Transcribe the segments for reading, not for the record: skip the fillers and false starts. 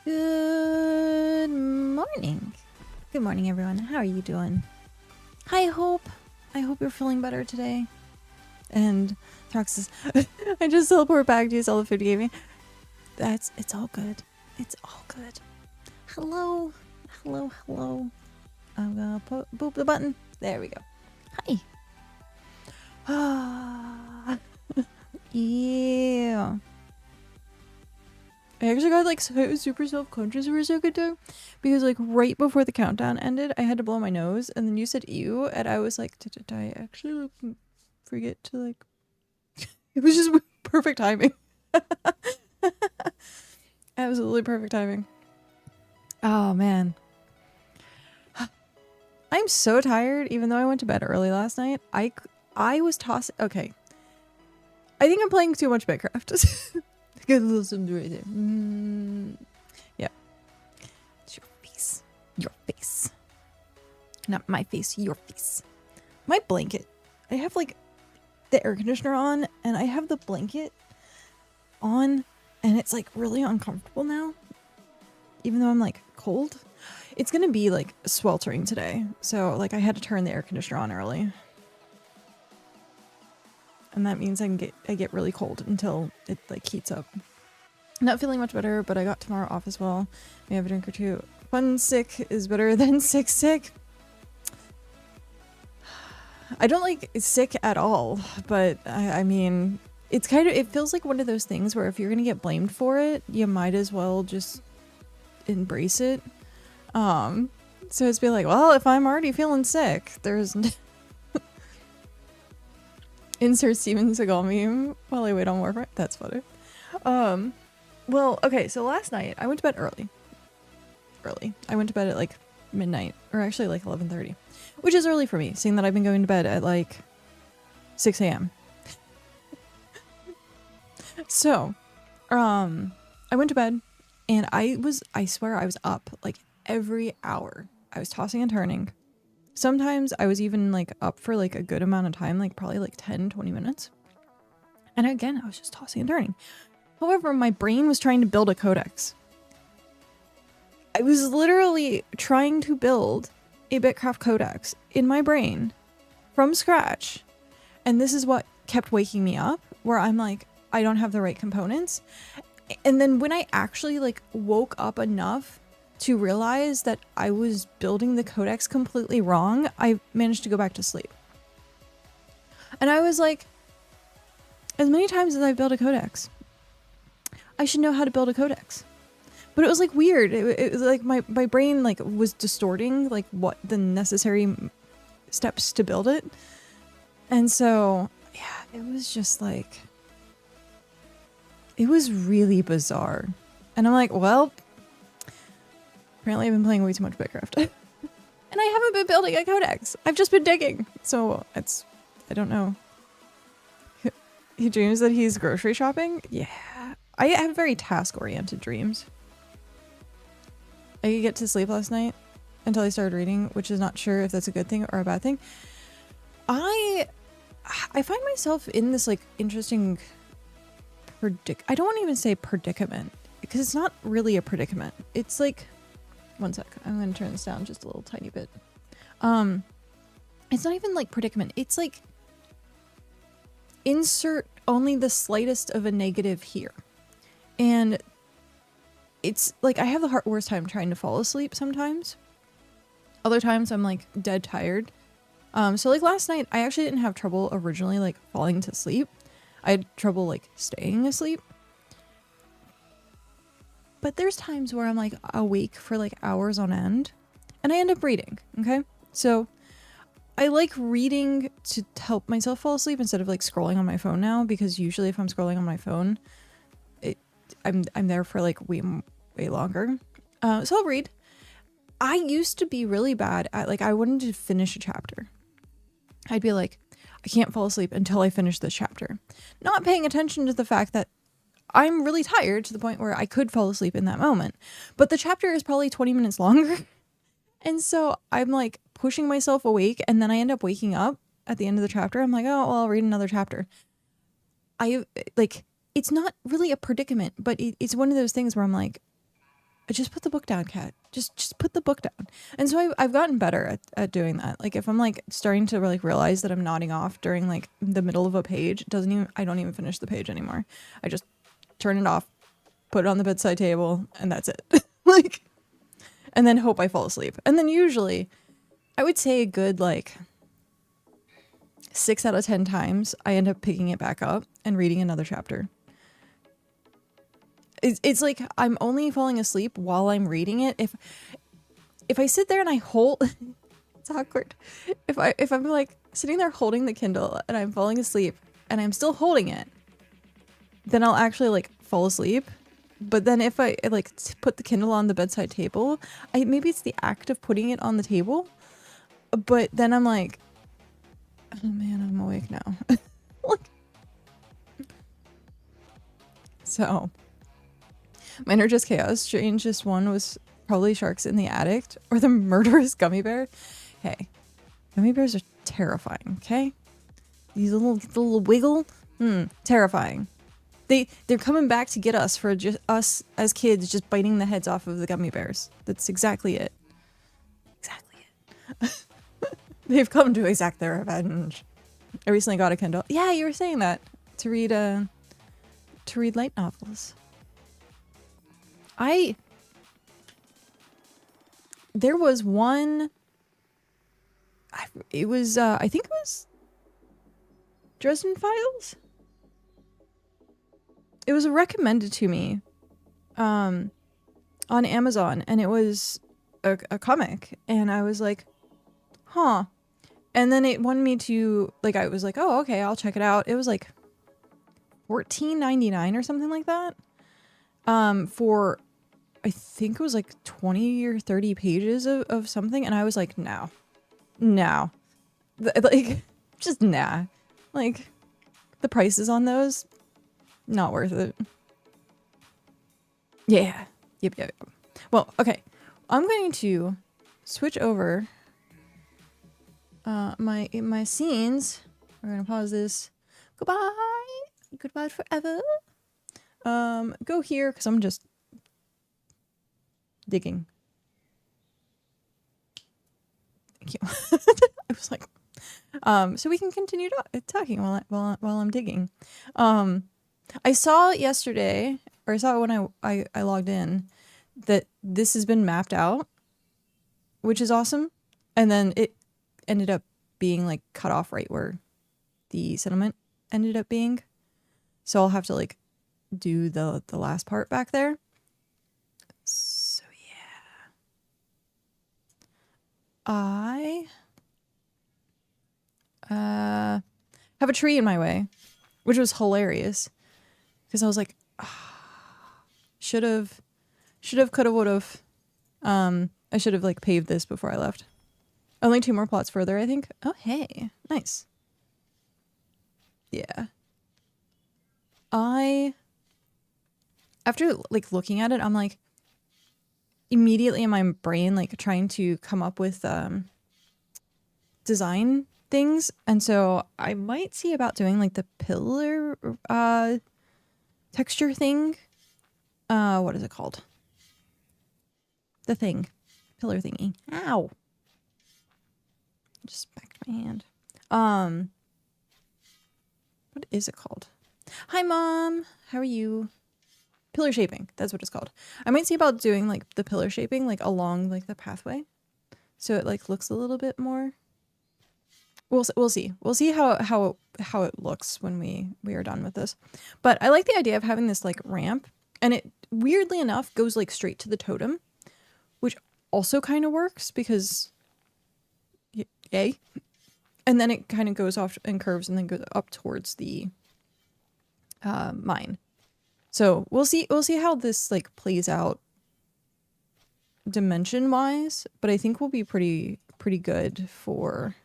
Good morning. Good morning, everyone. How are you doing? Hi, Hope. I hope you're feeling better today. And Throx says, I just teleport back to you, all the food you gave me. It's all good. It's all good. Hello. Hello, hello. I'm gonna boop the button. There we go. Hi. Ah. Yeah. I actually got like super self-conscious for a second there because like right before the countdown ended, I had to blow my nose and then you said ew and I was like, did I actually like, forget to like, it was just perfect timing. Absolutely perfect timing. Oh man. I'm so tired even though I went to bed early last night. I was tossing. Okay. I think I'm playing too much BitCraft. Get a little something right there. Yeah. It's your face. Your face. Not my face, your face. My blanket. I have like the air conditioner on and I have the blanket on and it's like really uncomfortable now. Even though I'm like cold. It's gonna be like sweltering today. So like I had to turn the air conditioner on early. And that means I get really cold until it like heats up. Not feeling much better, but I got tomorrow off as well. May have a drink or two. Fun sick is better than sick. I don't like sick at all, but I mean, it's kind of, it feels like one of those things where if you're gonna get blamed for it, you might as well just embrace it. So it's be like, well, if I'm already feeling sick, there's insert Steven Seagal meme while I wait on Warframe. That's funny. Well, okay, so last night I went to bed early. I went to bed at like midnight, or actually like 11:30, which is early for me, seeing that I've been going to bed at like 6 a.m. So, I went to bed and I swear I was up like every hour. I was tossing and turning. Sometimes I was even like up for like a good amount of time, like probably like 10-20 minutes. And again, I was just tossing and turning. However, my brain was trying to build a codex. I was literally trying to build a BitCraft codex in my brain from scratch. And this is what kept waking me up, where I'm like, I don't have the right components. And then when I actually like woke up enough to realize that I was building the codex completely wrong, I managed to go back to sleep. And I was like, as many times as I've built a codex, I should know how to build a codex. But it was like weird. It was like my brain like was distorting like what the necessary steps to build it. And so, yeah, it was just like, it was really bizarre. And I'm like, well, apparently I've been playing way too much BitCraft. And I haven't been building a codex. I've just been digging. So it's, I don't know. He dreams that he's grocery shopping? Yeah. I have very task-oriented dreams. I could get to sleep last night until I started reading, which is not sure if that's a good thing or a bad thing. I find myself in this like interesting I don't want to even say predicament, because it's not really a predicament. It's like, one sec, I'm going to turn this down just a little tiny bit. It's not even like predicament. It's like insert only the slightest of a negative here. And it's like I have the worst time trying to fall asleep sometimes. Other times I'm like dead tired. So like last night I actually didn't have trouble originally like falling to sleep. I had trouble like staying asleep. But there's times where I'm like awake for like hours on end and I end up reading, okay? So I like reading to help myself fall asleep instead of like scrolling on my phone now, because usually if I'm scrolling on my phone, I'm there for like way longer. So I'll read. I used to be really bad at like, I wanted to finish a chapter. I'd be like, I can't fall asleep until I finish this chapter. Not paying attention to the fact that I'm really tired to the point where I could fall asleep in that moment. But the chapter is probably 20 minutes longer. And so I'm like pushing myself awake and then I end up waking up at the end of the chapter. I'm like, oh, well, I'll read another chapter. I like, it's not really a predicament, but it's one of those things where I'm like, just put the book down, Kat. Just put the book down. And so I've gotten better at doing that. Like if I'm like starting to like realize that I'm nodding off during like the middle of a page, I don't even finish the page anymore. I just turn it off, put it on the bedside table, and that's it. Like, and then hope I fall asleep. And then usually I would say a good like 6 out of 10 times I end up picking it back up and reading another chapter. It's like I'm only falling asleep while I'm reading it. If I sit there and I hold, it's awkward. If I'm like sitting there holding the Kindle and I'm falling asleep and I'm still holding it, then I'll actually like fall asleep. But then if I like put the Kindle on the bedside table, maybe it's the act of putting it on the table, but then I'm like, oh man, I'm awake now. Like, so. Mine are just chaos. Strangest one was probably Sharks in the Attic or the murderous gummy bear. Hey, gummy bears are terrifying, okay? These little wiggle, terrifying. They're coming back to get us for just us as kids just biting the heads off of the gummy bears. That's exactly it. Exactly it. They've come to exact their revenge. I recently got a Kindle. Yeah, you were saying that. To read light novels. There was one, I think it was Dresden Files. It was recommended to me on Amazon, and it was a comic, and I was like, huh. And then it wanted me to, like, I was like, oh, okay, I'll check it out. It was like $14.99 or something like that. For I think it was like 20 or 30 pages of something, and I was like, no. Like, just nah. Like, the prices on those, not worth it. Yeah. Yep. Well, okay. I'm going to switch over my scenes. We're gonna pause this. Goodbye forever. Go here, because I'm just digging. Thank you. I was like, so we can continue talking while I'm digging. I saw yesterday, or I saw when I logged in, that this has been mapped out, which is awesome. And then it ended up being like cut off right where the settlement ended up being. So I'll have to like do the last part back there. So yeah. I have a tree in my way, which was hilarious because I was like, should have, could have, would have. I should have like paved this before I left. Only 2 more plots further, I think. Oh, hey, nice. Yeah. After like looking at it, I'm like immediately in my brain like trying to come up with design things, and so I might see about doing like the pillar texture thing. What is it called? The thing. Pillar thingy. Ow. Just smacked my hand. What is it called? Hi, Mom. How are you? Pillar shaping. That's what it's called. I might see about doing like the pillar shaping like along like the pathway, so it like looks a little bit more. We'll see. We'll see how it looks when we are done with this. But I like the idea of having this like ramp, and it weirdly enough goes like straight to the totem, which also kind of works because yay. And then it kind of goes off and curves and then goes up towards the mine. So we'll see how this like plays out dimension wise, but I think we'll be pretty good for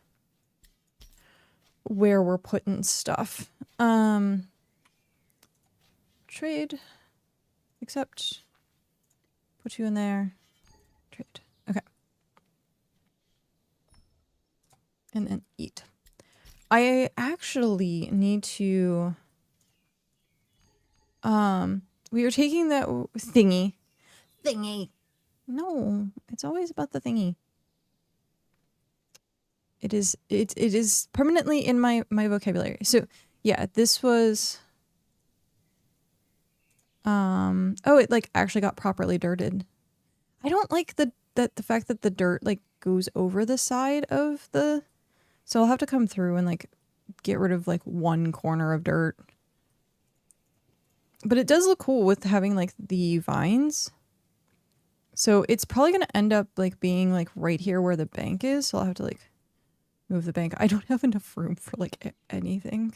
where we're putting stuff. Trade, accept, put you in there, trade. Okay. And then eat. I actually need to we were taking that thingy No, it's always about the thingy. It is permanently in my vocabulary. So yeah, this was oh, it like actually got properly dirted. I don't like the fact that the dirt like goes over the side of the, so I'll have to come through and like get rid of like one corner of dirt. But it does look cool with having like the vines. So it's probably going to end up like being like right here where the bank is. So I'll have to like move the bank. I don't have enough room for like anything.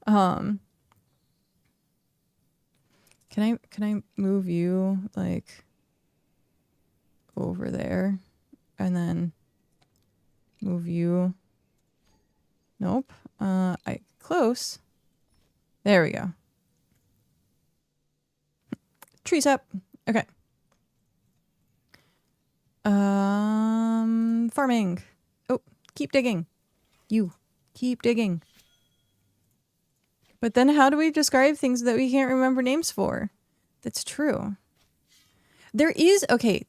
Can I move you like over there and then move you? Nope. Close. There we go. Trees up. Okay. Farming. Oh, keep digging. You keep digging. But then how do we describe things that we can't remember names for? That's true. There is, okay.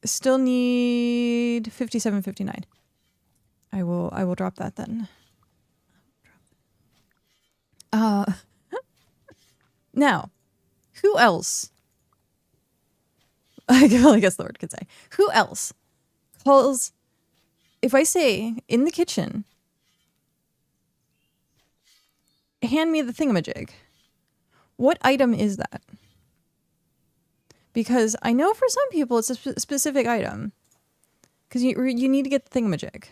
Still need 57, 59. I will drop that then. Now, who else? I guess the word could say. Who else calls, if I say in the kitchen, hand me the thingamajig, what item is that? Because I know for some people it's a specific item. Because you need to get the thingamajig.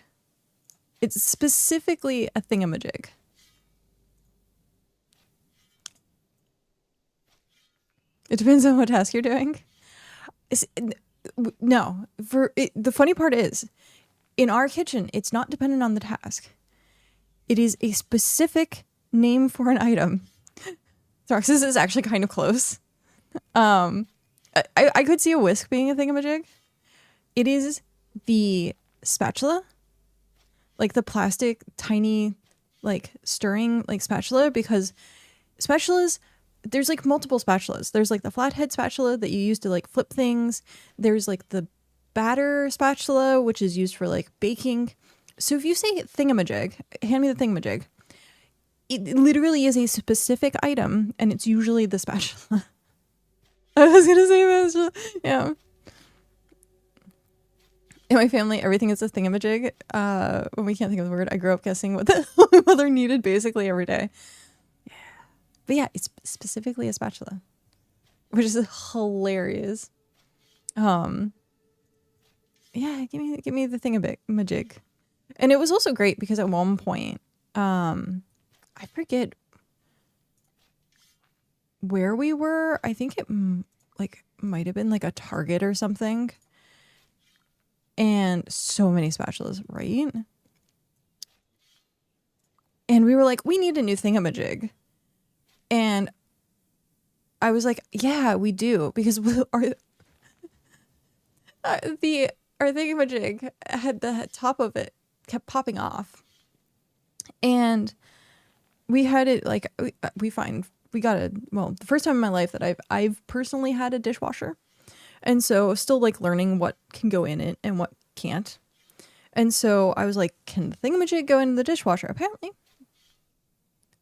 It's specifically a thingamajig. It depends on what task you're doing. No, the funny part is, in our kitchen, it's not dependent on the task. It is a specific name for an item. Throxus is actually kind of close. I could see a whisk being a thingamajig. It is the spatula, like the plastic tiny like stirring like spatula, because spatulas, there's like multiple spatulas. There's like the flathead spatula that you use to like flip things. There's like the batter spatula, which is used for like baking. So if you say thingamajig, hand me the thingamajig, it literally is a specific item, and it's usually the spatula. I was gonna say spatula. Yeah. In my family, everything is a thingamajig. When we can't think of the word, I grew up guessing what my mother needed basically every day. Yeah. But yeah, it's specifically a spatula, which is hilarious. Yeah, give me the thingamajig. And it was also great because at one point, I forget where we were. I think it like might have been like a Target or something. And so many spatulas, right? And we were like, we need a new thingamajig. And I was like, yeah, we do. Because our thingamajig had the top of it kept popping off. And we had it like, we got a, well, the first time in my life that I've personally had a dishwasher. And so still like learning what can go in it and what can't. And so I was like, can the thingamajig go into the dishwasher? Apparently.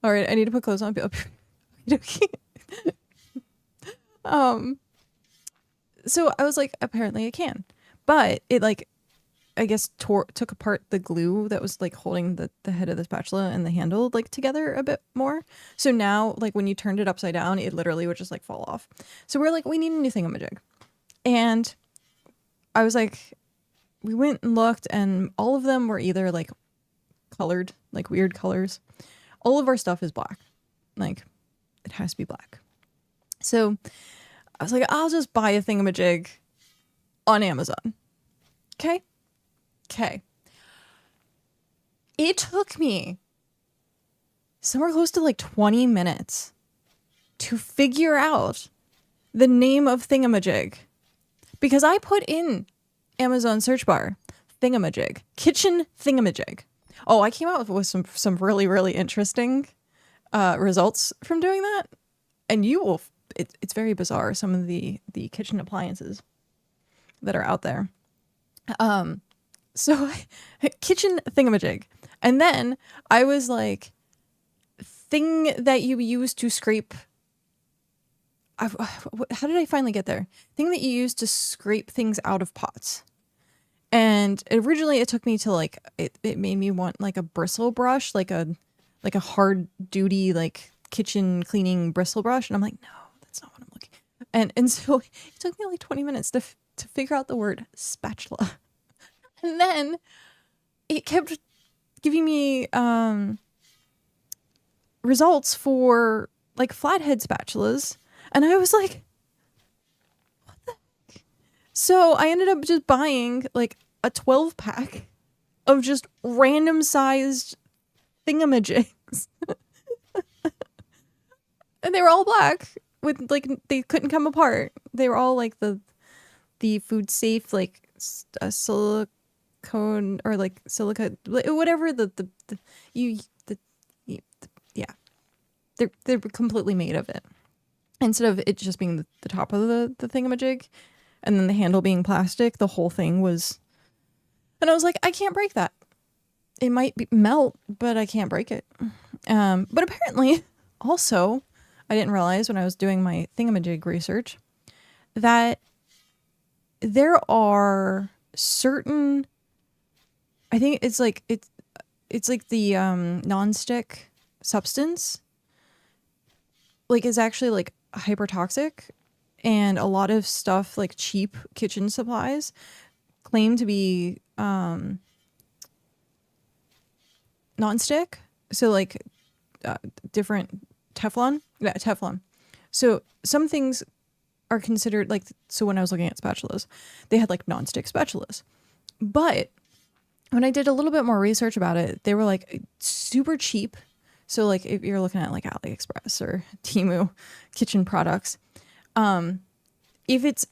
All right, I need to put clothes on. So I was like, apparently it can. But it like, I guess took apart the glue that was like holding the head of the spatula and the handle like together a bit more. So now like when you turned it upside down, it literally would just like fall off. So we're like, we need a new thingamajig. And I was like, we went and looked, and all of them were either like colored, like weird colors. All of our stuff is black. Like, it has to be black. So I was like, I'll just buy a thingamajig on Amazon. Okay? Okay. It took me somewhere close to like 20 minutes to figure out the name of thingamajig. Because I put in Amazon search bar, thingamajig, kitchen thingamajig. Oh, I came out with some really, really interesting results from doing that. And you will, it's very bizarre, some of the kitchen appliances that are out there. So kitchen thingamajig. And then I was like, thing that you use to scrape. How did I finally get there? Thing that you use to scrape things out of pots. And originally it took me to like, it made me want like a bristle brush, like a hard duty, like kitchen cleaning bristle brush. And I'm like, no, that's not what I'm looking. And so it took me like 20 minutes to figure out the word spatula. And then it kept giving me results for like flathead spatulas. And I was like, what the heck? So I ended up just buying like a 12 pack of just random sized thingamajigs. And they were all black with like, they couldn't come apart. They were all like the food safe, like silicone or like silica, whatever yeah, they're completely made of it. Instead of it just being the top of the thingamajig and then the handle being plastic, the whole thing was, and I was like, I can't break that. It might melt, but I can't break it. But apparently also, I didn't realize when I was doing my thingamajig research that there are certain, I think it's like the nonstick substance like is actually like hypertoxic, and a lot of stuff like cheap kitchen supplies claim to be nonstick. So like different Teflon. Yeah, Teflon. So some things are considered like, so when I was looking at spatulas, they had like nonstick spatulas. But when I did a little bit more research about it, they were like super cheap. So like if you're looking at like AliExpress or Temu kitchen products, if it's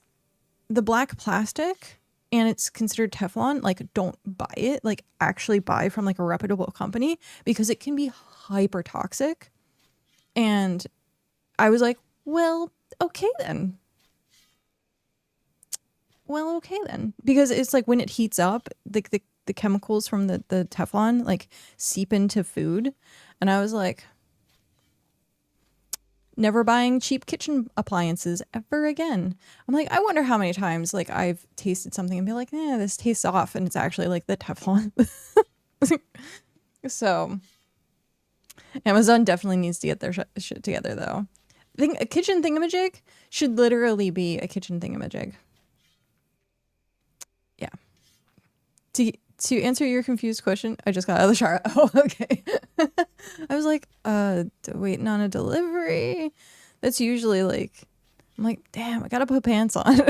the black plastic and it's considered Teflon, like don't buy it. Like actually buy from like a reputable company, because it can be hyper toxic. And I was like, well, okay then. Well, okay then. Because it's like when it heats up, the chemicals from the Teflon like seep into food. And I was like, never buying cheap kitchen appliances ever again. I'm like, I wonder how many times like I've tasted something and be like, this tastes off, and it's actually like the Teflon. So Amazon definitely needs to get their shit together though. I think a kitchen thingamajig should literally be a kitchen thingamajig. Yeah. To answer your confused question, I just got out of the shower. Oh, okay. I was like, waiting on a delivery. That's usually like, I'm like, damn, I gotta put pants on.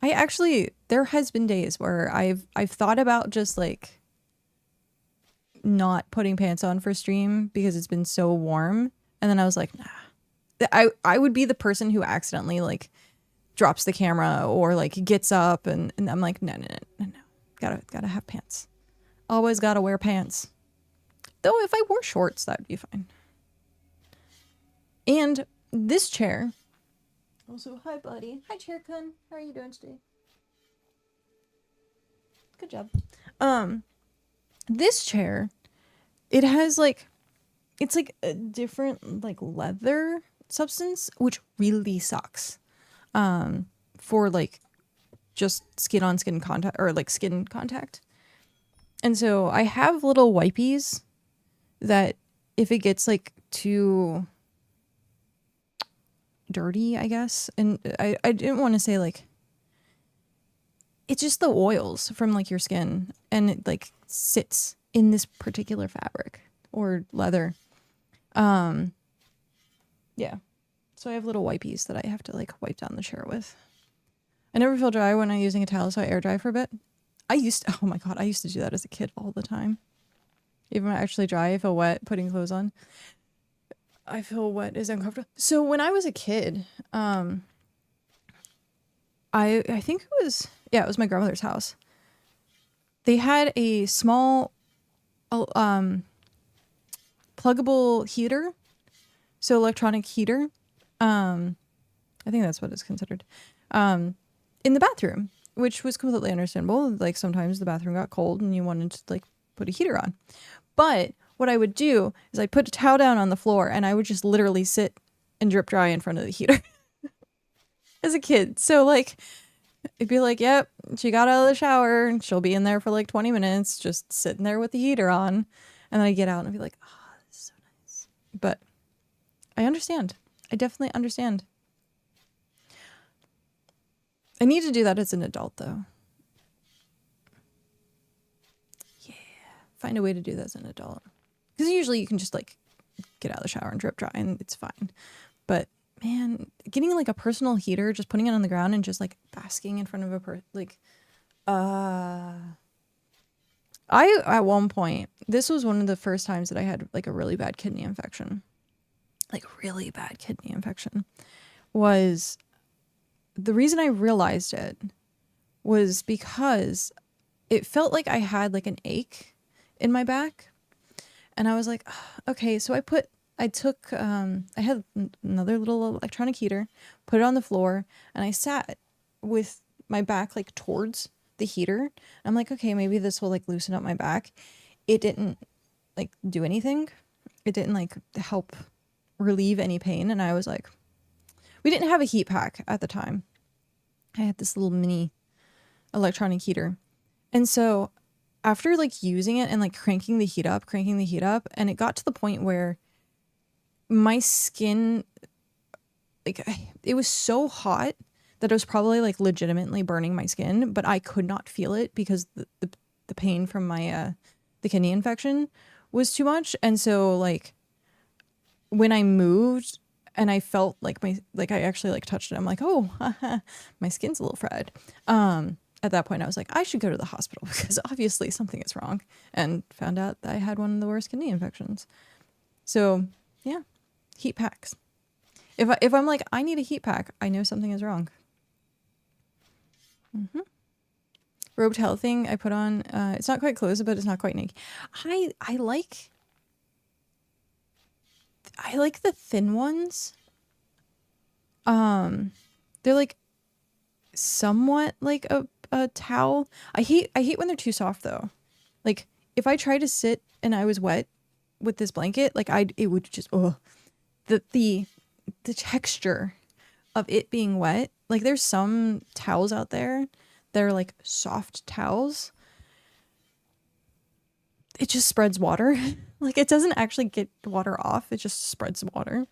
I actually, there has been days where I've thought about just like not putting pants on for stream because it's been so warm. And then I was like, nah. I would be the person who accidentally like drops the camera or like gets up and I'm like, no. Gotta have pants. Always gotta wear pants. Though if I wore shorts, that would be fine. And this chair. Also, hi buddy. Hi Chair Kun. How are you doing today? Good job. This chair, it has like, it's like a different like leather substance, which really sucks. For like just skin on skin contact or like skin contact. And so I have little wipies that if it gets like too dirty, I guess. And I didn't want to say like, it's just the oils from like your skin and it like sits in this particular fabric or leather. Yeah. So I have little wipies that I have to like wipe down the chair with. I never feel dry when I'm using a towel, so I air dry for a bit. Oh my God, I used to do that as a kid all the time. Even when I actually dry, I feel wet putting clothes on. I feel wet is uncomfortable. So when I was a kid, I think it was my grandmother's house. They had a small pluggable heater. So electronic heater, I think that's what it's considered, in the bathroom, which was completely understandable. Like sometimes the bathroom got cold and you wanted to like put a heater on. But what I would do is I'd put a towel down on the floor and I would just literally sit and drip dry in front of the heater as a kid. So like, it'd be like, yep, she got out of the shower and she'll be in there for like 20 minutes, just sitting there with the heater on. And then I'd get out and I'd be like, oh, this is so nice. But I understand. I definitely understand. I need to do that as an adult though. Yeah. Find a way to do that as an adult. Because usually you can just like get out of the shower and drip dry and it's fine. But man, getting like a personal heater, just putting it on the ground and just like basking in front of a person, like, I, at one point, this was one of the first times that I had like a really bad kidney infection. Like really bad kidney infection. Was the reason I realized it was because it felt like I had like an ache in my back. And I was like, okay, so I had another little electronic heater, put it on the floor, and I sat with my back like towards the heater. I'm like, okay, maybe this will like loosen up my back. It didn't like do anything. It didn't like help relieve any pain. And I was like, we didn't have a heat pack at the time. I had this little mini electronic heater. And so after like using it and like cranking the heat up, and it got to the point where my skin, like it was so hot that it was probably like legitimately burning my skin, but I could not feel it because the pain from my the kidney infection was too much. And so like when I moved and I felt like I actually like touched it, I'm like, oh, my skin's a little fried. At that point I was like, I should go to the hospital because obviously something is wrong, and found out that I had one of the worst kidney infections. So yeah, heat packs. If I'm like, I need a heat pack, I know something is wrong. Robed healthing I put on, it's not quite closed, but it's not quite naked. I like the thin ones. They're like somewhat like a towel. I hate when they're too soft though. Like if I try to sit and I was wet with this blanket, like it would just the texture of it being wet. Like there's some towels out there that are like soft towels. It just spreads water. Like it doesn't actually get water off. It just spreads water.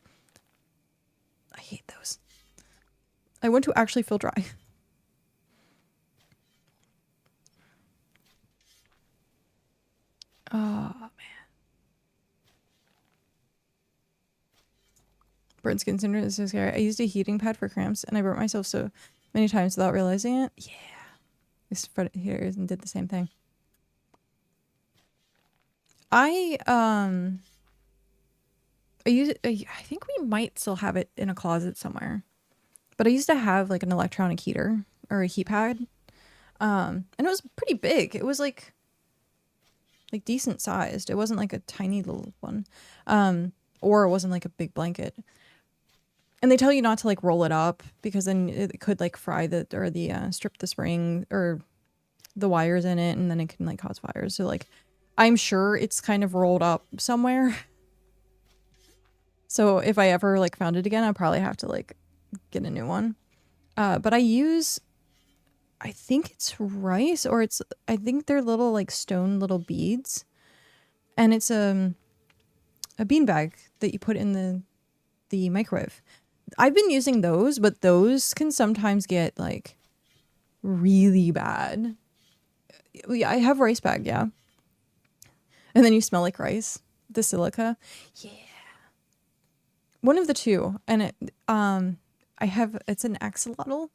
I hate those. I want to actually feel dry. Oh man. Burnt skin syndrome is so scary. I used a heating pad for cramps and I burnt myself so many times without realizing it. Yeah. I spread it here and did the same thing. I think we might still have it in a closet somewhere. But I used to have like an electronic heater or a heat pad. And it was pretty big. It was like decent sized. It wasn't like a tiny little one. Or it wasn't like a big blanket. And they tell you not to like roll it up because then it could like fry strip the spring or the wires in it, and then it can like cause fires. So like I'm sure it's kind of rolled up somewhere. So if I ever like found it again, I'll probably have to like get a new one. But I think it's rice, or I think they're little like stone little beads, and it's a beanbag that you put in the microwave. I've been using those, but those can sometimes get like really bad. I have rice bag, yeah. And then you smell like rice, the silica. Yeah. One of the two. And it's an axolotl,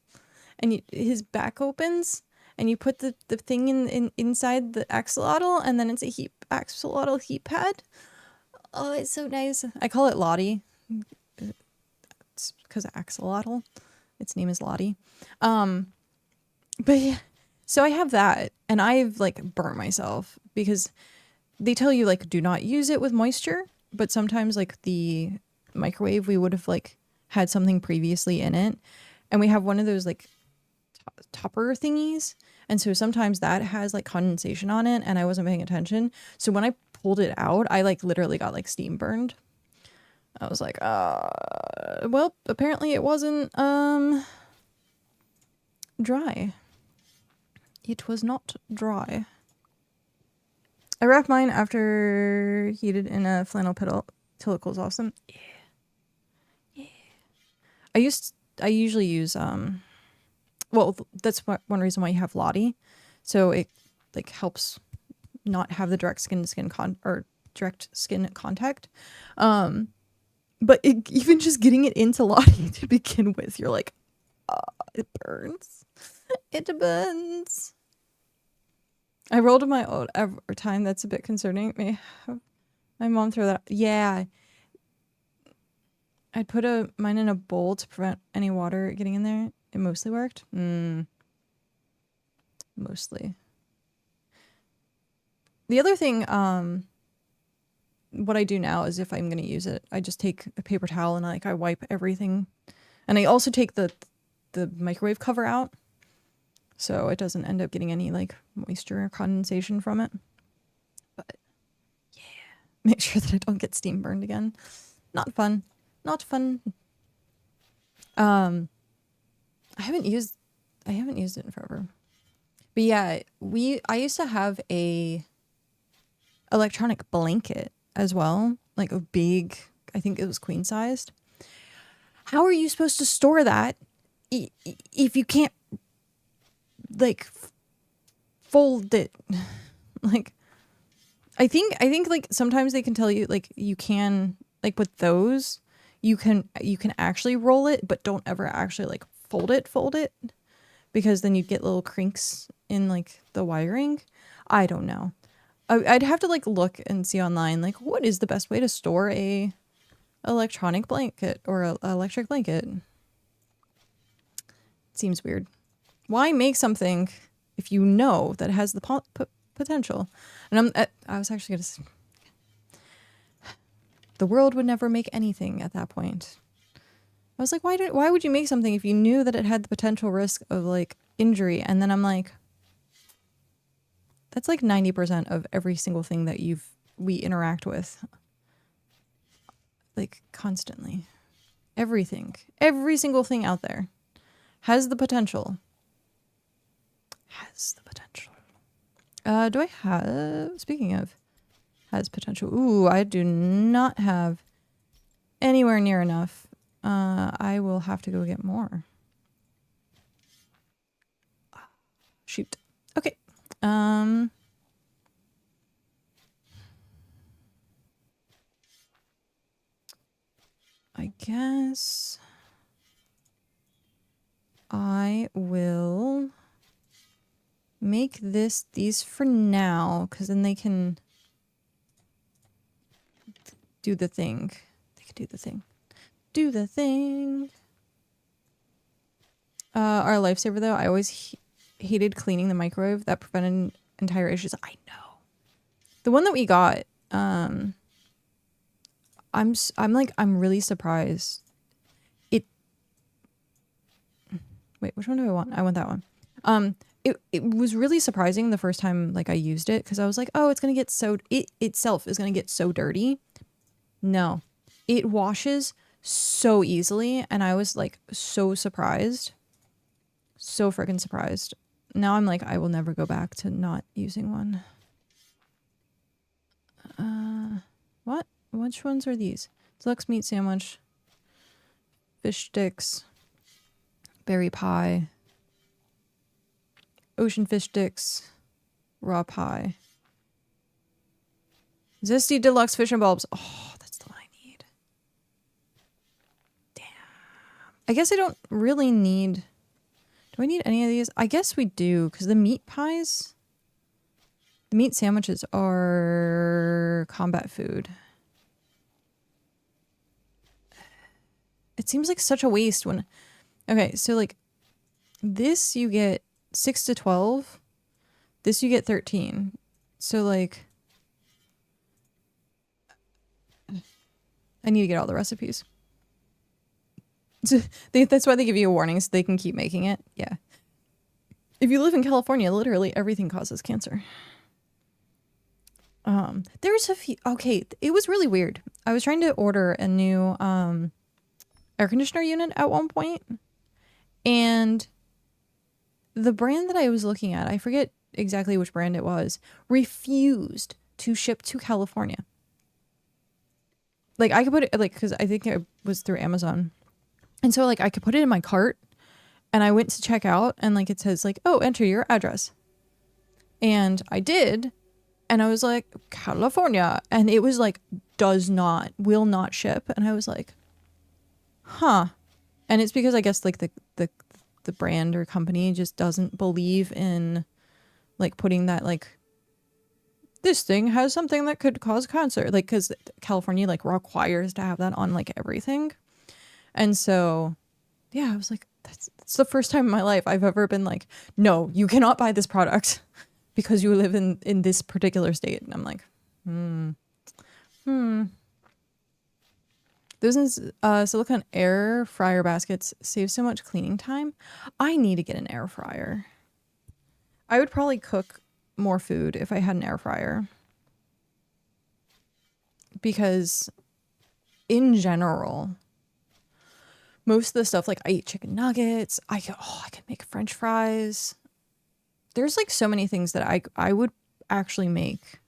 and his back opens and you put the thing inside the axolotl, and then it's a axolotl heat pad. Oh, it's so nice. I call it Lottie. It's because of axolotl. Its name is Lottie. But yeah, so I have that, and I've like burnt myself because they tell you like do not use it with moisture, but sometimes like the microwave, we would have like had something previously in it. And we have one of those like topper thingies. And so sometimes that has like condensation on it and I wasn't paying attention. So when I pulled it out, I like literally got like steam burned. I was like, well, apparently it wasn't dry. It was not dry. I wrapped mine after heated in a flannel pillow till it cools off some. Yeah. Yeah. I usually use well, that's one reason why you have Lottie. So it like helps not have the direct skin contact. But even just getting it into Lottie to begin with, you're like, it burns. It burns. I rolled my own every time. That's a bit concerning. My mom throw that. Yeah. I'd put mine in a bowl to prevent any water getting in there. It mostly worked. Mostly. The other thing, what I do now is if I'm going to use it, I just take a paper towel and I wipe everything. And I also take the microwave cover out so it doesn't end up getting any like moisture or condensation from it. But yeah, make sure that I don't get steam burned again. Not fun. Not fun. I haven't used it in forever. But yeah, I used to have a electronic blanket as well, like a big, I think it was queen sized. How are you supposed to store that if you can't like fold it? Like I think like sometimes they can tell you like you can, like with those you can actually roll it, but don't ever actually like fold it, because then you'd get little crinks in like the wiring. I don't know. I'd have to like look and see online like what is the best way to store a electronic blanket or a electric blanket. It seems weird. Why make something if you know that it has the potential? And I was actually gonna say, the world would never make anything at that point. I was like, why would you make something if you knew that it had the potential risk of like injury? And then I'm like, that's like 90% of every single thing that we interact with. Like constantly. Everything. Every single thing out there has the potential. Has the potential. Do I have, speaking of has potential. Ooh, I do not have anywhere near enough. I will have to go get more. Shoot. Okay. I guess I will make these for now, because then they can do the thing. They can do the thing. Do the thing. Our lifesaver though, I always hated cleaning the microwave. That prevented entire issues. I know. The one that we got, I'm really surprised. Wait, which one do I want? I want that one. It was really surprising the first time like I used it, because I was like, oh, it's gonna get so, it itself is gonna get so dirty. No, it washes so easily, and I was like so surprised. So freaking surprised. Now I'm like, I will never go back to not using one. What? Which ones are these? Deluxe meat sandwich, fish sticks, berry pie, ocean fish sticks, raw pie, zesty deluxe fish and bulbs. Oh, that's the one I need. Damn. I guess I don't really need... Do I need any of these? I guess we do, because the meat pies... The meat sandwiches are combat food. It seems like such a waste when... Okay, so like... This you get 6 to 12. This you get 13. So like... I need to get all the recipes. So that's why they give you a warning so they can keep making it. Yeah. If you live in California, literally everything causes cancer. There's a few. Okay, it was really weird. I was trying to order a new air conditioner unit at one point, and the brand that I was looking at, I forget exactly which brand it was, refused to ship to California. Like I could put it like, because I think it was through Amazon, and so like I could put it in my cart, and I went to check out, and like it says like, oh, enter your address, and I did. And I was like, California. And it was like, will not ship. And I was like, huh. And it's because I guess like the brand or company just doesn't believe in like putting that like, this thing has something that could cause cancer. Like, because California like requires to have that on like everything. And so, yeah, I was like, that's the first time in my life I've ever been like, no, you cannot buy this product because you live in this particular state. And I'm like, Those silicone air fryer baskets save so much cleaning time. I need to get an air fryer. I would probably cook more food if I had an air fryer. Because in general, most of the stuff, like I eat chicken nuggets, I can make French fries. There's like so many things that I would actually make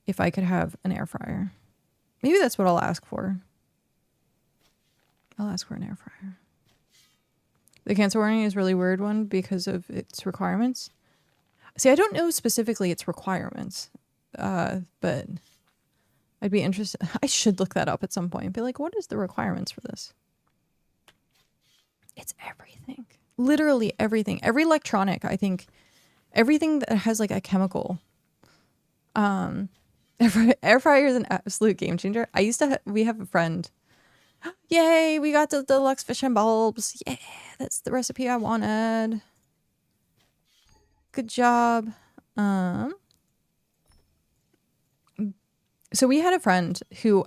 if I could have an air fryer. Maybe that's what I'll ask for. I'll ask for an air fryer. The cancer warning is a really weird one because of its requirements. See, I don't know specifically its requirements, but I'd be interested. I should look that up at some point and be like, what is the requirements for this? It's everything. Literally everything. Every electronic, I think. Everything that has like a chemical. Air fryer is an absolute game changer. We have a friend. Yay, we got the deluxe fish and bulbs. Yeah, that's the recipe I wanted. Good job. So we had a friend who,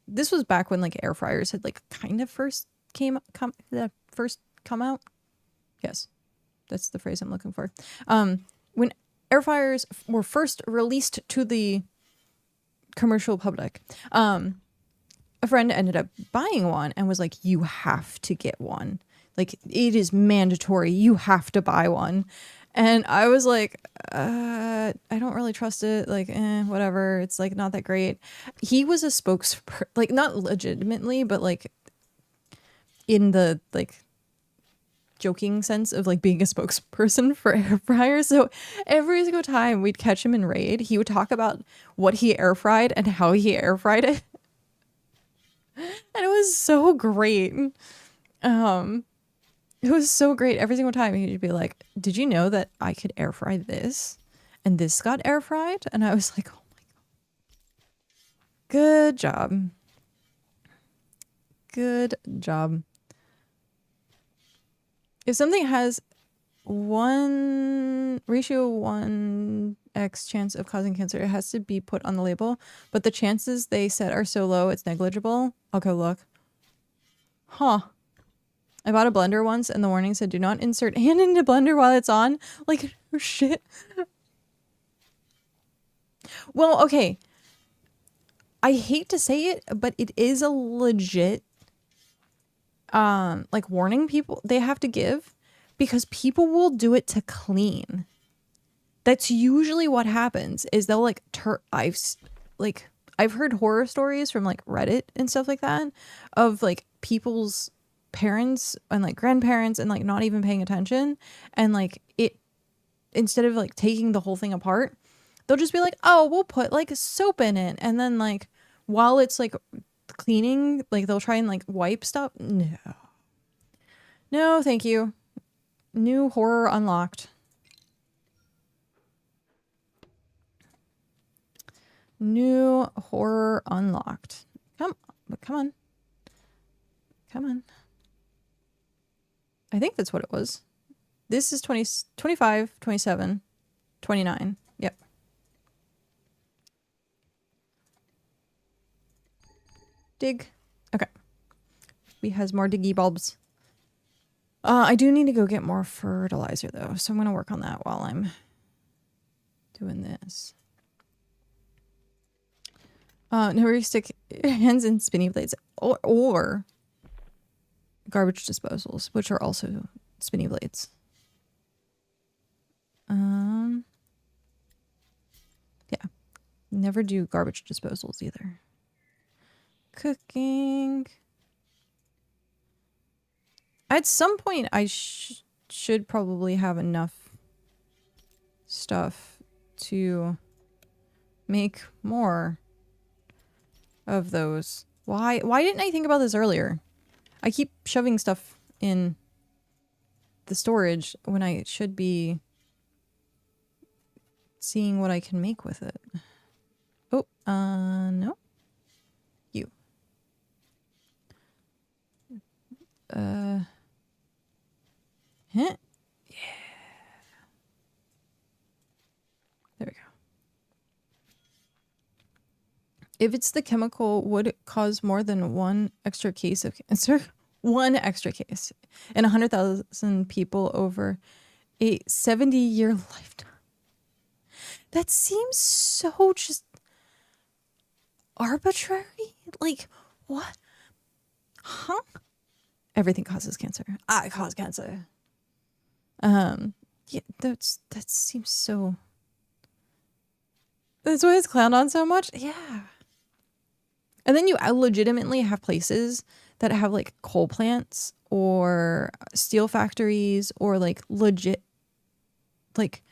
this was back when like air fryers had like kind of first come out. Yes, that's the phrase I'm looking for. When air fryers were first released to the commercial public, a friend ended up buying one and was like, you have to get one. Like, it is mandatory. You have to buy one. And I was like, I don't really trust it. Like, whatever. It's like not that great. He was a spokesperson, like not legitimately, but like in the like joking sense of like being a spokesperson for air fryers. So every single time we'd catch him in raid, he would talk about what he air fried and how he air fried it. And it was so great. It was so great. Every single time he'd be like, did you know that I could air fry this? And this got air fried? And I was like, oh my God. Good job. Good job. If something has 1:1x chance of causing cancer, it has to be put on the label. But the chances they said are so low, it's negligible. I'll go look. Huh. I bought a blender once and the warning said, do not insert hand into blender while it's on. Like, oh shit. Well, okay. I hate to say it, but it is a legit, like warning people they have to give because people will do it to clean. That's usually what happens is they'll like, I've heard horror stories from like Reddit and stuff like that of like people's parents and like grandparents and like not even paying attention, and like it, instead of like taking the whole thing apart, they'll just be like, oh, we'll put like soap in it, and then like while it's like cleaning, like they'll try and like wipe stuff. No thank you. New horror unlocked. New horror unlocked. Come on. I think that's what it was. This is 20, 25, 27, 29. Yep. Dig. Okay. We has more diggy bulbs. I do need to go get more fertilizer though, so I'm gonna work on that while I'm doing this. Never stick your hands in spinny blades or garbage disposals, which are also spinny blades. Yeah. Never do garbage disposals either. Cooking. At some point, I should probably have enough stuff to make more of those. Why didn't I think about this earlier? I keep shoving stuff in the storage when I should be seeing what I can make with it. Oh, no. You. Huh? Yeah. There we go. If it's the chemical, would it cause more than one extra case of cancer? One extra case in 100,000 people over a 70-year lifetime. That seems so just arbitrary. Like, what? Huh? Everything causes cancer. I cause cancer. Yeah, that seems so. That's why it's clowned on so much. Yeah. And then you legitimately have places that have like coal plants or steel factories or like legit, like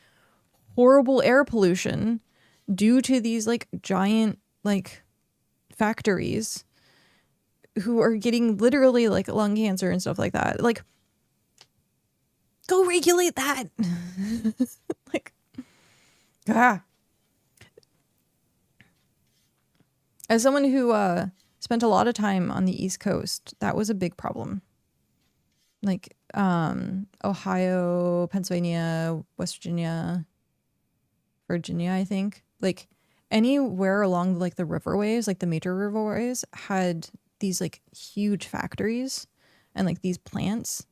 horrible air pollution due to these like giant like factories who are getting literally like lung cancer and stuff like that. Like, go regulate that. Like, ah. As someone who spent a lot of time on the East Coast, that was a big problem. Like Ohio, Pennsylvania, West Virginia, Virginia, I think. Like anywhere along like the riverways, like the major riverways had these like huge factories and like these plants.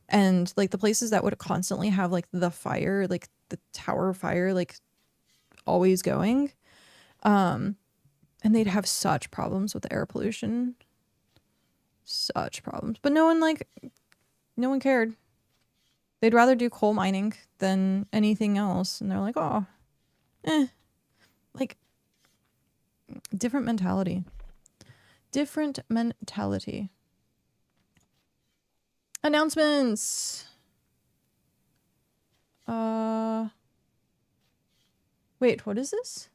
And like the places that would constantly have like the fire, like the tower fire, like always going. And they'd have such problems with the air pollution. Such problems. But no one cared. They'd rather do coal mining than anything else. And they're like, oh, like different mentality. Different mentality. Announcements. Wait, what is this?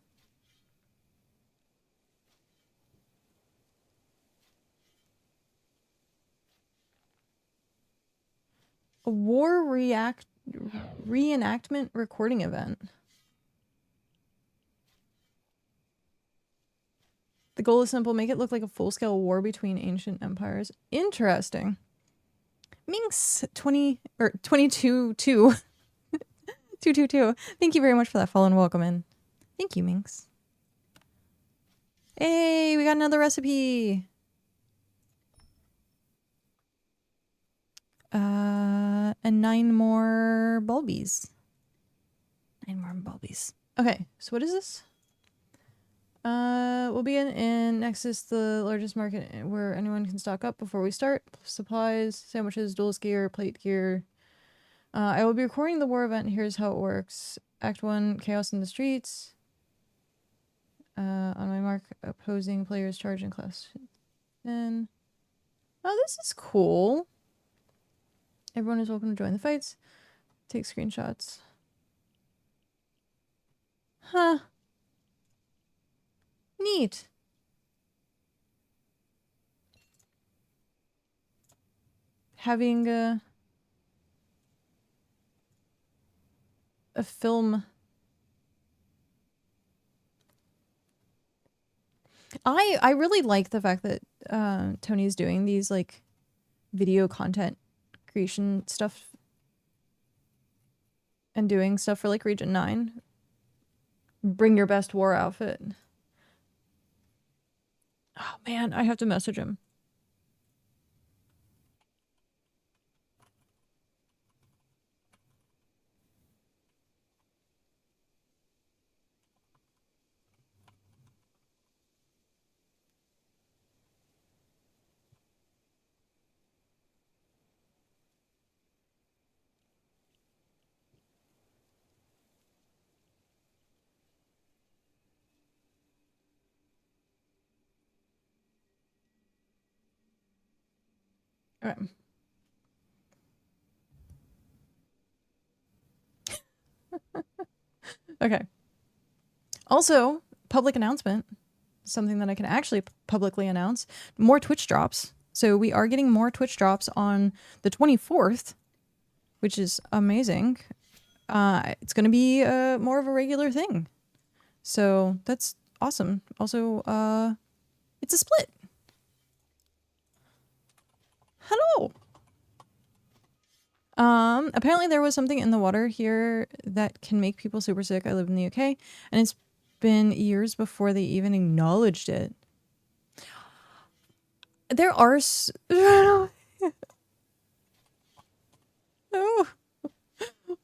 A war reenactment recording event. The goal is simple. Make it look like a full-scale war between ancient empires. Interesting. Minx 22 222. Thank you very much for that follow and welcome in. Thank you, Minx. Hey, we got another recipe. And 9 more bulbies. 9 more bulbies. Okay, so what is this? We'll be in Nexus, the largest market where anyone can stock up before we start. Supplies, sandwiches, duelist gear, plate gear. I will be recording the war event. Here's how it works. Act 1, chaos in the streets. On my mark, opposing players charge in class 10. Oh, this is cool. Everyone is welcome to join the fights. Take screenshots. Huh. Neat. Having a film. I really like the fact that Tony's doing these like video content creation stuff and doing stuff for like Region 9. Bring your best war outfit. Oh man, I have to message him. All right. Okay. Also, public announcement, something that I can actually publicly announce, more Twitch drops. So we are getting more Twitch drops on the 24th, which is amazing. It's going to be more of a regular thing. So that's awesome. Also, it's a split. Hello. Apparently there was something in the water here that can make people super sick. I live in the UK, and it's been years before they even acknowledged it. There are oh,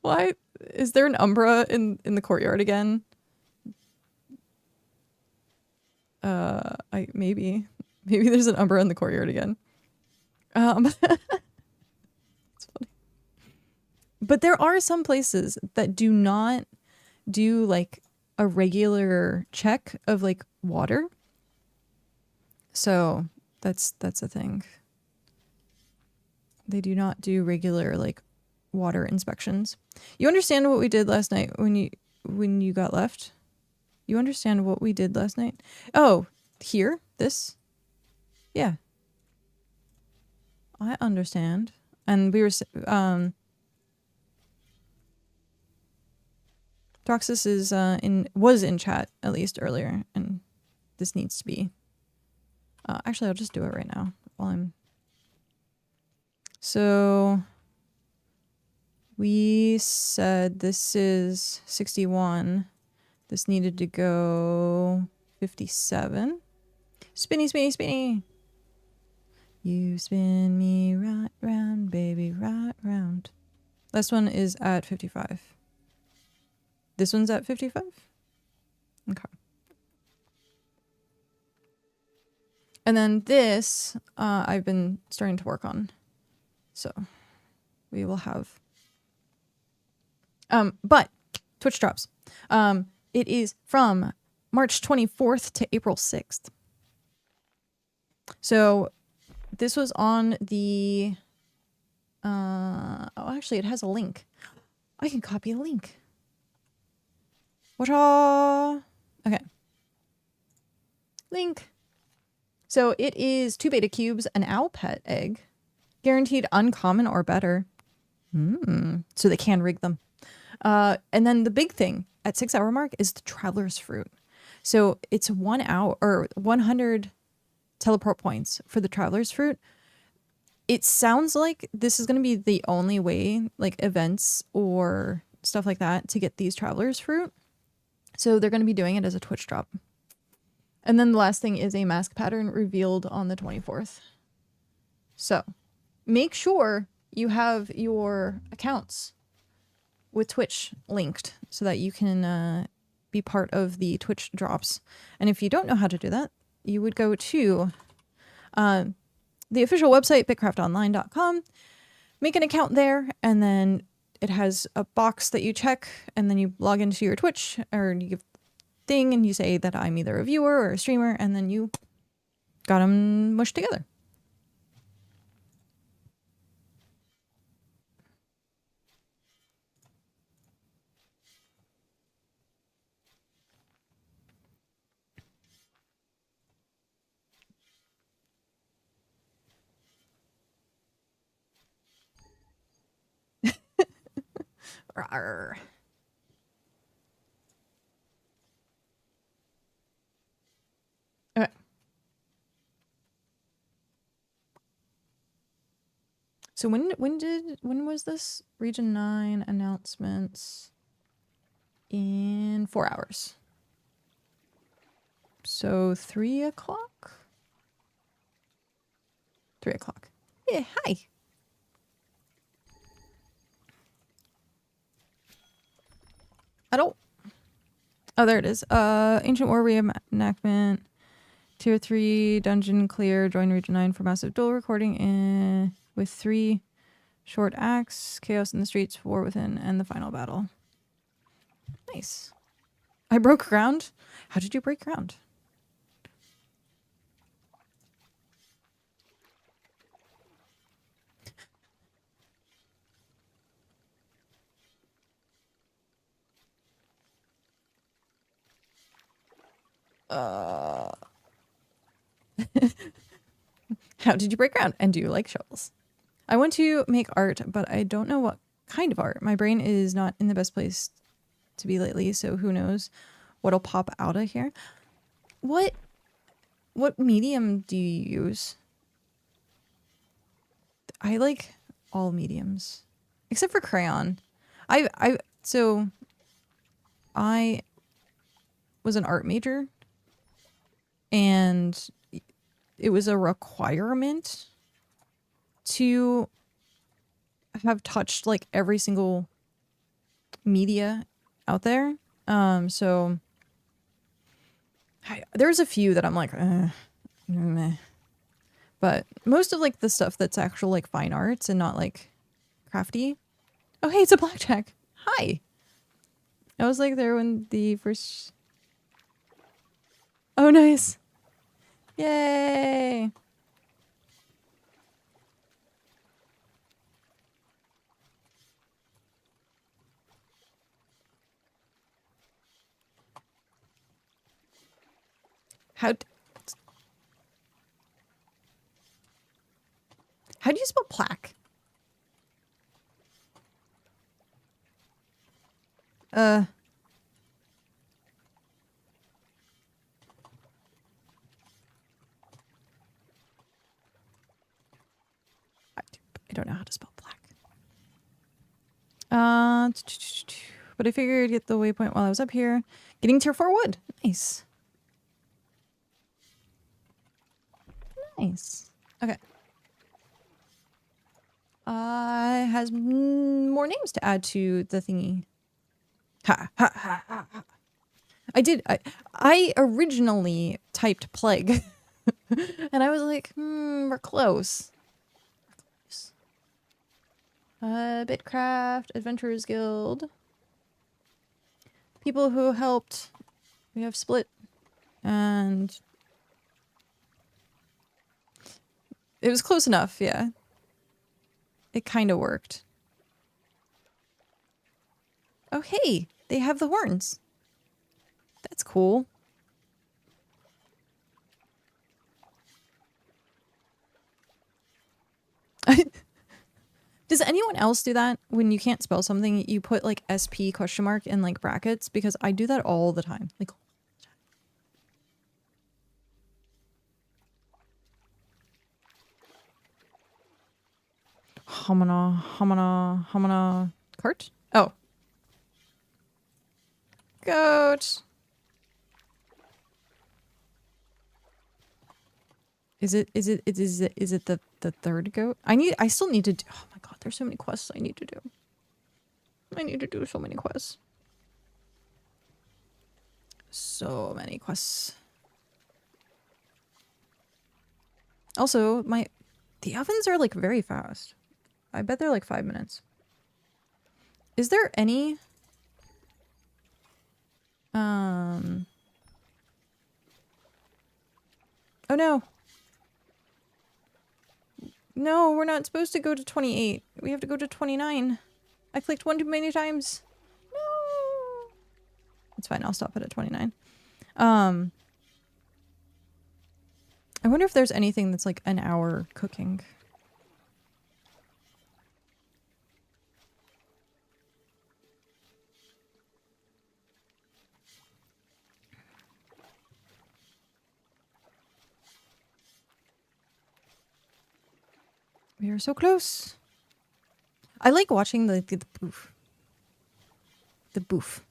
why is there an umbra in the courtyard again? Maybe there's an umbra in the courtyard again. It's funny. But there are some places that do not do like a regular check of like water. So that's a thing. They do not do regular like water inspections. You understand what we did last night when you got left? You understand what we did last night? Oh, here? This? Yeah. I understand. And we were Droxus is was in chat at least earlier, and this needs to be actually I'll just do it right now while I'm so we said this is 61. This needed to go 57. Spinny, spinny, spinny. You spin me right round, baby, right round. Last one is at 55. This one's at 55? Okay. And then this, I've been starting to work on. So we will have... but Twitch drops. It is from March 24th to April 6th. So this was on the... oh, actually, it has a link. I can copy a link. What? Okay. Link. So it is 2 beta cubes, an owl pet egg, guaranteed uncommon or better. So they can rig them. And then the big thing at 6 hour mark is the traveler's fruit. So it's 1 hour or 100 teleport points for the traveler's fruit. It sounds like this is going to be the only way, like events or stuff like that, to get these traveler's fruit. So they're going to be doing it as a Twitch drop. And then the last thing is a mask pattern revealed on the 24th. So make sure you have your accounts with Twitch linked so that you can be part of the Twitch drops. And if you don't know how to do that, you would go to the official website, bitcraftonline.com, make an account there, and then it has a box that you check, and then you log into your Twitch, or you give thing, and you say that I'm either a viewer or a streamer, and then you got them mushed together. Rawr. Okay. So when was this? Region 9 announcements in 4 hours. So 3 o'clock? 3 o'clock. Yeah, hi. I don't... Oh, there it is. Ancient War reenactment. Tier 3 dungeon clear. Join Region 9 for massive duel recording in with 3 short acts. Chaos in the streets, war within, and the final battle. Nice. I broke ground? How did you break ground? How did you break ground? And do you like shovels? I want to make art, but I don't know what kind of art. My brain is not in the best place to be lately, so who knows what'll pop out of here. What medium do you use? I like all mediums. Except for crayon. So I was an art major, and it was a requirement to have touched like every single media out there. So there's a few that I'm like, meh. But most of like the stuff that's actual like fine arts and not like crafty. Oh, hey, it's a blackjack. Hi. I was like there when the first... Oh, nice. Yay. How do you spell plaque? I don't know how to spell plaque. But I figured I'd get the waypoint while I was up here. Getting tier 4 wood. Nice. Nice. Okay. Has more names to add to the thingy. Ha ha ha ha ha. I originally typed plague. And I was like, we're close. BitCraft, Adventurers Guild. People who helped. We have Split. And it was close enough, yeah. It kind of worked. Oh, hey, they have the horns. That's cool. Does anyone else do that? When you can't spell something, you put like SP question mark in like brackets? Because I do that all the time. Like, homina, cart? Oh. Goat. Is it the third goat? I still need to do, oh my god, there's so many quests I need to do. I need to do so many quests. So many quests. Also, the ovens are like very fast. I bet they're like 5 minutes. Is there any oh no. No, we're not supposed to go to 28. We have to go to 29. I clicked one too many times. No. It's fine. I'll stop it at 29. I wonder if there's anything that's like an hour cooking. We are so close. I like watching the boof. The boof.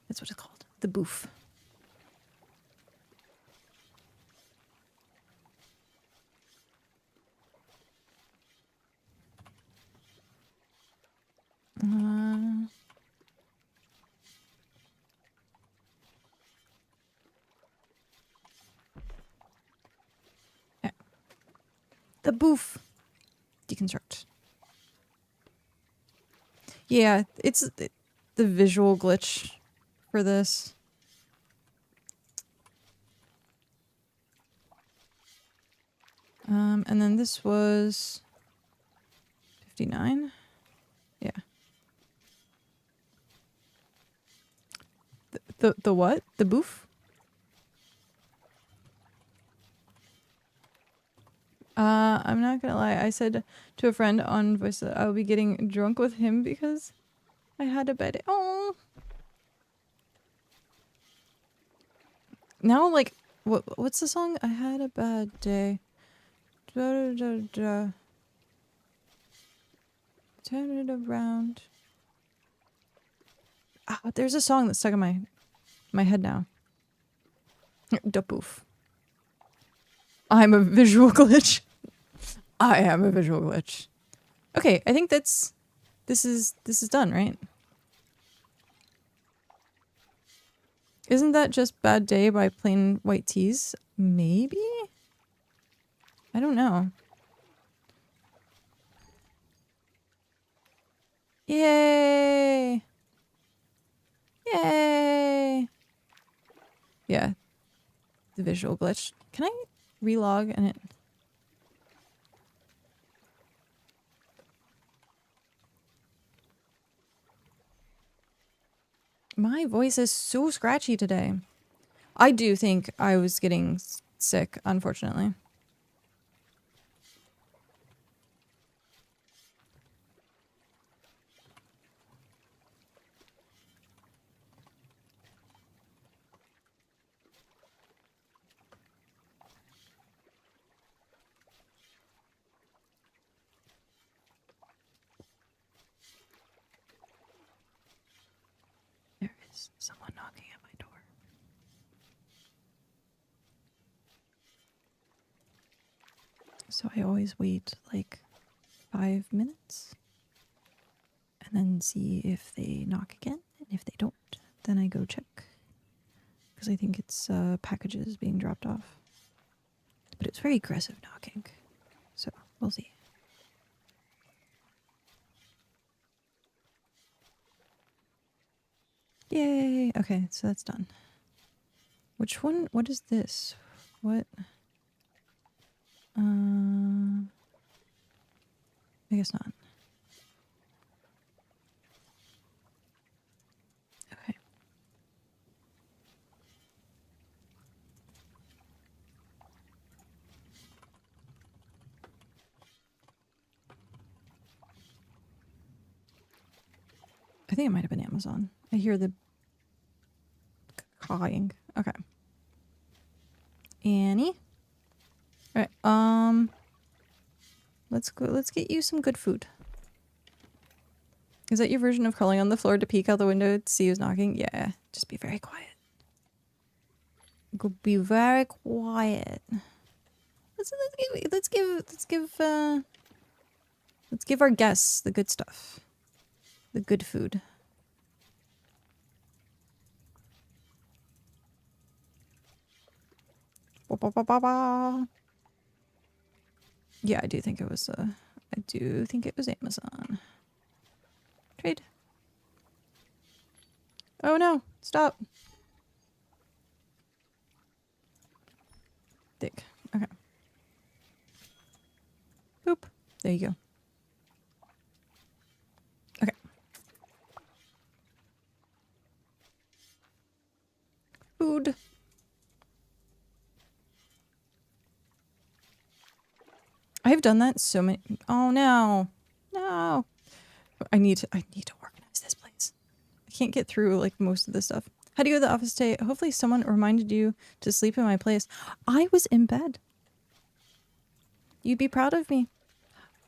That's what it's called. The boof. The boof. Deconstruct. Yeah, it's the visual glitch for this. And then this was 59. Yeah. The what? The boof? I'm not gonna lie. I said to a friend on voice that I'll be getting drunk with him because I had a bad day. Oh. Now, like, what's the song? I had a bad day. Da, da, da. Turn it around. Ah, there's a song that's stuck in my head now. Da poof. I'm a visual glitch. I am a visual glitch. Okay, I think this is done, right? Isn't that just Bad Day by Plain White Tees? Maybe? I don't know. Yay! Yay! Yeah. The visual glitch. Can I relog and it... My voice is so scratchy today. I do think I was getting sick, unfortunately. There is someone knocking at my door. So I always wait like 5 minutes and then see if they knock again. And if they don't, then I go check. Because I think it's packages being dropped off. But it's very aggressive knocking. So we'll see. Yay! Okay, so that's done. Which one? What is this? What? I guess not. Okay. I think it might have been Amazon. I hear the cawing. Okay. Annie? Alright, let's go. Let's get you some good food. Is that your version of crawling on the floor to peek out the window to see who's knocking? Yeah. Just be very quiet. Go be very quiet. Let's give our guests the good stuff. The good food. Ba, ba, ba, ba, ba. Yeah, I do think it was Amazon. Trade. Oh no, stop. Dig. Okay. Boop. There you go. Okay. Food. I've done that so many. Oh no. No. I need to organize this place. I can't get through like most of this stuff. How do you go to the office today? Hopefully someone reminded you to sleep in my place. I was in bed. You'd be proud of me.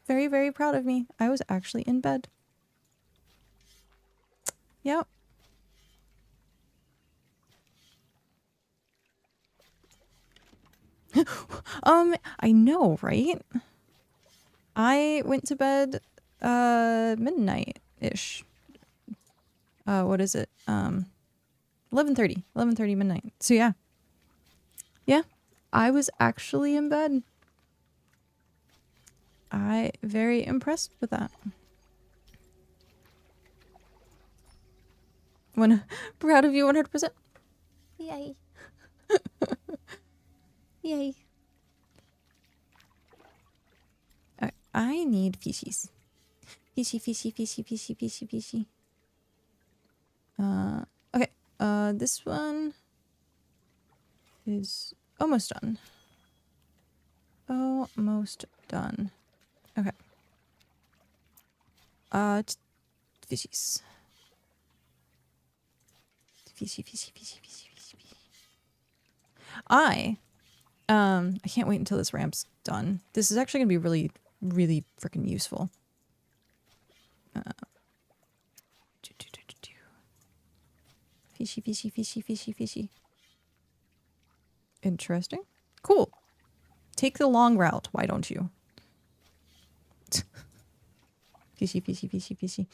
Very, very proud of me. I was actually in bed. Yep. I know, right? I went to bed midnight-ish. What is it? 11:30 midnight. So yeah. Yeah. I was actually in bed. I very impressed with that. Proud of you 100%. Yay. Yay. Alright, I need fishies. Fishy, fishy, fishy, fishy, fishy, fishy. Okay. This one is almost done. Almost done. Okay. Fishies. Fishy, fishy, fishy, fishy, fishy. I can't wait until this ramp's done. This is actually gonna be really, really freaking useful. Fishy, fishy, fishy, fishy, fishy. Interesting. Cool. Take the long route, why don't you? Fishy, fishy, fishy, fishy.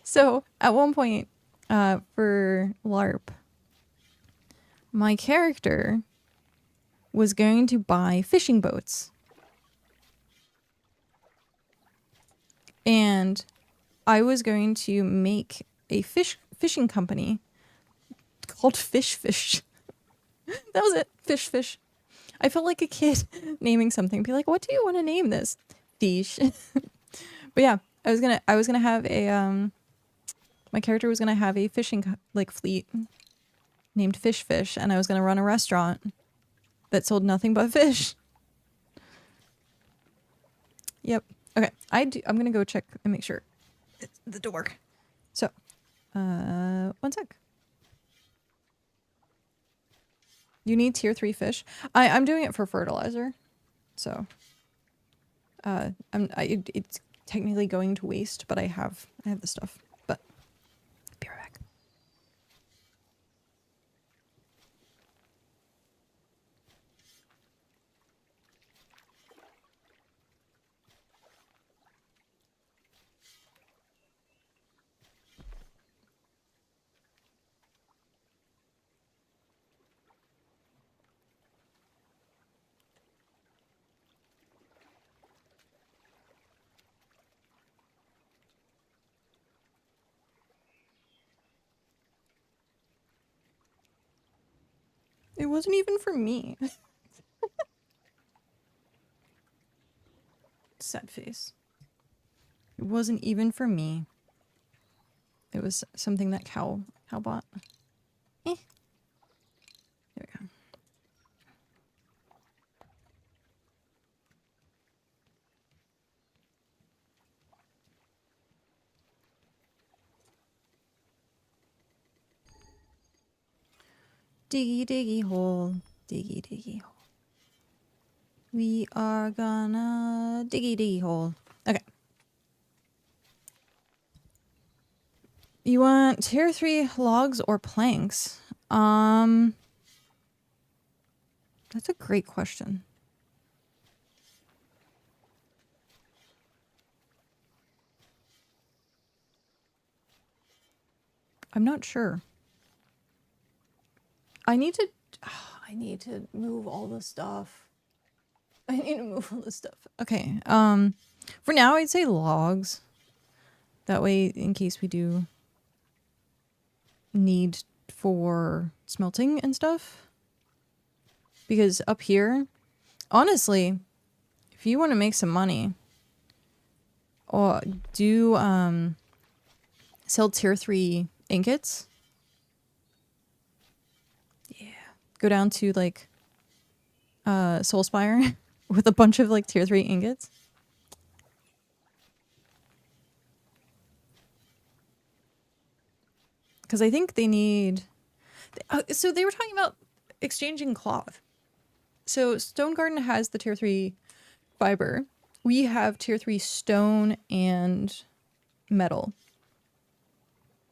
So at one point, for LARP, my character was going to buy fishing boats. And I was going to make a fishing company called Fish. That was it. Fish. I felt like a kid naming something. Be like, what do you want to name this? Fish. But yeah, I was gonna have a my character was gonna have a fishing fleet named Fish, and I was gonna run a restaurant that sold nothing but fish. Yep. Okay. I'm gonna go check and make sure it's the door. So, one sec. You need tier 3 fish. I'm doing it for fertilizer, so it's technically going to waste, but I have the stuff. But be right back. It wasn't even for me. Sad face. It wasn't even for me. It was something that cow bought. There we go. Diggy diggy hole. Diggy diggy hole. We are gonna diggy diggy hole. Okay. You want tier 3 logs or planks? That's a great question. I'm not sure. I need to move all the stuff. Okay. For now I'd say logs. That way, in case we do need for smelting and stuff. Because up here, honestly, if you want to make some money, or do sell tier 3 ingots. Yeah. Go down to like Soulspire with a bunch of like tier 3 ingots. Because I think they need... so they were talking about exchanging cloth. So Stone Garden has the tier 3 fiber. We have tier 3 stone and metal.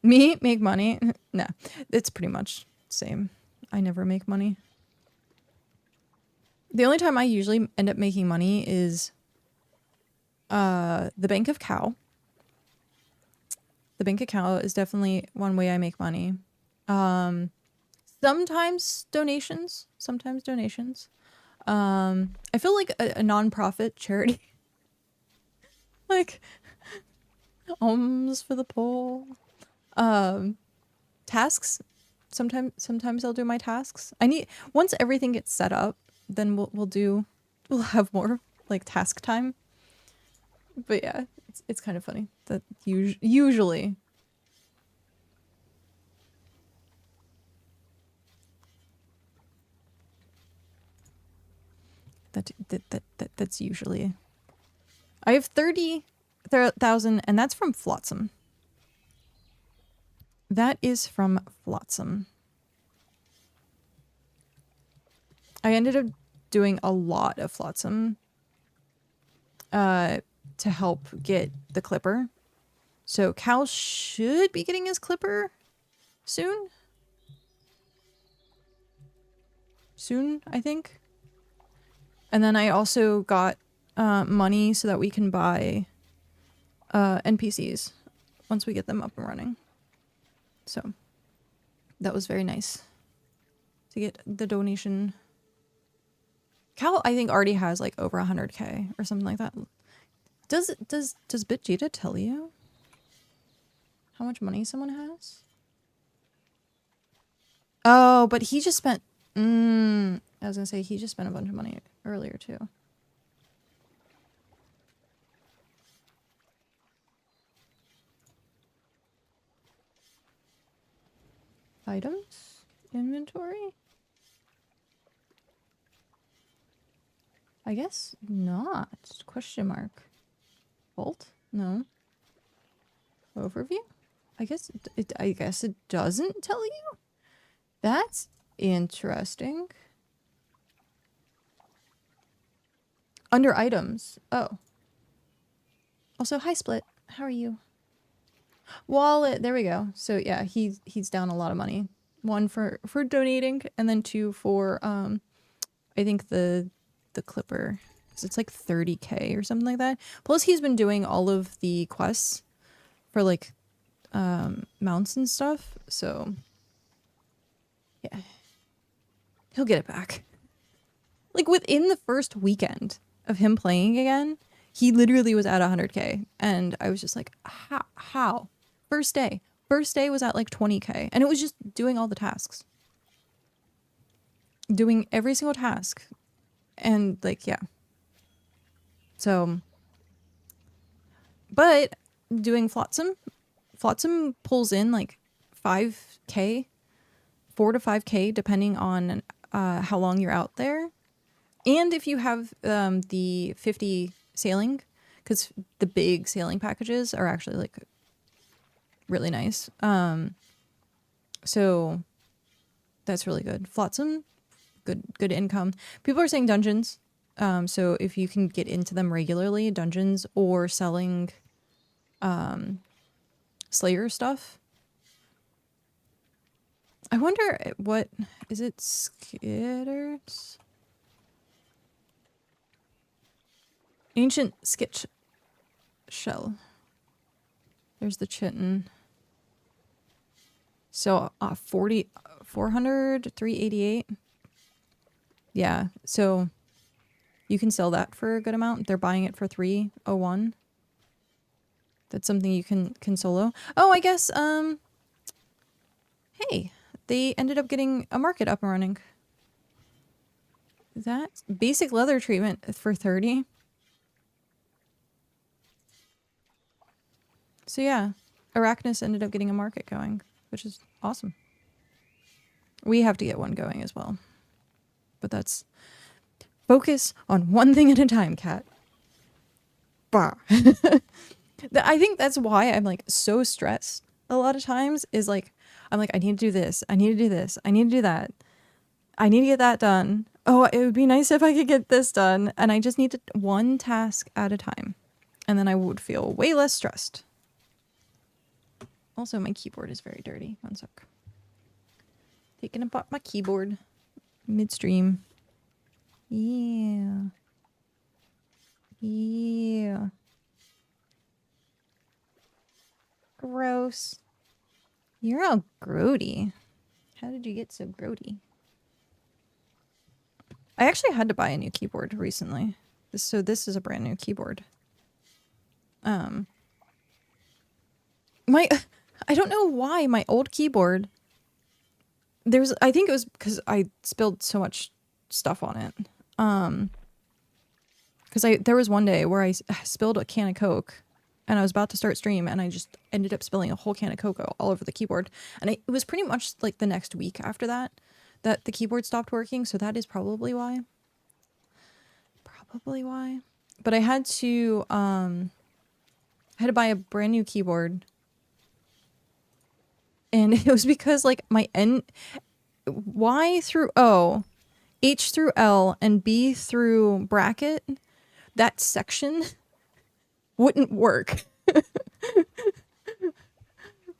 Me? Make money? Nah, it's pretty much the same. I never make money. The only time I usually end up making money is the Bank of Cow. The Bank of Cow is definitely one way I make money. Sometimes donations. I feel like a non-profit charity Like, alms for the poor. Tasks. Sometimes I'll do my tasks. Once everything gets set up, then we'll have more like task time. But yeah, it's kind of funny that usually that's usually. I have 30,000 and that's from Flotsam. That is from Flotsam. I ended up doing a lot of Flotsam to help get the clipper. So Cal should be getting his clipper soon. Soon, I think. And then I also got money so that we can buy NPCs once we get them up and running. So that was very nice to get the donation. Cal, I think, already has like over 100K or something like that. Does BitJita tell you how much money someone has? Oh, but he just spent. I was gonna say he just spent a bunch of money earlier too. Items? Inventory? I guess not. Question mark. Vault? No. Overview? I guess it doesn't tell you? That's interesting. Under items. Oh. Also, hi Split. How are you? Wallet. There we go. So yeah, he's down a lot of money. One for donating, and then two for I think the clipper. So it's like 30K or something like that. Plus he's been doing all of the quests for like mounts and stuff. So yeah. He'll get it back. Like within the first weekend of him playing again, he literally was at 100K. And I was just like, how? First day was at like 20K. And it was just doing all the tasks. Doing every single task. And like, yeah. So, but doing Flotsam pulls in like 5K, 4 to 5K, depending on how long you're out there. And if you have the 50 sailing, because the big sailing packages are actually like really nice. So that's really good. Flotsam, good income. People are saying dungeons. So if you can get into them regularly, dungeons or selling Slayer stuff. I wonder what is it? Skitters? Ancient skitch shell. There's the chitin. So 400, 388. Yeah, so you can sell that for a good amount. They're buying it for 301. That's something you can solo. Oh, I guess hey, they ended up getting a market up and running. That's basic leather treatment for 30. So yeah, Arachnus ended up getting a market going, which is awesome. We have to get one going as well. But that's focus on one thing at a time, Kat. Bah. I think that's why I'm like so stressed a lot of times is like, I'm like, I need to do this. I need to do this. I need to do that. I need to get that done. Oh, it would be nice if I could get this done. And I just need to one task at a time. And then I would feel way less stressed. Also, my keyboard is very dirty. One sec. Taking apart my keyboard midstream. Yeah. Yeah. Gross. You're all grody. How did you get so grody? I actually had to buy a new keyboard recently. So this is a brand new keyboard. My, I don't know why my old keyboard, I think it was because I spilled so much stuff on it. Because there was one day where I spilled a can of Coke and I was about to start stream and I just ended up spilling a whole can of Coke all over the keyboard. And it was pretty much like the next week after that the keyboard stopped working. So that is probably why. Probably why. But I had to buy a brand new keyboard. And it was because like my Y through O, H through L, and B through bracket, that section wouldn't work.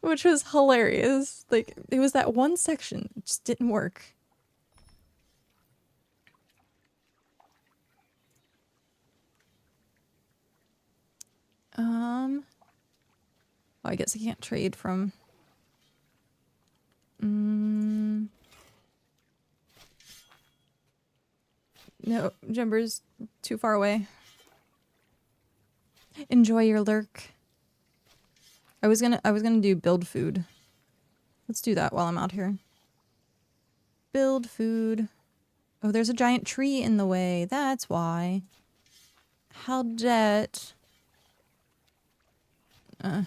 Which was hilarious. Like, it was that one section. It just didn't work. Well, I guess I can't trade from... No, Jumper's too far away. Enjoy your lurk. I was gonna do build food. Let's do that while I'm out here. Build food. Oh, there's a giant tree in the way. That's why. How det. Do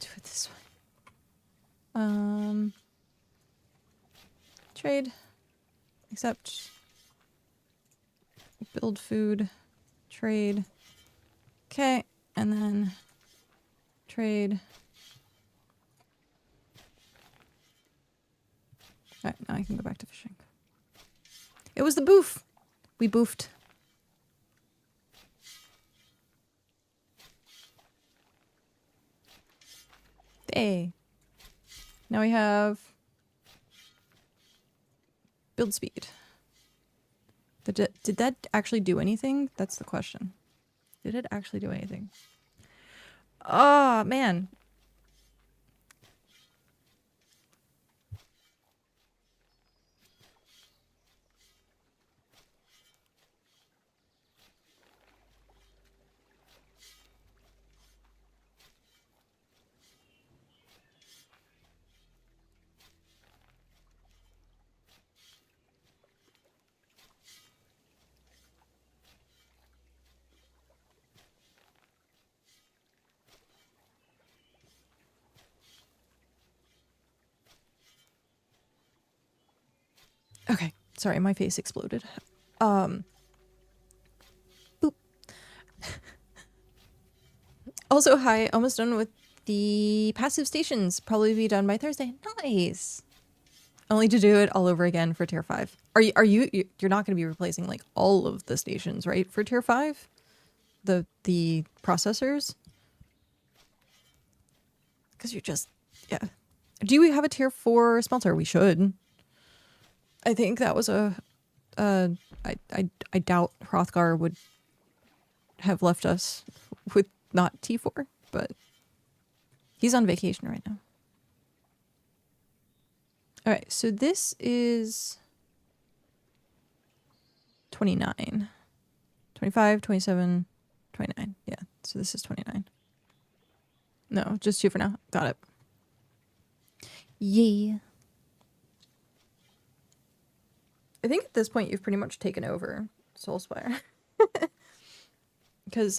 it this way. Trade. Accept. Build food. Trade. Okay, and then trade. Alright, now I can go back to fishing. It was the boof! We boofed. Hey. Now we have build speed. Did that actually do anything? That's the question. Did it actually do anything? Oh, man. Okay, sorry, my face exploded. Boop. Also, hi, almost done with the passive stations. Probably be done by Thursday. Nice. Only to do it all over again for tier 5. You're not going to be replacing like all of the stations, right? For tier 5? The processors? Because you're just, yeah. Do we have a tier 4 smelter? We should. I think that was I doubt Hrothgar would have left us with not T4, but he's on vacation right now. All right, so this is 29, 25, 27, 29. Yeah, so this is 29. No, just 2 for now. Got it. Yeah. I think at this point you've pretty much taken over Soulspire. Because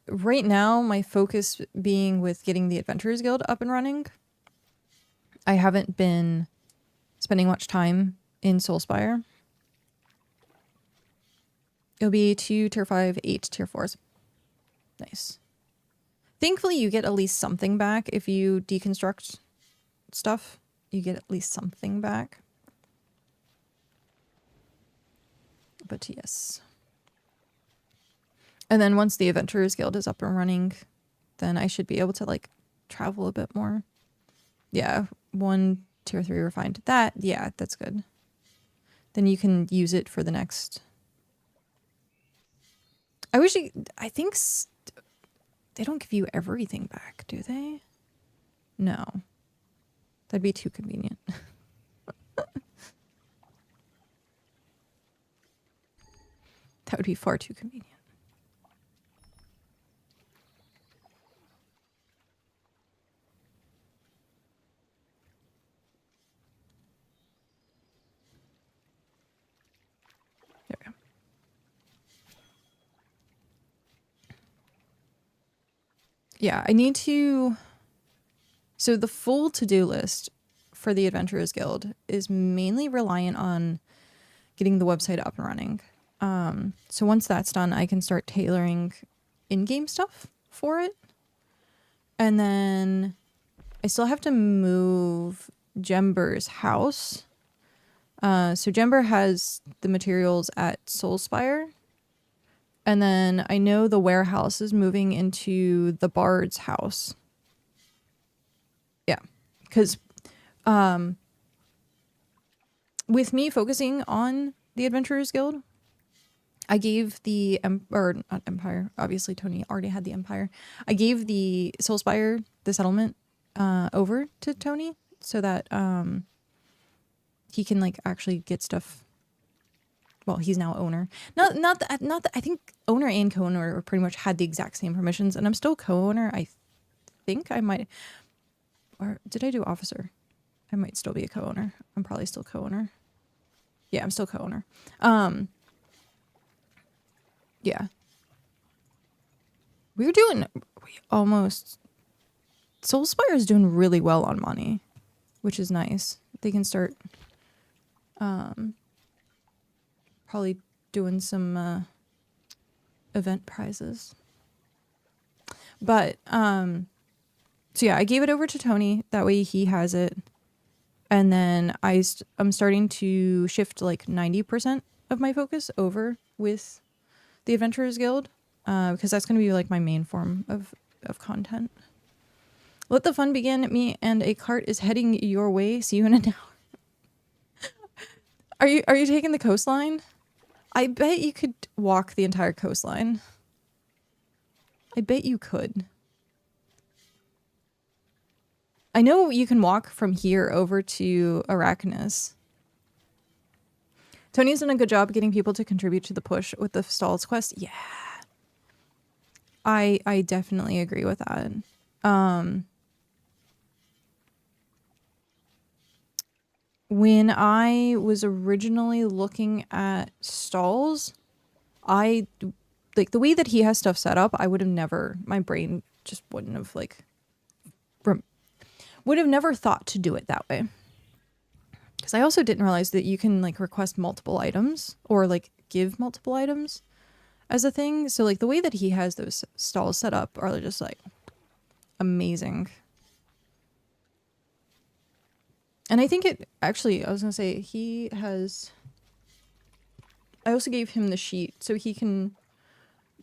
right now my focus being with getting the Adventurers Guild up and running. I haven't been spending much time in Soulspire. It'll be 2 tier 5, 8 tier 4s. Nice. Thankfully you get at least something back if you deconstruct stuff. You get at least something back. But yes. And then once the Adventurers Guild is up and running, then I should be able to like travel a bit more. Yeah, 1 tier 3 refined. Yeah, that's good. Then you can use it for the next. I think they don't give you everything back, do they? No. That'd be too convenient. That would be far too convenient. There we go. Yeah, I need to... So the full to-do list for the Adventurers Guild is mainly reliant on getting the website up and running. So once that's done, I can start tailoring in-game stuff for it. And then I still have to move Jember's house. So Jember has the materials at Soulspire. And then I know the warehouse is moving into the Bard's house. Yeah, because with me focusing on the Adventurers Guild, I gave the not Empire. Obviously, Tony already had the Empire. I gave the Soulspire, the settlement, over to Tony so that he can like actually get stuff. Well, he's now owner. Not that. I think owner and co-owner pretty much had the exact same permissions, and I'm still co-owner. I think I might, or did I do officer? I might still be a co-owner. I'm probably still co-owner. Yeah, I'm still co-owner. Yeah. We almost... Soulspire is doing really well on money, which is nice. They can start probably doing some event prizes. But, so yeah, I gave it over to Tony. That way he has it. And then I'm starting to shift like 90% of my focus over with the Adventurers Guild, because that's going to be like my main form of content. Let the fun begin. Me and a cart is heading your way. See you in an hour. Are you taking the coastline? I bet you could walk the entire coastline. I bet you could. I know you can walk from here over to Arrakis. Tony's done a good job getting people to contribute to the push with the Stalls quest. Yeah. I definitely agree with that. When I was originally looking at Stalls, like the way that he has stuff set up, I would have never, my brain just wouldn't have like, would have never thought to do it that way. Because I also didn't realize that you can like request multiple items or like give multiple items as a thing. So like the way that he has those stalls set up are just like amazing. And I think it actually, I was going to say he has, I also gave him the sheet so he can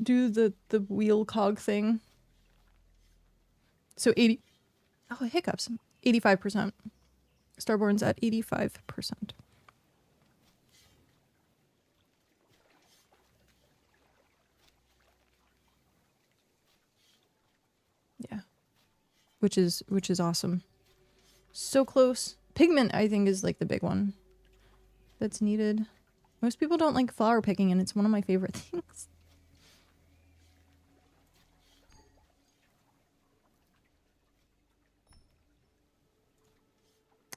do the wheel cog thing. So 80, oh hiccups, 85%. Starborne's at 85%. Yeah. Which is awesome. So close. Pigment, I think, is like the big one that's needed. Most people don't like flower picking, and it's one of my favorite things.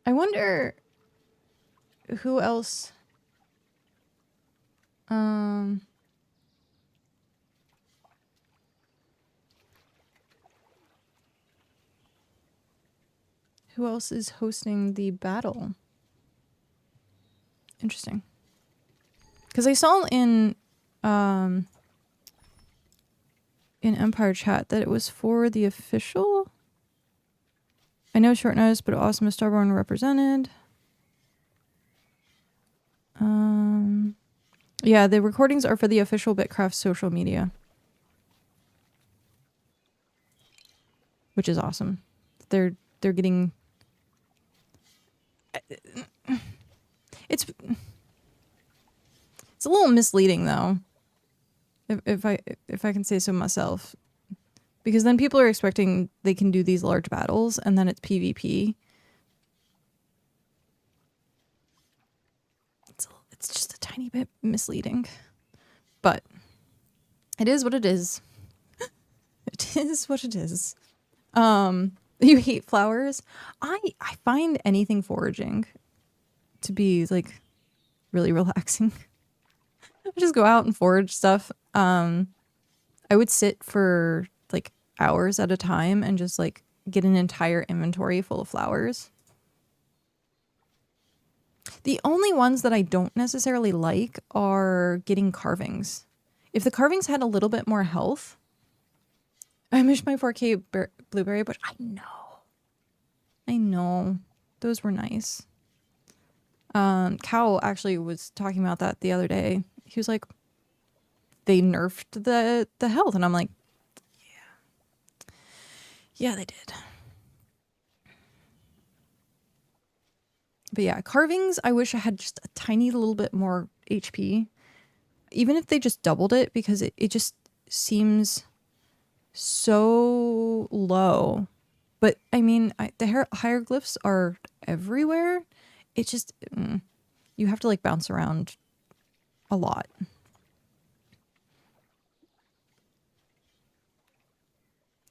I wonder who else who else is hosting the battle? Interesting. Because I saw in Empire chat that it was for the official. I know short notice, but awesome as Starborne represented. Yeah, the recordings are for the official BitCraft social media. Which is awesome. They're getting... It's a little misleading though. If I can say so myself. Because then people are expecting they can do these large battles and then it's PvP. It's just a tiny bit misleading. But it is what it is. It is what it is. You hate flowers? I find anything foraging to be like really relaxing. I just go out and forage stuff. I would sit for like hours at a time and just like get an entire inventory full of flowers. The only ones that I don't necessarily like are getting carvings. If the carvings had a little bit more health, I miss my 4K blueberry, but I know. Those were nice. Cow actually was talking about that the other day. He was like, they nerfed the health. And I'm like, yeah. Yeah, they did. But yeah, carvings, I wish I had just a tiny little bit more HP. Even if they just doubled it, because it just seems so low. But I mean, the hieroglyphs are everywhere. It just, you have to like bounce around a lot.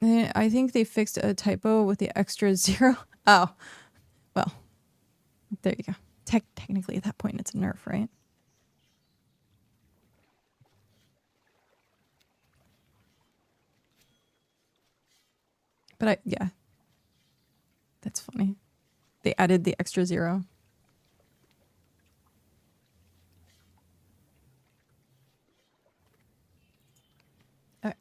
I think they fixed a typo with the extra 0. Oh, well, there you go. Technically at that point, it's a nerf, right? But yeah, that's funny. They added the extra 0. Okay.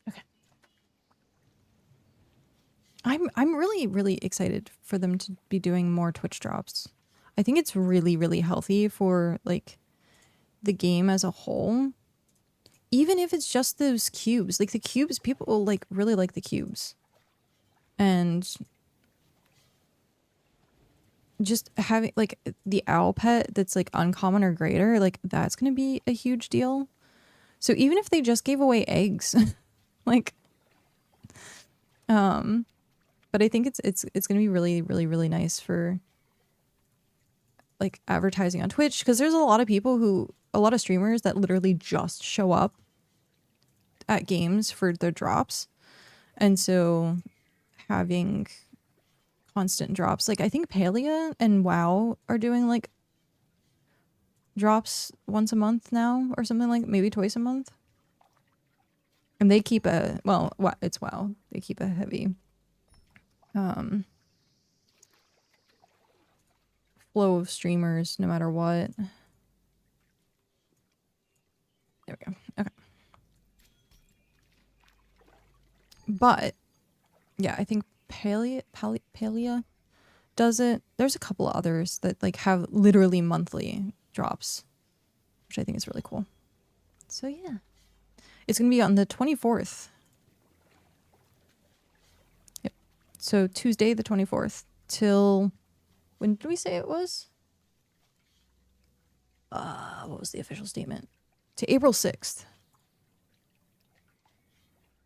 Okay. I'm really, really excited for them to be doing more Twitch drops. I think it's really, really healthy for like the game as a whole. Even if it's just those cubes, like the cubes, people like really like the cubes. And just having like the owl pet that's like uncommon or greater, like that's going to be a huge deal. So even if they just gave away eggs, like, but I think it's going to be really, really, really nice for like advertising on Twitch, because there's a lot of streamers that literally just show up at games for their drops. And so having constant drops, like I think Palia and WoW are doing like drops once a month now or something, like maybe twice a month. And they keep it's WoW. They keep a heavy flow of streamers no matter what. There we go. Okay. But yeah, I think Palia does it. There's a couple of others that like have literally monthly drops, which I think is really cool. So yeah, it's gonna be on the 24th. Yep. So Tuesday the 24th till, when did we say it was? What was the official statement? To April 6th.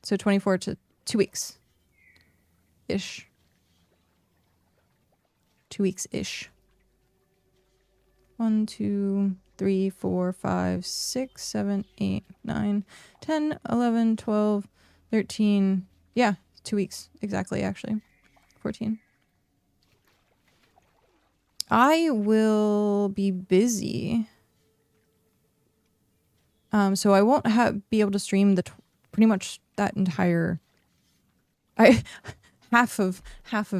So 24 to 2 weeks ish. 2 weeks ish. 1, 2, 3, 4, 5, 6, 7, 8, 9, 10, 11, 12, 13. Yeah, 2 weeks exactly, actually. 14. I will be busy. So I won't be able to stream pretty much that entire half of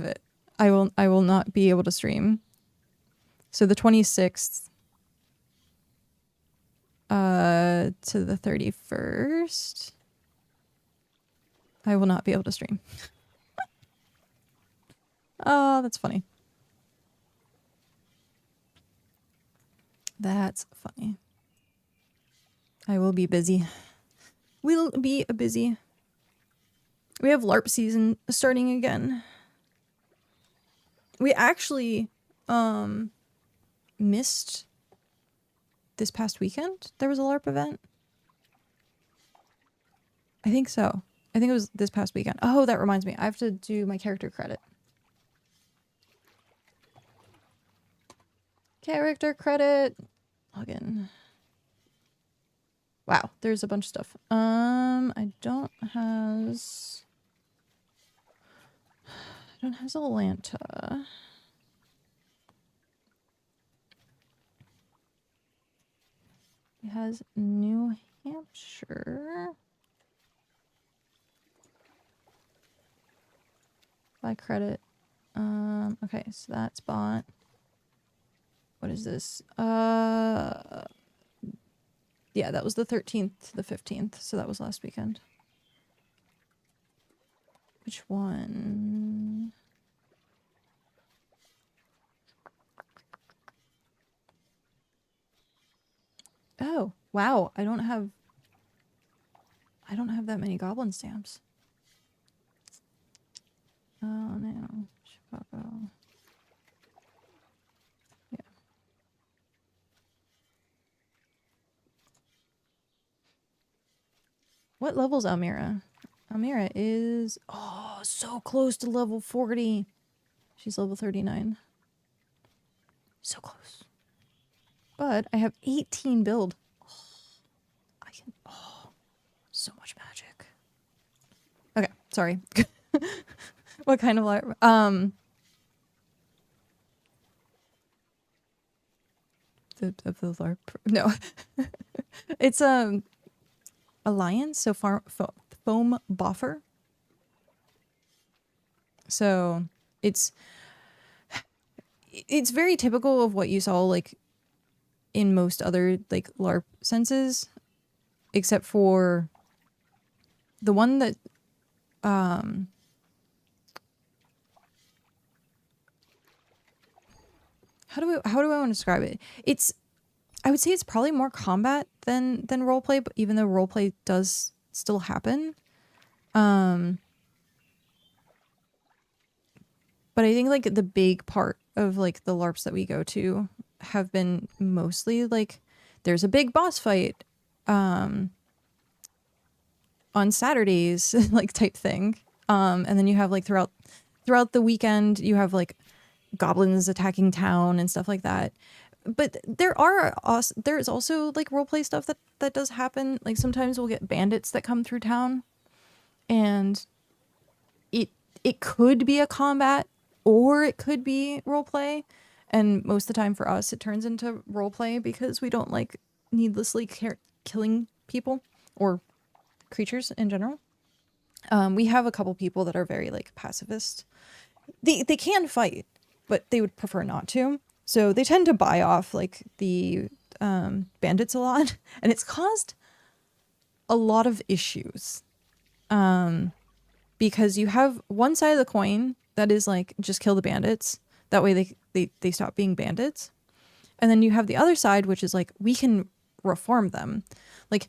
it. I will not be able to stream. So the 26th to the 31st, I will not be able to stream. Oh, that's funny. That's funny. I will be busy. We'll be busy. We have LARP season starting again. We actually missed this past weekend. There was a LARP event. I think so. I think it was this past weekend. Oh, that reminds me. I have to do my character credit. Character credit. Login. Wow, there's a bunch of stuff. I don't has Atlanta. It has New Hampshire. Buy credit. Okay, so that's bought. What is this? Yeah, that was the 13th to the 15th, so that was last weekend. Which one? Oh, wow. I don't have that many goblin stamps. Oh no. Chicago. Yeah. What level's Almira? Almira is so close to level 40. She's level 39. So close. But I have 18 build. I can so much magic. Okay, sorry. What kind of LARP? The LARP. No. It's Alliance, so foam buffer. So it's very typical of what you saw like in most other like LARP senses, except for the one that how do I want to describe it? I would say it's probably more combat than roleplay, but even though roleplay does still happen. But I think like the big part of like the LARPs that we go to have been mostly like there's a big boss fight on Saturdays like type thing. And then you have like throughout the weekend you have like goblins attacking town and stuff like that. But there's also like roleplay stuff that does happen. Like sometimes we'll get bandits that come through town, and it could be a combat or it could be roleplay. And most of the time for us, it turns into roleplay because we don't like needlessly killing people or creatures in general. We have a couple people that are very like pacifist. They can fight, but they would prefer not to. So they tend to buy off like the bandits a lot, and it's caused a lot of issues. Because you have one side of the coin that is like just kill the bandits. That way they stop being bandits. And then you have the other side, which is like we can reform them, like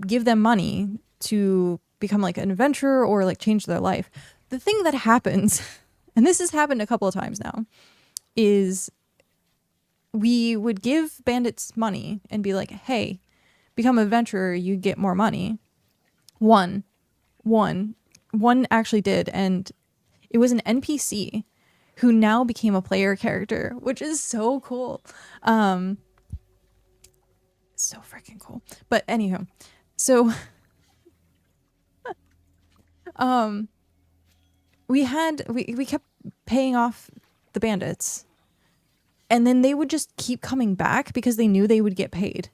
give them money to become like an adventurer or like change their life. The thing that happens, and this has happened a couple of times now, is we would give bandits money and be like, hey, become an adventurer, you get more money. One actually did, and it was an NPC who now became a player character, which is so cool. So freaking cool. But anyhow, so we kept paying off the bandits, and then they would just keep coming back because they knew they would get paid.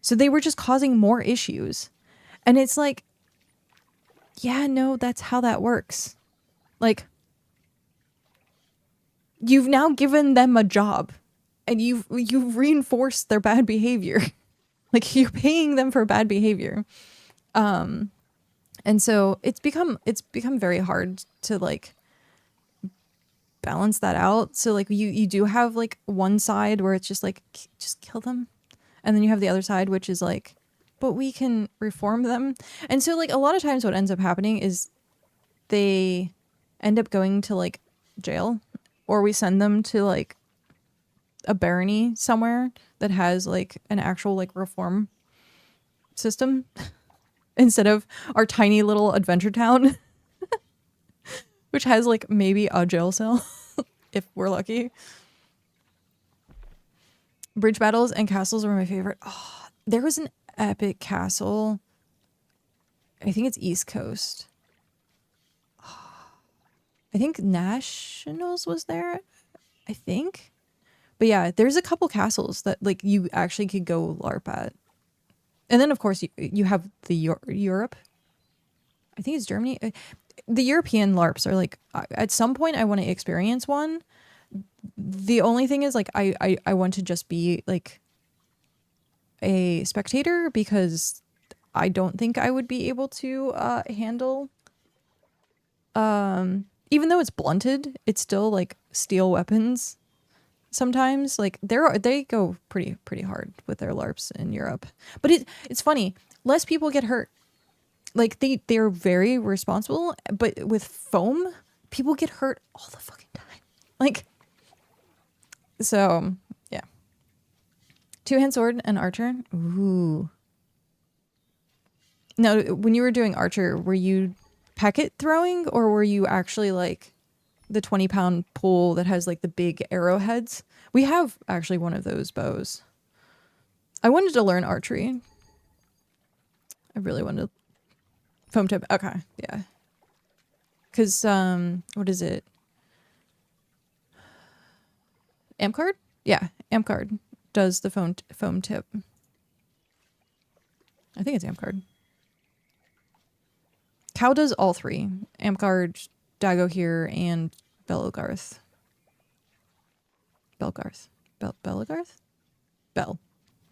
So they were just causing more issues. And it's like, yeah, no, that's how that works. Like, you've now given them a job and you've reinforced their bad behavior. Like, you're paying them for bad behavior. And so it's become very hard to like balance that out. So like you do have like one side where it's just like just kill them, and then you have the other side which is like, but we can reform them. And so like a lot of times what ends up happening is they end up going to like jail, or we send them to like a barony somewhere that has like an actual like reform system. instead of our tiny little adventure town, which has like maybe a jail cell if we're lucky. Bridge battles and castles were my favorite. Oh, there was an epic castle. I think it's East Coast. I think Nationals was there. I think. But yeah, there's a couple castles that like you actually could go LARP at. And then of course you have the Europe. I think it's Germany. The European LARPs are like, at some point I want to experience one. The only thing is like I want to just be like a spectator because I don't think I would be able to handle even though it's blunted, it's still like steel weapons. Sometimes like they go pretty hard with their LARPs in Europe. But it's funny, less people get hurt. Like they're very responsible, but with foam, people get hurt all the fucking time. Like, so yeah. Two-hand sword and archer. Ooh. Now, when you were doing archer, were you packet throwing or were you actually like the 20-pound pole that has like the big arrowheads? We have actually one of those bows. I wanted to learn archery. I really wanted to. Foam tip. Okay. Yeah. Because, what is it? Amcard? Yeah. Amcard does the foam tip. I think it's Amcard. Cow does all three. Amcard, Dago here, and Belgarth. Belgarth? Bell.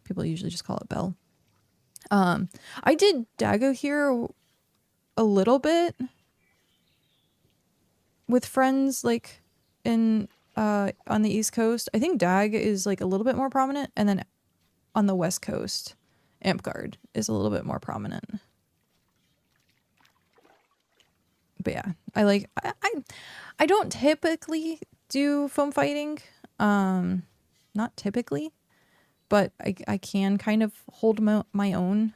People usually just call it Bell. I did Dago here a little bit with friends like in on the East Coast. I think Dag is like a little bit more prominent, and then on the West Coast, Amcard is a little bit more prominent. But yeah, I don't typically do foam fighting. Not typically, but I can kind of hold my own.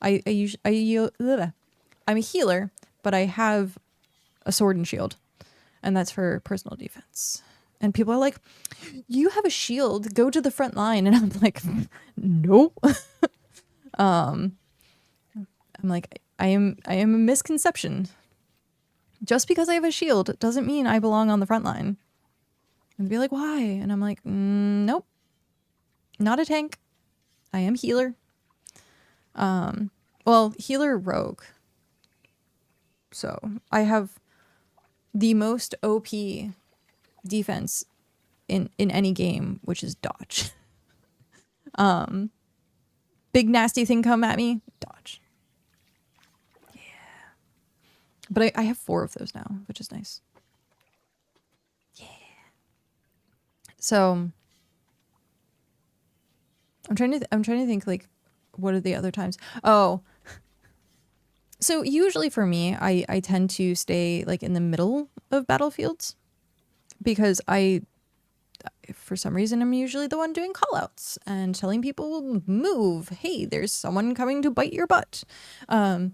I'm a healer, but I have a sword and shield, and that's for personal defense. And people are like, "You have a shield. Go to the front line." And I'm like, "Nope." I'm like, I am a misconception. Just because I have a shield doesn't mean I belong on the front line. And they'd be like, "Why?" And I'm like, "Nope. Not a tank. I am healer." Well, healer rogue. So I have the most OP defense in any game, which is dodge. Big nasty thing come at me, dodge. Yeah. But I have 4 of those now, which is nice. Yeah. So I'm trying to think like what are the other times? Oh. So usually for me, I tend to stay like in the middle of battlefields because for some reason, I'm usually the one doing callouts and telling people move. Hey, there's someone coming to bite your butt. And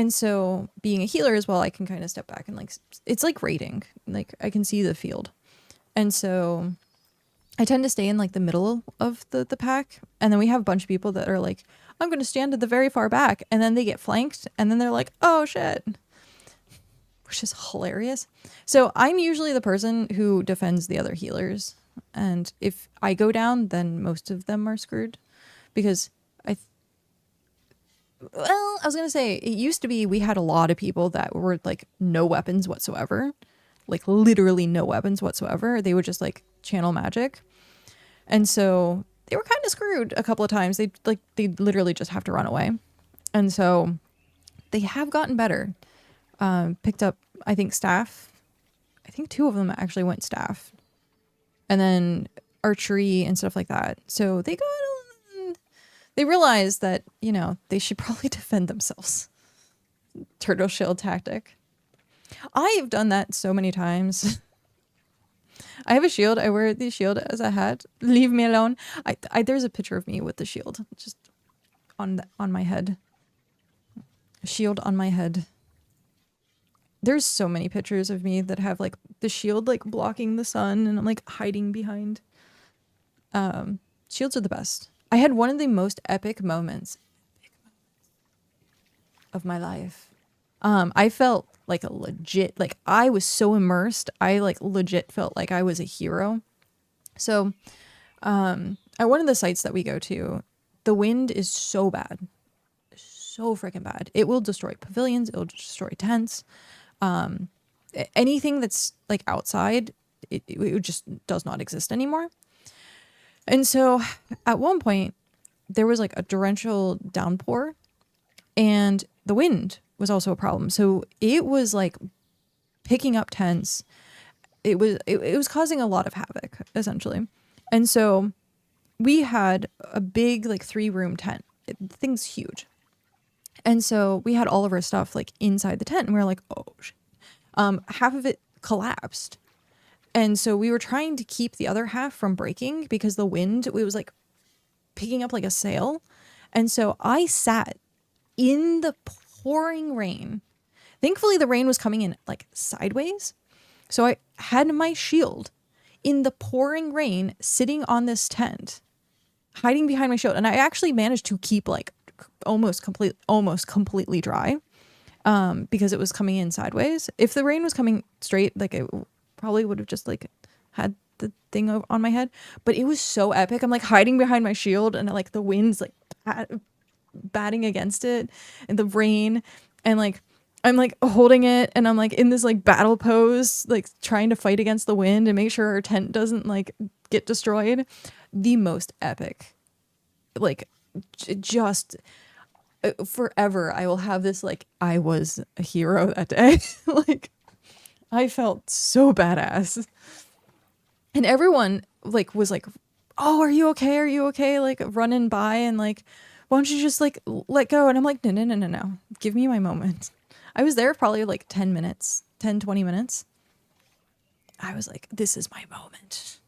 so being a healer as well, I can kind of step back and like, it's like raiding. Like I can see the field. And so I tend to stay in like the middle of the pack. And then we have a bunch of people that are like, I'm going to stand at the very far back. And then they get flanked. And then they're like, oh shit. Which is hilarious. So I'm usually the person who defends the other healers. And if I go down, then most of them are screwed. Because I was going to say, it used to be we had a lot of people that were like no weapons whatsoever. Like literally no weapons whatsoever. They would just like channel magic. And so they were kind of screwed a couple of times. They literally just have to run away. And so they have gotten better. Picked up, I think, staff. I think 2 of them actually went staff. And then archery and stuff like that. So they realized that, you know, they should probably defend themselves. Turtle shield tactic. I have done that so many times. I have a shield. I wear the shield as a hat. Leave me alone. There's a picture of me with the shield. Just on my head. A shield on my head. There's so many pictures of me that have like the shield like blocking the sun and I'm like hiding behind. Shields are the best. I had one of the most epic moments of my life. I felt like a legit, like I was so immersed. I like legit felt like I was a hero. So, at one of the sites that we go to, the wind is so bad, so freaking bad. It will destroy pavilions. It will destroy tents. Anything that's like outside, it just does not exist anymore. And so at one point there was like a torrential downpour and the wind was also a problem. So it was like picking up tents. It was causing a lot of havoc essentially. And so we had a big like 3-room tent. The thing's huge. And so we had all of our stuff like inside the tent and we were like, oh shit. Half of it collapsed. And so we were trying to keep the other half from breaking because the wind, it was like picking up like a sail. And so I sat in the pouring rain. Thankfully the rain was coming in like sideways. So I had my shield in the pouring rain sitting on this tent, hiding behind my shield. And I actually managed to keep like almost completely dry. Because it was coming in sideways. If the rain was coming straight, like it probably would have just like had the thing on my head. But it was so epic. I'm like hiding behind my shield and like the wind's like batting against it and the rain and like I'm like holding it and I'm like in this like battle pose, like trying to fight against the wind and make sure our tent doesn't like get destroyed. The most epic, like just forever I will have this like I was a hero that day. Like I felt so badass and everyone like was like, oh, are you okay, like running by and like why don't you just like let go. And I'm like no, give me my moment. I was there probably like 20 minutes. I was like, this is my moment.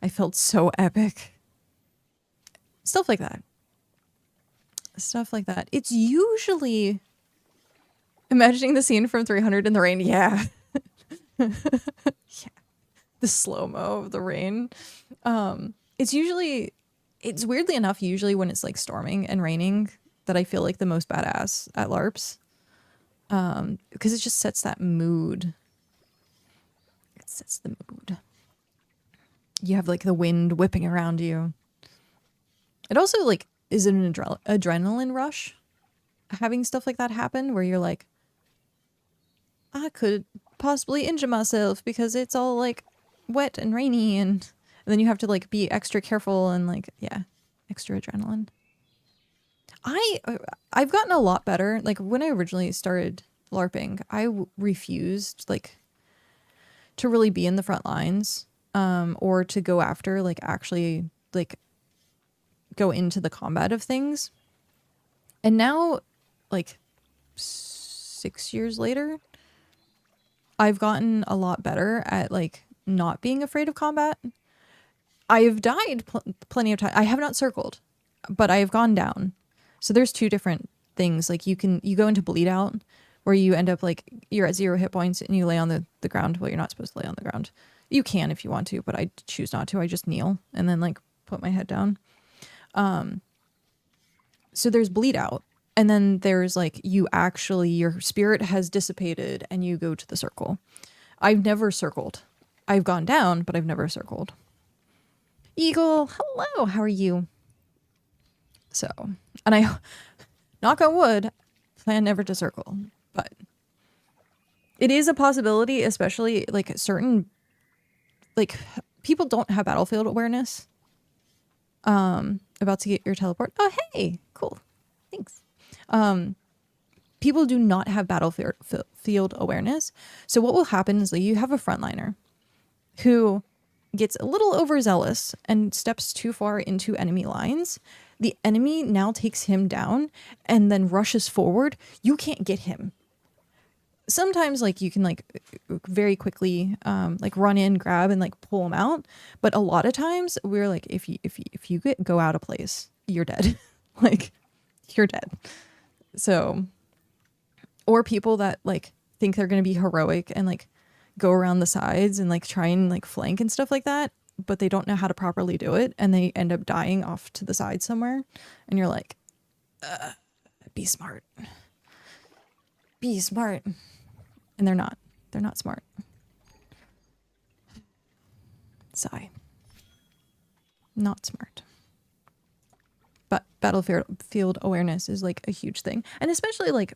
I felt so epic. Stuff like that. It's usually imagining the scene from 300 in the rain. Yeah. Yeah. The slow-mo of the rain. It's weirdly enough usually when it's like storming and raining that I feel like the most badass at LARPs. Because it just sets that mood. It sets the mood. You have like the wind whipping around you. It also like is an adrenaline rush having stuff like that happen where you're like, I could possibly injure myself because it's all like wet and rainy and then you have to like be extra careful and like, yeah, extra adrenaline. I've gotten a lot better. Like when I originally started LARPing, I refused like to really be in the front lines or to go after like actually like go into the combat of things. And now like 6 years later, I've gotten a lot better at like not being afraid of combat. I have died plenty of times. I have not circled, but I have gone down. So there's two different things. Like you go into bleed out where you end up like you're at 0 hit points and you lay on the ground. Well, you're not supposed to lay on the ground. You can if you want to, but I choose not to. I just kneel and then like put my head down. So there's bleed out and then there's like your spirit has dissipated and you go to the circle. I've never circled. I've gone down, but I've never circled. Eagle, hello, how are you? So, and I, knock on wood, plan never to circle, but it is a possibility, especially like certain, like people don't have battlefield awareness. About to get your teleport. Oh, hey, cool. Thanks. People do not have battlefield awareness. So what will happen is that you have a frontliner who gets a little overzealous and steps too far into enemy lines. The enemy now takes him down and then rushes forward. You can't get him. Sometimes like you can like very quickly like run in, grab and like pull him out. But a lot of times we're like, if you go out of place, you're dead. Like you're dead. So, or people that like think they're going to be heroic and like go around the sides and like try and like flank and stuff like that, but they don't know how to properly do it and they end up dying off to the side somewhere. And you're like, be smart. Be smart. And they're not. They're not smart. Sigh. Not smart. But battlefield awareness is like a huge thing. And especially like,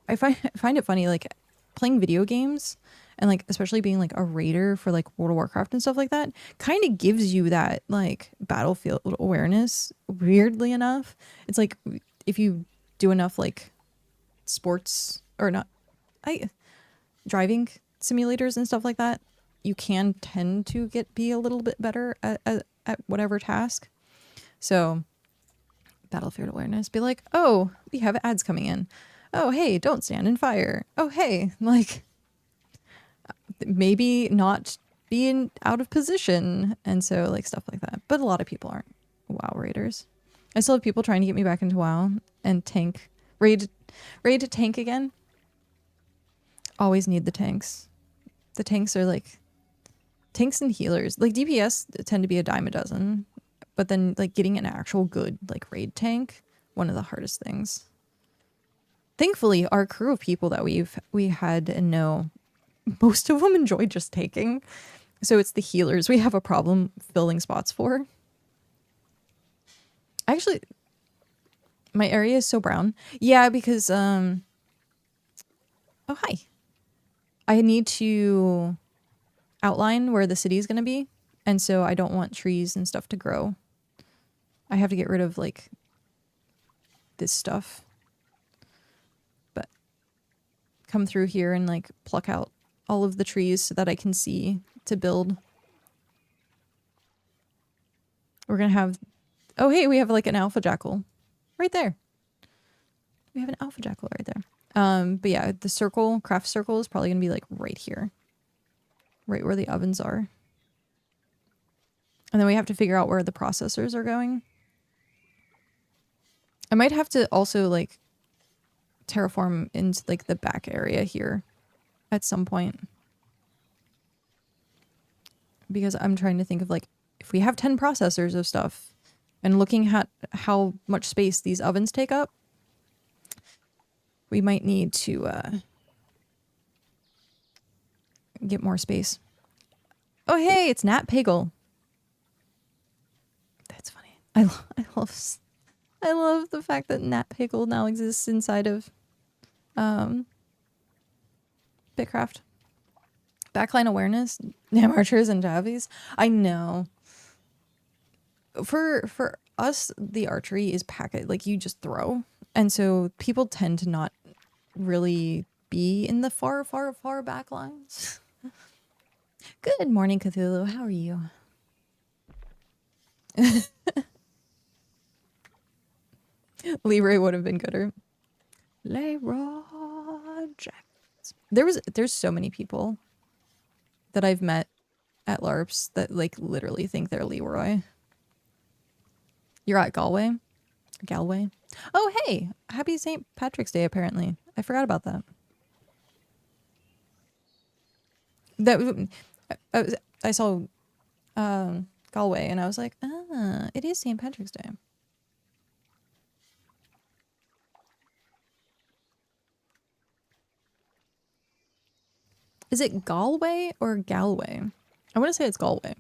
I find it funny, like playing video games and like, especially being like a raider for like World of Warcraft and stuff like that, kind of gives you that like battlefield awareness, weirdly enough. It's like, if you do enough like sports or not, driving simulators and stuff like that, you can tend to be a little bit better at whatever task. So battlefield awareness, be like, oh, we have ads coming in. Oh, hey, don't stand in fire. Oh, hey, like maybe not being out of position. And so like stuff like that. But a lot of people aren't WoW raiders. I still have people trying to get me back into WoW and raid to tank again. Always need the tanks. The tanks are like tanks and healers. Like DPS tend to be a dime a dozen, but then like getting an actual good like raid tank, one of the hardest things. Thankfully, our crew of people that we had and know, most of them enjoy just taking. So it's the healers we have a problem filling spots for. Actually, my area is so brown. Yeah, because oh hi. I need to outline where the city is going to be, and so I don't want trees and stuff to grow. I have to get rid of like this stuff. But come through here and like pluck out all of the trees so that I can see to build. We're going to have, oh hey, we have like an alpha jackal right there. We have an alpha jackal right there. But yeah, the craft circle is probably gonna be like right here. Right where the ovens are. And then we have to figure out where the processors are going. I might have to also like terraform into like the back area here at some point. Because I'm trying to think of like, if we have 10 processors of stuff and looking at how much space these ovens take up, we might need to get more space. Oh, hey, it's Nat Piggle. That's funny. I love the fact that Nat Piggle now exists inside of BitCraft. Backline awareness, damn archers and javies. I know. For us, the archery is packet, like you just throw, and so people tend to not really be in the far back lines. Good morning, Cthulhu. How are you? Leroy would have been gooder. Leroy Jackson. There's so many people that I've met at LARPs that like literally think they're Leroy. You're at Galway? Oh, hey! Happy St. Patrick's Day, apparently. I forgot about that. I saw Galway and I was like, it is St. Patrick's Day. Is it Galway or Galway? I want to say it's Galway.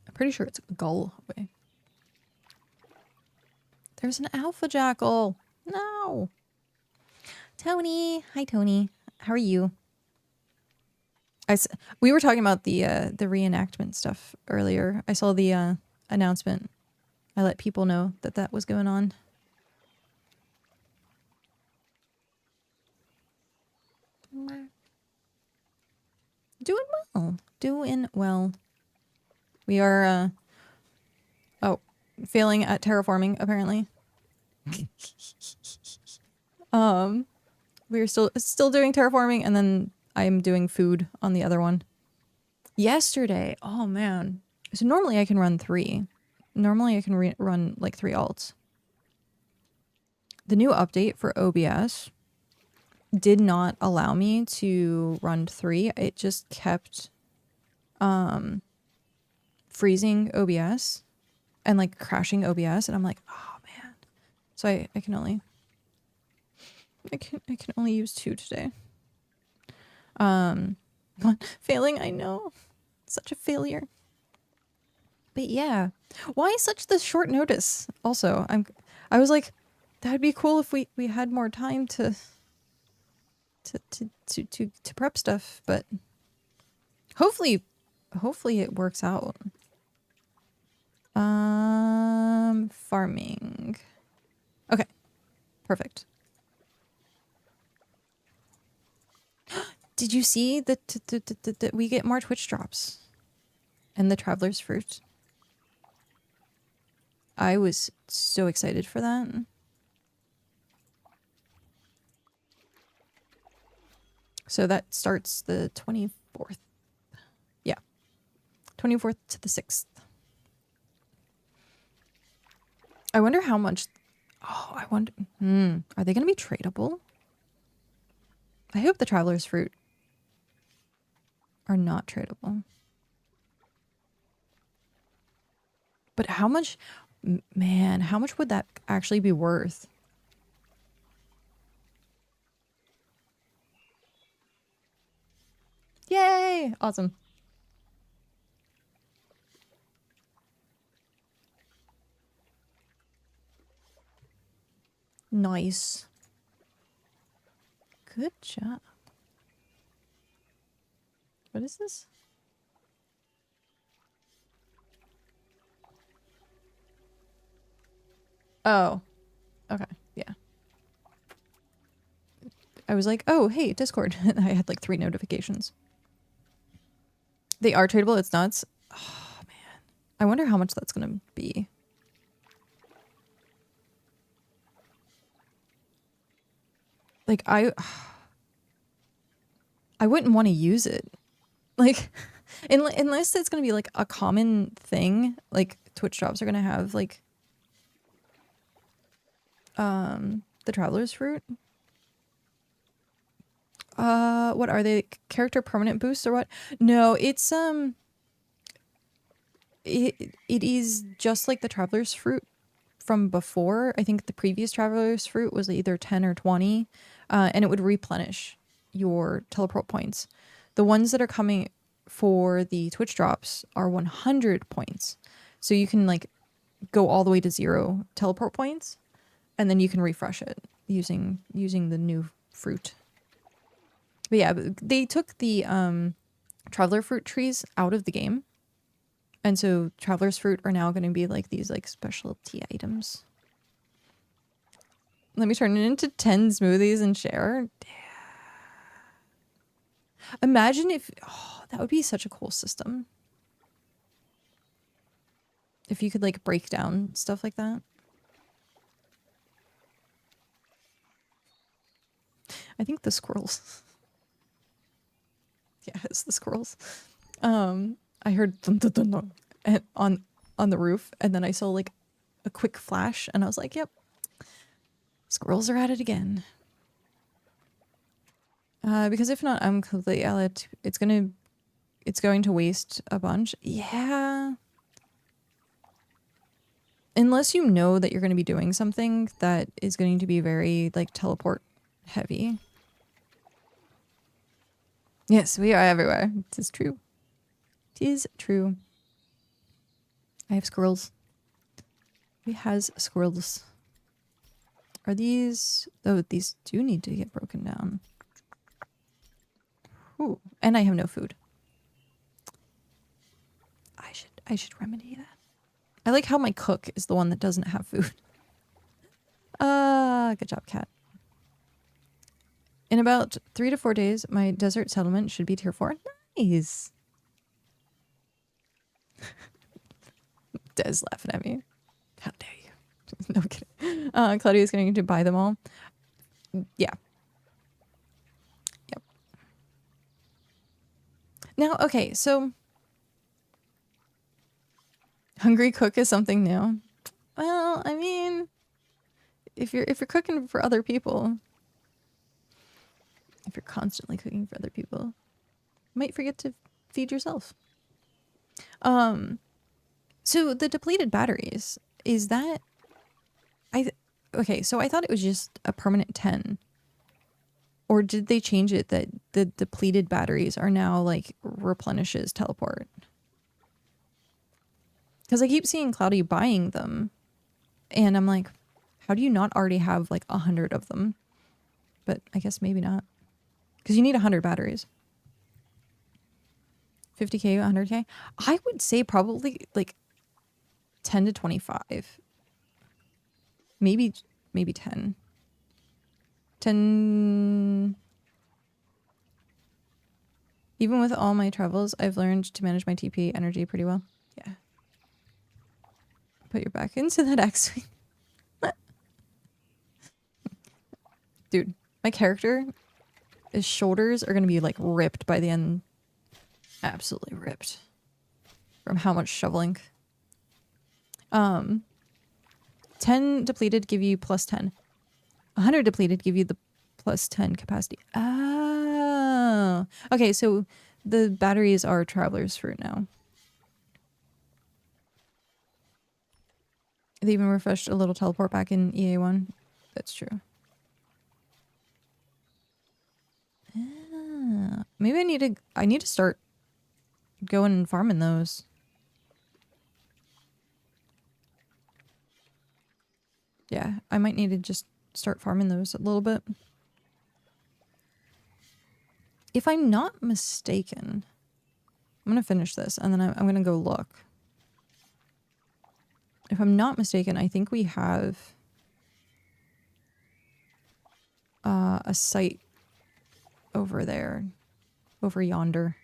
I'm pretty sure it's Galway. There's an alpha jackal. No. Tony. Hi, Tony. How are you? We were talking about the reenactment stuff earlier. I saw the announcement. I let people know that was going on. Doing well. We are failing at terraforming apparently. We're still doing terraforming, and then I'm doing food on the other one. Yesterday, oh man, So normally I can run 3. Normally I can run like 3 alts. The new update for OBS did not allow me to run 3. It just kept freezing OBS and like crashing OBS, and I'm like, oh man. So I can only use 2 today. Failing, I know. Such a failure. But yeah. Why such the short notice? Also, I was like, that'd be cool if we had more time to prep stuff, but hopefully it works out. Farming. Okay. Perfect. Did you see that we get more Twitch drops and the Traveler's Fruit? I was so excited for that. So that starts the 24th. Yeah. 24th to the 6th. I wonder how much... Oh, I wonder... Are they going to be tradable? I hope the Traveler's Fruit are not tradable. But how much... Man, how much would that actually be worth? Yay! Awesome. Nice. Good job. What is this? Oh. Okay. Yeah. I was like, oh, hey, Discord. I had like 3 notifications. They are tradable. It's nuts. Oh, man. I wonder how much that's going to be. Like, I wouldn't want to use it. Like, unless it's going to be like a common thing. Like, Twitch drops are going to have like the Traveler's Fruit. What are they? Character permanent boosts or what? No, it's it is just like the Traveler's Fruit from before. I think the previous Traveler's Fruit was either 10 or 20, and it would replenish your teleport points. The ones that are coming for the Twitch drops are 100 points. So you can like go all the way to 0 teleport points, and then you can refresh it using the new fruit. But yeah, they took the Traveler Fruit trees out of the game. And so Traveler's Fruit are now going to be like these like specialty items. Let me turn it into 10 smoothies and share. Imagine if... Oh, that would be such a cool system. If you could like break down stuff like that. I think the squirrels... Yeah, it's the squirrels. I heard dun, dun, dun, dun, and on the roof, and then I saw like a quick flash, and I was like, "Yep, squirrels are at it again." Because if not, I'm completely out. It's going to waste a bunch. Yeah. Unless you know that you're going to be doing something that is going to be very like teleport heavy. Yes, we are everywhere. It is true. It is true. I have squirrels. We has squirrels. Are these... Oh, these do need to get broken down. Ooh, and I have no food. I should remedy that. I like how my cook is the one that doesn't have food. Good job, cat. In about 3 to 4 days, my desert settlement should be tier 4. Nice. Des laughing at me. How dare you? No kidding. Claudia's going to buy them all. Yeah. Yep. Now, okay, so Hungry cook is something new. Well, I mean, if you're cooking for other people, if you're constantly cooking for other people, you might forget to feed yourself. So the depleted batteries, is that okay, so I thought it was just a permanent 10. Or did they change it that the depleted batteries are now like replenishes teleport? Because I keep seeing Cloudy buying them, and I'm like, how do you not already have like 100 of them? But I guess maybe not. Because you need 100 batteries. 50k, 100k? I would say probably like 10 to 25. Maybe 10. 10... Even with all my travels, I've learned to manage my TP energy pretty well. Yeah. Put your back into that X-Wing. Dude, my character, his shoulders are going to be like ripped by the end. Absolutely ripped. From how much shoveling. 10 depleted give you plus 10. 100 depleted give you the plus 10 capacity. Oh. Okay, so the batteries are Traveler's Fruit now. They even refreshed a little teleport back in EA1. That's true. Ah, maybe I need to start going and farming those. Yeah, I might need to just start farming those a little bit. If I'm not mistaken, I'm going to finish this and then I'm going to go look. If I'm not mistaken, I think we have a site over there, over yonder.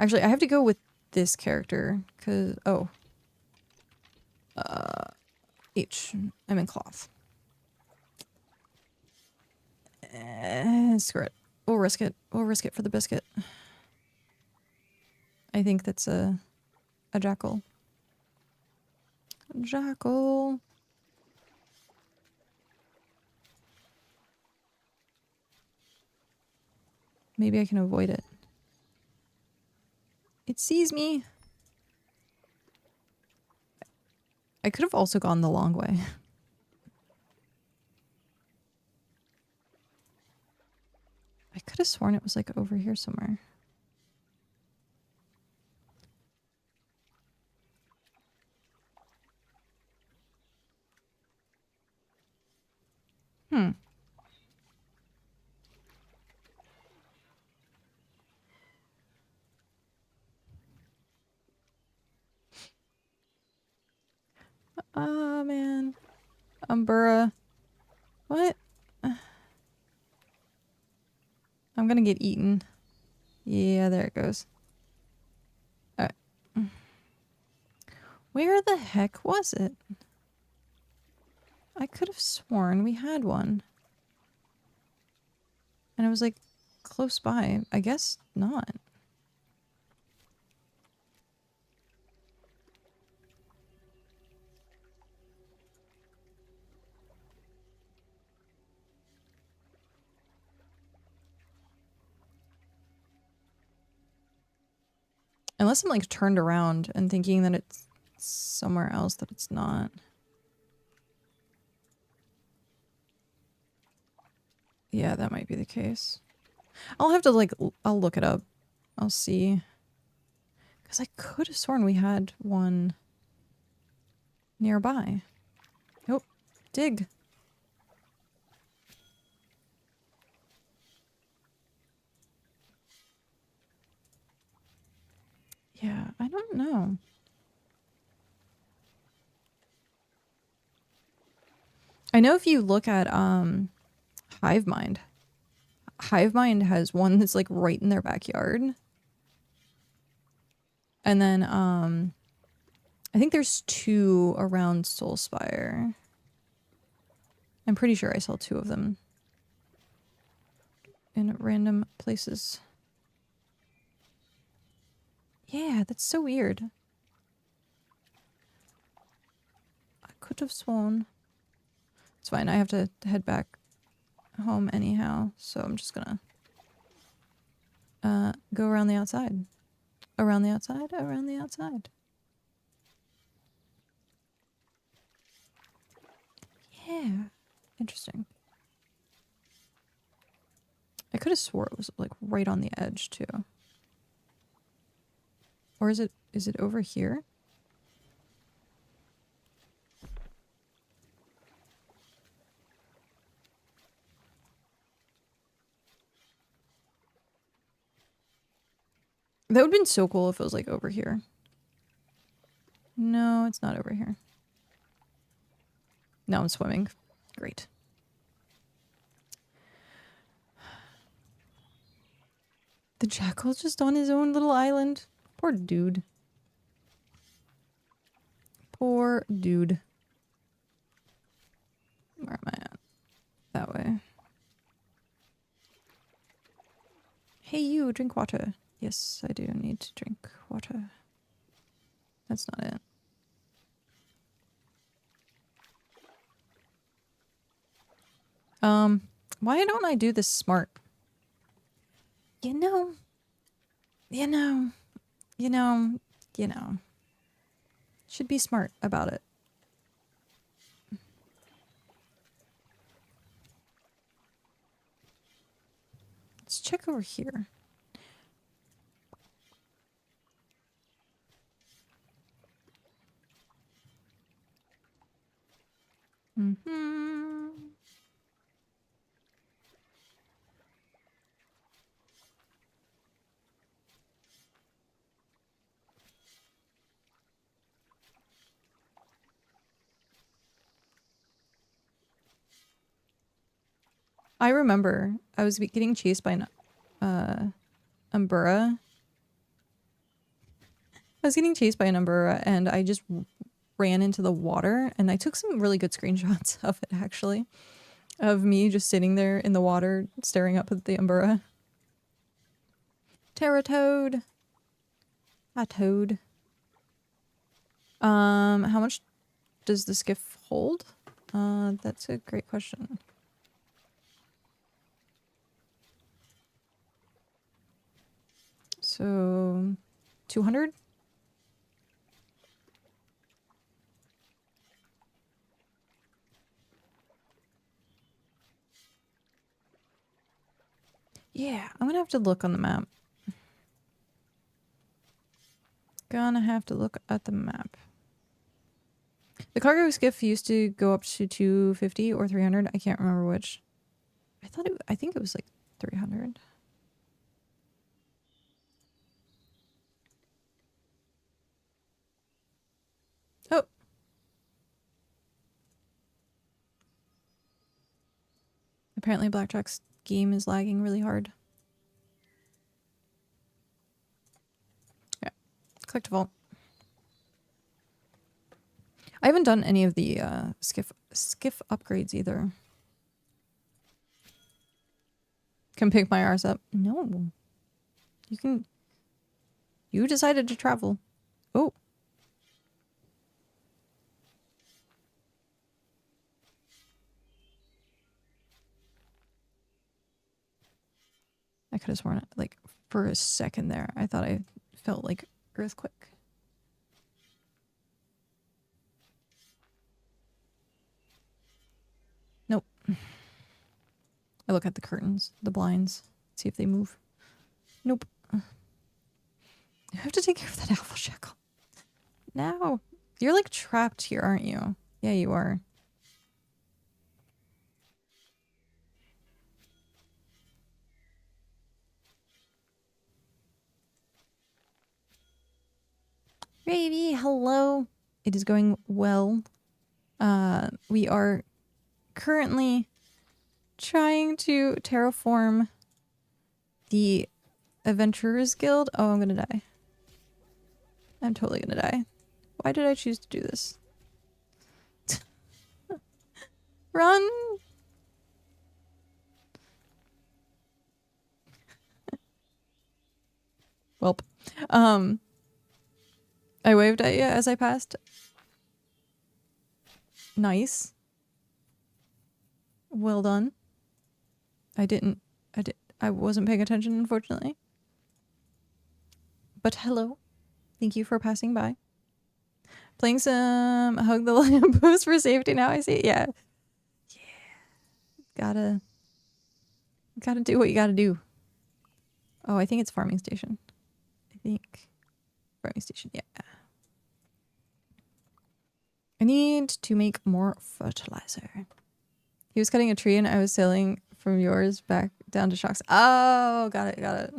Actually, I have to go with this character because, oh. H. I'm in cloth. Screw it. We'll risk it. We'll risk it for the biscuit. I think that's a jackal. Jackal. Maybe I can avoid it. It sees me. I could have also gone the long way. I could have sworn it was like over here somewhere. Ah, man. Umbura. What? I'm gonna get eaten. Yeah, there it goes. Alright. Where the heck was it? I could have sworn we had one. And it was like close by. I guess not. Unless I'm like turned around and thinking that it's somewhere else that it's not. Yeah, that might be the case. I'll have to like, I'll look it up. I'll see. Because I could have sworn we had one nearby. Oh, dig. Yeah, I don't know. I know if you look at Hivemind has one that's like right in their backyard. And then I think there's two around Soulspire. I'm pretty sure I saw two of them in random places. Yeah, that's so weird. could have sworn. It's fine. I have to head back home anyhow, so I'm just gonna go around the outside. Around the outside, around the outside. Yeah. Interesting. I could have swore it was like right on the edge too. Or is it over here? That would have been so cool if it was like over here. No, it's not over here. Now I'm swimming. Great. The jackal's just on his own little island. Poor dude. Poor dude. Where am I at? That way. Hey you, drink water. Yes, I do need to drink water. That's not it. Why don't I do this smart? You know. Should be smart about it. Let's check over here. I remember I was getting chased by an Umbura. I was getting chased by an Umbura and I just ran into the water, and I took some really good screenshots of it actually. Of me just sitting there in the water staring up at the Umbura. Terratoad. A toad. How much does the skiff hold? That's a great question. So 200? Yeah, I'm gonna have to look on the map. Gonna have to look at the map. The cargo skiff used to go up to 250 or 300. I can't remember which. I think it was like 300. Oh. Apparently Blackjack's game is lagging really hard. Yeah. Collect vault. I haven't done any of the skiff upgrades either. Can pick my arse up. No. You can... You decided to travel. Oh. I could have sworn it, like, for a second there. I thought I felt like earthquake. Nope. I look at the curtains, the blinds, see if they move. Nope. I have to take care of that alpha shackle. Now. You're like trapped here, aren't you? Yeah, you are. Baby, hello. It is going well. We are currently trying to terraform the Adventurers Guild. Oh, I'm gonna die. I'm totally gonna die. Why did I choose to do this? Run! Welp. I waved at you as I passed. Nice. Well done. I wasn't paying attention, unfortunately. But hello. Thank you for passing by. Playing some Hug the Lamppost for safety now, I see. Yeah. Yeah. Gotta do what you gotta do. Oh, I think it's farming station. I think. Farming station, yeah. I need to make more fertilizer. He was cutting a tree and I was sailing from yours back down to Shock's. Oh, got it.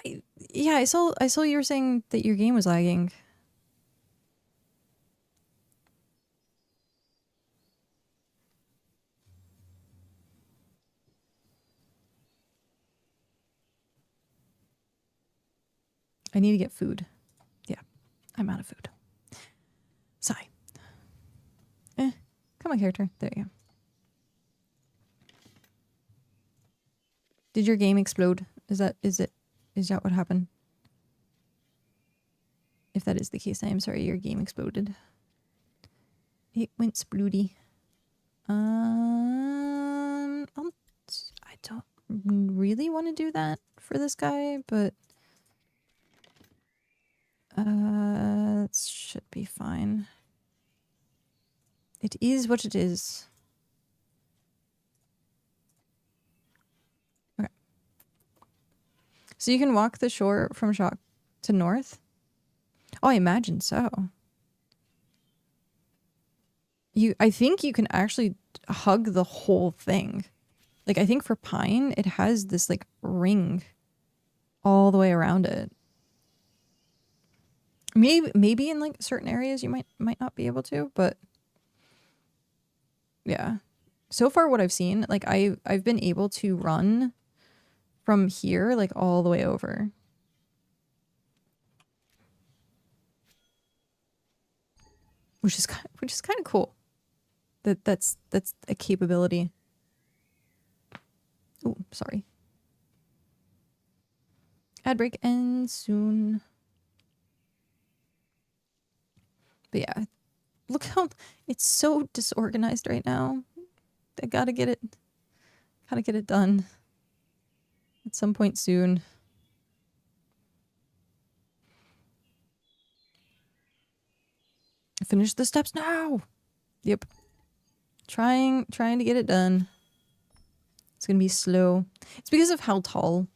I saw you were saying that your game was lagging. I need to get food. Yeah, I'm out of food. Sigh. Come on, character. There you go. Did your game explode? Is that what happened? If that is the case, I am sorry your game exploded. It went splooty. I don't really want to do that for this guy, but it should be fine. It is what it is. Okay. So you can walk the shore from Shock to north? Oh, I imagine so. I think you can actually hug the whole thing. Like, I think for Pine, it has this, like, ring all the way around it. Maybe in, like, certain areas you might not be able to, but yeah. So far what I've seen, like, I've been able to run from here, like, all the way over. Which is kind of cool. That's a capability. Oh, sorry. Ad break ends soon. But yeah, look how it's so disorganized right now. I gotta get it done at some point soon. Finish the steps now. Yep. Trying to get it done. It's gonna be slow. It's because of how tall.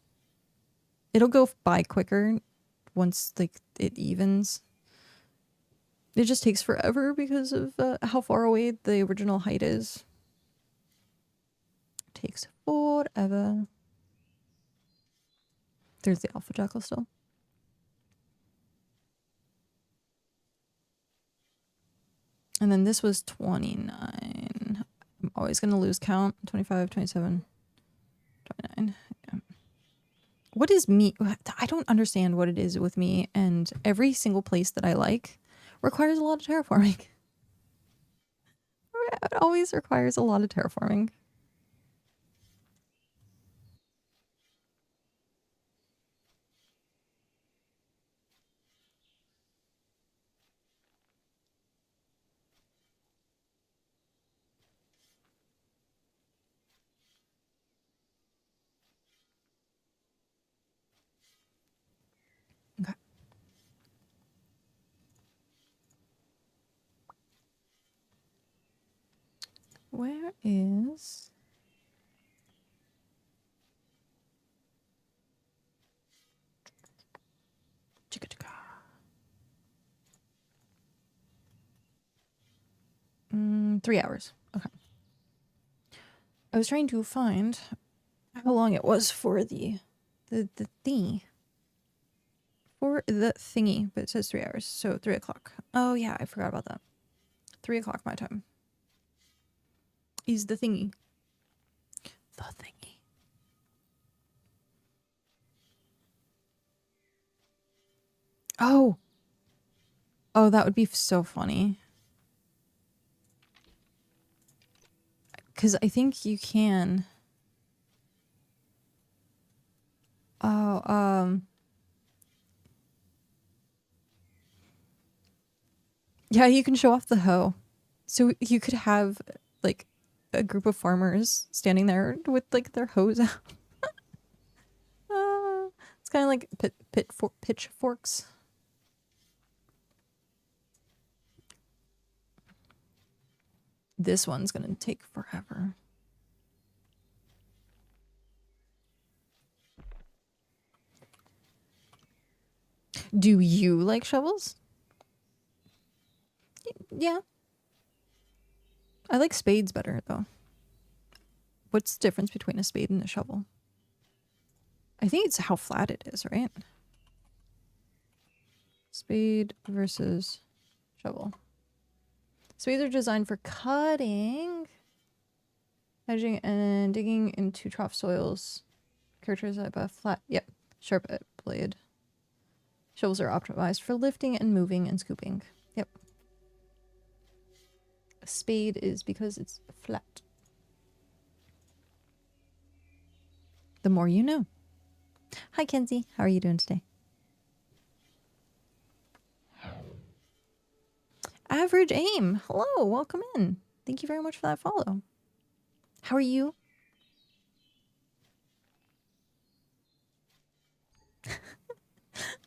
It'll go by quicker once like it evens. It just takes forever because of how far away the original height is. It takes forever. There's the alpha jackal still. And then this was 29. I'm always going to lose count. 25, 27, 29. Yeah. What is me? I don't understand what it is with me. And every single place that I like requires a lot of terraforming. It always requires a lot of terraforming. Okay. Where is... Chicka chicka. 3 hours. Okay. I was trying to find how long it was for the thingy. For the thingy, but it says 3 hours, so 3 o'clock. Oh yeah, I forgot about that. 3 o'clock my time. Is the thingy. The thingy. Oh! Oh, that would be so funny. Because I think you can... Oh, Yeah, you can show off the hoe. So you could have like a group of farmers standing there with like their hoes out. It's kind of like pitchforks. This one's gonna take forever. Do you like shovels? Yeah. I like spades better though. What's the difference between a spade and a shovel? I think it's how flat it is, right? Spade versus shovel. Spades are designed for cutting, edging, and digging into trough soils. Characterized by a flat, yep, sharp blade. Shovels are optimized for lifting and moving and scooping. Yep. A spade is because it's flat. The more you know. Hi, Kenzie. How are you doing today? Average Aim. Hello, welcome in. Thank you very much for that follow. How are you?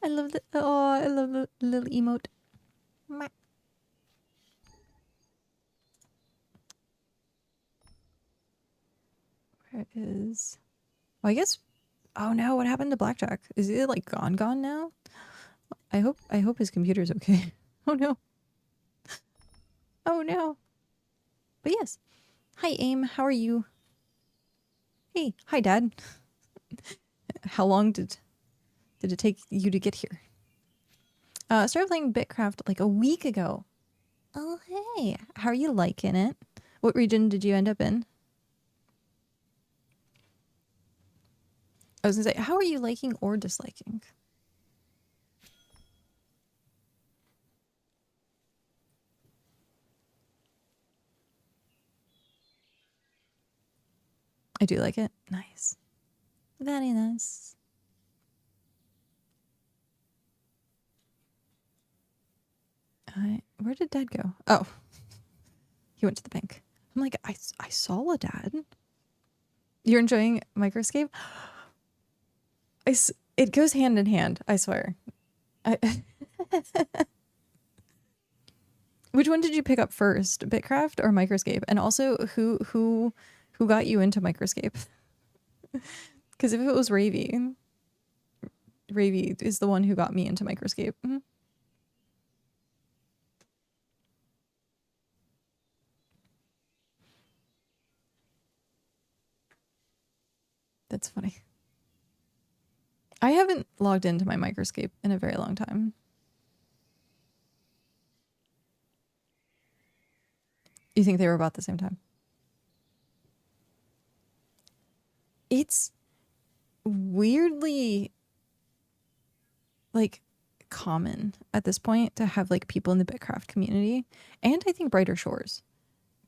I love the I love the little emote. Where is? Well, I guess. Oh no! What happened to Blackjack? Is it like gone now? I hope his computer's okay. Oh no. Oh no. But yes. Hi Aim. How are you? Hey. Hi Dad. How long did it take you to get here? I started playing BitCraft like a week ago. Oh hey. How are you liking it? What region did you end up in? I was gonna say, how are you liking or disliking? I do like it. Nice. Very nice. Where did Dad go? Oh, he went to the bank. I'm like, I saw a Dad. You're enjoying Microscape? It goes hand in hand, I swear. Which one did you pick up first, BitCraft or Microscape? And also, who got you into Microscape? Because if it was Ravy is the one who got me into Microscape. That's funny. I haven't logged into my Microscape in a very long time. You think they were about the same time? It's weirdly like common at this point to have like people in the BitCraft community, and I think Brighter Shores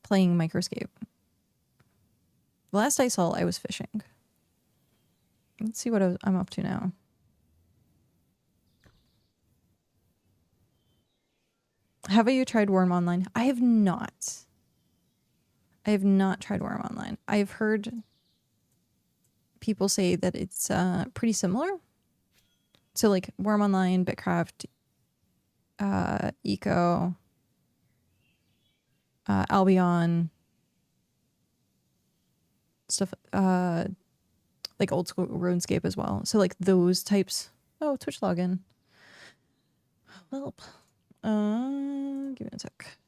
playing Microscape. Last I saw, I was fishing. Let's see what I'm up to now. Have you tried Worm Online? I have not. I have not tried Worm Online. I've heard people say that it's pretty similar. So like Worm Online, BitCraft, Eco, Albion, stuff, like old school RuneScape as well. So like those types. Oh, Twitch login. Well, give me a sec.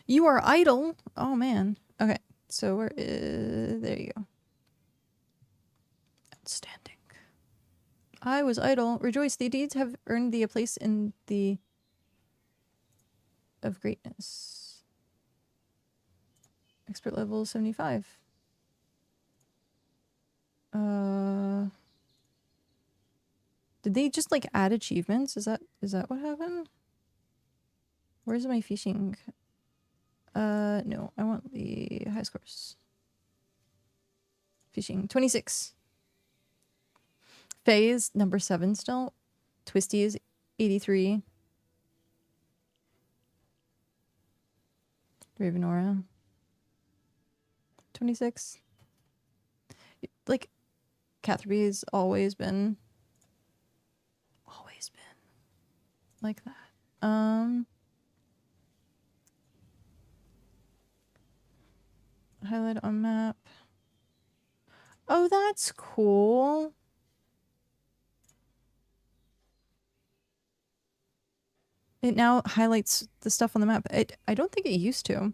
You are idle. Oh man. Okay. So where is, there you go. Outstanding. I was idle. Rejoice, the deeds have earned thee a place in the of greatness. Expert level 75. Did they just like add achievements? Is that what happened? Where's my fishing? No, I want the high scores. Fishing 26. Faye is number 7 still. Twisty is 83. Ravenora 26. Like Catherby's always been like that. Highlight on map. Oh, that's cool. It now highlights the stuff on the map. I don't think it used to.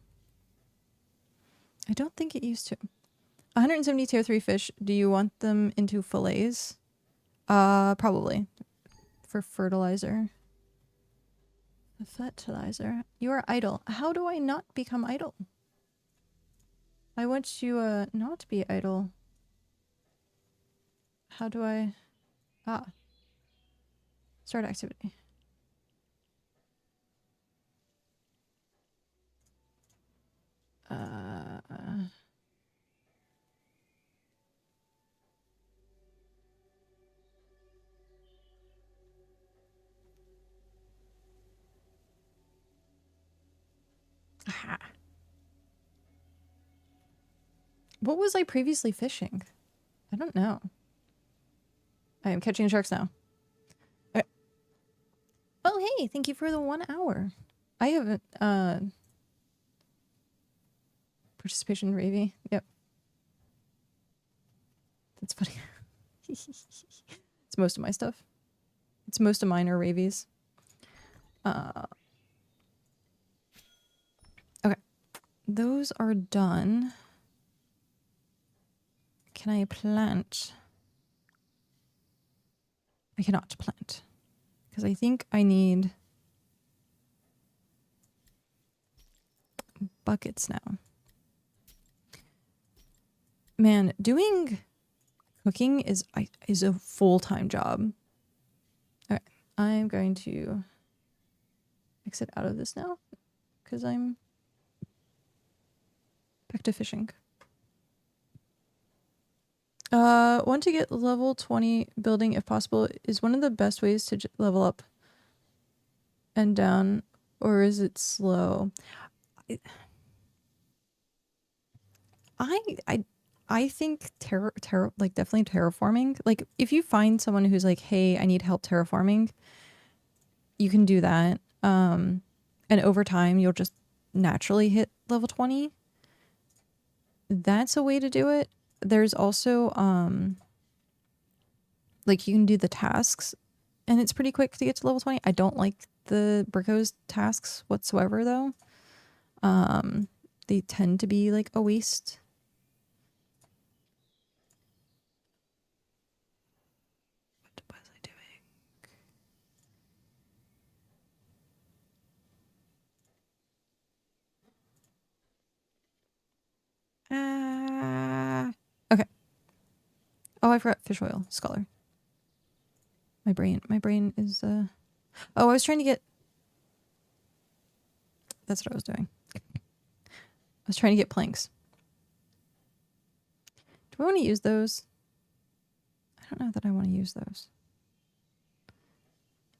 I don't think it used to. 170 tier 3 fish. Do you want them into fillets? Probably. For fertilizer. Fertilizer. You are idle. How do I not become idle? I want you not be idle. How do I... Ah. Start activity. Aha. What was I previously fishing? I don't know. I am catching sharks now. Okay. Oh, hey, thank you for the 1 hour. I haven't, participation Ravy. Yep. That's funny. It's most of my stuff. It's most of mine are Ravies. Okay. Those are done. Can I plant? I cannot plant. Because I think I need buckets now. Man, doing cooking is a full-time job. Okay, I'm going to exit out of this now because I'm back to fishing. Want to get level 20 building if possible. Is one of the best ways to level up and down, or is it slow? I think like definitely terraforming. Like if you find someone who's like, hey, I need help terraforming, you can do that. And over time you'll just naturally hit level 20. That's a way to do it. There's also like you can do the tasks and it's pretty quick to get to level 20. I don't like the Bricko's tasks whatsoever though. They tend to be like a waste. What was I doing? Okay. Oh, I forgot fish oil, scholar. My brain is oh, I was trying to get, that's what I was doing. I was trying to get planks. Do I want to use those? I don't know that I want to use those.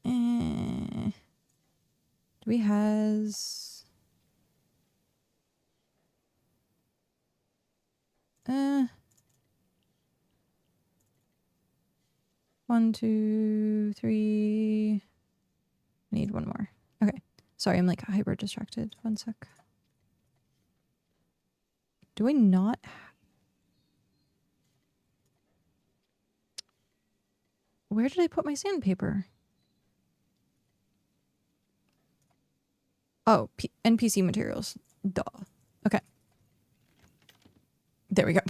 Do we has 1, 2, 3. I need one more. Okay. Sorry, I'm like hyper distracted. 1 sec. Do I not? Where did I put my sandpaper? Oh, NPC materials. Duh. Okay. There we go.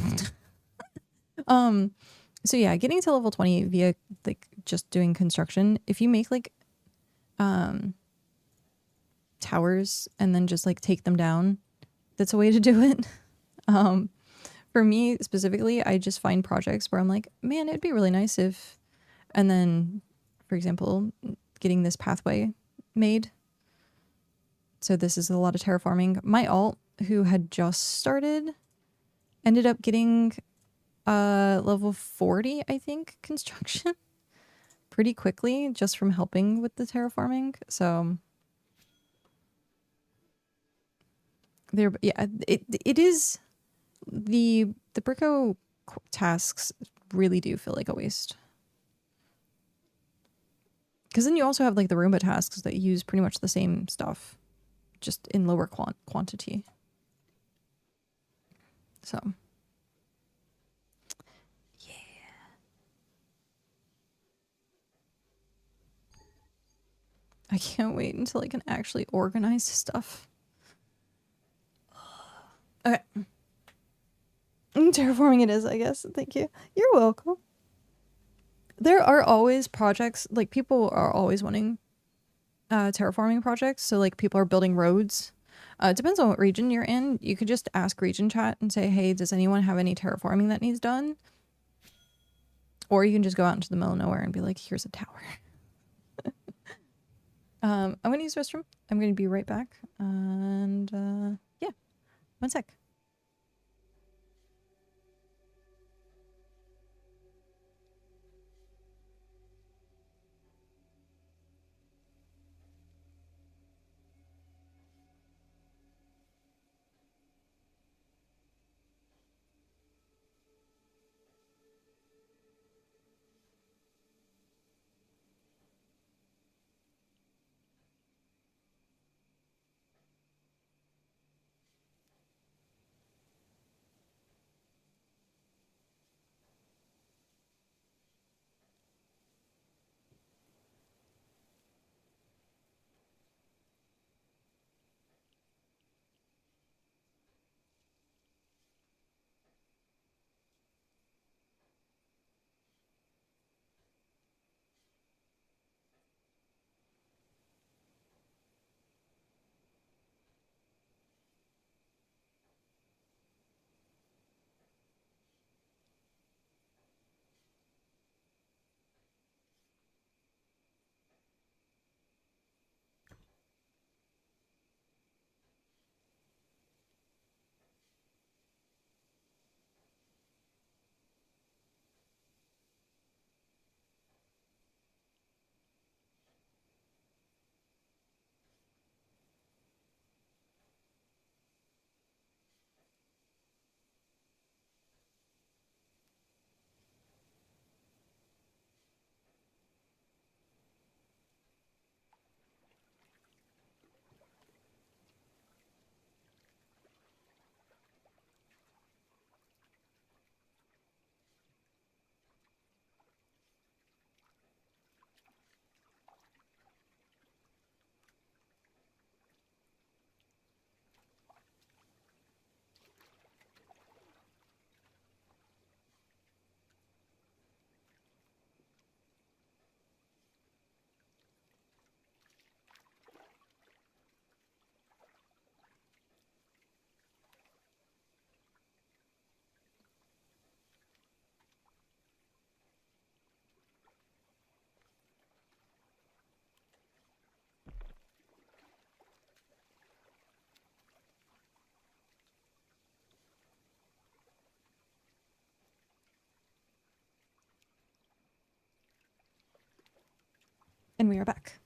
So yeah, getting to level 20 via like just doing construction. If you make like towers and then just like take them down, that's a way to do it. For me specifically, I just find projects where I'm like, man, it'd be really nice if, and then for example, getting this pathway made So this is a lot of terraforming. My alt, who had just started, ended up getting level 40, I think, construction pretty quickly just from helping with the terraforming. So there, yeah, it is the Bricko tasks really do feel like a waste. Because then you also have like the Roomba tasks that use pretty much the same stuff, just in lower quantity. So, yeah. I can't wait until I can actually organize stuff. Okay. Terraforming it is, I guess. Thank you. You're welcome. There are always projects, like people are always wanting terraforming projects. So like people are building roads. It depends on what region you're in. You could just ask region chat and say, hey, does anyone have any terraforming that needs done? Or you can just go out into the middle of nowhere and be like, here's a tower. I'm going to use the restroom. I'm going to be right back. And yeah, 1 sec. And we are back.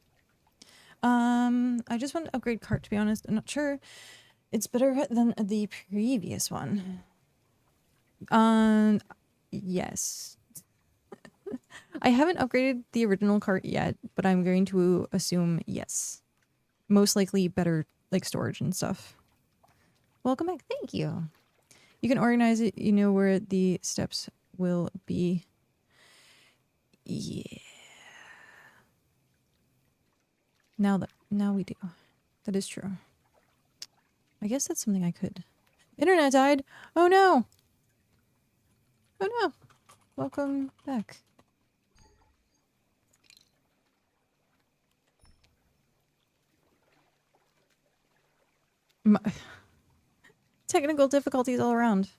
I just want to upgrade cart, to be honest. I'm not sure. It's better than the previous one. Yes. I haven't upgraded the original cart yet, but I'm going to assume yes. Most likely better, like, storage and stuff. Welcome back. Thank you. You can organize it. You know where the steps will be. Yeah. Now we do. That is true. I guess that's something I could. Internet died. Oh no. Oh no. Welcome back. Technical difficulties all around.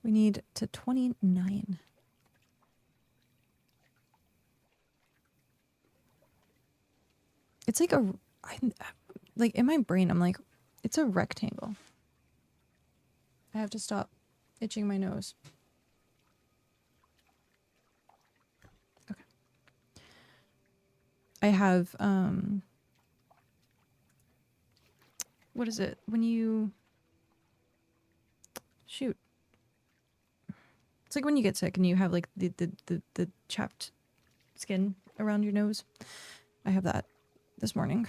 We need to 29. It's like like in my brain, I'm like, it's a rectangle. I have to stop itching my nose. Okay. I have, what is it? When you, shoot. It's like when you get sick and you have like the chapped skin around your nose. I have that this morning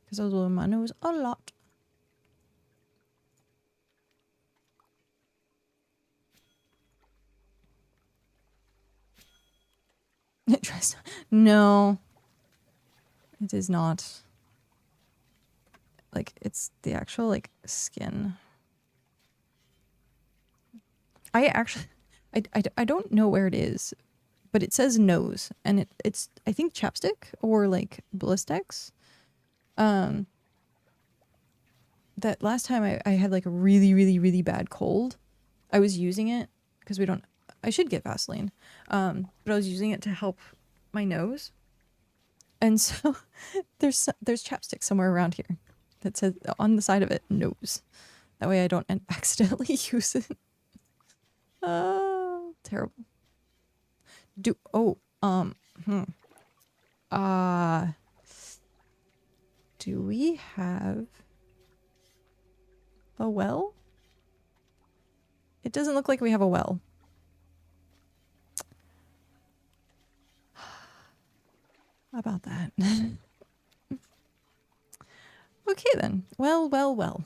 because I was blowing my nose a lot. It tries to, no, it is not. Like, it's the actual, like, skin. I actually, I don't know where it is, but it says nose, and it's, I think, chapstick or, like, Blistex. That last time I had, like, a really, really, really bad cold, I was using it, because we don't, I should get Vaseline, but I was using it to help my nose. And so there's chapstick somewhere around here that says on the side of it, nose. That way I don't accidentally use it. Terrible. Do we have a well? It doesn't look like we have a well. How about that? Okay then. Well, well, well.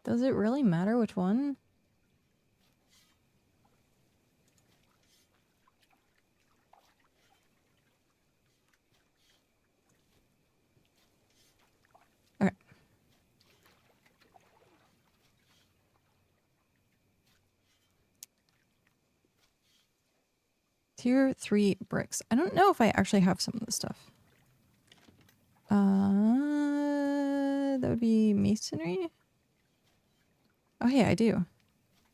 Does it really matter which one? Okay. Tier 3 bricks. I don't know if I actually have some of this stuff. That would be masonry. Oh yeah, I do.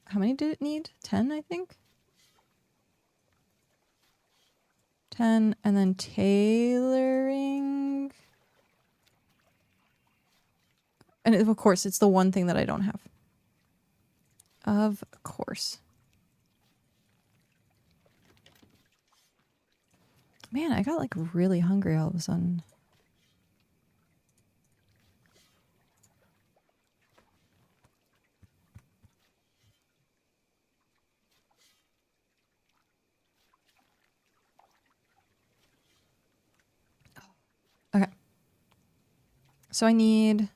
How many did it need? 10, I think? 10, and then tailoring. And of course, it's the one thing that I don't have. Of course. Man, I got like really hungry all of a sudden. Okay. So I need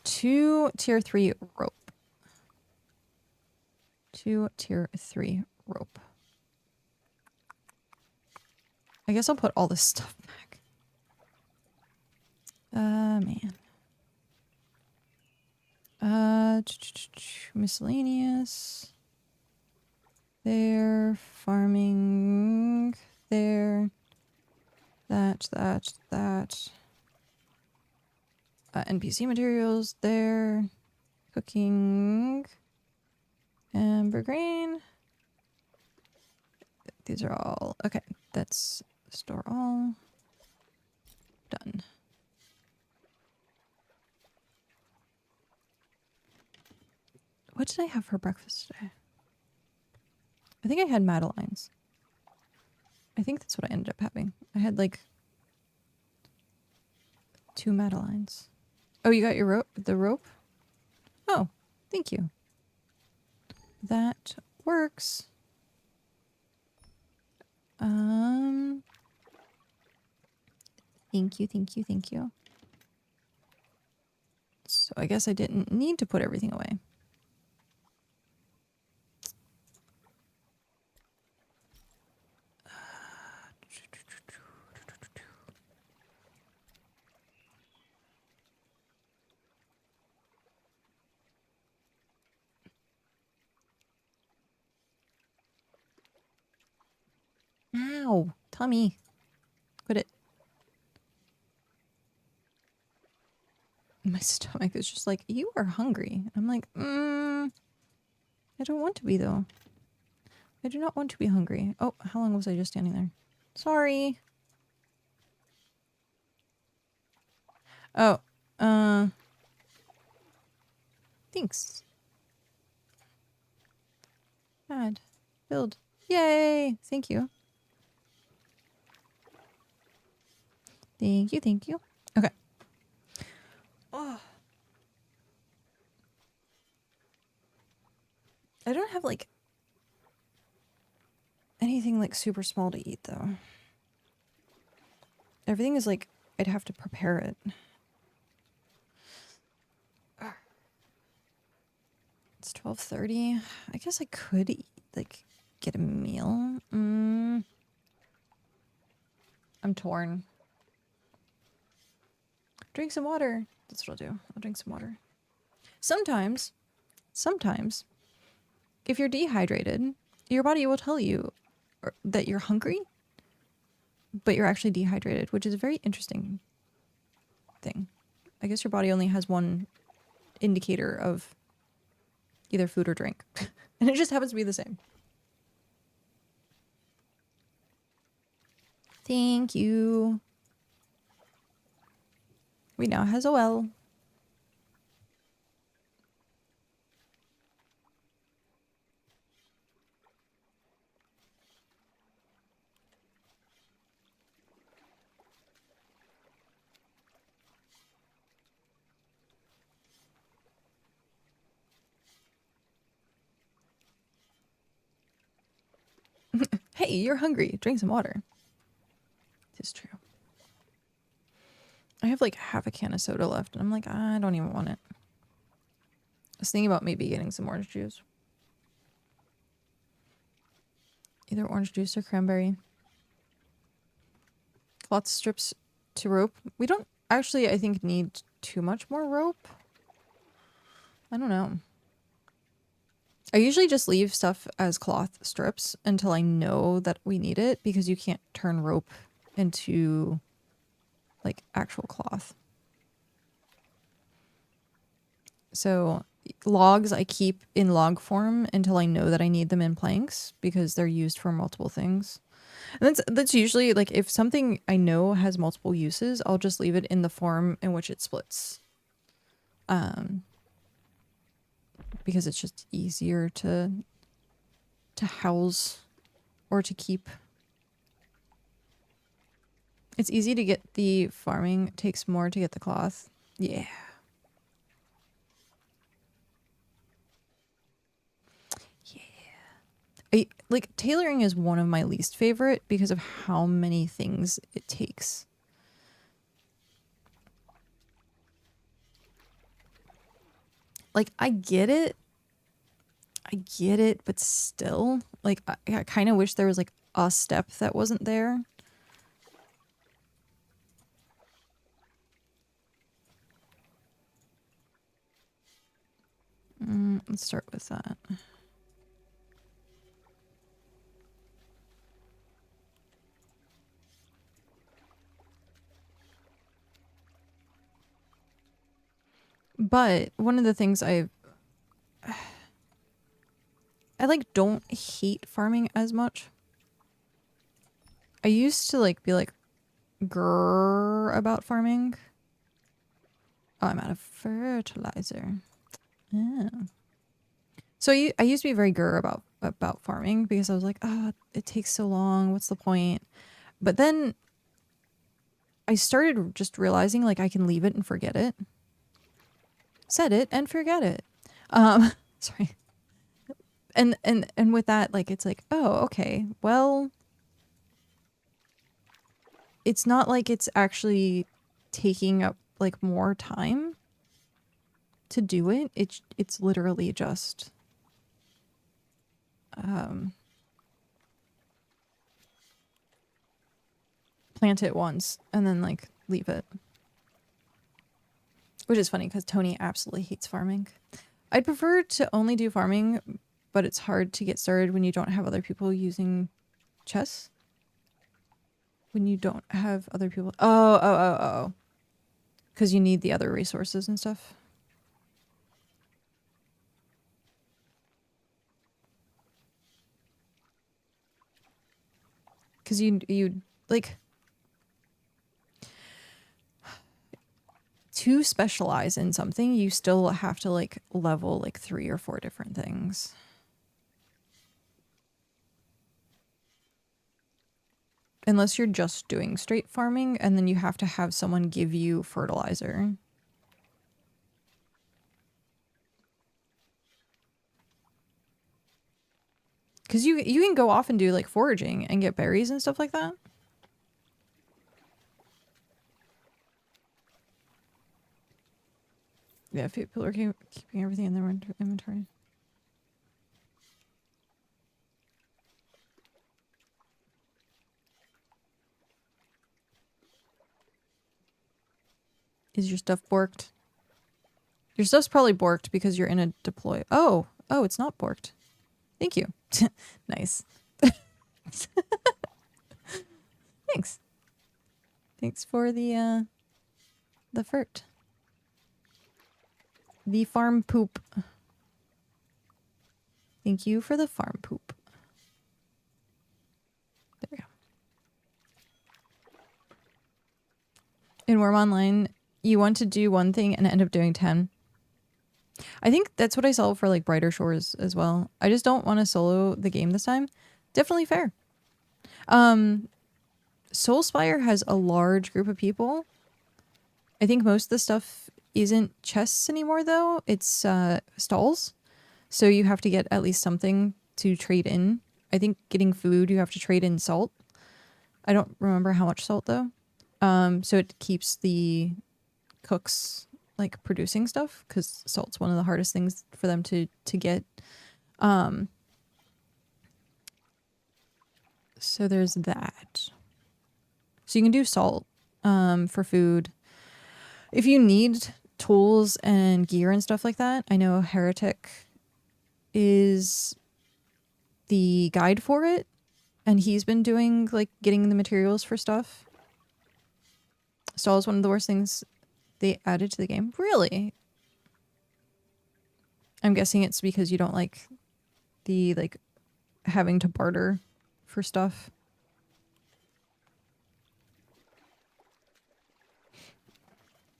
2 tier 3 rope. 2 tier 3 rope. I guess I'll put all this stuff back. Man. Miscellaneous. There. Farming. There. That. NPC materials. There. Cooking. Ember grain. These are all... Okay, that's store all. Done. What did I have for breakfast today? I think I had Madeleines. I think that's what I ended up having. I had like 2 Madeleines. Oh, you got your rope? The rope? Oh, thank you. That works. Thank you. So I guess I didn't need to put everything away. Ow, Tommy. Quit it. My stomach is just like, you are hungry. I'm like, I don't want to be though. I do not want to be hungry. Oh, how long was I just standing there? Sorry. Oh, thanks. Add. Build. Yay! Thank you. Thank you, thank you. Okay. Oh. I don't have, like, anything, like, super small to eat, though. Everything is, like, I'd have to prepare it. It's 12:30. I guess I could eat, like, get a meal. I'm torn. Drink some water. That's what I'll do. I'll drink some water. Sometimes, if you're dehydrated, your body will tell you that you're hungry, but you're actually dehydrated, which is a very interesting thing. I guess your body only has one indicator of either food or drink, and it just happens to be the same. Thank you. We now has a well. Hey, you're hungry. Drink some water. It's true. I have like half a can of soda left, and I'm like, I don't even want it. I was thinking about maybe getting some orange juice. Either orange juice or cranberry. Lots of strips to rope. We don't actually, I think, need too much more rope. I don't know. I usually just leave stuff as cloth strips until I know that we need it, because you can't turn rope into like actual cloth. So logs I keep in log form until I know that I need them in planks, because they're used for multiple things. And that's usually like, if something I know has multiple uses, I'll just leave it in the form in which it splits. Because it's just easier to house or to keep. It's easy to get the farming. It takes more to get the cloth. Yeah. Yeah. Like, tailoring is one of my least favorite because of how many things it takes. Like, I get it, but still, like, I kind of wish there was like a step that wasn't there. Let's start with that. But one of the things I like don't hate farming as much. I used to like be like grrr about farming. Oh, I'm out of fertilizer. Yeah. So I used to be very grrr about farming, because I was like, oh, it takes so long. What's the point? But then I started just realizing, like, I can leave it and forget it. Set it and forget it. Sorry. And with that, like, it's like, oh, okay, well, it's not like it's actually taking up like more time to do it. It's literally just plant it once and then like leave it. Which is funny because Tony absolutely hates farming. I'd prefer to only do farming, but it's hard to get started when you don't have other people using chests. When you don't have other people. Oh. Because you need the other resources and stuff. Because you like to specialize in something, you still have to like level like 3 or 4 different things. Unless you're just doing straight farming, and then you have to have someone give you fertilizer. Because you can go off and do like foraging and get berries and stuff like that. Yeah, if people are keeping everything in their inventory. Is your stuff borked? Your stuff's probably borked because you're in a deploy. Oh, it's not borked. Thank you. Nice. Thanks. Thanks for the fert. The farm poop. Thank you for the farm poop. There we go. In Worm Online, you want to do one thing and end up doing 10. I think that's what I saw for like Brighter Shores as well. I just don't want to solo the game this time. Definitely fair. Soulspire has a large group of people. I think most of the stuff isn't chests anymore though. It's stalls. So you have to get at least something to trade in. I think getting food, you have to trade in salt. I don't remember how much salt though. So it keeps the cooks like producing stuff, because salt's one of the hardest things for them to get. So there's that. So you can do salt for food. If you need tools and gear and stuff like that, I know Heretic is the guide for it, and he's been doing like getting the materials for stuff. Stall is one of the worst things they added to the game. Really? I'm guessing it's because you don't like the like having to barter for stuff.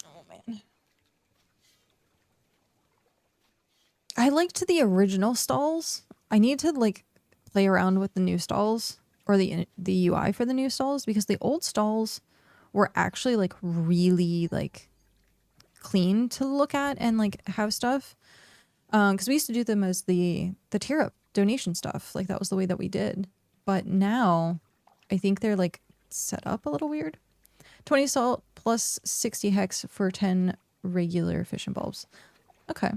Oh man. I liked the original stalls. I need to like play around with the new stalls, or the UI for the new stalls, because the old stalls were actually like really like clean to look at and like have stuff. Because we used to do them as the tier up donation stuff. Like that was the way that we did. But now I think they're like set up a little weird. 20 salt plus 60 hex for 10 regular fission bulbs. Okay.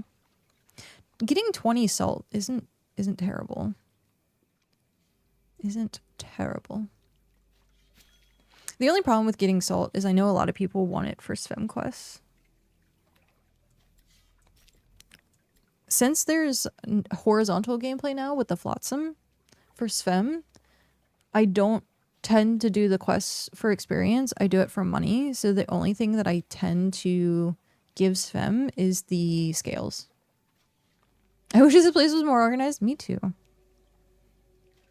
Getting 20 salt isn't terrible. Isn't terrible. The only problem with getting salt is I know a lot of people want it for Svem quests. Since there's horizontal gameplay now with the Flotsam for Svem, I don't tend to do the quests for experience. I do it for money. So the only thing that I tend to give Svem is the scales. I wish this place was more organized. Me too.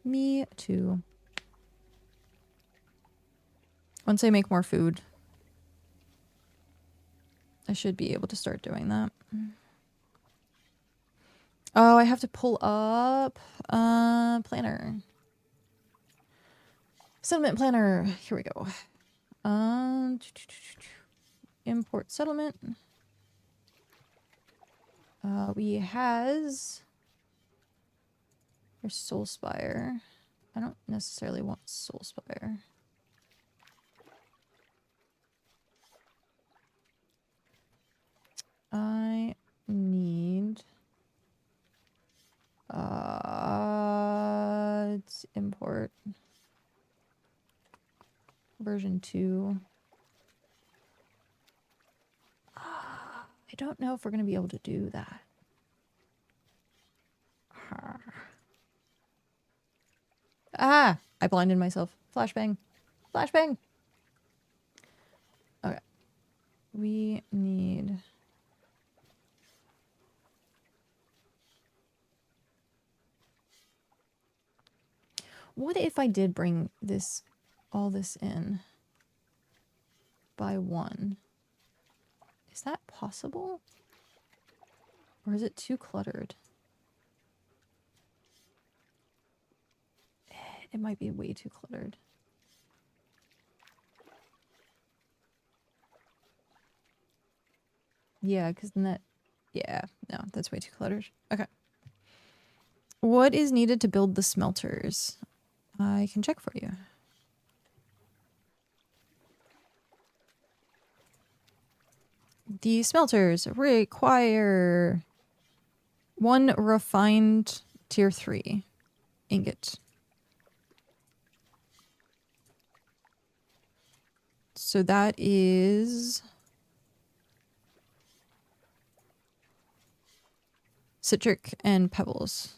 Me too. Once I make more food, I should be able to start doing that. Oh, I have to pull up planner. Settlement planner. Here we go. Import settlement. We has there's Soulspire. I don't necessarily want Soulspire. I need let's import version 2. I don't know if we're going to be able to do that. Ah, I blinded myself. Flashbang. Flashbang. Okay. We need... What if I did bring this, all this in by 1? Is that possible? Or is it too cluttered? It might be way too cluttered. Yeah, because then that... Yeah, no, that's way too cluttered. Okay. What is needed to build the smelters? I can check for you. The smelters require 1 refined tier 3 ingot. So that is... citric and pebbles.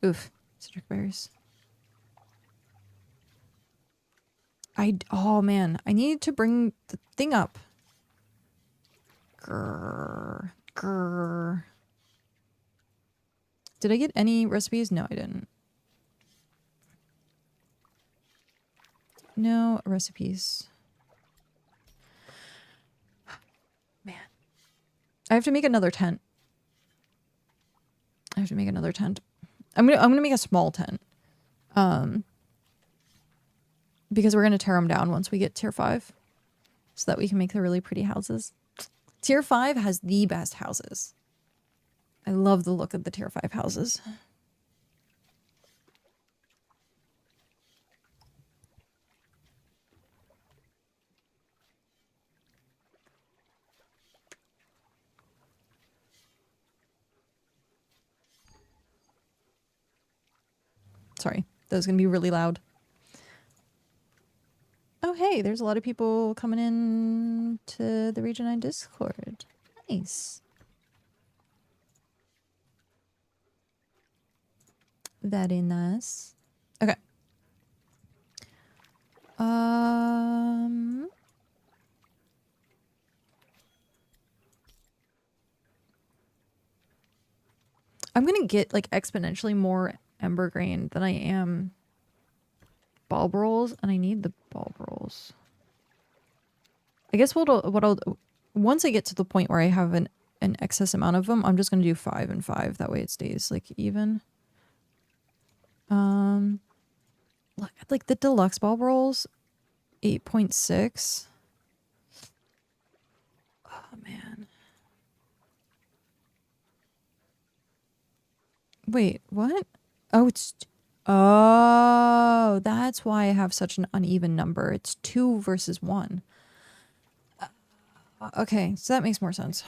Oof, citric berries. Oh man, I need to bring the thing up. Grrr, grrr. Did I get any recipes? No, I didn't. No recipes. Man. I have to make another tent. I have to make another tent. I'm gonna make a small tent. Because we're gonna tear them down once we get tier 5. So that we can make the really pretty houses. Tier 5 has the best houses. I love the look of the tier 5 houses. Sorry, that was gonna be really loud. Oh hey, there's a lot of people coming in to the Region 9 Discord. Nice. Very nice. Okay. I'm gonna get like exponentially more ember grain than I am bulb rolls, and I need the bulb rolls. I guess what I'll once I get to the point where I have an excess amount of them, I'm just gonna do 5 and 5. That way it stays like even. Like the deluxe bulb rolls, 8.6. Oh man. Wait, what? Oh, it's... Oh, that's why I have such an uneven number. It's 2 versus 1. Okay, so that makes more sense.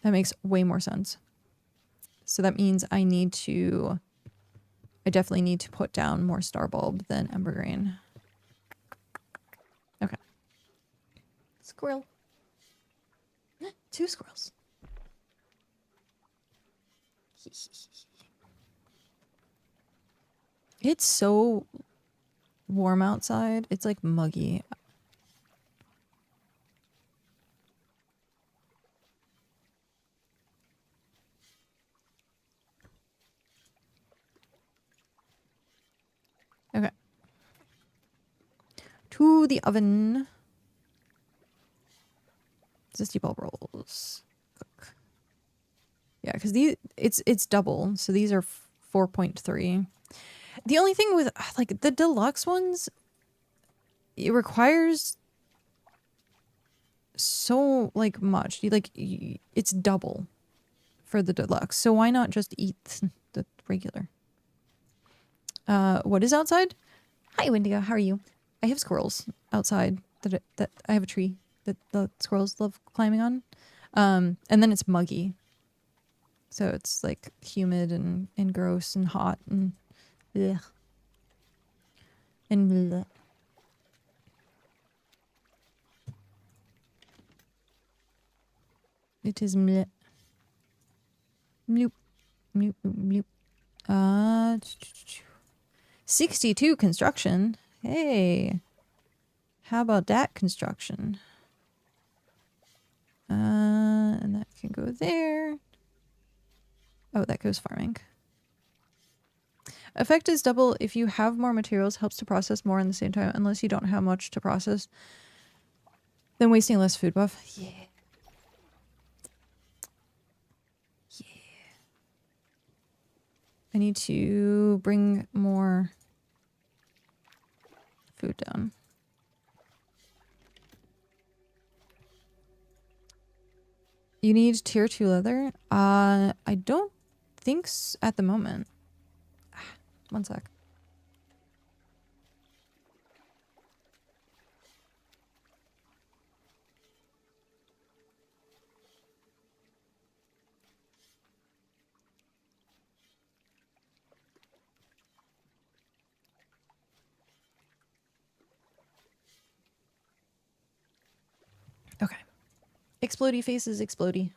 That makes way more sense. So that means I definitely need to put down more star bulb than ember grain. Okay. Squirrel. 2 squirrels. It's so warm outside. It's like muggy. Okay. To the oven. 60 bulb rolls. Cook. Yeah, because it's double, so these are 4.3. The only thing with like the deluxe ones, it requires so like much. It's double for the deluxe. So why not just eat the regular? What is outside? Hi, Wendigo. How are you? I have squirrels outside that I have a tree that the squirrels love climbing on. And then it's muggy. So it's like humid and gross and hot and ugh. And bleh. It is bleh. Bloop. Bloop, bloop, bloop. 62 construction. Hey. How about that construction? And that can go there. Oh, that goes farming. Effect is double if you have more materials, helps to process more in the same time, unless you don't have much to process. Then wasting less food buff. Yeah. Yeah. I need to bring more food down. You need tier 2 leather? I don't think at the moment. One sec. Okay. Explodey faces, explodey.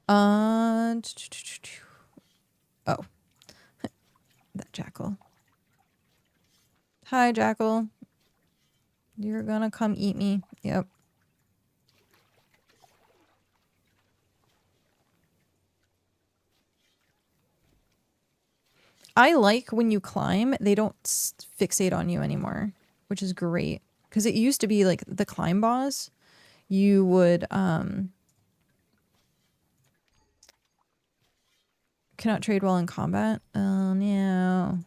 Oh. That jackal. Hi, jackal. You're gonna come eat me. Yep. I like when you climb, they don't fixate on you anymore, which is great. Because it used to be like the climb boss, you would, cannot trade while in combat. Oh, no.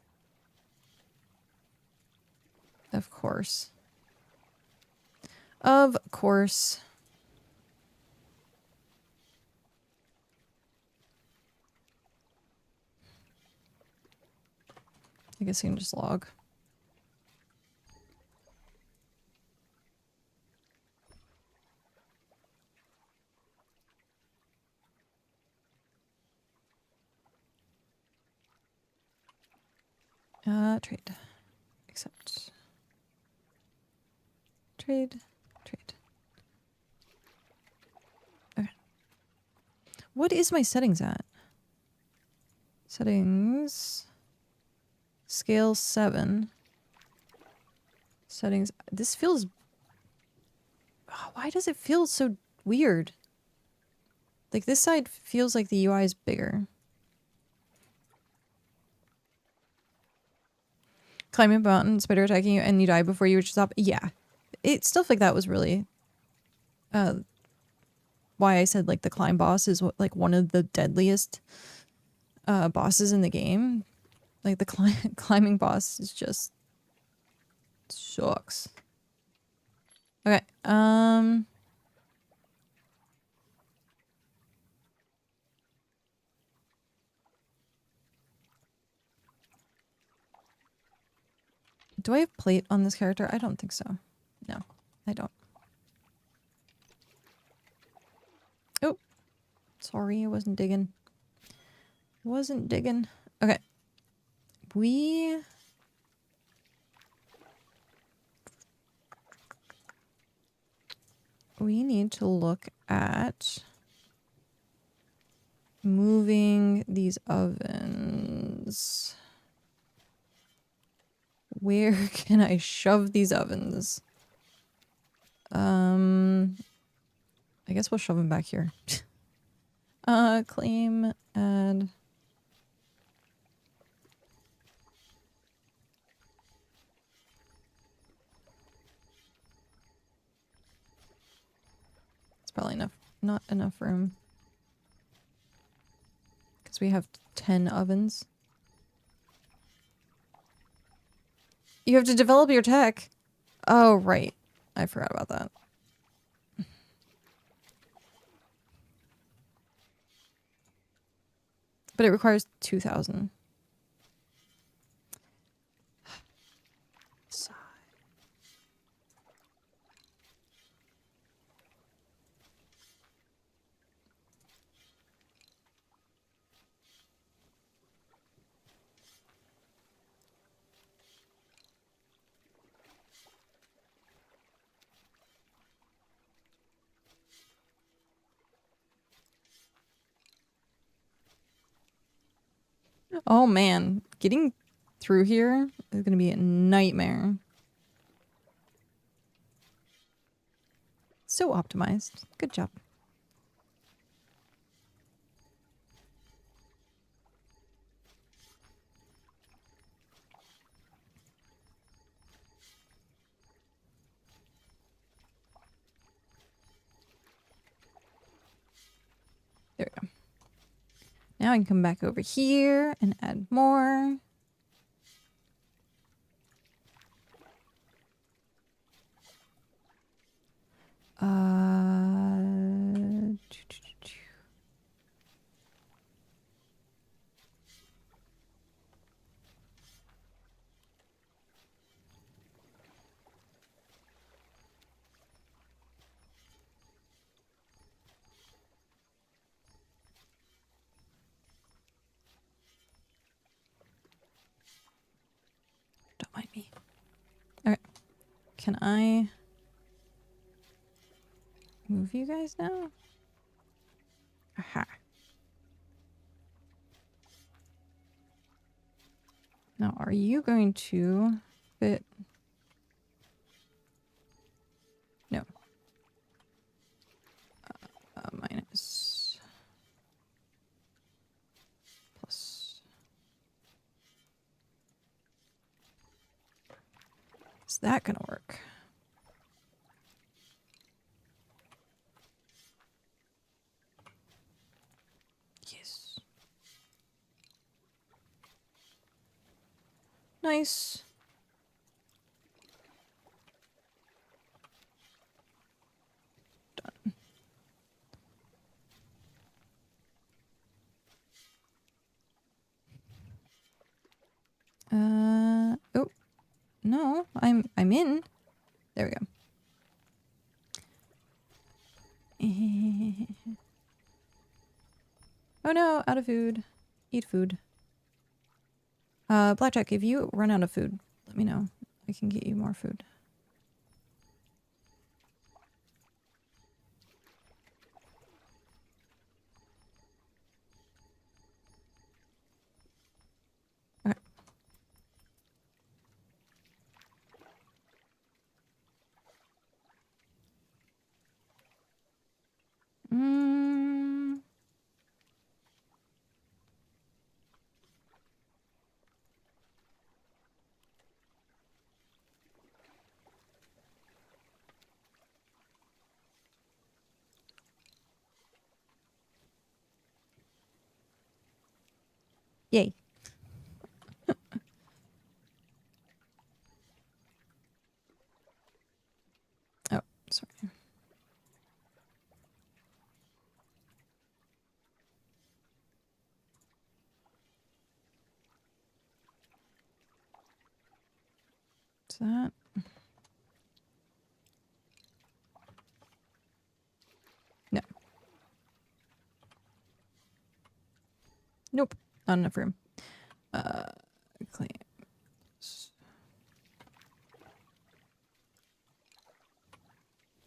Of course. Of course. I guess I can just log. Trade. Accept. Trade. Trade. Okay. What is my settings at? Settings. Scale 7. Settings. This feels... Oh, why does it feel so weird? Like this side feels like the UI is bigger. Climbing a mountain, spider attacking you, and you die before you reach the top. Yeah. Stuff like that was really... why I said like the climb boss is like one of the deadliest bosses in the game. Like the climbing boss is just sucks. Okay. Do I have plate on this character? I don't think so. No, I don't. Oh, sorry, I wasn't digging. Wasn't digging. Okay. We need to look at moving these ovens. Where can I shove these ovens? I guess we'll shove them back here. Claim, add. It's probably not enough room. Because we have 10 ovens. You have to develop your tech. Oh, right. I forgot about that. But it requires 2,000. Oh man, getting through here is gonna be a nightmare. So optimized. Good job. There we go. Now I can come back over here and add more. Don't mind me. Okay. Can I move you guys now? Aha. Now, are you going to fit? No. Minus. Plus. Is that gonna work? Yes. Nice. Done. Oh. No, I'm in. There we go. Oh no, out of food. Eat food. Blackjack, if you run out of food, let me know. I can get you more food. Okay. Yay. Oh, sorry. Is that? No. Nope. Not enough room. Claim.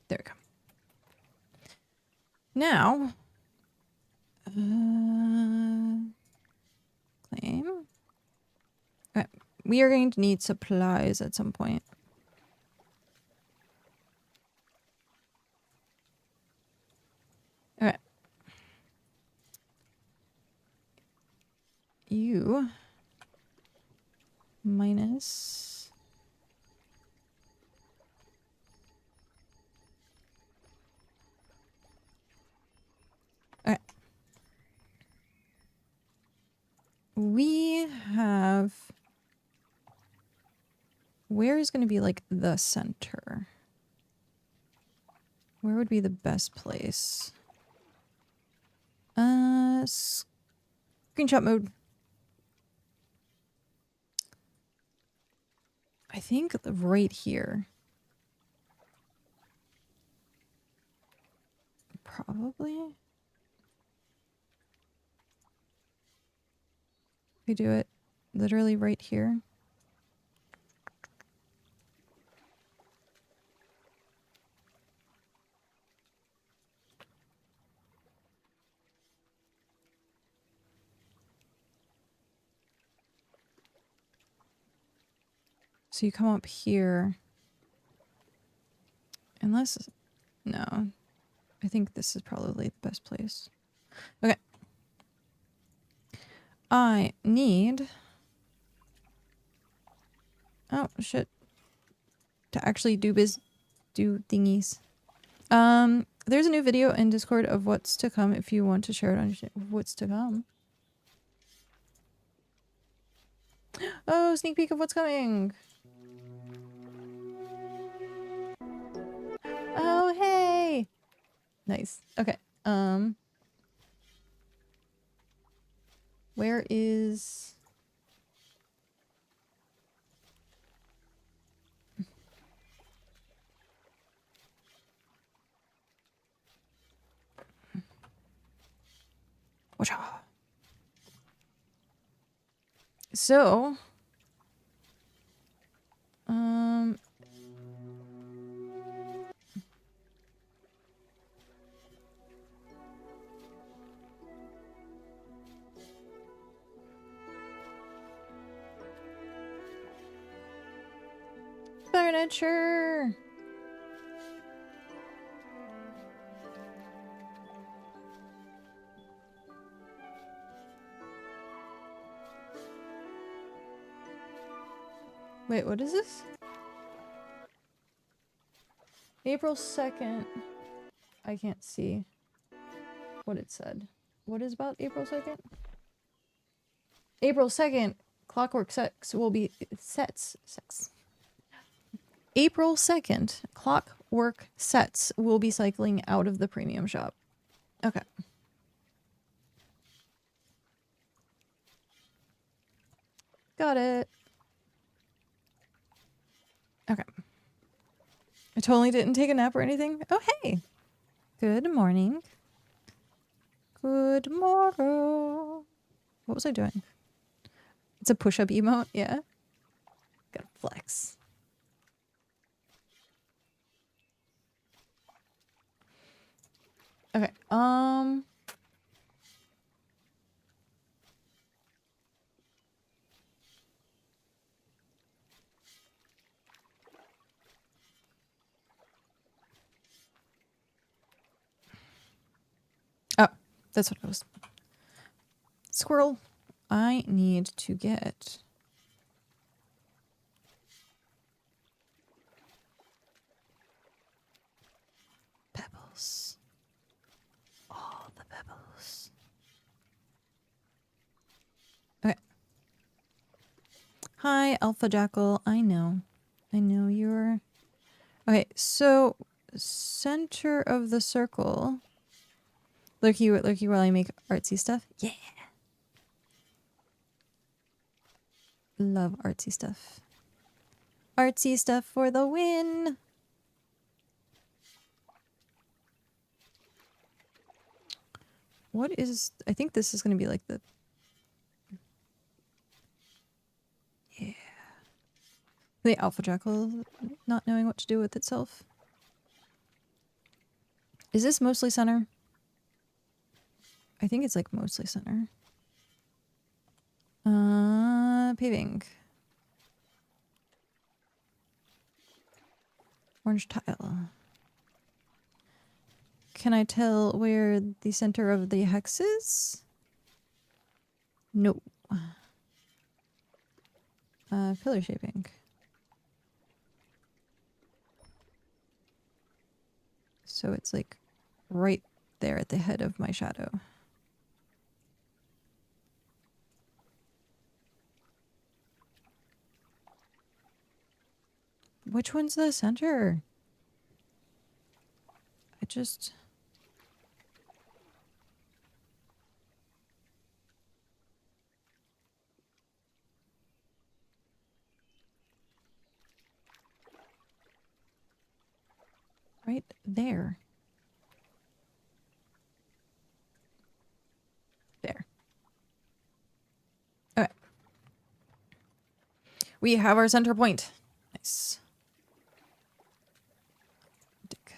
There we go. Now, claim. Okay. We are going to need supplies at some point. Okay. You minus okay. We have where is going to be like the center? Where would be the best place? Screenshot mode. I think right here. Probably. We do it literally right here. So you come up here. Unless No. I think this is probably the best place. Okay. I need... Oh, shit. To actually do thingies. There's a new video in Discord of what's to come if you want to share it on what's to come. Oh, sneak peek of what's coming. Oh, hey. Nice. Okay. Where is... Watch out. So, furniture. Wait, what is this? April 2nd. I can't see what it said. What is about April 2nd? April 2nd, Clockwork Sex will be sex. April 2nd, Clockwork Sets will be cycling out of the premium shop. Okay. Got it. Okay. I totally didn't take a nap or anything. Oh, hey. Good morning. Good morrow. What was I doing? It's a push-up emote, yeah. Gotta flex. Okay, oh, that's what it was. Squirrel. I need to get... pebbles. All the pebbles. Okay. Hi, Alpha Jackal. I know. I know you're... Okay, so... center of the circle. Lurky while I make artsy stuff. Yeah! Love artsy stuff. Artsy stuff for the win! What is... I think this is going to be like the... Yeah. The Alpha Jackal not knowing what to do with itself. Is this mostly center? I think it's like mostly center. Paving. Orange tile. Can I tell where the center of the hex is? No. Pillar shaping. So it's like right there at the head of my shadow. Which one's the center? I just... right there. There. Okay. We have our center point. Nice. Dick.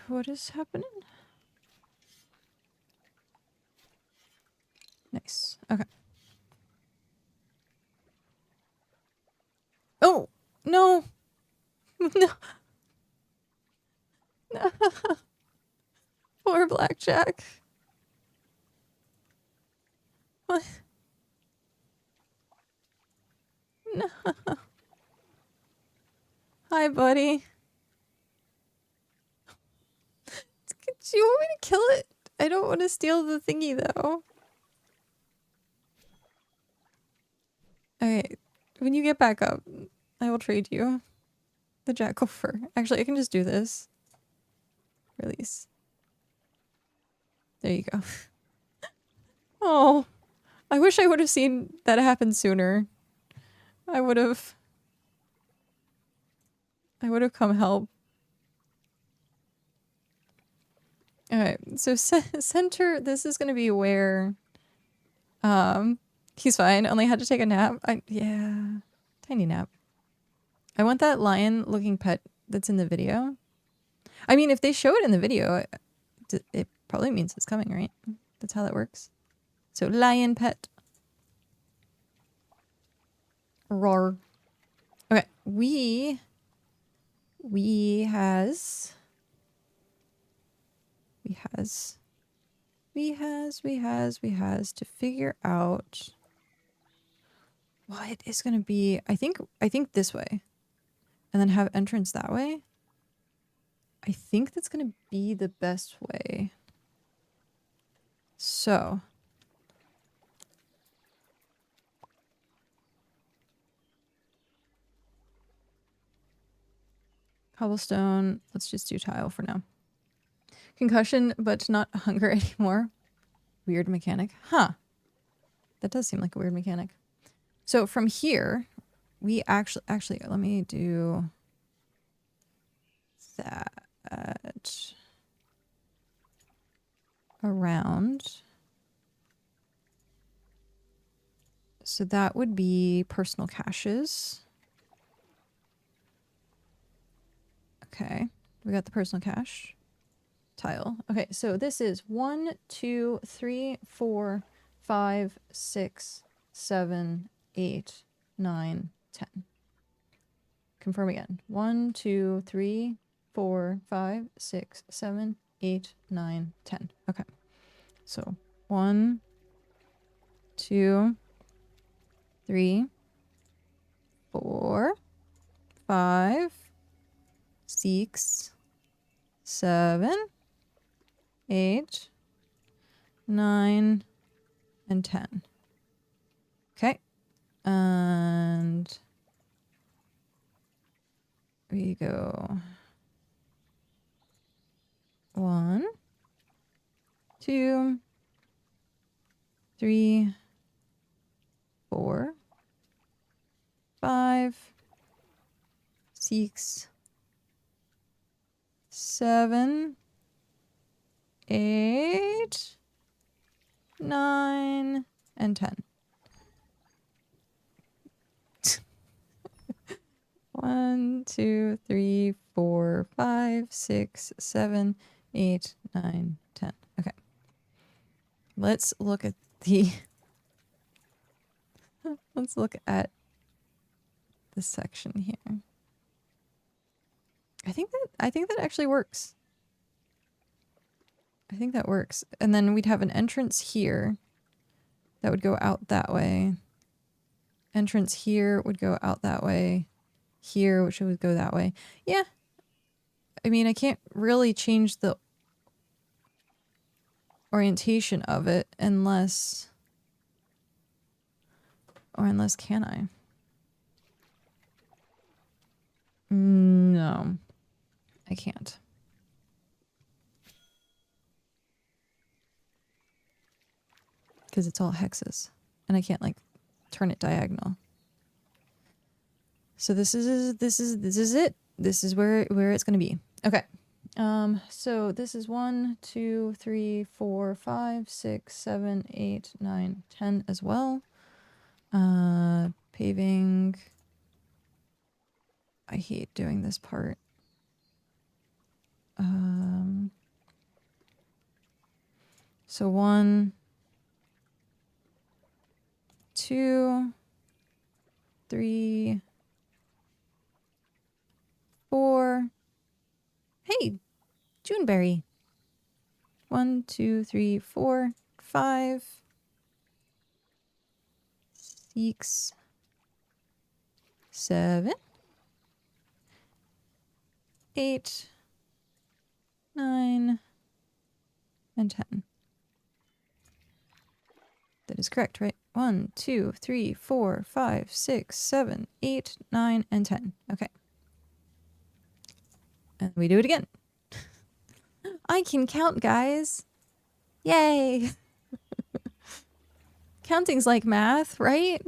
What is happening? Nice. Okay. No, no. Poor Blackjack. What? No. Hi, buddy. Do you want me to kill it? I don't want to steal the thingy, though. Okay, when you get back up, I will trade you the jackal fur. Actually, I can just do this. Release. There you go. Oh, I wish I would have seen that happen sooner. I would have come help. Alright, so center, this is gonna be where, he's fine, only had to take a nap. Yeah, tiny nap. I want that lion-looking pet that's in the video. I mean, if they show it in the video, it probably means it's coming, right? That's how that works. So, lion pet. Roar. Okay, we has to figure out what is going to be. I think this way, and then have entrance that way. I think that's going to be the best way. So cobblestone. Let's just do tile for now. Concussion, but not hunger anymore. Weird mechanic. Huh. That does seem like a weird mechanic. So from here, we actually let me do that around. So that would be personal caches. Okay, we got the personal cache tile. Okay, so this is 1, 2, 3, 4, 5, 6, 7, 8, 9, 10. Confirm again. 1, 2, 3, 4, 5, 6, 7, 8, 9, 10. Okay. So 1, 2, 3, 4, 5, 6, 7, 8, 9, and 10. Okay. And we go 1, 2, 3, 4, 5, 6, 7, 8, 9, and 10. 1, 2, 3, 4, 5, 6, 7, 8, 9, 10. Okay. Let's look at the let's look at this section here. I think that actually works. I think that works. And then we'd have an entrance here that would go out that way. Entrance here would go out that way. Here, which would go that way. Yeah. I mean, I can't really change the orientation of it unless... Or unless, can I? No. I can't. Because it's all hexes. And I can't, like, turn it diagonal. So this is it. This is where it's gonna be. Okay. So this is 1, 2, 3, 4, 5, 6, 7, 8, 9, 10 as well. Paving. I hate doing this part. So 1, 2, 3, 4, Juneberry. 1, 2, 3, 4, 5, 6, 7, 8, 9, and 10. That is correct, right? 1, 2, 3, 4, 5, 6, 7, 8, 9, and 10. Okay. And we do it again. I can count, guys. Yay. Counting's like math, right?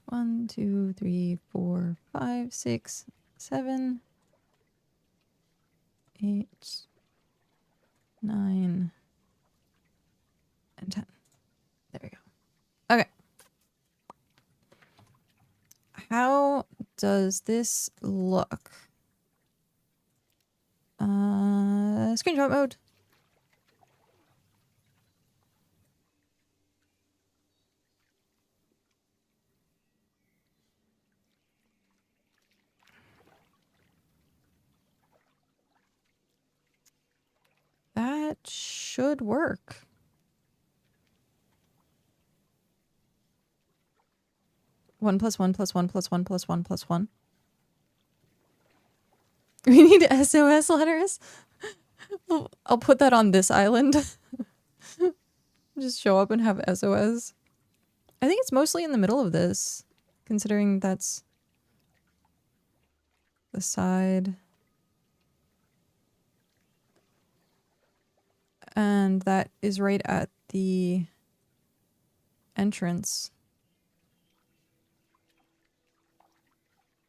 One, 2, 3, 4, 5, 6, 7, 8, 9, and 10. There we go. Okay. How does this look? Screenshot mode. That should work. One plus one plus one plus one plus one plus one. We need SOS letters. I'll put that on this island. Just show up and have SOS. I think it's mostly in the middle of this, considering that's the side. And that is right at the entrance.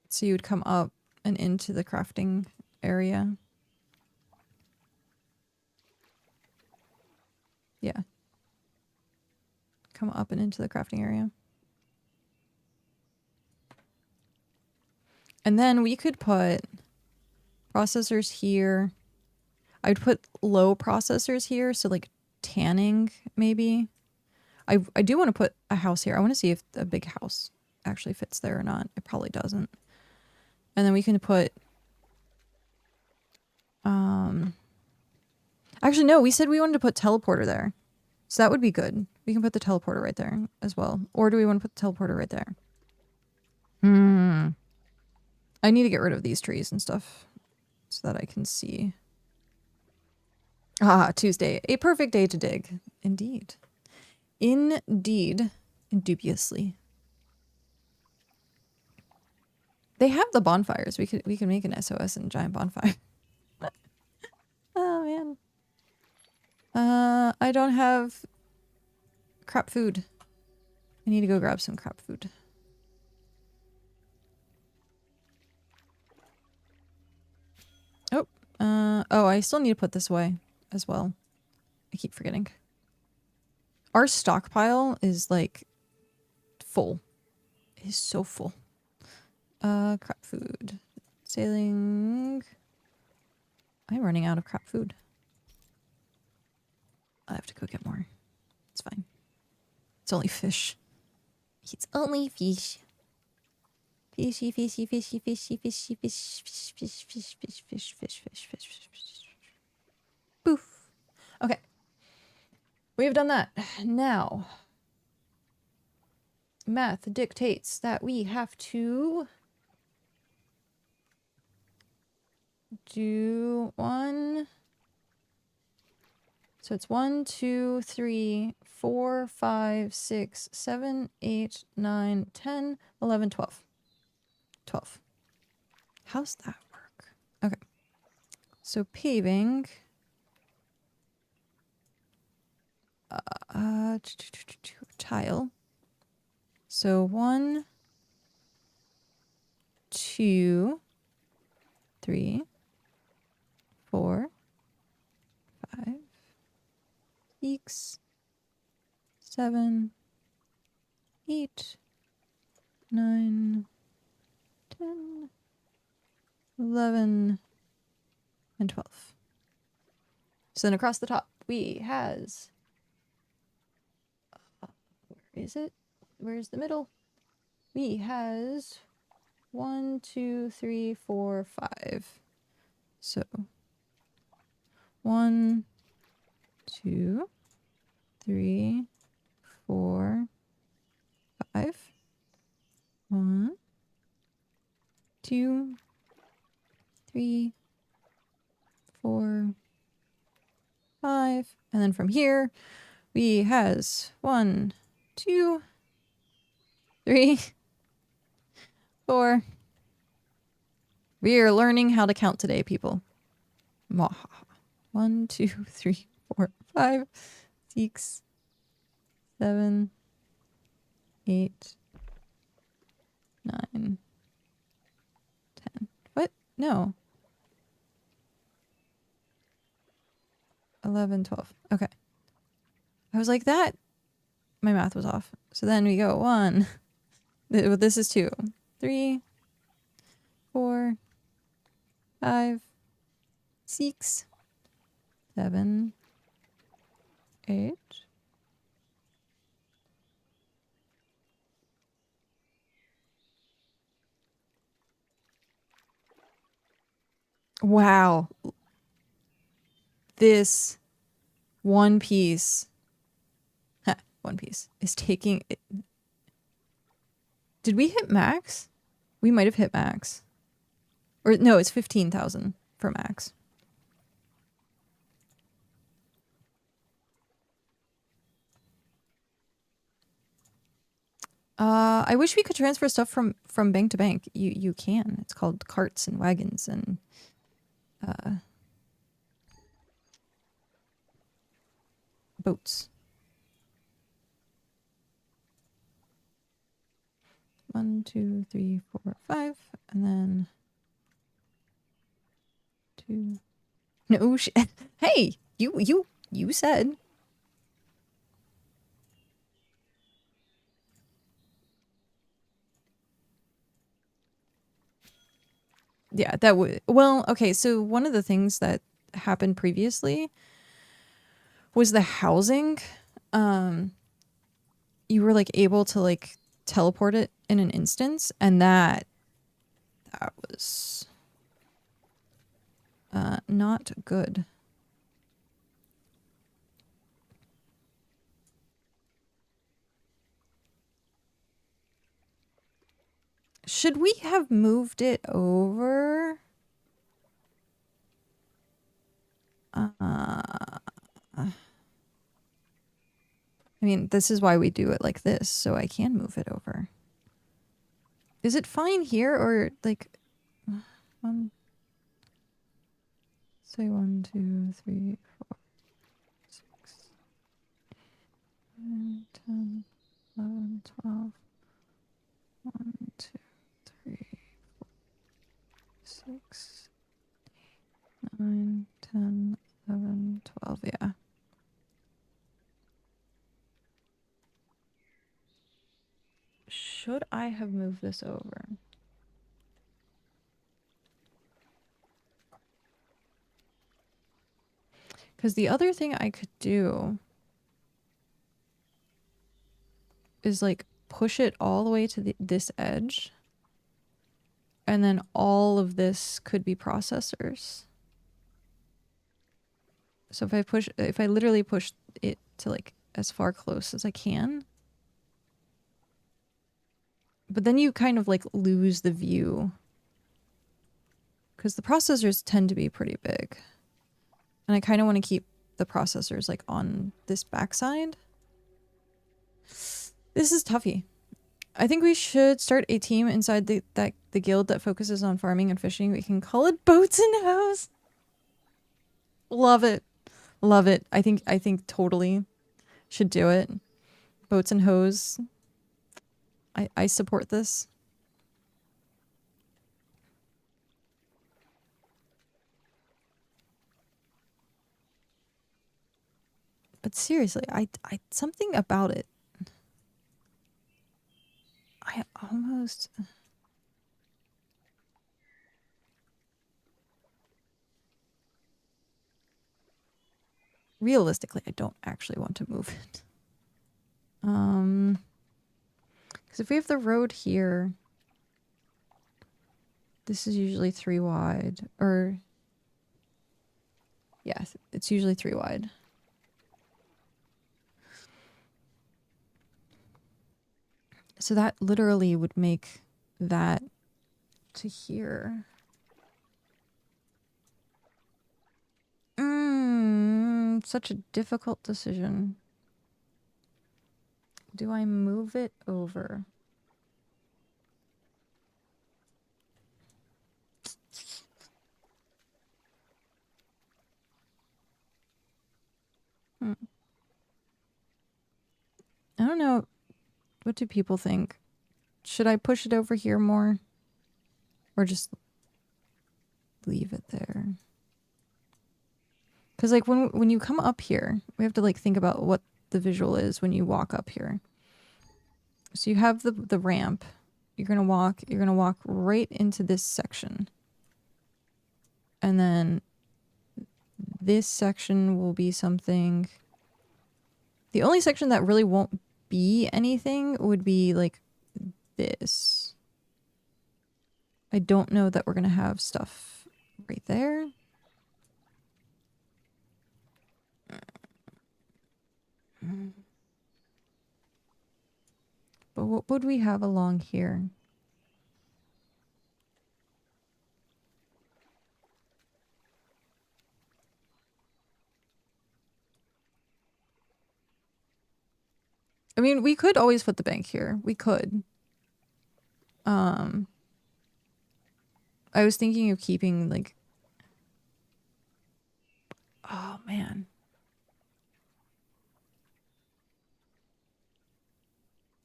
So you would come up and into the crafting area. Yeah. Come up and into the crafting area. And then we could put processors here. I would put low processors here, so like tanning maybe. I do want to put a house here. I want to see if a big house actually fits there or not. It probably doesn't. And then we can put actually no, we said we wanted to put teleporter there. So that would be good. We can put the teleporter right there as well. Or do we want to put the teleporter right there? I need to get rid of these trees and stuff so that I can see. Ah, Tuesday. A perfect day to dig. Indeed. Indeed. Indubiously. They have the bonfires. We can make an SOS and giant bonfire. Oh man. I don't have crap food. I need to go grab some crap food. Oh, I still need to put this away as well. I keep forgetting. Our stockpile is like full. It is so full. Crap food. Sailing. I'm running out of crap food. I have to go get more. It's fine. It's only fish. It's only fish. Fishy, fishy, fishy, fishy, fishy, fish, fish, fish, fish, fish, fish, fish, fish, fish, fish, fish. Boof. Okay. We've done that. Now, math dictates that we have to do one. So it's 1, 2, 3, 4, 5, 6, 7, 8, 9, 10, 11, 12. 12. How's that work? Okay. So paving. Tile. So 1, 2, 3, 4, 5, 6, 7, 8, 9, 10, 11, and 12. So then across the top we has where is it? Where's the middle? B has 1, 2, 3, 4, 5. So 1, 2, 3, 4, 5. 1, 2, 3, 4, 5. And then from here, B has 1, 2, 3, 4. We are learning how to count today, people. 1, 2, 3, 4, 5, 6, 7, 8, 9, 10. What? No. 11, 12. Okay. I was like that. My math was off. So then we go 1. This is 2. 3, 4, 5, 6, 7, 8. Wow. This one piece, one piece is taking it. Did we hit max? We might have hit max. Or no, it's 15,000 for max. I wish we could transfer stuff from bank to bank. You can. It's called carts and wagons and boats. 1, 2, 3, 4, 5, and then 2. No shit. Hey, you said. Yeah, that would. Well, okay. So one of the things that happened previously was the housing. You were like able to like teleport it in an instance, and that was not good. Should we have moved it over? I mean, this is why we do it like this, so I can move it over. Is it fine here, or like one? Say 1, 2, 3, 4, 6, 7, 10, 11, 12. 1, 2, 3, 4, 6, 9, 10, 11, 12. Yeah. Should I have moved this over? Because the other thing I could do is like push it all the way to this edge. And then all of this could be processors. So if I literally push it to like as far close as I can. But then you kind of like lose the view. Because the processors tend to be pretty big. And I kind of want to keep the processors like on this backside. This is toughy. I think we should start a team inside the guild that focuses on farming and fishing. We can call it Boats and Hoes. Love it. Love it. I think totally should do it. Boats and Hoes. I support this. But seriously, I something about it. I almost realistically, I don't actually want to move it. Because if we have the road here, this is usually 3 wide. Or, yeah, it's usually 3 wide. So that literally would make that to here. Such a difficult decision. Do I move it over? I don't know. What do people think? Should I push it over here more? Or just leave it there? Because like when you come up here, we have to like think about what the visual is when you walk up here. So you have the ramp. You're gonna walk right into this section. And then this section will be something. The only section that really won't be anything would be like this. I don't know that we're gonna have stuff right there. But what would we have along here? I mean, we could always put the bank here. We could. I was thinking of keeping like... Oh, man.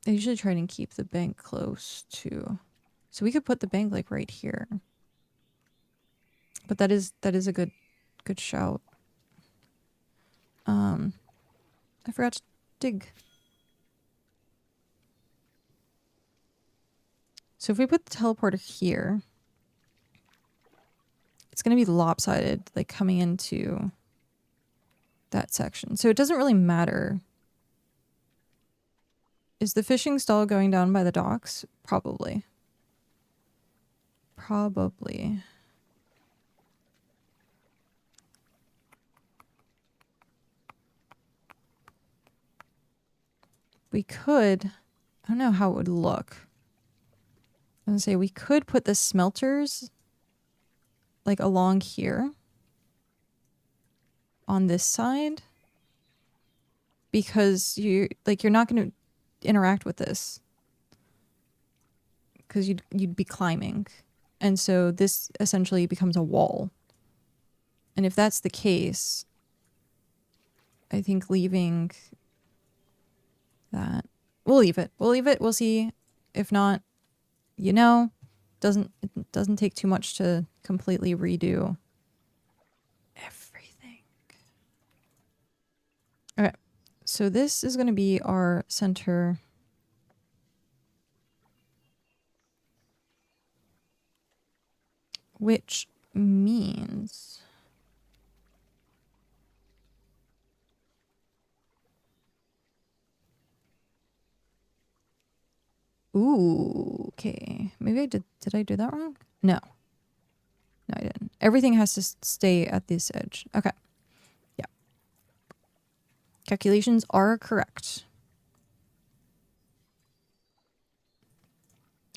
I usually try and keep the bank close to... So we could put the bank like right here. But that is a good shout. I forgot to dig. So if we put the teleporter here, it's going to be lopsided, like coming into that section. So it doesn't really matter. Is the fishing stall going down by the docks? Probably. Probably. We could, I don't know how it would look. I'm gonna say we could put the smelters like along here on this side, because you're not going to interact with this because you'd be climbing, and so this essentially becomes a wall. And if that's the case, I think leaving that, we'll leave it. We'll see. If not, you know, it doesn't take too much to completely redo everything. Okay, so this is going to be our center. Which means... Ooh, okay. Maybe I did I do that wrong? No. No, I didn't. Everything has to stay at this edge. Okay. Yeah. Calculations are correct.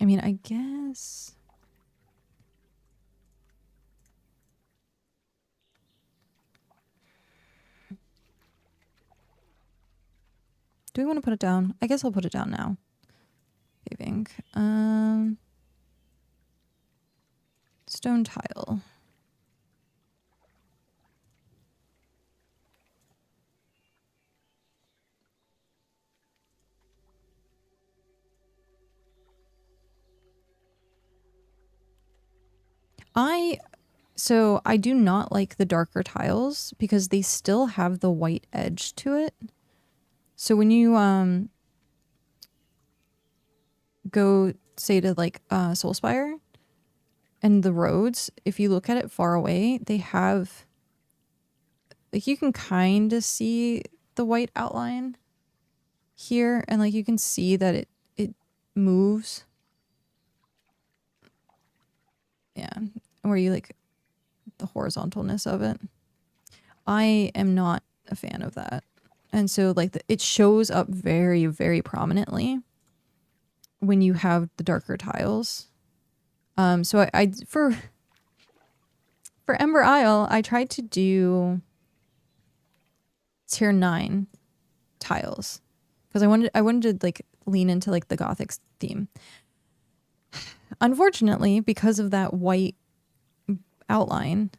I mean, I guess... Do we want to put it down? I guess I'll put it down now. Paving. Stone tile. So I do not like the darker tiles because they still have the white edge to it. So when you go say to like Soulspire and the roads, if you look at it far away, they have like, you can kind of see the white outline here, and like you can see that moves. Yeah, where you like the horizontalness of it. I am not a fan of that. And so like it shows up very, very prominently when you have the darker tiles. So I for Ember Isle, I tried to do tier 9 tiles because I wanted to like lean into like the Gothic theme. Unfortunately, because of that white outline,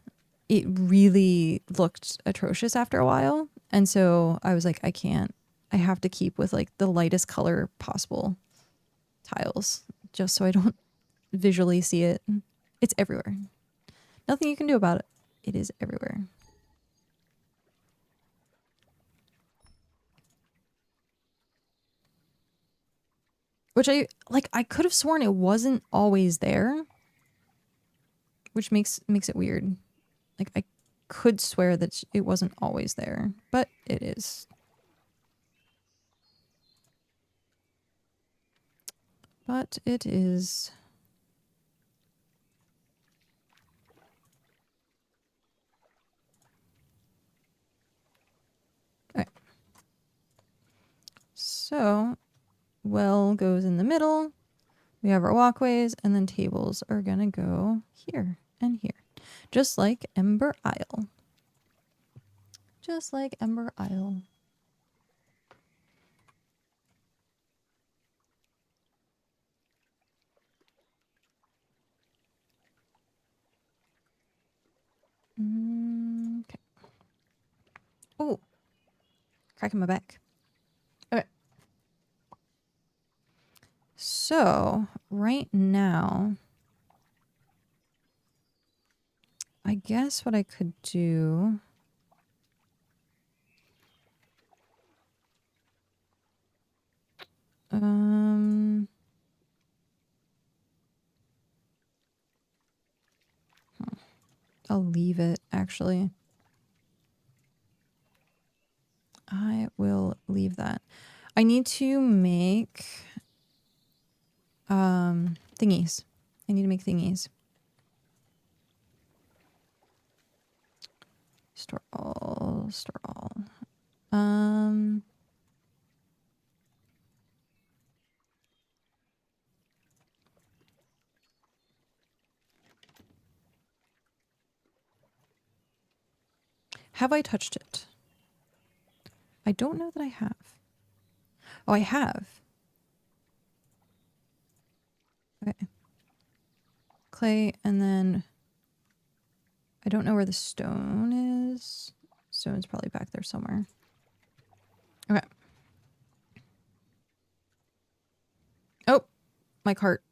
it really looked atrocious after a while. And so I was like, I can't. I have to keep with like the lightest color possible tiles just so I don't visually see it. It's everywhere. Nothing you can do about it. It is everywhere. Which I could have sworn it wasn't always there, which makes it weird. Like I could swear that it wasn't always there, but it is. But it is. Okay. So, well goes in the middle. We have our walkways, and then tables are gonna go here and here. Just like Ember Isle. Just like Ember Isle. Okay. Oh, cracking my back. Okay. So, right now, I guess what I could do... I'll leave it, actually. I will leave that. I need to make thingies. I need to make thingies. Store all, store all. Have I touched it? I don't know that I have. Oh, I have. Okay. Clay, and then I don't know where the stone is. Stone's probably back there somewhere. Okay. Oh, my cart.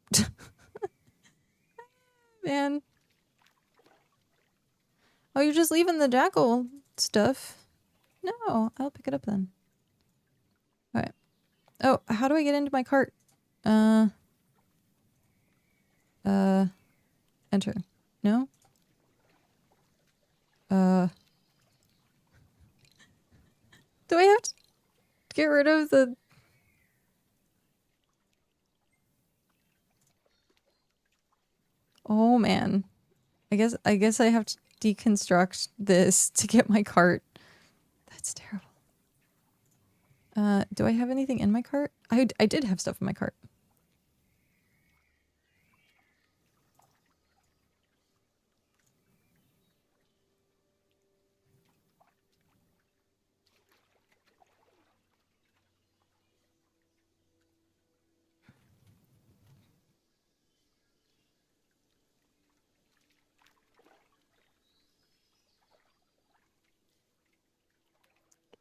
Man. Oh, you're just leaving the jackal stuff. No, I'll pick it up then. Okay. Oh, how do I get into my cart? Enter. No? Do I have to get rid of the... Oh, man. I guess I have to deconstruct this to get my cart. That's terrible. Do I have anything in my cart? I did have stuff in my cart.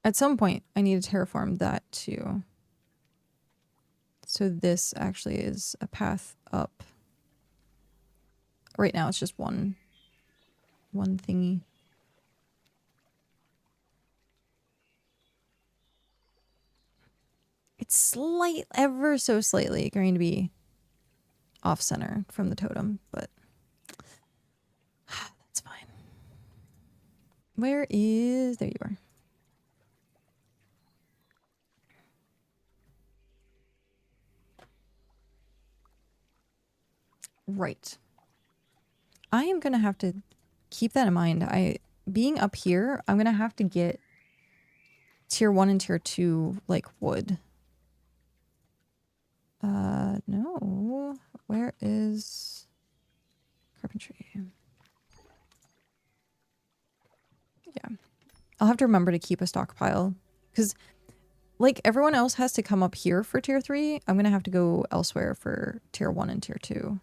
At some point, I need to terraform that too. So this actually is a path up. Right now, it's just one thingy. It's ever so slightly going to be off center from the totem, but that's fine. There you are. Right. I am going to have to keep that in mind. Being up here, I'm going to have to get tier 1 and tier 2, like, wood. No. Where is carpentry? Yeah. I'll have to remember to keep a stockpile. Because, like, everyone else has to come up here for tier 3. I'm going to have to go elsewhere for tier 1 and tier 2.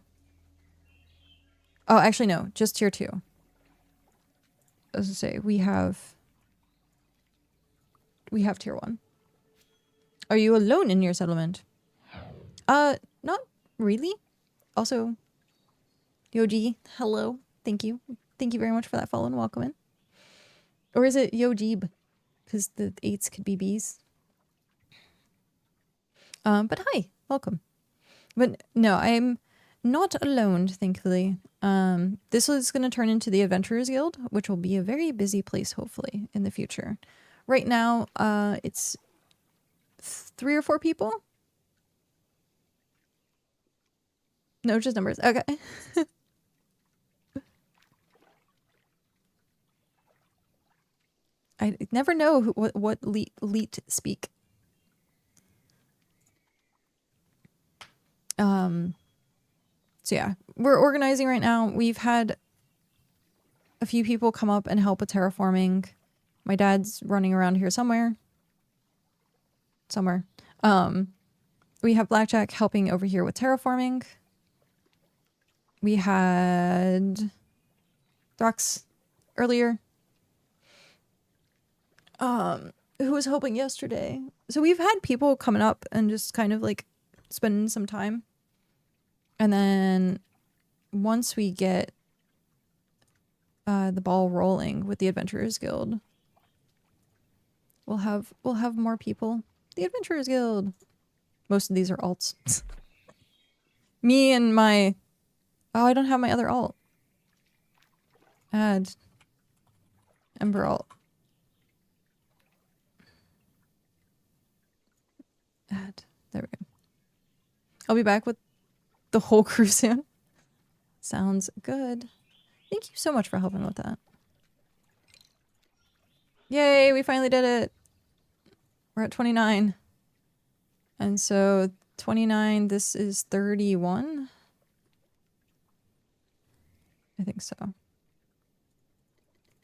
Oh, actually, no. Just tier 2. As I say, we have tier 1. Are you alone in your settlement? Not really. Also, Yoji, hello. Thank you. Thank you very much for that follow and welcome in. Or is it Yojib? Because the 8s could be Bs. But hi, welcome. But no, I'm not alone, thankfully. This is going to turn into the Adventurers Guild, which will be a very busy place, hopefully, in the future. Right now, it's 3 or 4 people. No, just numbers. Okay. I never know what elite speak. So yeah, we're organizing right now. We've had a few people come up and help with terraforming. My dad's running around here somewhere. We have Blackjack helping over here with terraforming. We had Thrax earlier. Who was helping yesterday. So we've had people coming up and just kind of like spending some time. And then once we get the ball rolling with the Adventurers Guild, we'll have more people. The Adventurers Guild. Most of these are alts. Me and my... Oh, I don't have my other alt. Add Ember alt. Add. There we go. I'll be back with the whole crew soon. Sounds good. Thank you so much for helping with that. Yay, we finally did it. We're at 29. And so 29, this is 31. I think so.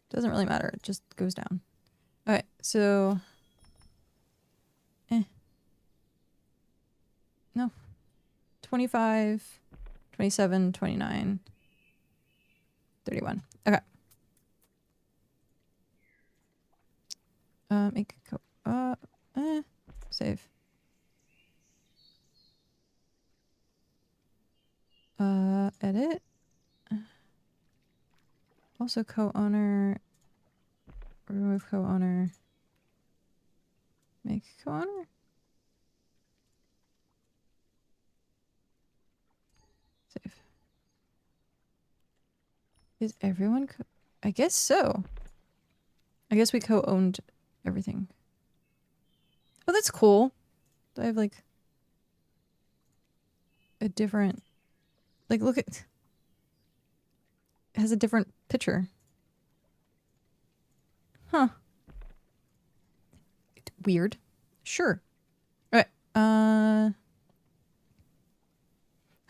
Doesn't really matter. It just goes down. All right, so... No. 25, 27, 29, 31. Okay. Make save. Edit. Also co-owner. Remove co-owner. Make co-owner. Save. Is everyone I guess so. I guess we co-owned everything. Oh, that's cool. Do I have like a different... Like, look at... It has a different picture. Huh. Weird. Sure. Alright. How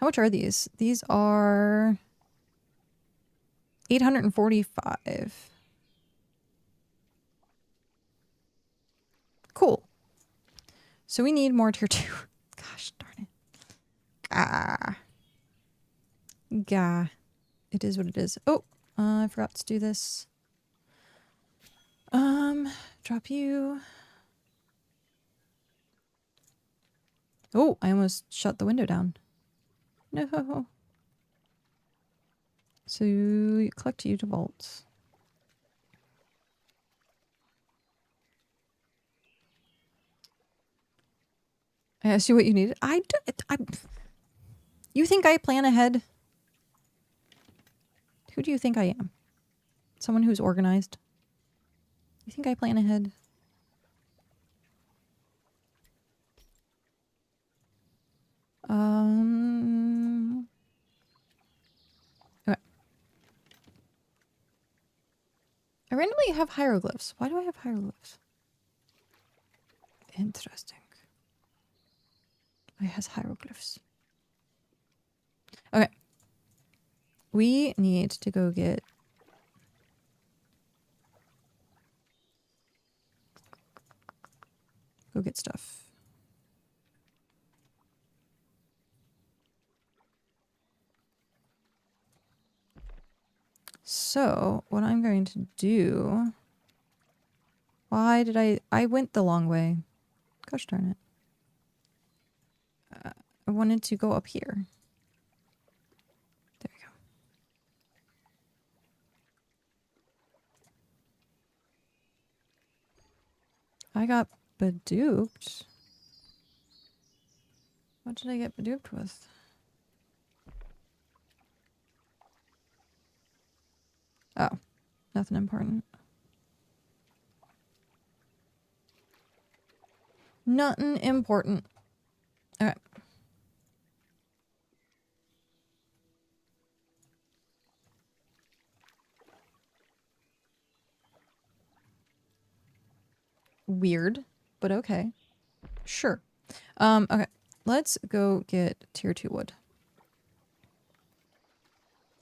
much are these? These are... 845. Cool. So we need more tier 2. Gosh darn it. Gah. It is what it is. Oh, I forgot to do this. Drop you. Oh, I almost shut the window down. No. So you collect you to bolts. I asked you what you needed. You think I plan ahead? Who do you think I am? Someone who's organized? You think I plan ahead? I randomly have hieroglyphs. Why do I have hieroglyphs? Interesting. It has hieroglyphs. Okay. We need to go get... Go get stuff. So, what I'm going to do... Why did I went the long way. Gosh darn it. I wanted to go up here. There we go. I got beduped. What did I get beduped with? Oh, nothing important. Nothing important. Okay. Weird, but okay. Sure. Okay. Let's go get tier 2 wood.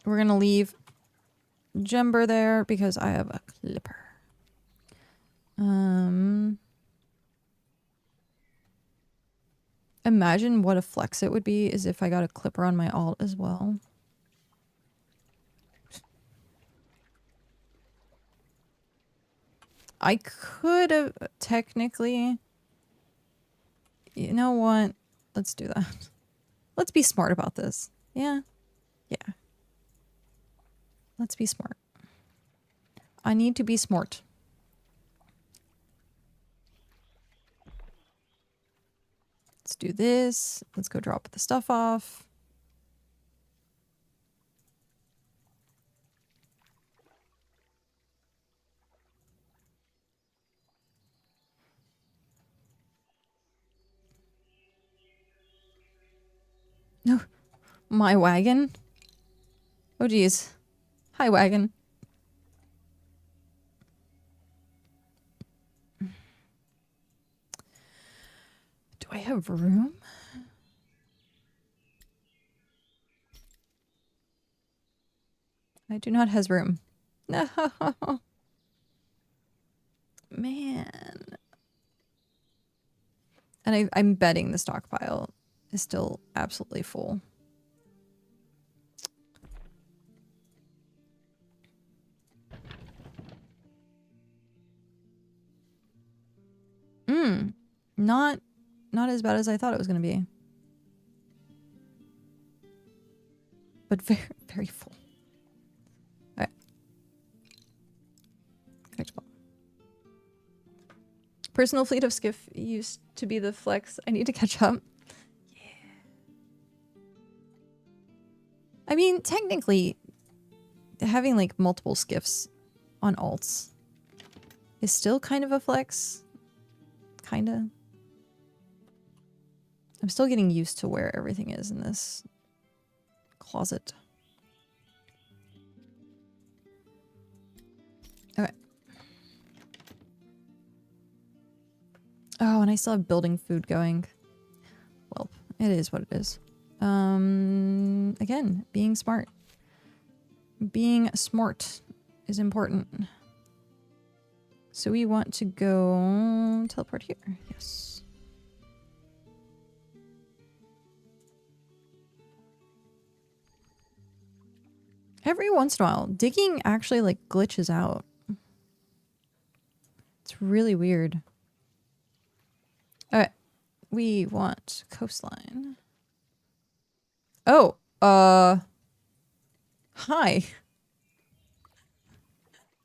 We're gonna leave Jember there because I have a clipper. Imagine what a flex it would be is if I got a clipper on my alt as well. I could have technically... You know what? Let's do that. Let's be smart about this. Yeah. Yeah. Let's be smart. I need to be smart. Let's do this. Let's go drop the stuff off. No. My wagon? Oh geez. Hi wagon. Do I have room? I do not have room. No. Man. And I'm betting the stockpile is still absolutely full. Not as bad as I thought it was going to be. But very, very full. Alright. Personal fleet of skiff used to be the flex. I need to catch up. Yeah. I mean, technically, having like multiple skiffs on alts is still kind of a flex. Kinda. I'm still getting used to where everything is in this closet. Okay. Oh, and I still have building food going. Well, it is what it is. Again, being smart. Being smart is important. So we want to go teleport here. Yes. Every once in a while, digging actually like glitches out. It's really weird. Alright. We want coastline. Oh, hi.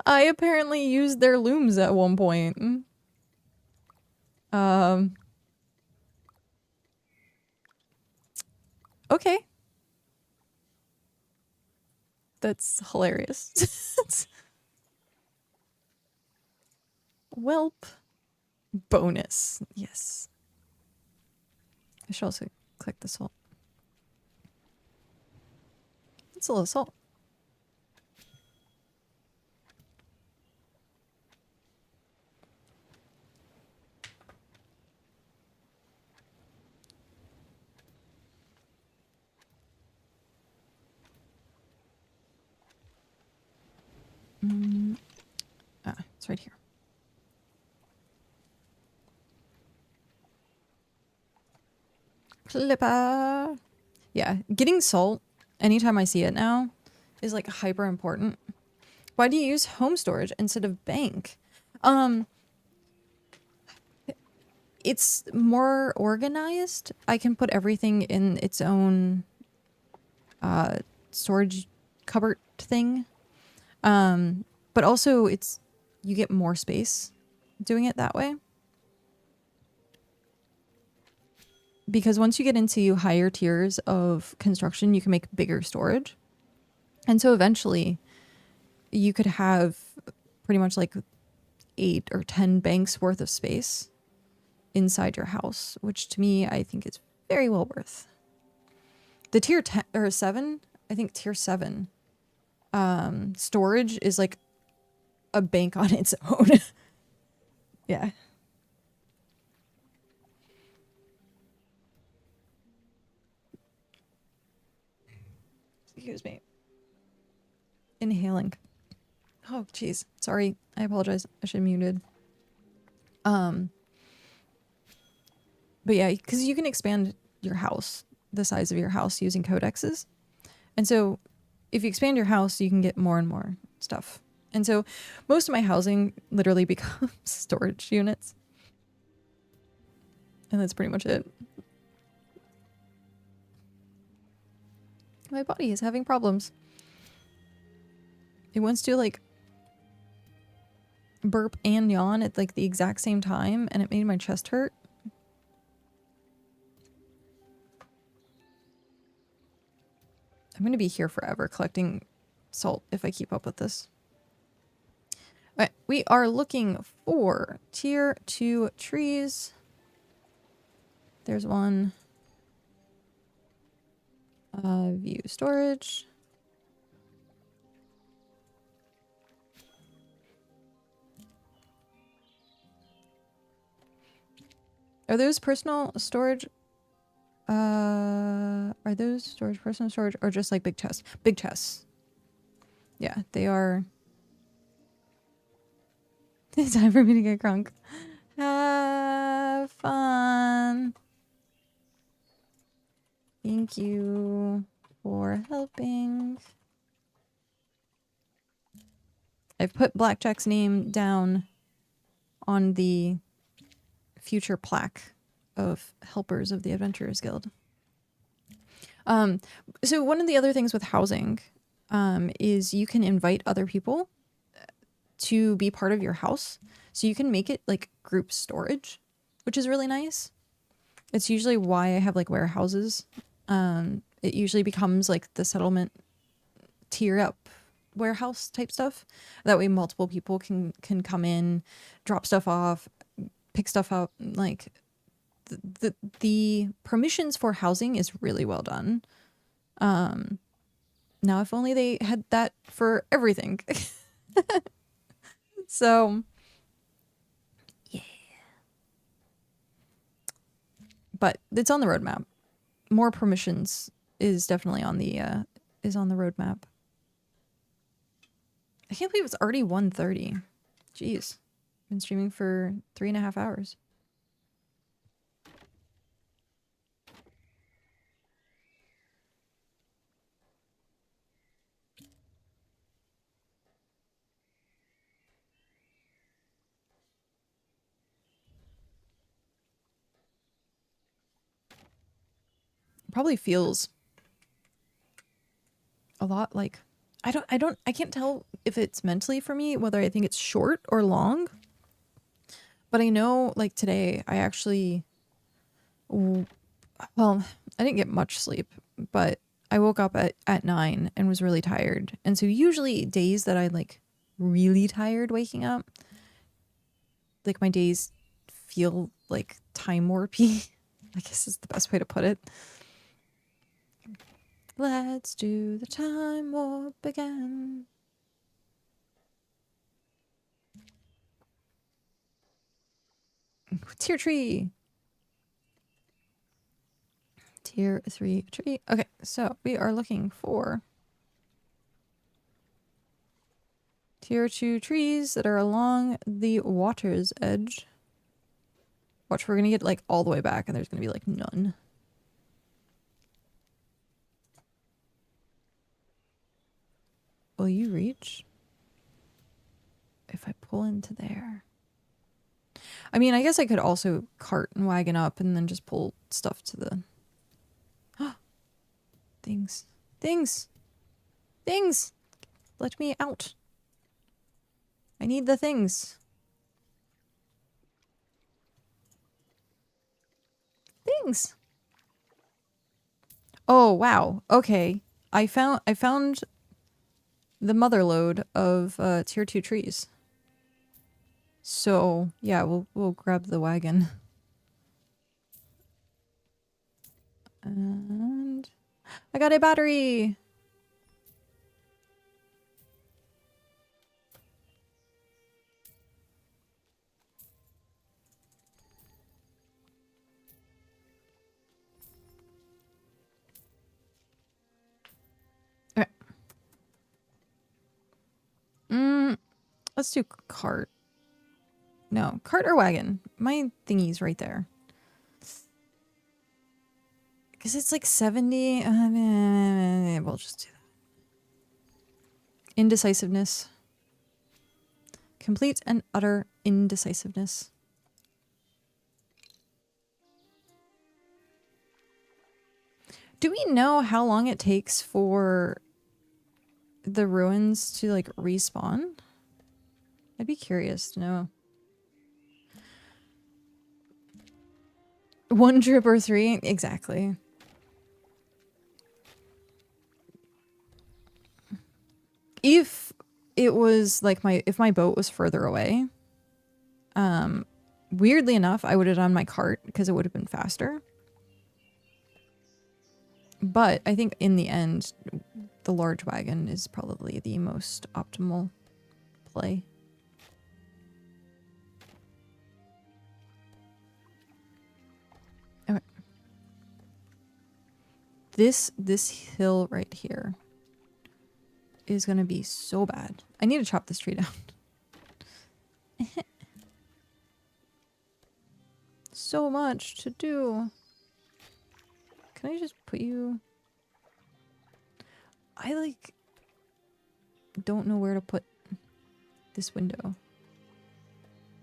I apparently used their looms at one point. Okay. That's hilarious. Welp. Bonus. Yes. I should also click the salt. It's a little salt. It's right here. Clipper. Yeah, getting salt anytime I see it now is like hyper important. Why do you use home storage instead of bank? It's more organized. I can put everything in its own storage cupboard thing. But also you get more space doing it that way. Because once you get into higher tiers of construction, you can make bigger storage. And so eventually you could have pretty much like 8 or 10 banks worth of space inside your house, which to me, I think is very well worth. The tier 10 or 7, I think tier 7 storage is like a bank on its own. Yeah. Excuse me. Inhaling. Oh, jeez. Sorry. I apologize. I should have muted. But yeah, because you can expand your house, the size of your house using codexes. And so if you expand your house, you can get more and more stuff. And so most of my housing literally becomes storage units. And that's pretty much it. My body is having problems. It wants to like burp and yawn at like the exact same time, and it made my chest hurt. I'm going to be here forever collecting salt if I keep up with this. All right, we are looking for tier 2 trees. There's one. View storage. Are those personal storage? Are those storage personal storage or just like big chests? Big chests. Yeah, they are. It's time for me to get crunk. Have fun. Thank you for helping. I've put Blackjack's name down on the future plaque of helpers of the Adventurers Guild. So one of the other things with housing is you can invite other people to be part of your house. So you can make it like group storage, which is really nice. It's usually why I have like warehouses. It usually becomes like the settlement tier up warehouse type stuff. That way multiple people can come in, drop stuff off, pick stuff up. Like the permissions for housing is really well done. Now if only they had that for everything. So yeah. But it's on the roadmap. More permissions is definitely on the roadmap. I can't believe it's already 1:30. Jeez. Been streaming for 3.5 hours. Probably feels a lot like I can't tell if it's mentally for me whether I think it's short or long. But I know like today I actually well, I didn't get much sleep, but I woke up at 9 and was really tired. And so usually days that I like really tired waking up, like my days feel like time warpy. I guess is the best way to put it. Let's do the time warp again. Tier tree. Tier 3 tree. Okay, so we are looking for Tier 2 trees that are along the water's edge. Watch, we're gonna get like all the way back and there's gonna be like none. Will you reach? If I pull into there. I mean, I guess I could also cart and wagon up and then just pull stuff to the... Things. Things! Things! Let me out. I need the things. Things! Oh, wow. Okay. I found the mother lode of tier 2 trees. So, yeah, we'll grab the wagon. And I got a battery. Okay. Let's do cart. No, cart or wagon. My thingy's right there. Because it's like 70. We'll just do that. Indecisiveness. Complete and utter indecisiveness. Do we know how long it takes for the ruins to like respawn? I'd be curious to know. 1 drip or 3? Exactly. If it was like if my boat was further away, weirdly enough, I would have done my cart because it would have been faster. But I think in the end, the large wagon is probably the most optimal play. Okay. This hill right here is gonna be so bad. I need to chop this tree down. So much to do. Can I just put you... I like don't know where to put this window.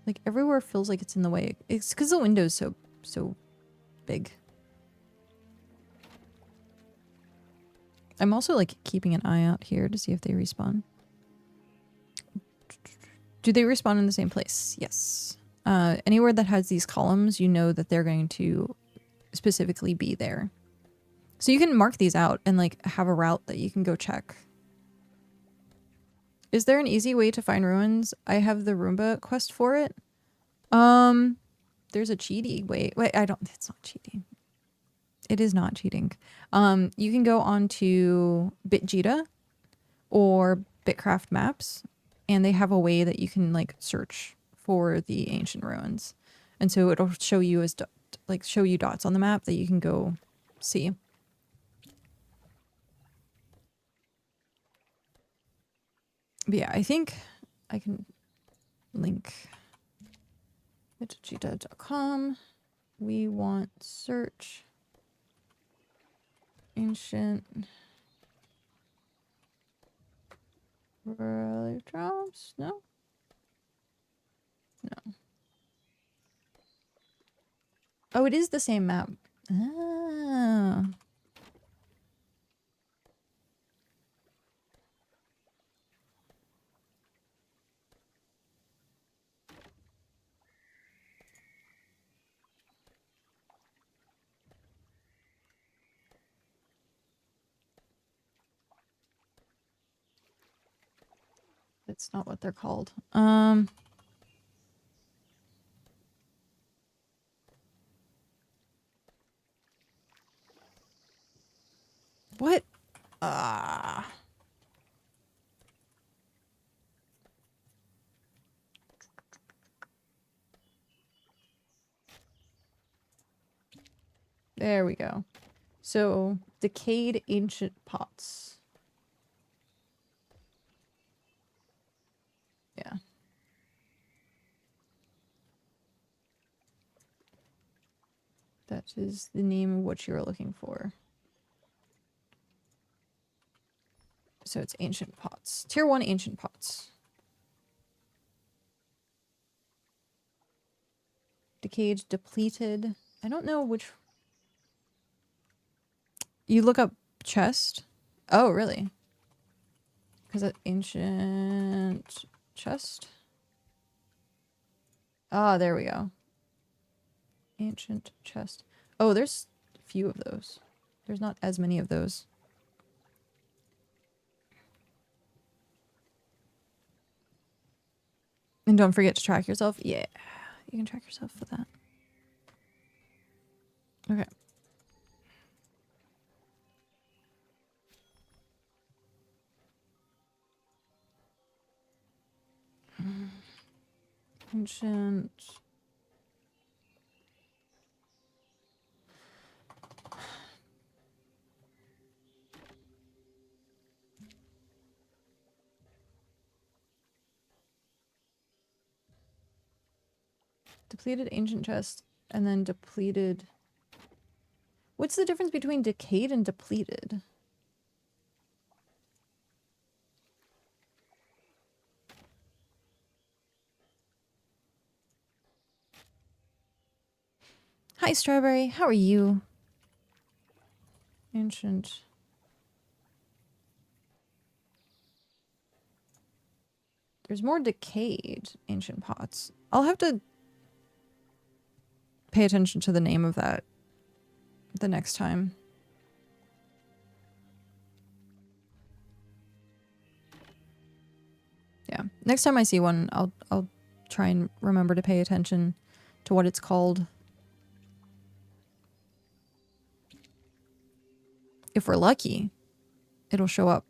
Like everywhere feels like it's in the way. It's because the window's so big. I'm also like keeping an eye out here to see if they respawn. Do they respawn in the same place? Yes. Anywhere that has these columns, you know that they're going to specifically be there. So you can mark these out and like have a route that you can go check. Is there an easy way to find ruins? I have the Roomba quest for it. There's a cheaty way. Wait, it's not cheating. It is not cheating. You can go on to BitGita or BitCraft maps, and they have a way that you can like search for the ancient ruins. And so it'll show you as show you dots on the map that you can go see. But yeah, I think I can link bitcraftonline.com. We want search ancient relic drops. No? No. Oh, it is the same map. Ah. It's not what they're called. What? There we go. So, decayed ancient pots. Yeah. That is the name of what you're looking for. So it's ancient pots. Tier 1 ancient pots. Decayed, depleted. I don't know which... You look up chest? Oh, really? Because it's ancient chest? Ah, there we go. Ancient chest. Oh, there's a few of those. There's not as many of those. And don't forget to track yourself. Yeah, you can track yourself with that. Okay. Ancient. Depleted ancient chest and then depleted. What's the difference between decayed and depleted? Hi, Strawberry. How are you? Ancient. There's more decayed ancient pots. I'll have to pay attention to the name of that the next time. Yeah. Next time I see one, I'll try and remember to pay attention to what it's called. If we're lucky, it'll show up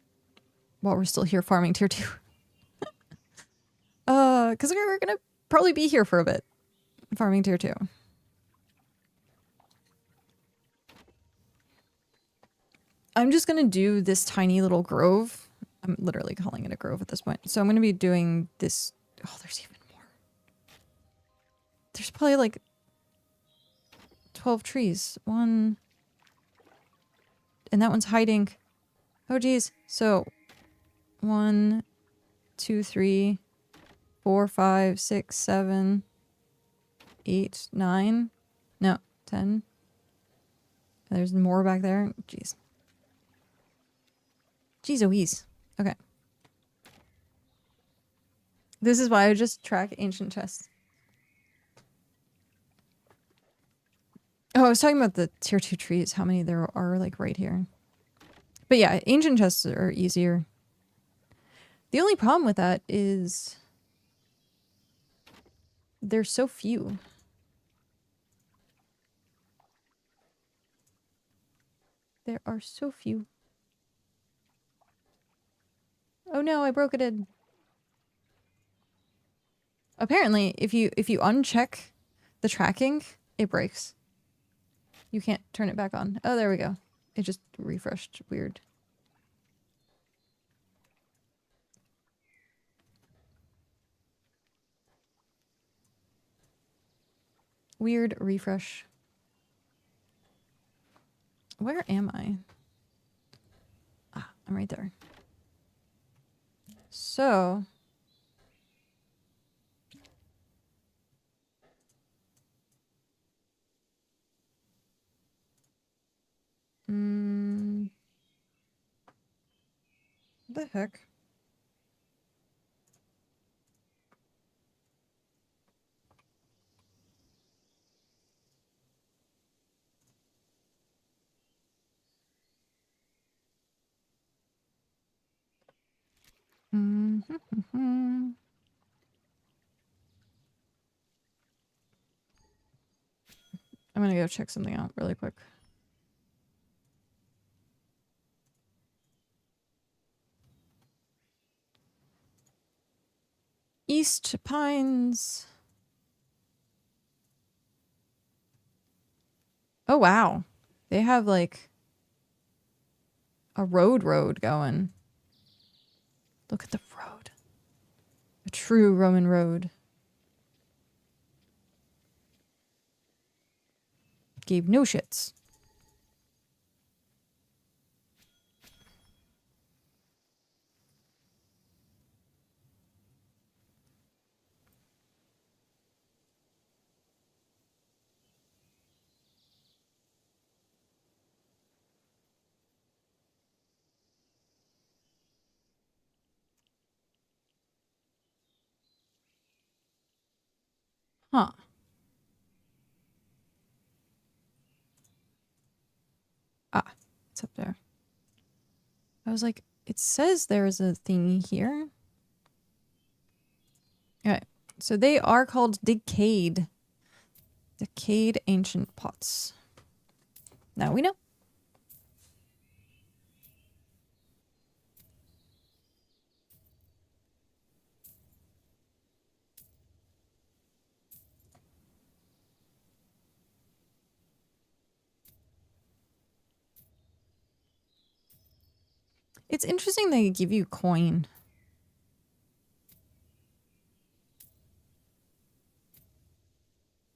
while we're still here farming tier 2. Because we're gonna probably be here for a bit. Farming tier 2. I'm just gonna do this tiny little grove. I'm literally calling it a grove at this point. So I'm gonna be doing this. Oh, there's even more. There's probably like 12 trees. One. And that one's hiding. Oh, geez. So 1, 2, 3, 4, 5, 6, 7, 8, 9. No, 10. There's more back there. Jeez. Jeez Louise. Okay. This is why I just track ancient chests. Oh, I was talking about the tier 2 trees, how many there are like right here. But yeah, ancient chests are easier. The only problem with that is there's so few. There are so few. Oh no, I broke it in. Apparently, if you uncheck the tracking, it breaks. You can't turn it back on. Oh, there we go. It just refreshed. Weird. Weird refresh. Where am I? Ah, I'm right there. So... What the heck? I'm gonna go check something out really quick. East Pines. Oh, wow. They have like a road going. Look at the road. A true Roman road. Gave no shits. Huh. Ah, it's up there. I was like, it says there's a thing here. Okay, so they are called decayed. Decayed ancient pots. Now we know. It's interesting they give you coin.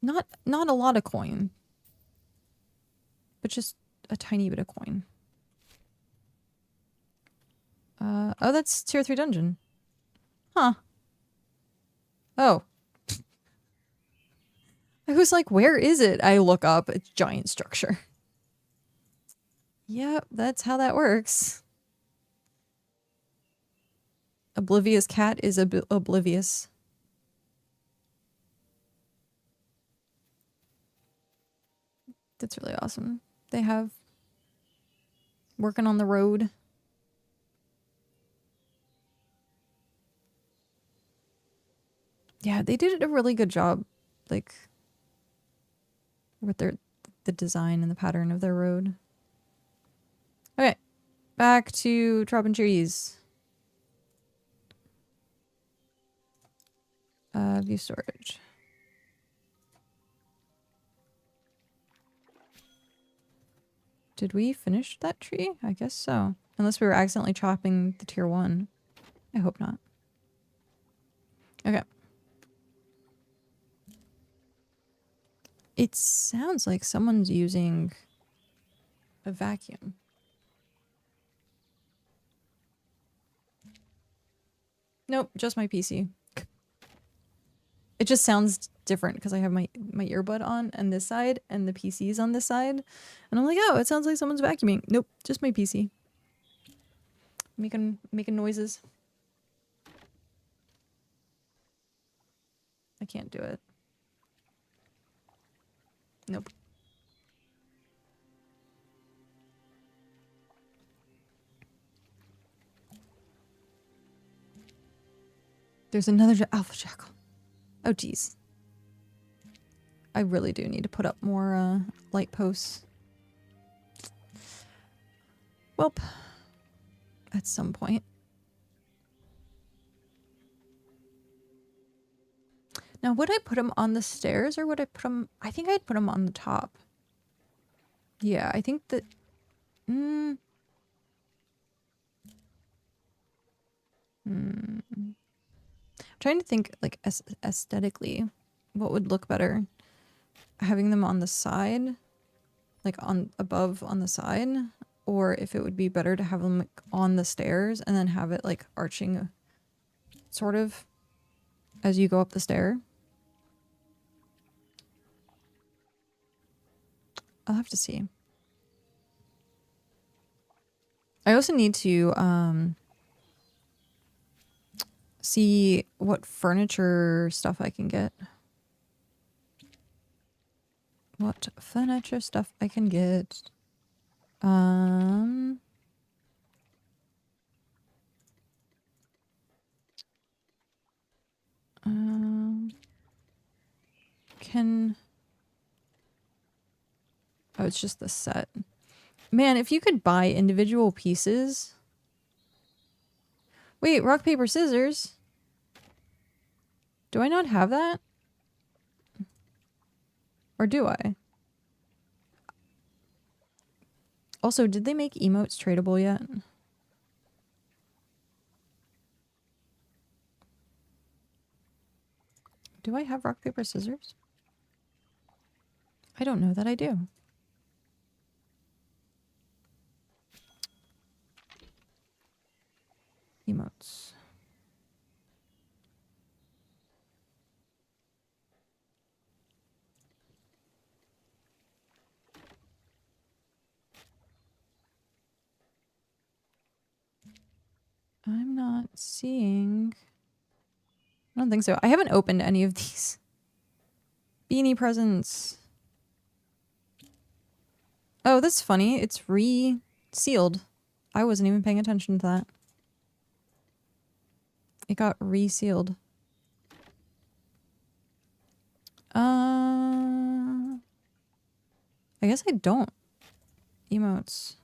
Not a lot of coin, but just a tiny bit of coin. Oh, that's tier 3 dungeon. Huh. Oh. I was like, where is it? I look up, it's giant structure. Yep, that's how that works. Oblivious cat is oblivious. That's really awesome. They have working on the road. Yeah, they did a really good job, like, with the design and the pattern of their road. Okay, back to chopping trees. View storage. Did we finish that tree? I guess so. Unless we were accidentally chopping the tier 1. I hope not. Okay. It sounds like someone's using a vacuum. Nope, just my PC. It just sounds different because I have my earbud on this side and the PC's on this side. And I'm like, oh, it sounds like someone's vacuuming. Nope, just my PC. Making noises. I can't do it. Nope. There's another alpha jackal. Oh, geez. I really do need to put up more light posts. Welp. At some point. Now, would I put them on the stairs or would I put them... I think I'd put them on the top. Yeah, I think that... I'm trying to think, like, aesthetically, what would look better? Having them on the side, like above on the side, or if it would be better to have them like, on the stairs and then have it like arching, sort of, as you go up the stair. I'll have to see. I also need to see what furniture stuff I can get. What furniture stuff I can get. Can... Oh, it's just the set. Man, if you could buy individual pieces... Wait, rock, paper, scissors? Do I not have that? Or do I? Also, did they make emotes tradable yet? Do I have rock, paper, scissors? I don't know that I do. Emotes. I'm not seeing... I don't think so. I haven't opened any of these. Beanie presents. Oh, that's funny. It's re-sealed. I wasn't even paying attention to that. It got re-sealed. I guess I don't. Emotes.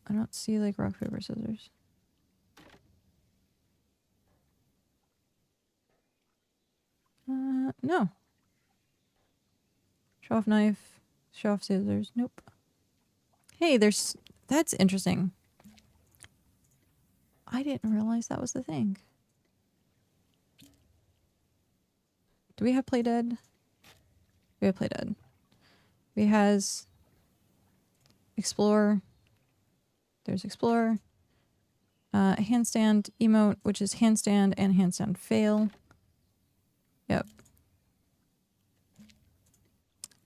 I don't see like rock, paper, scissors. No. Show off knife. Show off scissors. Nope. Hey, there's... That's interesting. I didn't realize that was the thing. Do we have play dead? We have play dead. We has explore. There's explore. Handstand emote, which is handstand and handstand fail. Yep.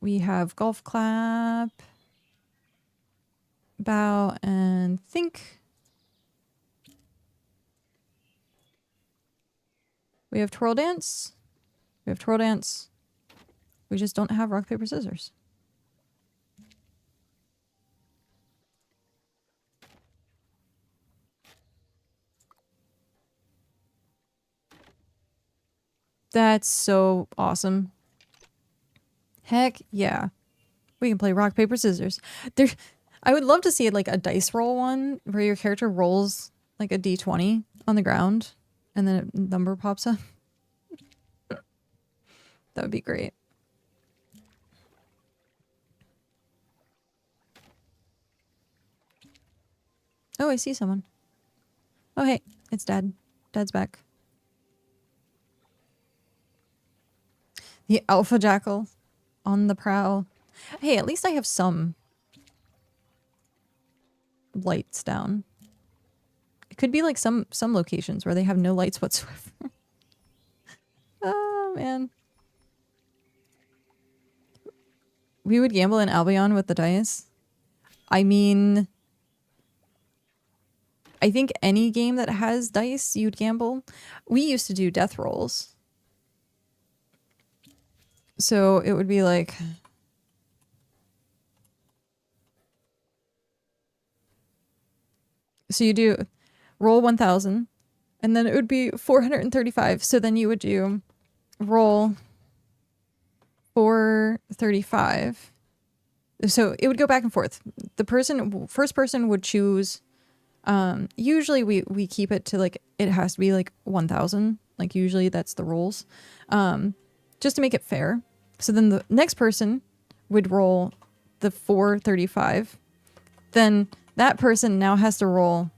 We have golf clap, bow, and think. We have twirl dance. We have twirl dance. We just don't have rock, paper, scissors. That's so awesome. Heck yeah. We can play rock, paper, scissors. I would love to see like a dice roll one where your character rolls like a d20 on the ground and then a number pops up. That would be great. Oh, I see someone. Oh, hey, it's Dad. Dad's back. The alpha jackal on the prowl. Hey, at least I have some lights down. It could be like some locations where they have no lights whatsoever. Oh, man. We would gamble in Albion with the dice. I mean... I think any game that has dice, you'd gamble. We used to do death rolls. So it would be like... So you do roll 1,000, and then it would be 435. So then you would do roll 435. So it would go back and forth. The first person would choose... usually we keep it to like, it has to be like 1,000. Like usually that's the rules. Just to make it fair. So then the next person would roll the 435. Then that person now has to roll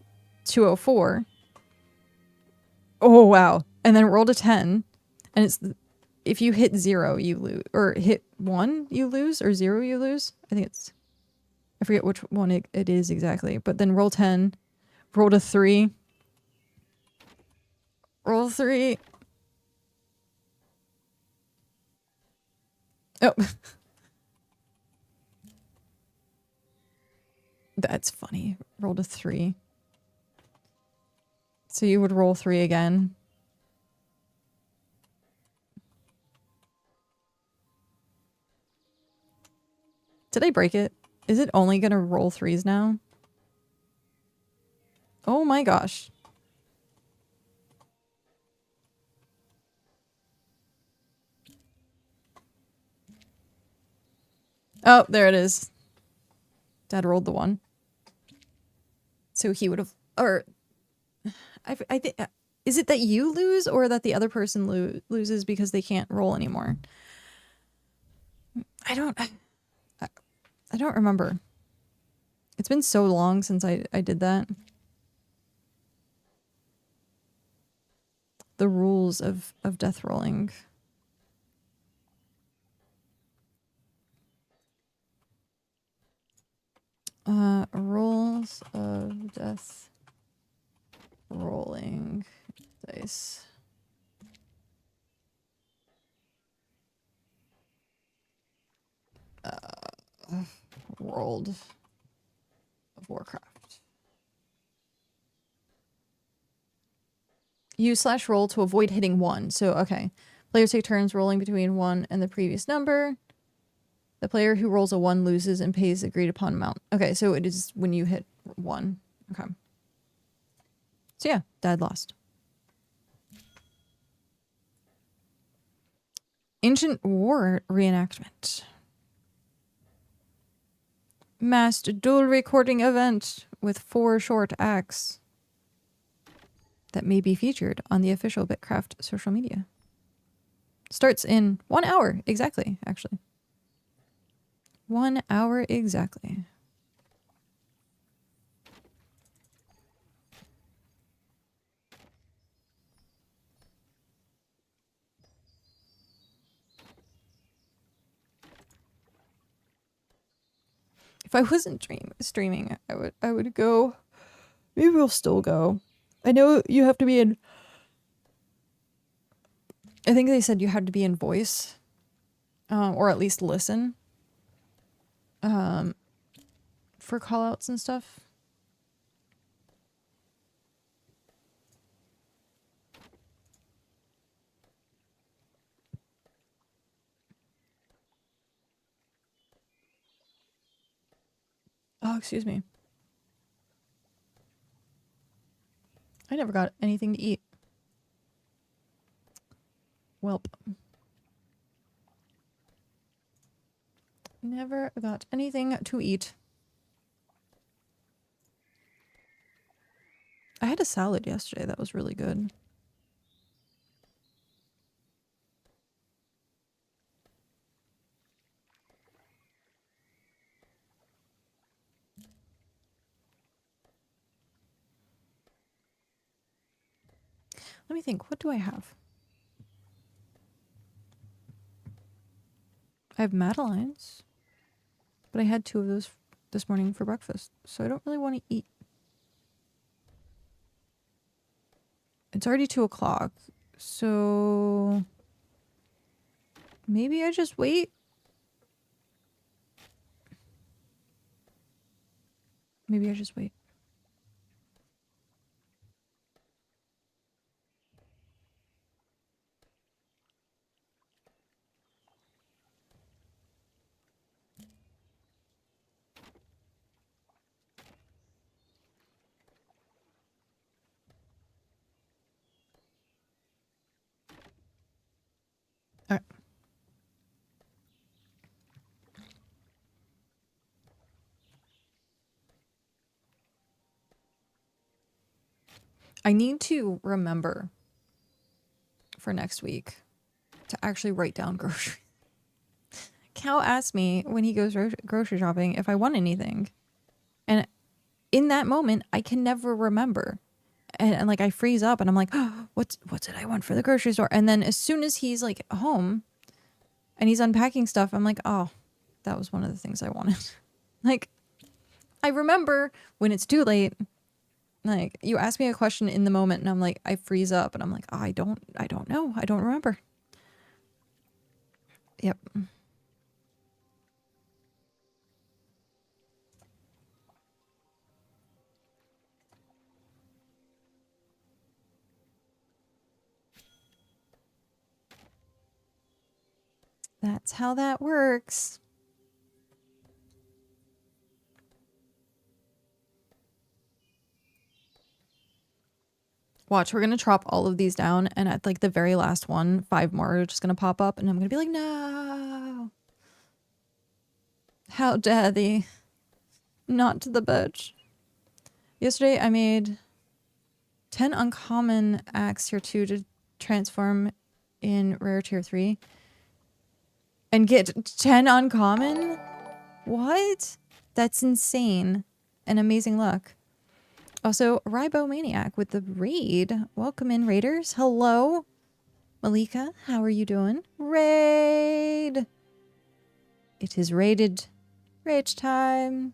204. Oh, wow. And then roll to 10. And it's, if you hit 0, you lose. Or hit 1, you lose. Or 0, you lose. I think it's, I forget which one it is exactly. But then roll 10. Roll to 3. Roll 3. Oh. That's funny. Roll to 3. So you would roll 3 again. Did I break it? Is it only gonna roll 3s now? Oh my gosh. Oh, there it is. Dad rolled the 1. So he would have, or I think, is it that you lose or that the other person loses because they can't roll anymore? I don't remember. It's been so long since I did that. the rules of death rolling. Rules of death rolling dice. World of Warcraft. Use /roll to avoid hitting 1. So, okay. Players take turns rolling between 1 and the previous number. The player who rolls a 1 loses and pays the agreed upon amount. Okay, so it is when you hit 1. Okay. So yeah, Dad lost. Ancient War reenactment. Masked dual recording event with 4 short acts that may be featured on the official BitCraft social media. Starts in 1 hour, exactly, actually. 1 hour exactly. If I wasn't streaming, I would go. Maybe we'll still go. I know you have to be in. I think they said you had to be in voice, or at least listen, for callouts and stuff. Oh, excuse me. I never got anything to eat. Welp. Never got anything to eat. I had a salad yesterday that was really good. Let me think. What do I have? I have Madeleines, but I had 2 of those this morning for breakfast, so I don't really want to eat. It's already 2 o'clock, so maybe I just wait. Maybe I just wait. All right. I need to remember for next week to actually write down groceries. Cal asked me when he goes grocery shopping if I want anything. And in that moment, I can never remember. And like I freeze up and I'm like, oh, what did I want for the grocery store? And then as soon as he's like home and he's unpacking stuff, I'm like, oh, that was one of the things I wanted. Like, I remember when it's too late. Like, you ask me a question in the moment and I'm like, I freeze up and I'm like, oh, I don't know. I don't remember. Yep. That's how that works. Watch, we're going to chop all of these down, and at like the very last one, 5 more are just going to pop up, and I'm going to be like, no. How dare thee. Not to the bitch. Yesterday, I made 10 uncommon axe tier 2 to transform in rare tier 3. And get 10 uncommon? What? That's insane. And amazing luck. Also, Ribomaniac with the raid. Welcome in, raiders. Hello. Malika, how are you doing? Raid. It is raided. Rage time.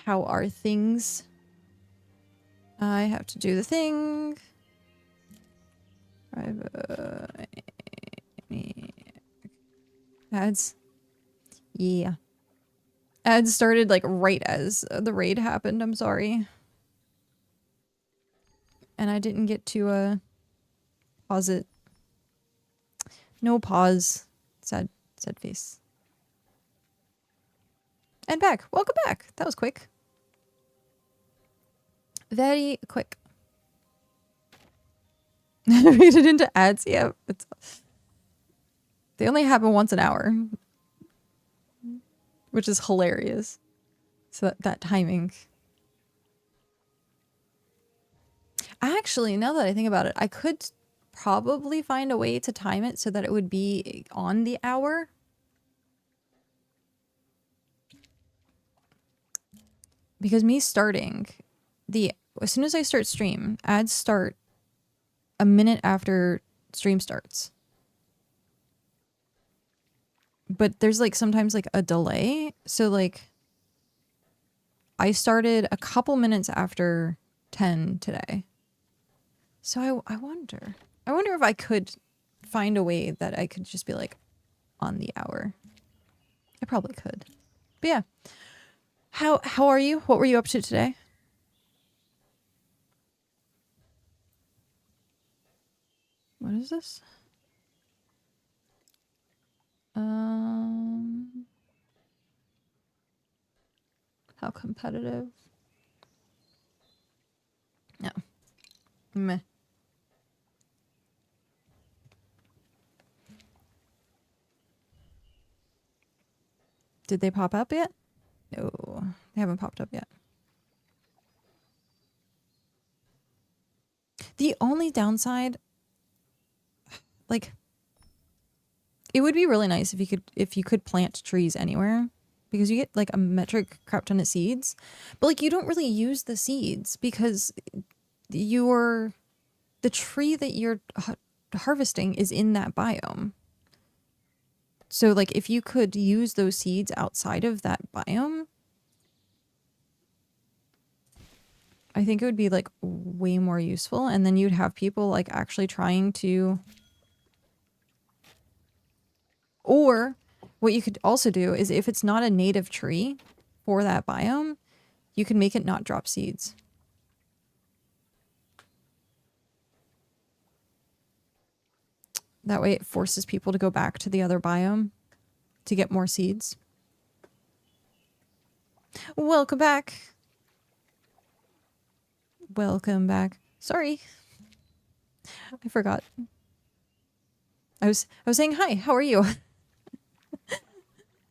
How are things? I have to do the thing. Ads. Yeah. Ads started like right as the raid happened. I'm sorry. And I didn't get to pause it. No pause. Sad face. And back. Welcome back. That was quick. Very quick. Read it into ads. Yeah. They only happen once an hour. Which is hilarious. So that timing. Actually, now that I think about it, I could probably find a way to time it so that it would be on the hour. Because me starting, as soon as I start stream, ads start a minute after stream starts. But there's like sometimes like a delay. So like I started a couple minutes after 10 today. So I wonder if I could find a way that I could just be like on the hour. I probably could. But yeah. How are you? What were you up to today? What is this? How competitive? No. Meh. Did they pop up yet? No, they haven't popped up yet. The only downside, like, it would be really nice if you could plant trees anywhere, because you get like a metric crap ton of seeds, but like you don't really use the seeds because the tree that you're harvesting is in that biome. So like if you could use those seeds outside of that biome, I think it would be like way more useful, and then you'd have people like actually trying to. Or what you could also do is if it's not a native tree for that biome, you can make it not drop seeds. That way it forces people to go back to the other biome to get more seeds. Welcome back. Welcome back. Sorry. I forgot. I was saying hi, how are you?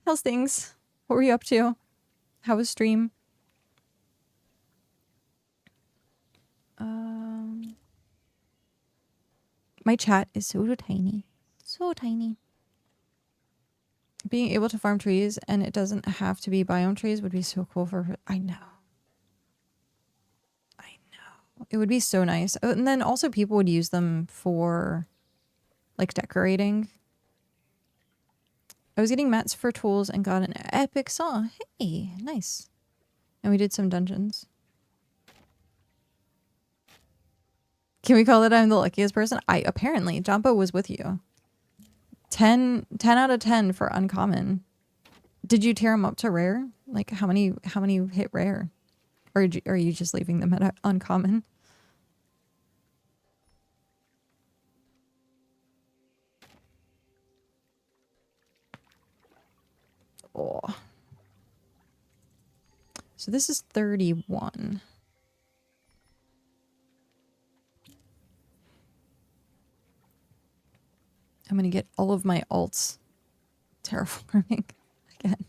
How's things? What were you up to? How was stream? My chat is so tiny. So tiny. Being able to farm trees and it doesn't have to be biome trees would be so cool for... I know. It would be so nice. Oh, and then also people would use them for like decorating. I was getting mats for tools and got an epic saw. Hey, nice. And we did some dungeons. Can we call it I'm the luckiest person? Apparently, Jumbo was with you. 10 out of 10 for uncommon. Did you tear them up to rare? Like how many hit rare? Or are you just leaving them at uncommon? Oh. So this is 31. I'm gonna get all of my alts terraforming again.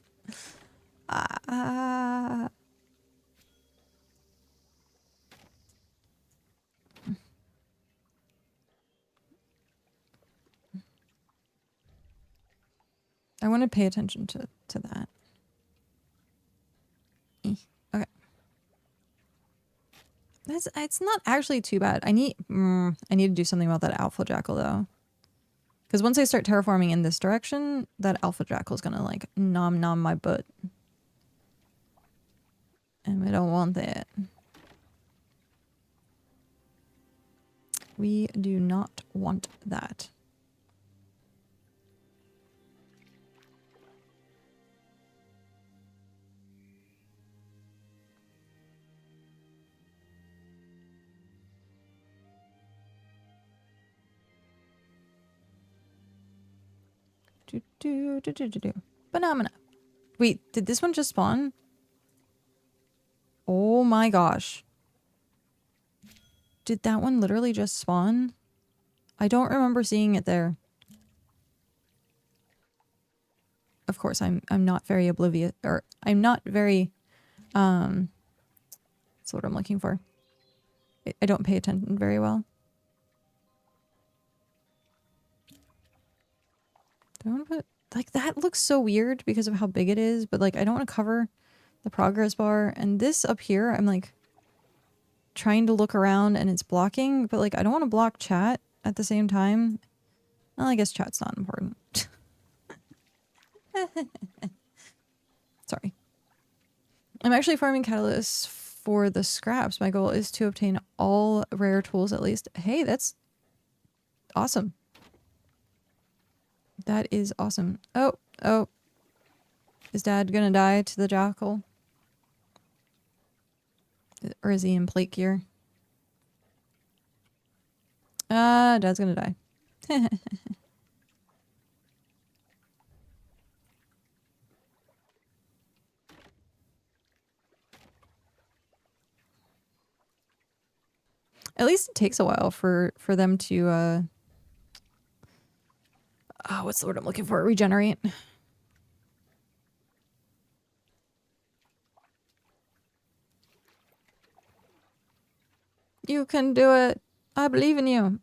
I want to pay attention to that. Okay. It's not actually too bad. I need to do something about that alpha jackal though. Because once I start terraforming in this direction, that alpha jackal is gonna like nom my butt. And we don't want that. We do not want that. Phenomena. Wait, did this one just spawn? Oh my gosh. Did that one literally just spawn? I don't remember seeing it there. Of course, I'm not very oblivious, or I'm not very, that's what I'm looking for. I don't pay attention very well. Do I want to put, like, that looks so weird because of how big it is, but like, I don't want to cover the progress bar. And this up here, I'm like trying to look around and it's blocking, but like, I don't want to block chat at the same time. Well, I guess chat's not important. Sorry. I'm actually farming catalysts for the scraps. My goal is to obtain all rare tools at least. Hey, that's awesome. That is awesome. Oh. Is Dad gonna die to the jackal? Or is he in plate gear? Dad's gonna die. At least it takes a while for them to what's the word I'm looking for? Regenerate. You can do it. I believe in you.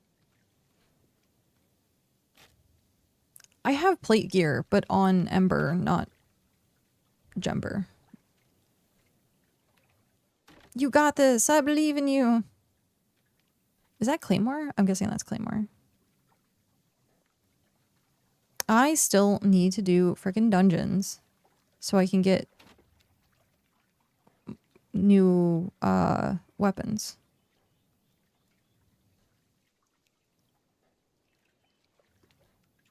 I have plate gear, but on Ember, not Jember. You got this. I believe in you. Is that Claymore? I'm guessing that's Claymore. I still need to do freaking dungeons so I can get new weapons.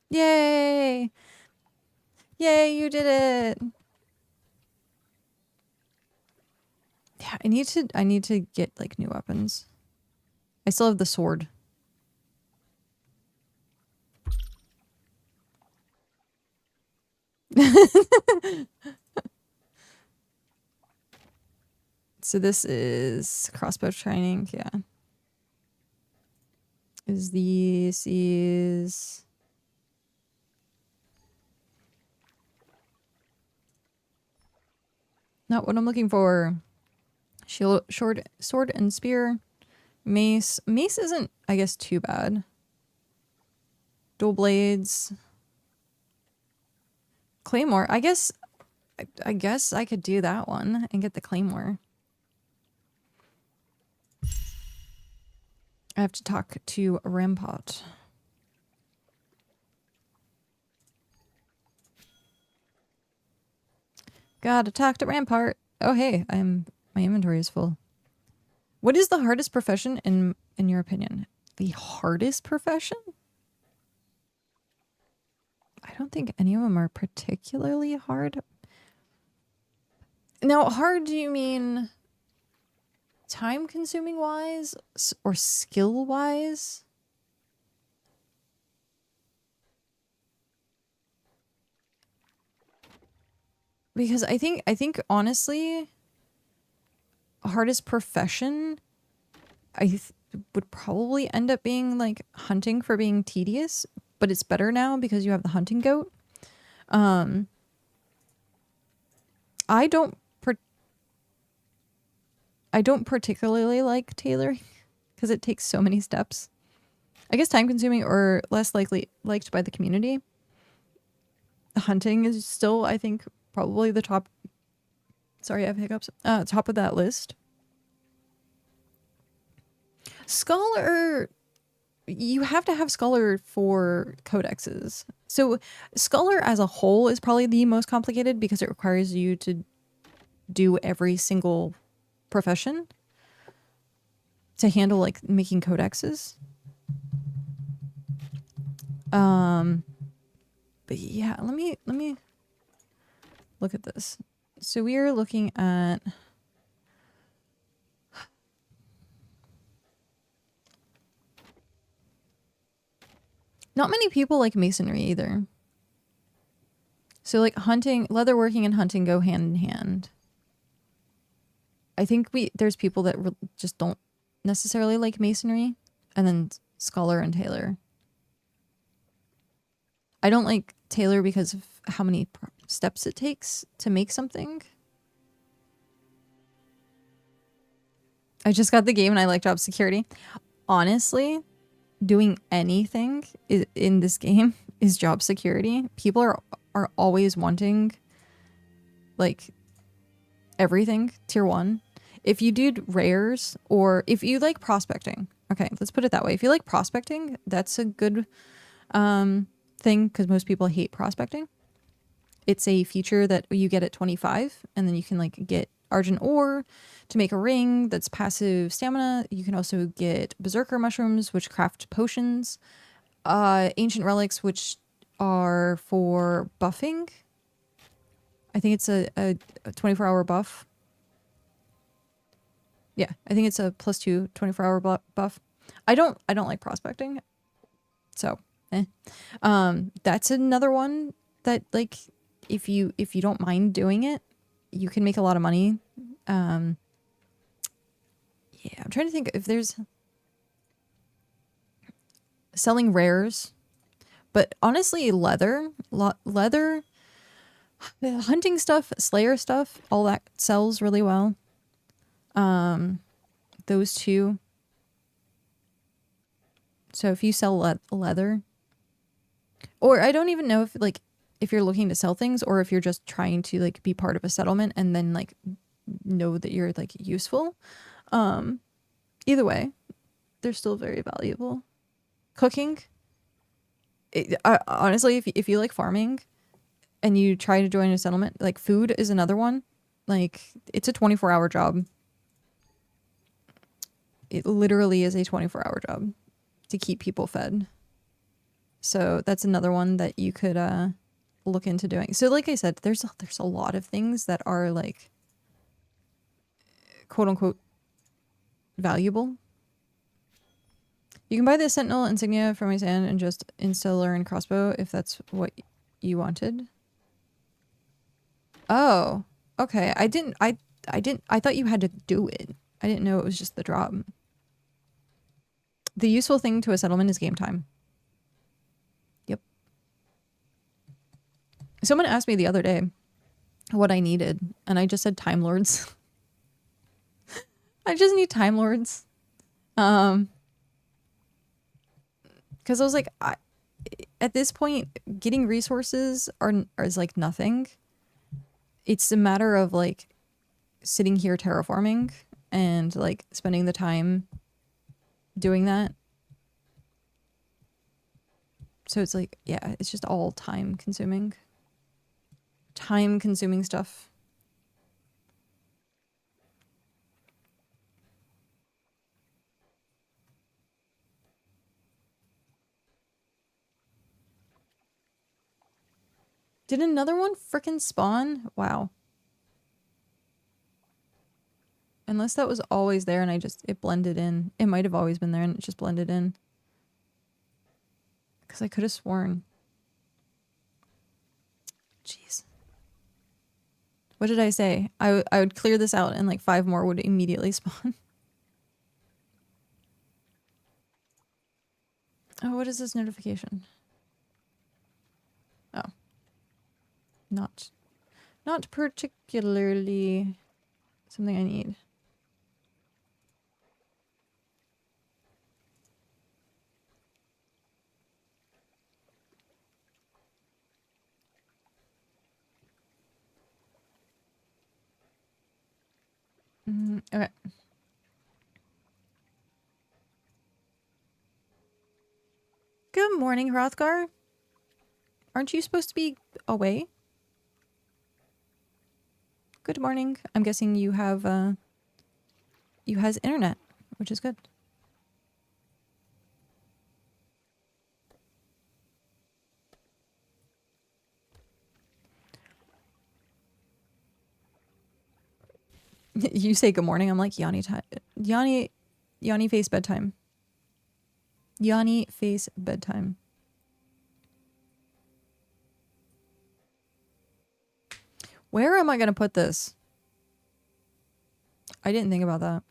Yay! Yay, you did it! Yeah, I need to get like new weapons. I still have the sword. So this is crossbow training, yeah. This is not what I'm looking for. Shield, sword and spear. Mace. Mace isn't, I guess, too bad. Dual blades. Claymore. I guess I could do that one and get the claymore. I have to talk to Rampart. Gotta talk to Rampart. Oh hey, my inventory is full. What is the hardest profession in your opinion? The hardest profession? I don't think any of them are particularly hard. Now, hard, do you mean time consuming wise or skill wise? Because I think honestly, hardest profession would probably end up being like hunting for being tedious, but it's better now because you have the hunting goat. I don't particularly like tailoring because it takes so many steps. I guess time consuming or less likely liked by the community. Hunting is still, I think, probably the top. Sorry, I have hiccups. Top of that list. Scholar, you have to have Scholar for codexes. So Scholar as a whole is probably the most complicated because it requires you to do every single profession to handle like making codexes. But yeah, let me look at this. So we are looking at not many people like masonry either. So like hunting, leatherworking and hunting go hand in hand. I think there's people that just don't necessarily like masonry, and then scholar and tailor. I don't like tailor because of how many steps it takes to make something. I just got the game and I like job security. Honestly, doing anything in this game is job security. People are always wanting like everything tier 1. If you do rares or if you like prospecting, okay, let's put it that way. If you like prospecting, that's a good thing because most people hate prospecting. It's a feature that you get at 25 and then you can like get argent ore to make a ring that's passive stamina. You can also get berserker mushrooms, which craft potions, ancient relics, which are for buffing. I think it's a 24-hour buff. Yeah, I think it's a +2 24-hour buff. I don't like prospecting, so that's another one that like if you don't mind doing it, you can make a lot of money. Yeah, I'm trying to think if there's selling rares, but honestly, leather, hunting stuff, slayer stuff, all that sells really well. Those two. So if you sell leather, or I don't even know if you're looking to sell things or if you're just trying to like be part of a settlement and then like know that you're like useful. Either way, they're still very valuable. Cooking, honestly, if you like farming and you try to join a settlement, like food is another one. Like it's a 24-hour job. It literally is a 24-hour job to keep people fed. So that's another one that you could look into doing. So like I said, there's a lot of things that are like quote unquote valuable. You can buy the Sentinel insignia from my stand and just insta learn crossbow if that's what you wanted. Oh, okay. I thought you had to do it. I didn't know it was just the drop. The useful thing to a settlement is game time. Yep. Someone asked me the other day what I needed, and I just said Time Lords. I just need Time Lords. Because I was like, at this point, getting resources is like nothing. It's a matter of like sitting here terraforming and like spending the time doing that. So it's like, yeah, it's just all time consuming stuff. Did another one frickin' spawn? Wow. Unless that was always there and it blended in. It might have always been there and it just blended in. Because I could have sworn. Jeez. What did I say? I would clear this out and like 5 more would immediately spawn. Oh, what is this notification? Oh. Not particularly something I need. Okay. morning, Hrothgar. Aren't you supposed to be away? Good morning. I'm guessing you have you has internet, which is good. You say good morning. I'm like Yanni time. Yanni face bedtime. Yanni face bedtime. Where am I gonna put this? I didn't think about that.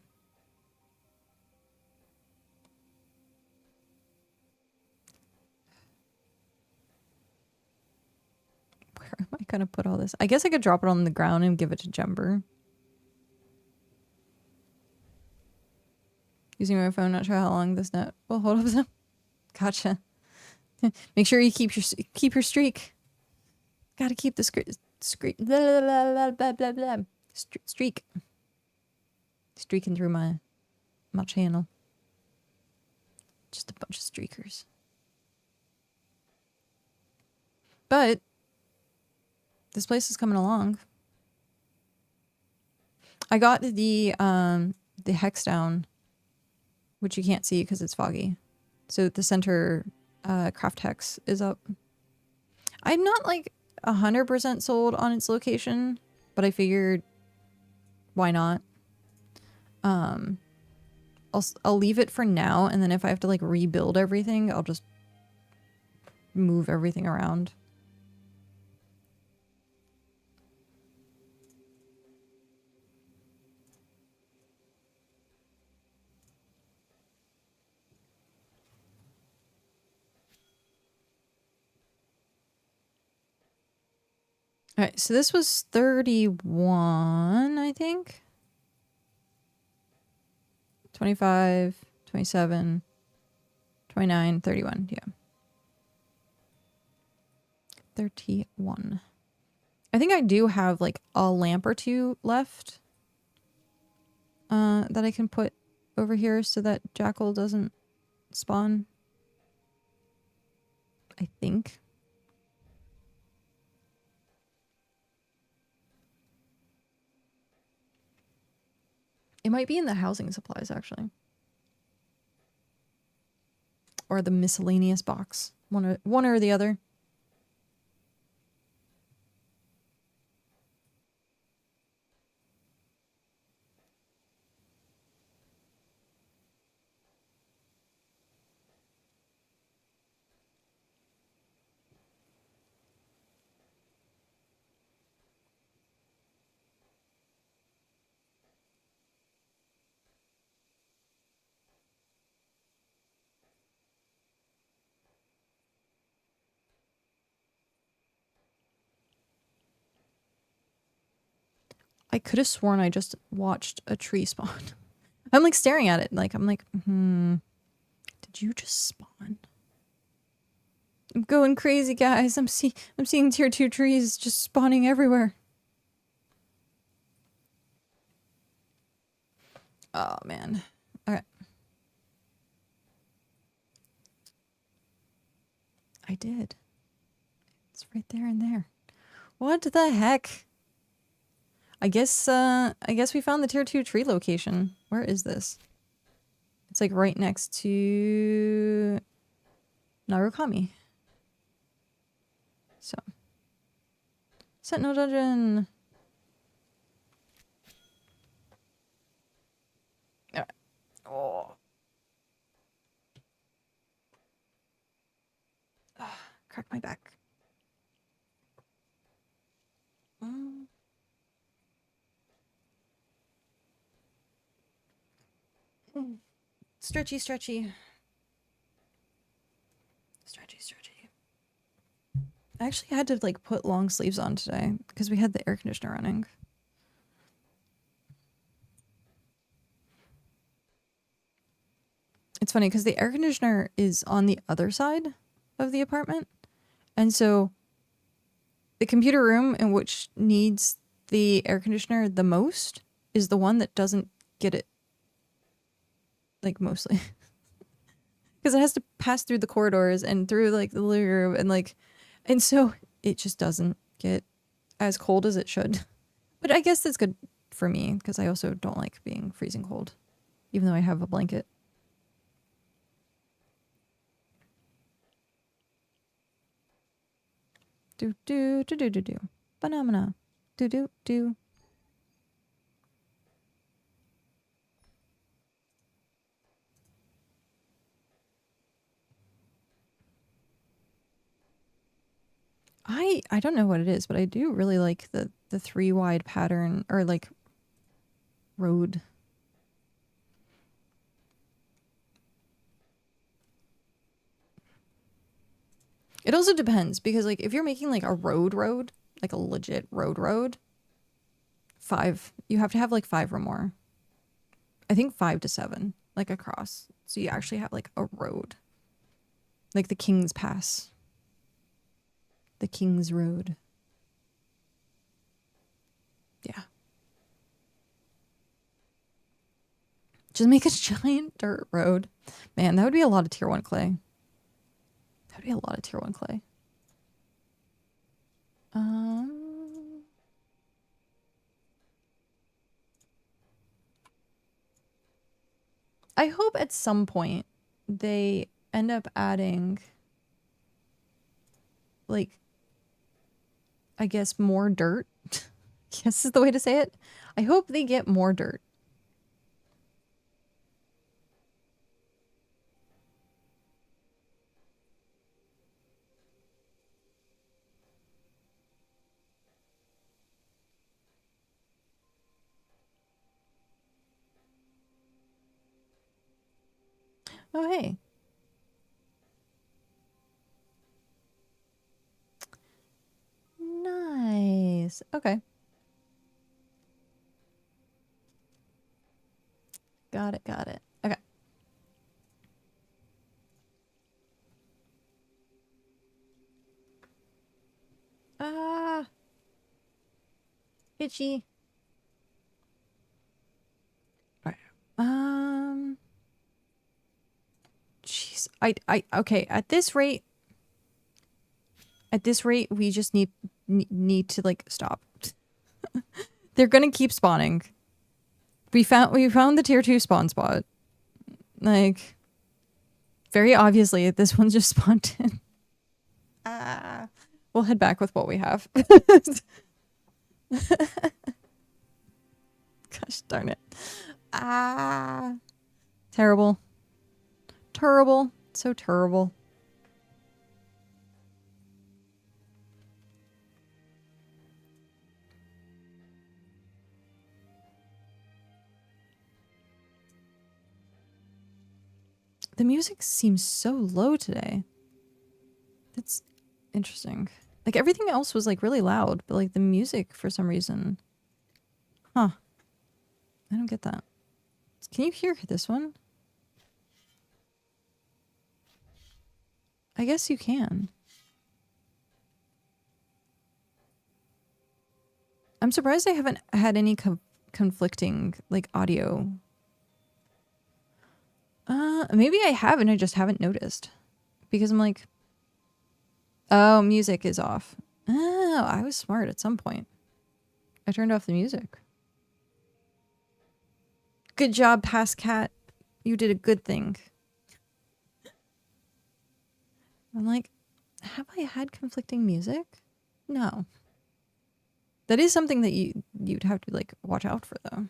Where am I gonna put all this? I guess I could drop it on the ground and give it to Jember. Using my phone, not sure how long this net will hold up. Gotcha. Make sure you keep your streak. Gotta keep the streak. Streaking through my channel. Just a bunch of streakers. But this place is coming along. I got the hex down, which you can't see because it's foggy. So the center craft hex is up. I'm not like 100% sold on its location, but I figured why not? I'll leave it for now, and then if I have to like rebuild everything, I'll just move everything around. All right, so this was 31, I think. 25, 27, 29, 31, yeah. 31. I think I do have like a lamp or two left that I can put over here so that Jackal doesn't spawn. I think. It might be in the housing supplies, actually. Or the miscellaneous box. One or the other. I could have sworn I just watched a tree spawn. I'm like staring at it. Like, I'm like, did you just spawn? I'm going crazy, guys. I'm seeing tier 2 trees just spawning everywhere. Oh, man. Okay. I did. It's right there and there. What the heck? I guess we found the tier 2 tree location. Where is this? It's like right next to Narukami. So. Sentinel dungeon. Alright. Oh. Crack my back. Stretchy, stretchy. Stretchy, stretchy. I actually had to like put long sleeves on today because we had the air conditioner running. It's funny because the air conditioner is on the other side of the apartment. And so the computer room in which needs the air conditioner the most is the one that doesn't get it. Like mostly. Because it has to pass through the corridors and through like the living room and so it just doesn't get as cold as it should. But I guess that's good for me because I also don't like being freezing cold, even though I have a blanket. Do do do do do do. Phenomena. Do do do. I don't know what it is, but I do really like the 3 wide pattern or like road. It also depends because like if you're making like a road, like a legit road, 5. You have to have like 5 or more. I think 5 to 7, like across. So you actually have like a road. Like the King's Pass. The King's Road. Yeah. Just make a giant dirt road. Man, that would be a lot of tier 1 clay. That would be a lot of tier 1 clay. I hope at some point they end up adding like I guess more dirt. Guess is the way to say it. I hope they get more dirt. Oh, hey. Nice. Okay. Got it. Got it. Okay. Ah. Itchy. All right. Jeez. Okay. At this rate, we just need to like stop. They're gonna keep spawning. We found the tier 2 spawn spot. Like, very obviously, this one just spawned in. We'll head back with what we have. Gosh darn it. Terrible. Terrible. So terrible. The music seems so low today. That's interesting. Like everything else was like really loud, but like the music for some reason. Huh. I don't get that. Can you hear this one? I guess you can. I'm surprised I haven't had any conflicting like audio. Maybe I have and I just haven't noticed. Because I'm like, oh, music is off. Oh, I was smart at some point. I turned off the music. Good job, Cat. You did a good thing. I'm like, have I had conflicting music? No. That is something that you'd have to like watch out for though.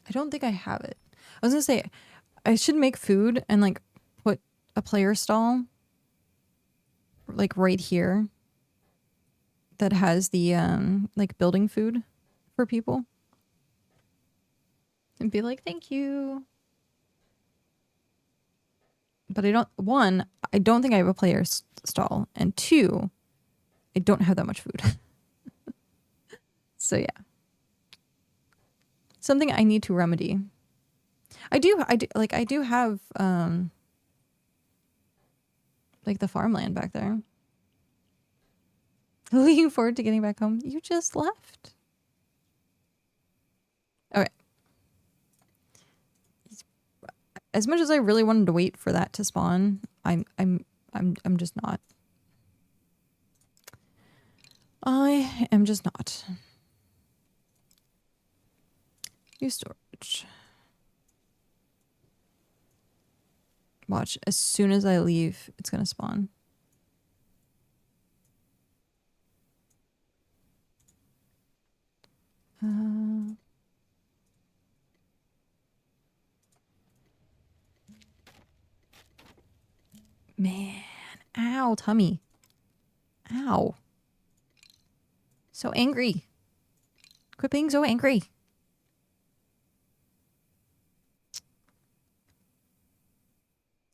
I don't think I have it. I was gonna say I should make food and like put a player stall like right here that has the like building food for people and be like, thank you. But I don't think I have a player stall, and 2, I don't have that much food. So yeah. something I need to remedy. I do have like the farmland back there. Looking forward to getting back home. You just left. Okay. As much as I really wanted to wait for that to spawn, I'm just not. I am just not. Use storage. Watch, as soon as I leave, it's gonna spawn. Man, ow, tummy. Ow. So angry. Quit being so angry.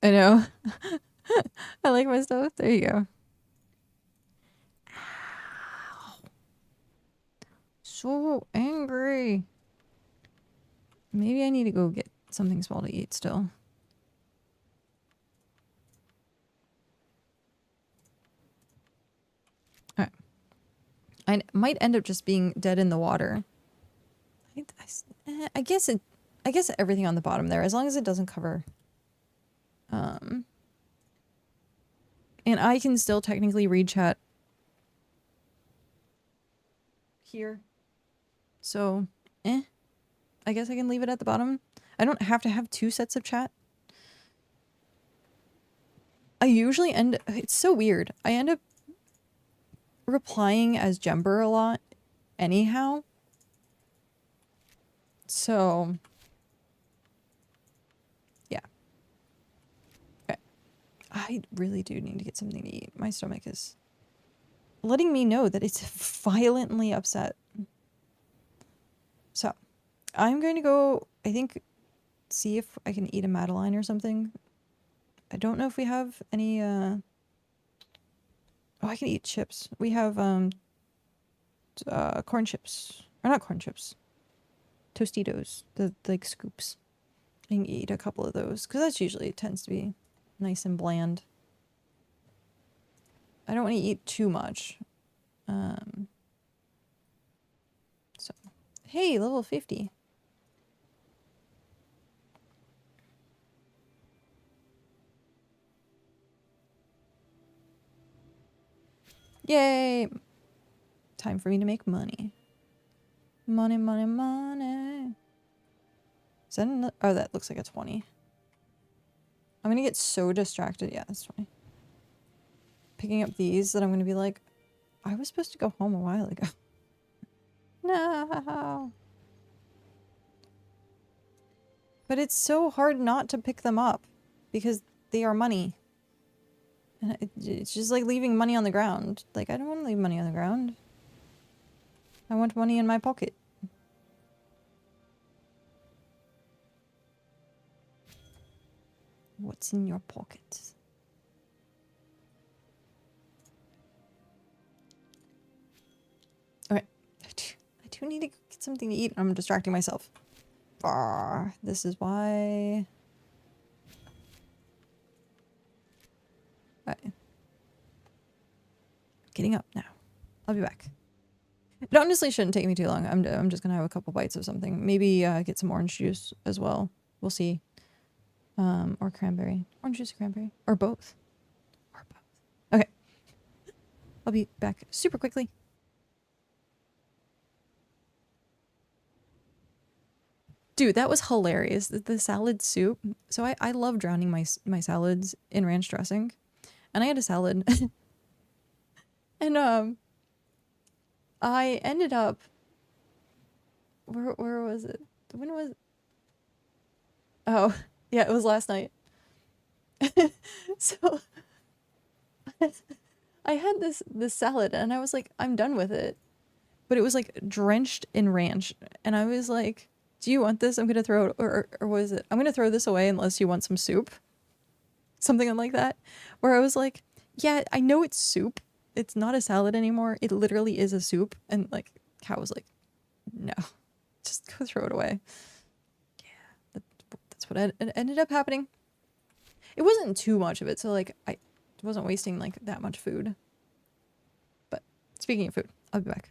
I know. I like my stuff. There you go. Ow. So angry. Maybe I need to go get something small to eat still. Alright. I might end up just being dead in the water. I guess everything on the bottom there, as long as it doesn't cover. And I can still technically read chat here. So, I guess I can leave it at the bottom. I don't have to have 2 sets of chat. I usually it's so weird. I end up replying as Ember a lot anyhow. So, yeah. Okay. I really do need to get something to eat. My stomach is letting me know that it's violently upset. So, I'm going to go, I think, see if I can eat a Madeline or something. I don't know if we have any, oh, I can eat chips. We have, corn chips. Or not corn chips. Tostitos. The, like, scoops. I can eat a couple of those. Because that's usually, it tends to be nice and bland. I don't want to eat too much. So. Hey, level 50. Yay! Time for me to make money. Money, money, money. Is that another? Oh, that looks like a 20. I'm gonna get so distracted. Yeah, that's 20. Picking up these that I'm gonna be like, I was supposed to go home a while ago. No. But it's so hard not to pick them up because they are money. And it's just like leaving money on the ground. Like, I don't want to leave money on the ground. I want money in my pocket. What's in your pocket? Okay. I do need to get something to eat. I'm distracting myself. This is why... Right. Getting up now. I'll be back. It honestly shouldn't take me too long. I'm just gonna have a couple bites of something. Maybe get some orange juice as well. We'll see. Or cranberry. Orange juice or cranberry. Or both. Or both. Okay. I'll be back super quickly. Dude, that was hilarious. The salad soup. So I love drowning my salads in ranch dressing. And I had a salad. And I ended up where was it? When was Oh, yeah, it was last night. So I had this salad and I was like, I'm done with it. But it was like drenched in ranch. And I was like, do you want this? I'm gonna throw it, or what is it? I'm gonna throw this away unless you want some soup. Something like that. Where I was like, yeah, I know it's soup. It's not a salad anymore. It literally is a soup. And like, Kat was like, no. just go throw it away. Yeah, that's what ended up happening. It wasn't too much of it, so like I wasn't wasting like that much food. But speaking of food, I'll be back.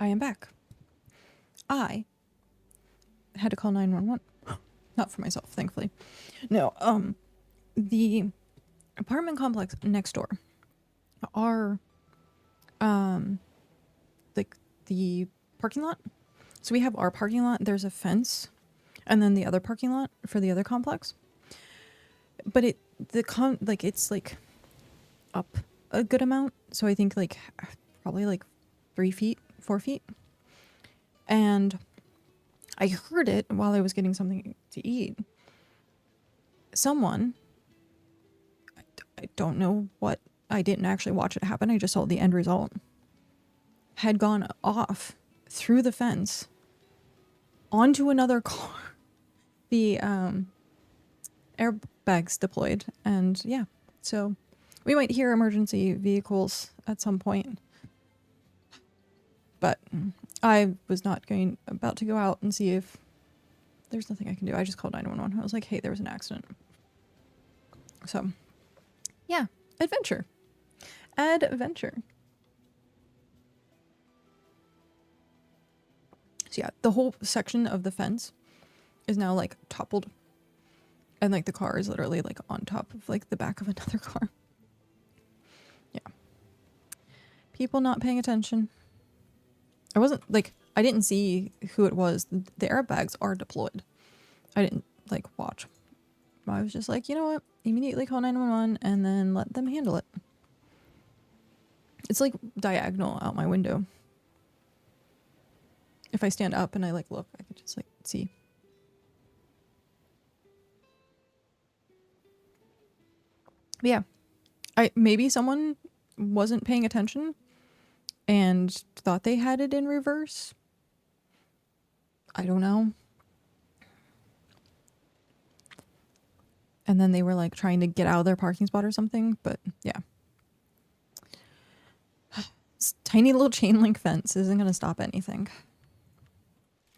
I am back. I had to call 911. Not for myself, thankfully. No, the apartment complex next door are, like the parking lot. So we have our parking lot, there's a fence, and then the other parking lot for the other complex. But it's like up a good amount. So I think like probably like 3 feet, 4 feet. And I heard it while I was getting something to eat. Someone, I don't know what, I didn't actually watch it happen. I just saw the end result. Had gone off through the fence onto another car. The airbags deployed, and yeah, so we might hear emergency vehicles at some point. But I was not about to go out and see if there's nothing I can do. I just called 911. I was like, hey, there was an accident. So yeah, adventure. So yeah, the whole section of the fence is now like toppled, and like the car is literally like on top of like the back of another car. Yeah. People not paying attention. I didn't see who it was. The airbags are deployed. I didn't like watch. I was just like, you know what? Immediately call 911 and then let them handle it. It's like diagonal out my window. If I stand up and I like look, I could just like see. But yeah, maybe someone wasn't paying attention and thought they had it in reverse. I don't know. And then they were like trying to get out of their parking spot or something, but yeah. This tiny little chain link fence isn't going to stop anything.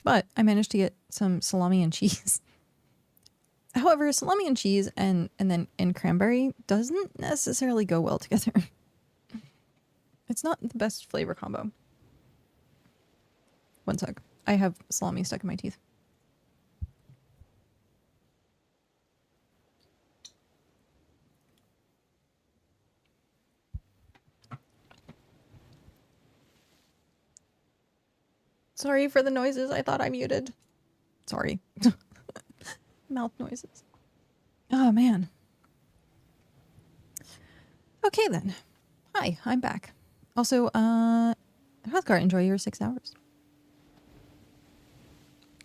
But I managed to get some salami and cheese. However, salami and cheese and cranberry doesn't necessarily go well together. It's not the best flavor combo. One sec. I have salami stuck in my teeth. Sorry for the noises. I thought I muted. Sorry. Mouth noises. Oh, man. Okay, then. Hi, I'm back. Also, Healthcart, enjoy your 6 hours.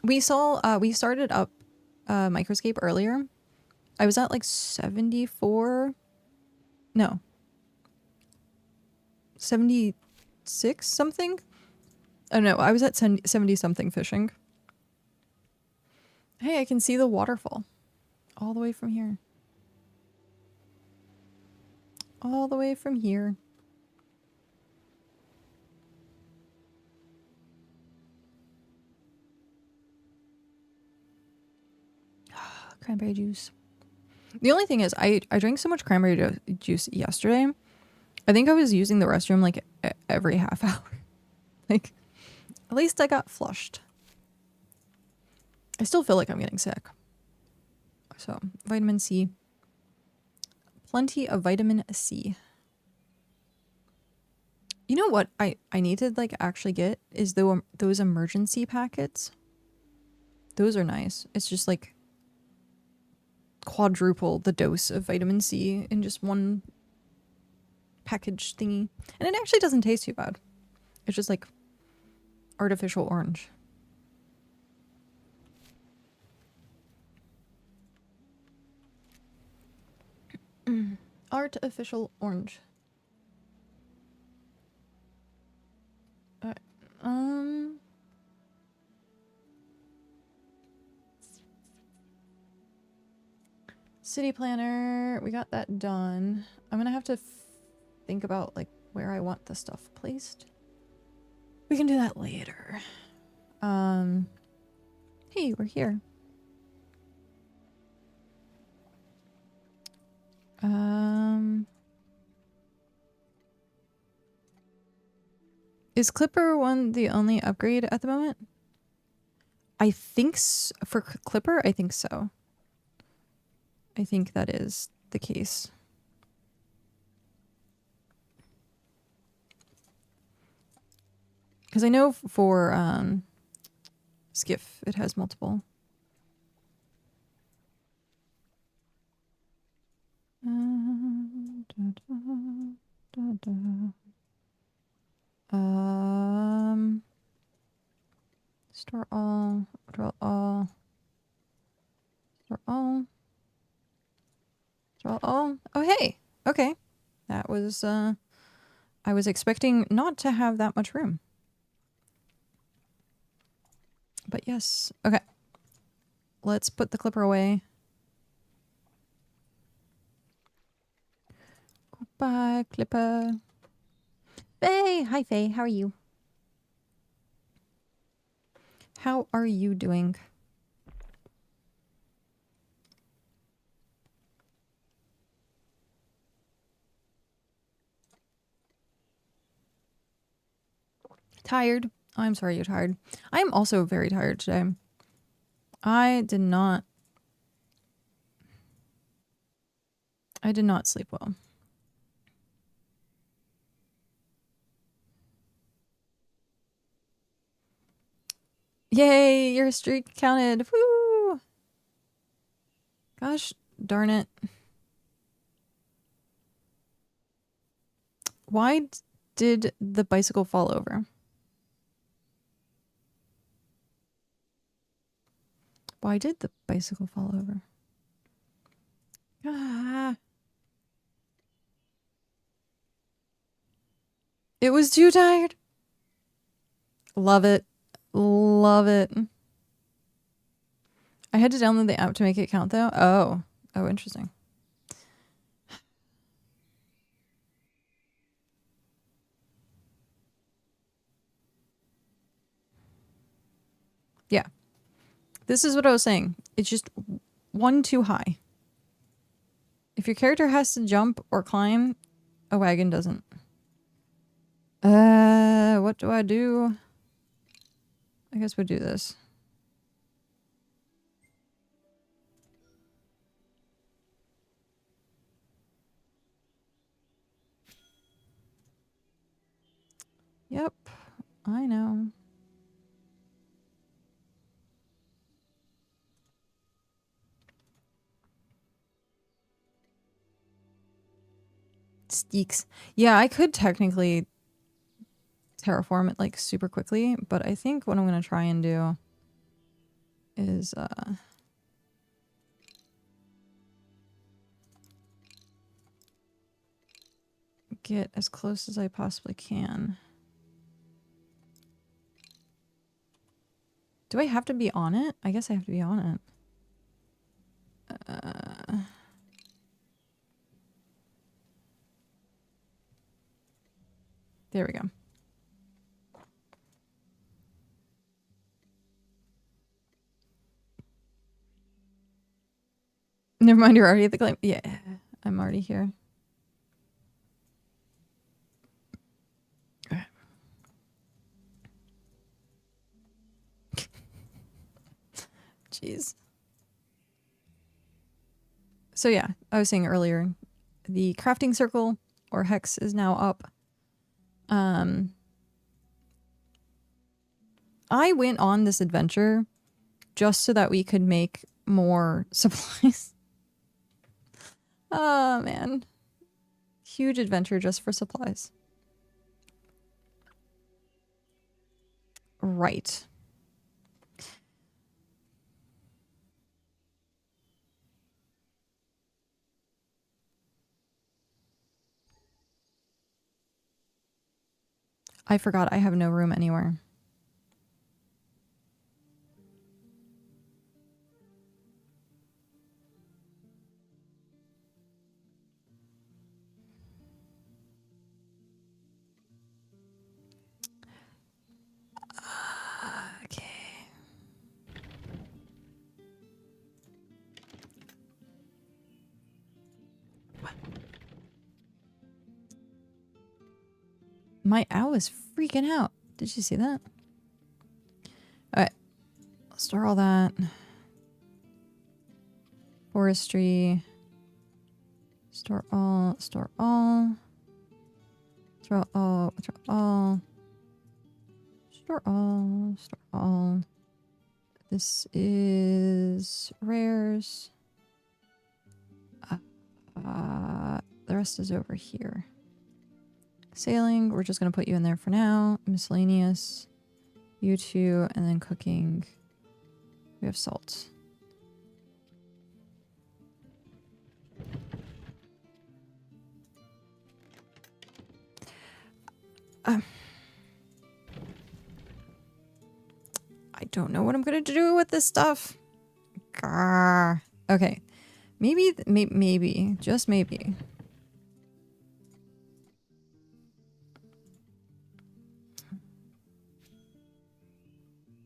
We started up Microscape earlier. I was at like 74. No. 76 something? Oh no, I was at 70 something fishing. Hey, I can see the waterfall. All the way from here. All the way from here. Cranberry juice. The only thing is, I drank so much cranberry juice yesterday. I think I was using the restroom like every half hour. Like, at least I got flushed. I still feel like I'm getting sick. So, vitamin C. Plenty of vitamin C. You know what I need to like actually get is those emergency packets. Those are nice. It's just like quadruple the dose of vitamin C in just one package thingy. And it actually doesn't taste too bad. It's just like artificial orange. Artificial orange. City planner, we got that done. I'm gonna have to think about like where I want the stuff placed. We can do that later. Hey, we're here. Is Clipper 1 the only upgrade at the moment? I think for Clipper, I think so. I think that is the case. Because I know for Skiff, it has multiple. Store all, draw all, store all, draw all. Oh, hey. Okay. That was, I was expecting not to have that much room. But yes. Okay. Let's put the clipper away. Goodbye, clipper. Faye! Hi, Faye. How are you? How are you doing? Tired? Oh, I'm sorry you're tired. I am also very tired today. I did not sleep well. Yay, your streak counted. Woo! Gosh darn it. Why did the bicycle fall over? Why did the bicycle fall over? Ah. It was too tired. Love it. Love it. I had to download the app to make it count though. Oh. Oh, interesting. Yeah. This is what I was saying. It's just one too high. If your character has to jump or climb, a wagon doesn't. What do I do? I guess we'll do this. Yep, I know. Steaks. Yeah, I could technically terraform it like super quickly, but I think what I'm gonna try and do is get as close as I possibly can. Do I have to be on it? I guess I have to be on it. There we go. Never mind, you're already at the claim. Yeah, I'm already here. Jeez. So yeah, I was saying earlier, the crafting circle or hex is now up. I went on this adventure just so that we could make more supplies. Oh man. Huge adventure just for supplies. Right. I forgot I have no room anywhere. Okay. What? My owl is freaking out. Did you see that? Alright. Store all that. Forestry. Store all. Store all. Store all. Store all. Store all. Store all. This is rares. The rest is over here. Sailing, we're just going to put you in there for now. Miscellaneous, you two, and then cooking. We have salt. I don't know what I'm going to do with this stuff. Grr. Okay. Maybe, just maybe.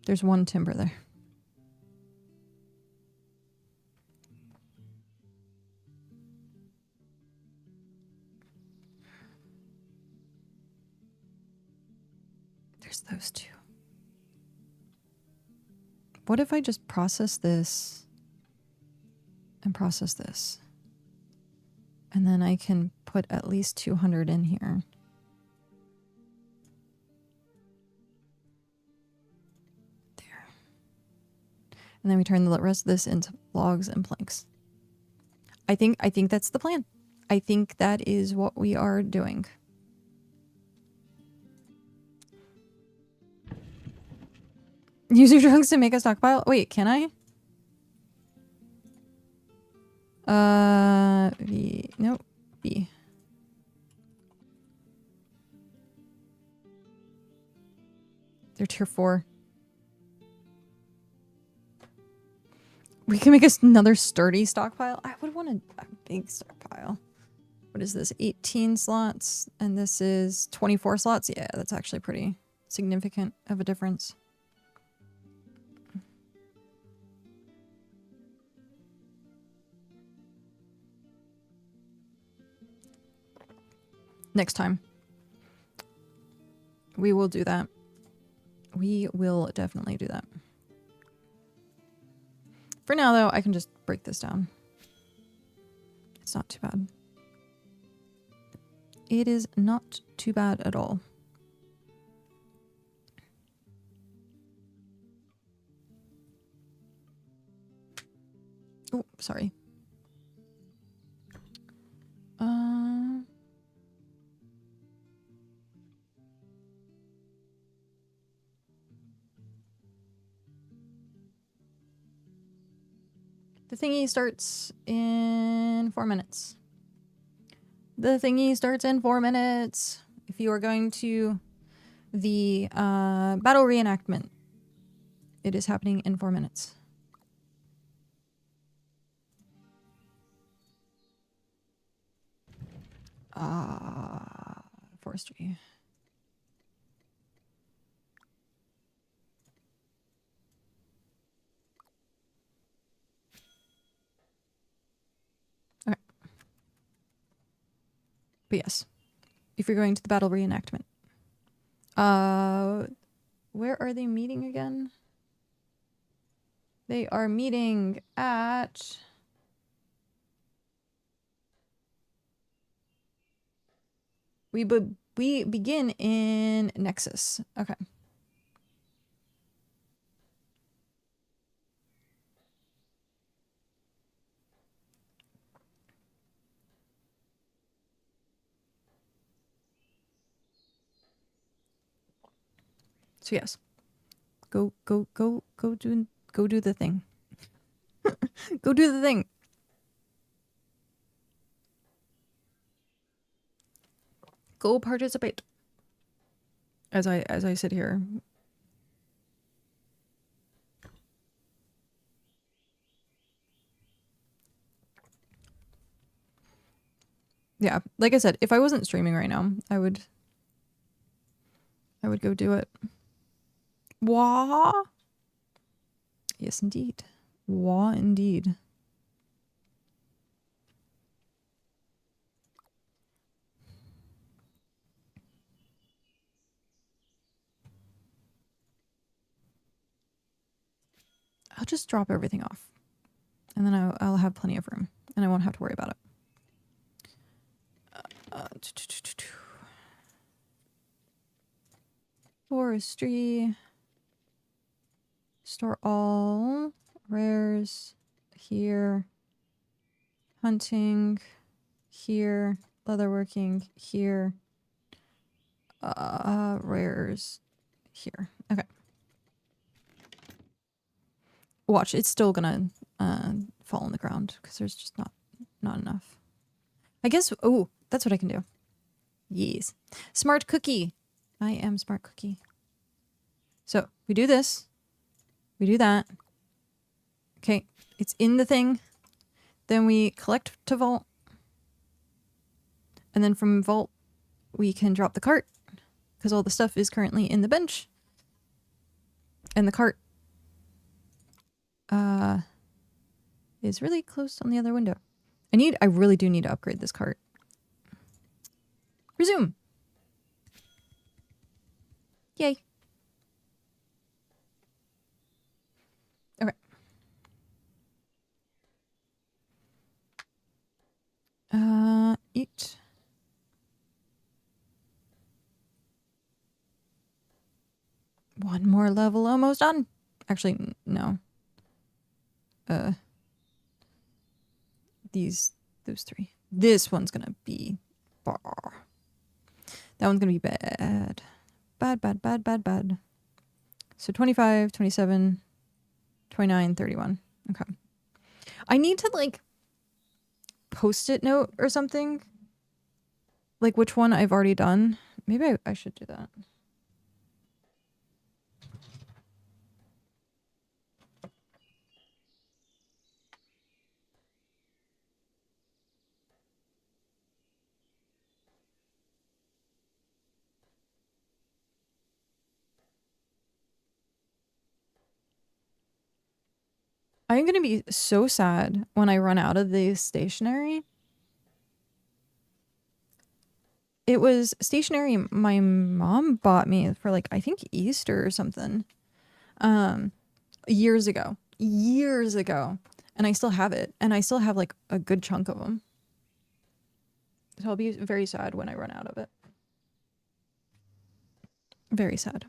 There's one timber there. There's those two. What if I just process this and process this? And then I can put at least 200 in here. There. And then we turn the rest of this into logs and planks. I think that's the plan. I think that is what we are doing. Use your drugs to make a stockpile? Wait, can I? V. Nope. B. They're tier 4. We can make us another sturdy stockpile. I would want a big stockpile. What is this? 18 slots. And this is 24 slots. Yeah, that's actually pretty significant of a difference. Next time. We will do that. We will definitely do that. For now, though, I can just break this down. It's not too bad. It is not too bad at all. Oh, sorry. The thingy starts in 4 minutes. The thingy starts in 4 minutes. If you are going to the battle reenactment, it is happening in 4 minutes. Forestry. Okay. But yes, if you're going to the battle reenactment. Where are they meeting again? They are meeting at... We begin in Nexus. Okay. So yes. Go do the thing. Go do the thing. Go participate. As I sit here. Yeah, like I said, if I wasn't streaming right now, I would go do it. Wah. Yes, indeed. Wah, indeed. I'll just drop everything off. And then I'll have plenty of room. And I won't have to worry about it. Forestry. Store all. Rares. Here. Hunting. Here. Leatherworking. Here. Rares. Here. Okay. Watch, it's still gonna fall on the ground because there's just not enough. I guess, oh, that's what I can do. Yes. Smart cookie. I am smart cookie. So we do this. We do that. Okay, it's in the thing. Then we collect to vault. And then from vault, we can drop the cart because all the stuff is currently in the bench. And the cart is really close on the other window. I really do need to upgrade this cart. Resume. Yay. Okay. Eat. One more level, almost done. Actually, no. Those three. This one's gonna be bar. That one's gonna be bad. Bad. So 25, 27, 29, 31. Okay. I need to like post-it note or something. Like which one I've already done. Maybe I should do that. I'm going to be so sad when I run out of the stationery. It was stationery my mom bought me for like, I think Easter or something. Years ago. And I still have it. And I still have like a good chunk of them. So I'll be very sad when I run out of it. Very sad.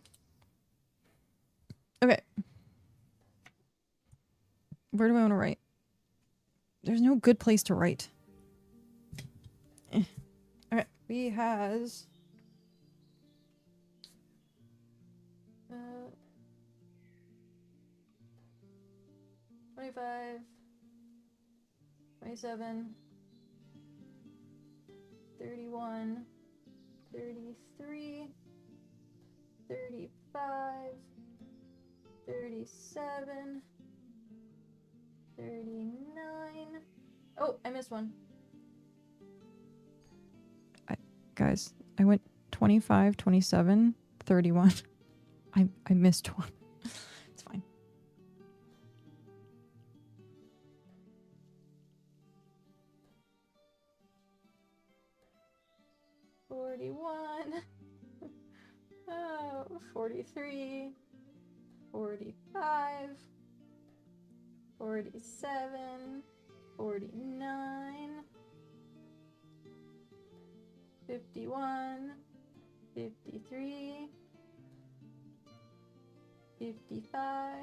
Okay. Where do I want to write? There's no good place to write. Okay. We has 25, 27, 31, 33, 35, 37, 39. Oh, I missed one. Guys, I went 25, 27, 31. I missed one. It's fine. Oh, 43, 45, 47, 49, 51, 53, 55,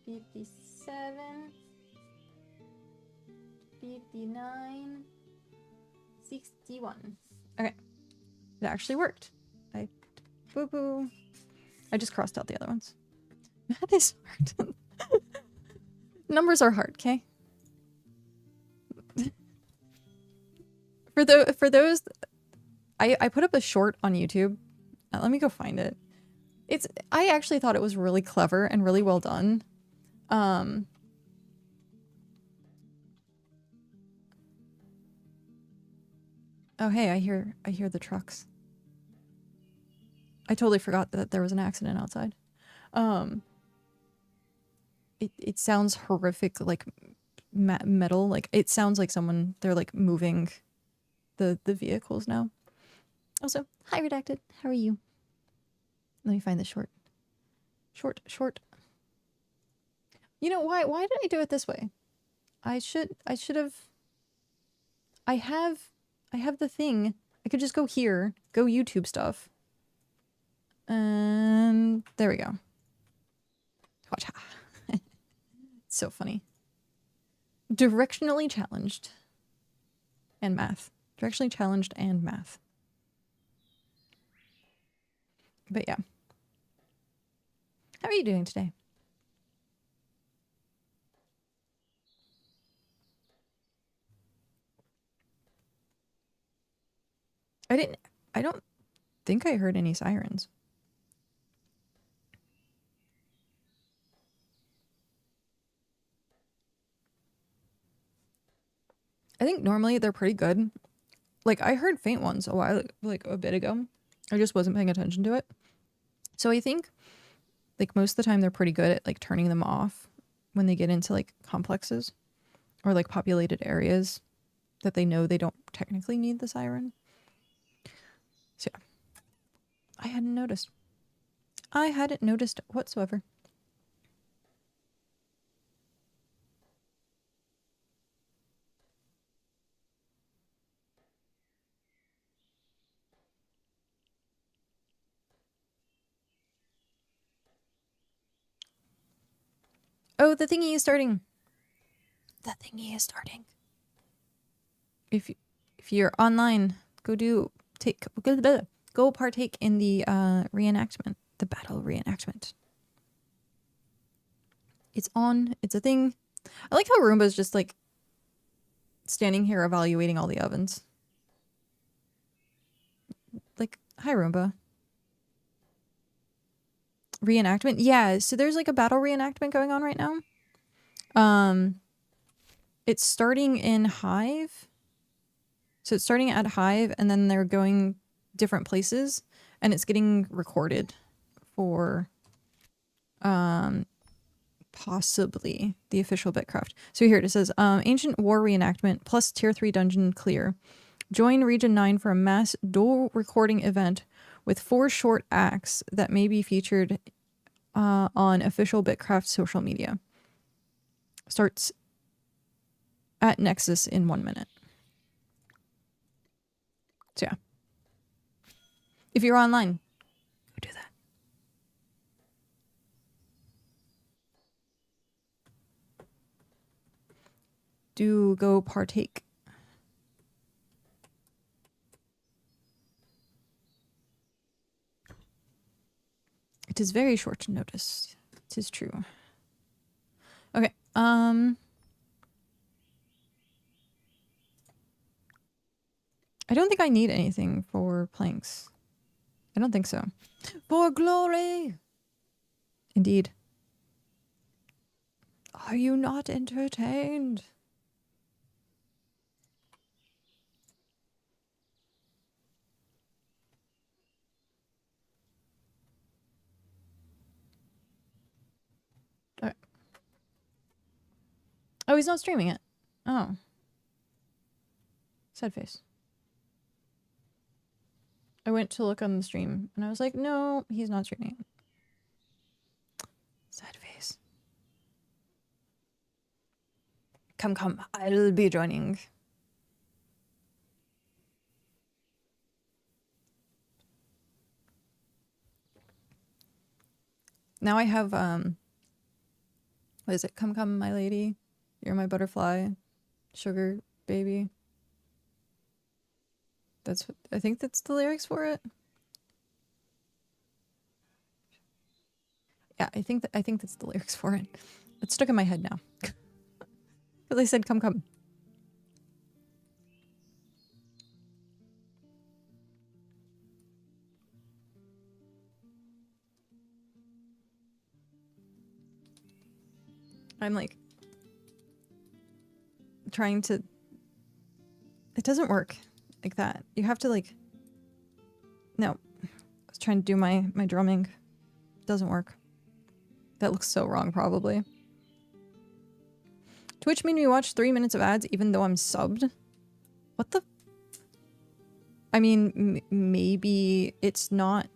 57, 59, 61. Okay. It actually worked. Boo-boo. I just crossed out the other ones. That is hard. Numbers are hard, okay? For those, I put up a short on YouTube. Let me go find it. I actually thought it was really clever and really well done. Oh hey, I hear the trucks. I totally forgot that there was an accident outside. It sounds horrific, like metal. Like it sounds like they're like moving the vehicles now. Also, hi Redacted, how are you? Let me find the short. You know, why did I do it this way? I should have... I have the thing. I could just go here, go YouTube stuff. And there we go. Watch. So funny. Directionally challenged. And math. Directionally challenged and math. But yeah. How are you doing today? I don't think I heard any sirens. I think normally they're pretty good. Like, I heard faint ones a while, like a bit ago. I just wasn't paying attention to it. So I think, like, most of the time they're pretty good at, like, turning them off when they get into, like, complexes or, like, populated areas that they know they don't technically need the siren. So, yeah. I hadn't noticed. I hadn't noticed whatsoever. Oh, the thingy is starting. The thingy is starting. If you're online, go partake in the reenactment, the battle reenactment. It's on. It's a thing. I like how Roomba's just like standing here evaluating all the ovens. Like, hi Roomba. Reenactment? Yeah, so there's like a battle reenactment going on right now. It's starting in Hive. So it's starting at Hive and then they're going different places and it's getting recorded for possibly the official BitCraft. So here it says ancient war reenactment plus tier 3 dungeon clear. Join region 9 for a mass dual recording event with 4 short acts that may be featured on official BitCraft social media. Starts at Nexus in 1 minute. So yeah. If you're online, go do that. Do go partake. It is very short notice. It is true. Okay. I don't think I need anything for planks. I don't think so. For glory! Indeed. Are you not entertained? Okay. Oh, he's not streaming it. Oh. Sad face. I went to look on the stream and I was like, no, he's not streaming it. Sad face. Come. I'll be joining. Now I have, what is it? Come, my lady. You're my butterfly. Sugar baby. That's, I think that's the lyrics for it. Yeah, I think that's the lyrics for it. It's stuck in my head now. But they said, come. I'm like trying to, it doesn't work like that. You have to like, no, I was trying to do my drumming. It doesn't work. That looks so wrong probably. Twitch made me watch 3 minutes of ads even though I'm subbed. What the? I mean, maybe it's not.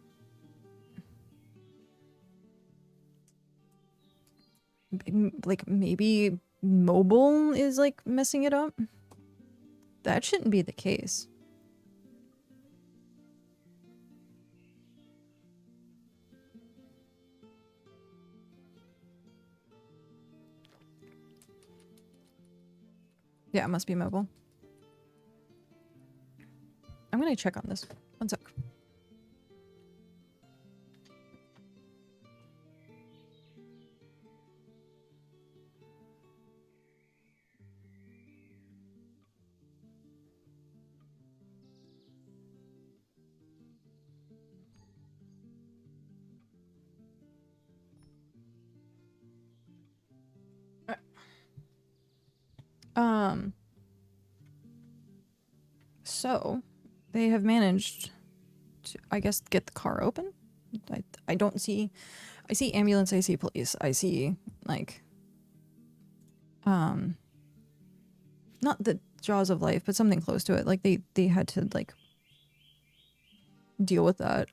Like maybe mobile is like messing it up. That shouldn't be the case. Yeah, it must be mobile. I'm gonna check on this. One sec. So they have managed to, I guess, get the car open. I don't see, I see ambulance, I see police, I see like, not the jaws of life, but something close to it. Like they had to like deal with that.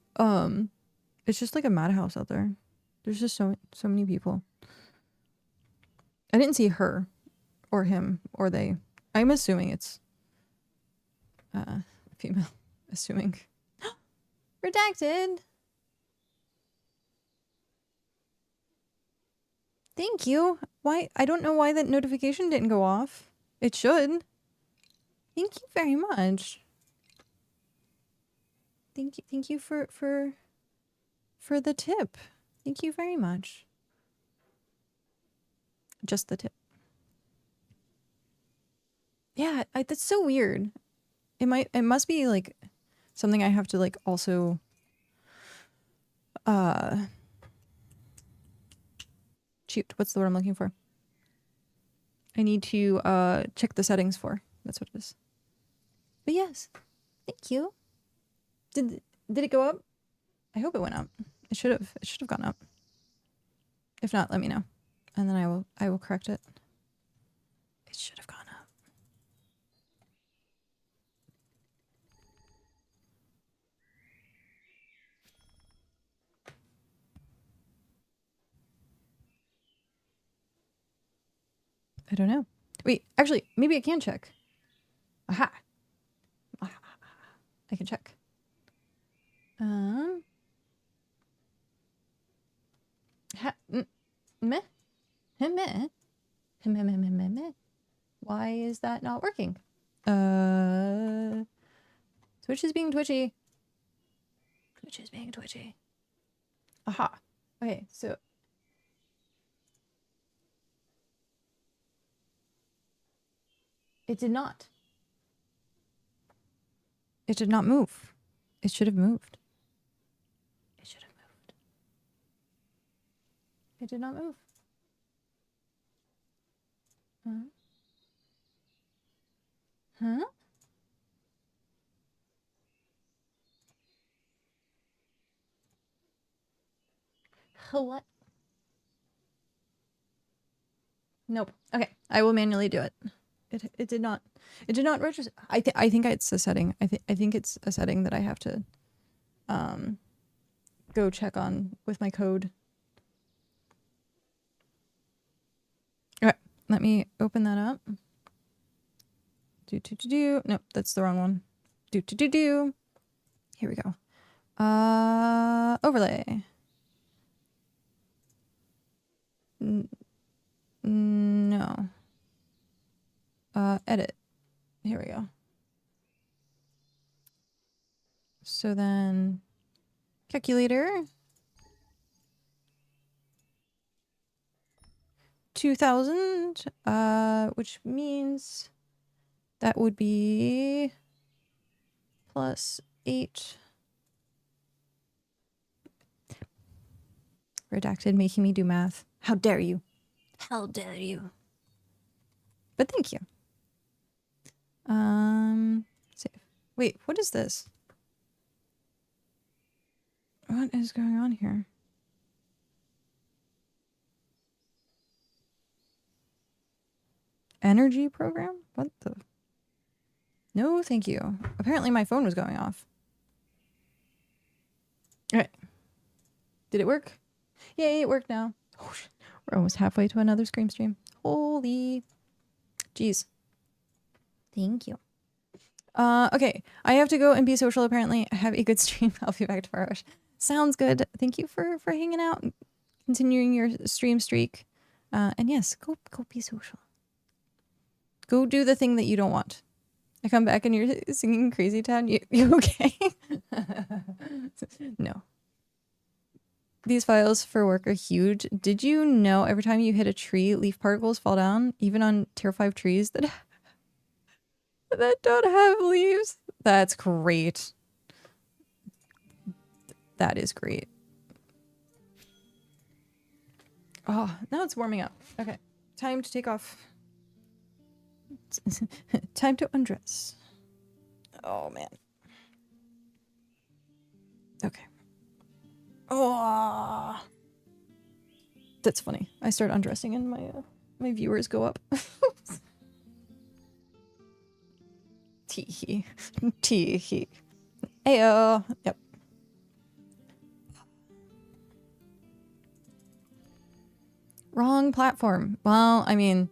It's just like a madhouse out there. There's just so many people. I didn't see her or him or they. I'm assuming it's female. Assuming. Redacted. Thank you. Why? I don't know why that notification didn't go off. It should. Thank you very much. Thank you for the tip. Thank you very much. Just the tip. Yeah, that's so weird. It must be like something I have to like also shoot, what's the word I'm looking for? I need to check the settings for. That's what it is. But yes, thank you. Did it go up? I hope it went up. It should have gone up. If not, let me know, and then I will correct it. It should have gone up. I don't know. Wait, actually, maybe I can check. Aha. I can check. Meh. Meh. Why is that not working? Twitch is being twitchy. Twitch is being twitchy. Aha. Okay, so it did not. It did not move. It should have moved. It should have moved. It did not move. Huh? What? Nope. Okay, I will manually do it. It did not register. I think it's a setting. I think it's a setting that I have to go check on with my code. Okay, let me open that up. Do. Nope, that's the wrong one. Do. Here we go. Overlay. No. Edit. Here we go. So then calculator. 2000, which means that would be plus 8. Redacted, making me do math. How dare you? How dare you? But thank you. Save. Wait, what is this? What is going on here? Energy program? What the? No, thank you. Apparently my phone was going off. All right. Did it work? Yay, it worked now. Oh, We're almost halfway to another Scream stream. Holy jeez. Thank you. Okay. I have to go and be social apparently. Have a good stream. I'll be back tomorrow. Sounds good. Thank you for hanging out and continuing your stream streak. And yes, go be social. Go do the thing that you don't want. I come back and you're singing Crazy Town. You okay? No. These files for work are huge. Did you know every time you hit a tree, leaf particles fall down, even on tier 5 trees that that don't have leaves? That's great. That is great. Oh, now it's warming up. Okay. Time to take off. Time to undress. Oh, man. Okay. Oh, that's funny. I start undressing and my viewers go up. Tee-hee. Tee-hee. Ayo. Yep. Wrong platform. Well, I mean,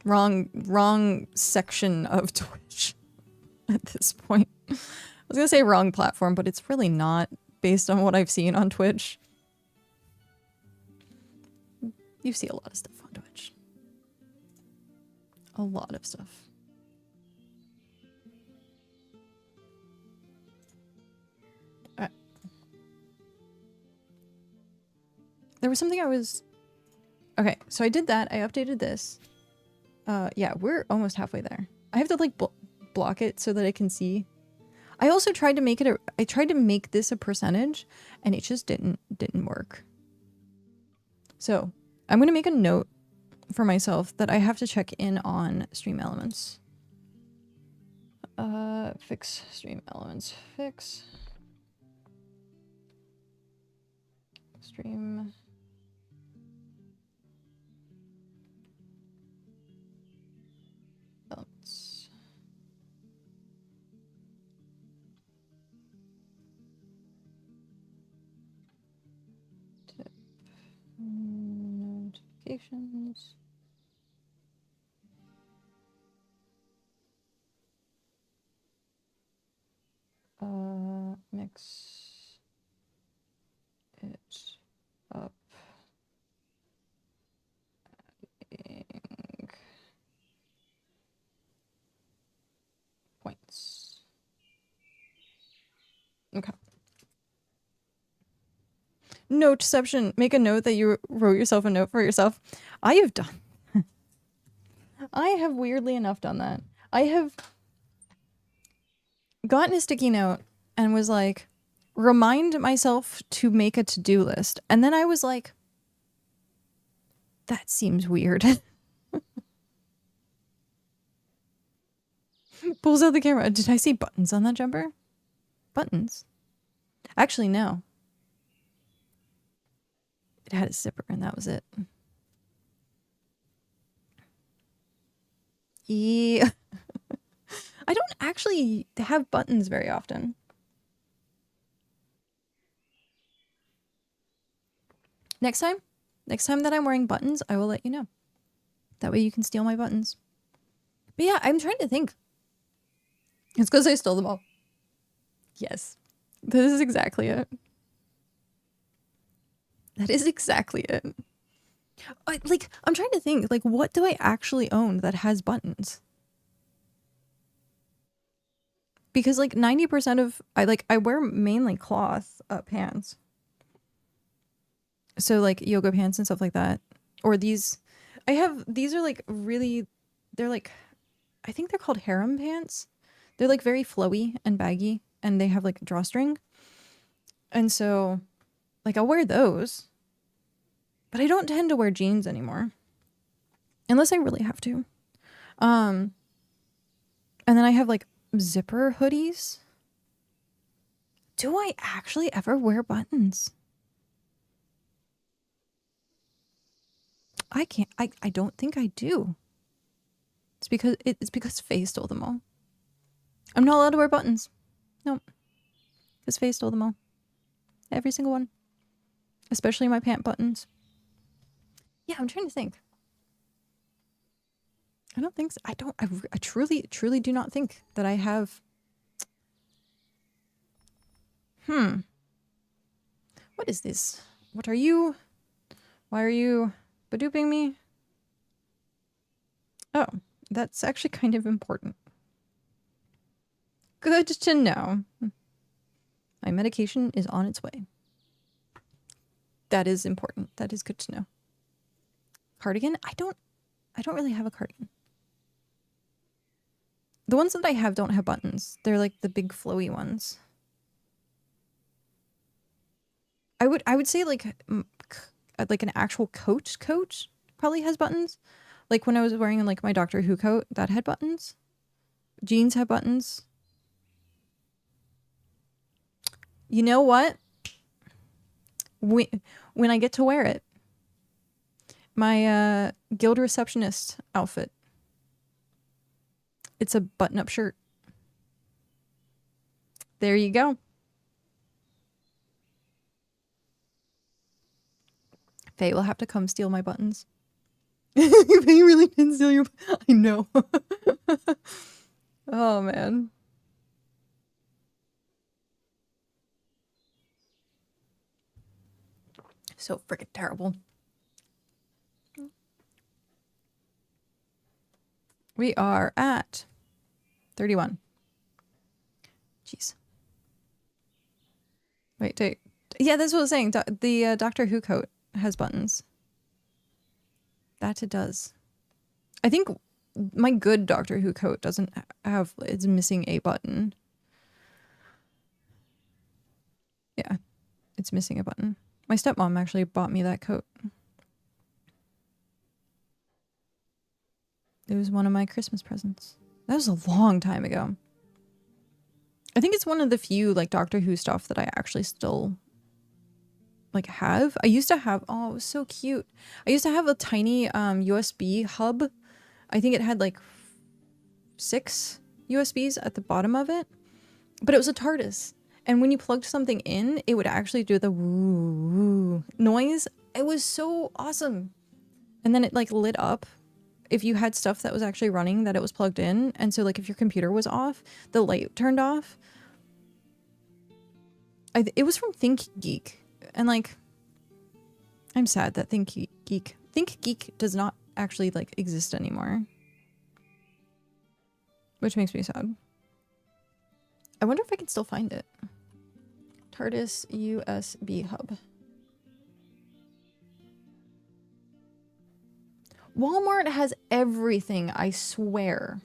wrong section of Twitch at this point. I was gonna say wrong platform, but it's really not based on what I've seen on Twitch. You see a lot of stuff on Twitch. A lot of stuff. There was something I was... Okay, so I did that. I updated this. Yeah, we're almost halfway there. I have to like block it so that I can see. I also tried to make it I tried to make this a percentage and it just didn't work. So I'm going to make a note for myself that I have to check in on stream elements. Fix stream elements. Fix stream elements. Tip notifications. Mix it up. Adding points. Okay. Noteception. Make a note that you wrote yourself a note for yourself. I have done. I have weirdly enough done that. I have gotten a sticky note and was like, remind myself to make a to-do list. And then I was like, that seems weird. Pulls out the camera. Did I see buttons on that jumper? Buttons? Actually, no. It had a zipper and that was it. Yeah. I don't actually have buttons very often. Next time that I'm wearing buttons, I will let you know. That way you can steal my buttons. But yeah, I'm trying to think. It's because I stole them all. Yes. This is exactly it. That is exactly it. I'm trying to think, like, what do I actually own that has buttons? Because like 90% of I wear mainly cloth pants. So like yoga pants and stuff like that. Or these are like really, they're like, I think they're called harem pants. They're like very flowy and baggy and they have like a drawstring. And so like I'll wear those. But I don't tend to wear jeans anymore. Unless I really have to. And then I have like zipper hoodies. Do I actually ever wear buttons? I can't. I don't think I do. It's because Faye stole them all. I'm not allowed to wear buttons. Nope. Because Faye stole them all. Every single one. especially my pant buttons. Yeah, I'm trying to think. I don't think so. I truly do not think that I have. What is this? What are you? Why are you badooping me? Oh, that's actually kind of important. Good to know. My medication is on its way. That is important. That is good to know. Cardigan? I don't really have a cardigan. The ones that I have don't have buttons. They're like the big flowy ones. I would say like an actual coat probably has buttons. Like when I was wearing like my Doctor Who coat, that had buttons. Jeans have buttons. You know what? When I get to wear it, my guild receptionist outfit. It's a button-up shirt. There you go. Faye will have to come steal my buttons. Faye really didn't steal your... I know. Oh, man. So freaking terrible. We are at 31. Jeez. Wait. Yeah, that's what I was saying. The Doctor Who coat has buttons. That it does. I think my good Doctor Who coat doesn't have... It's missing a button. Yeah. It's missing a button. My stepmom actually bought me that coat. It was one of my Christmas presents. That was a long time ago. I think it's one of the few like Doctor Who stuff that I actually still like have. I used to have, oh, it was so cute. I used to have a tiny USB hub. I think it had like 6 USBs at the bottom of it, but it was a TARDIS. And when you plugged something in, it would actually do the woo woo noise. It was so awesome. And then it like lit up if you had stuff that was actually running that it was plugged in. And so like if your computer was off, the light turned off. It was from ThinkGeek. And like, I'm sad that ThinkGeek does not actually like exist anymore. Which makes me sad. I wonder if I can still find it. TARDIS USB hub. Walmart has everything, I swear.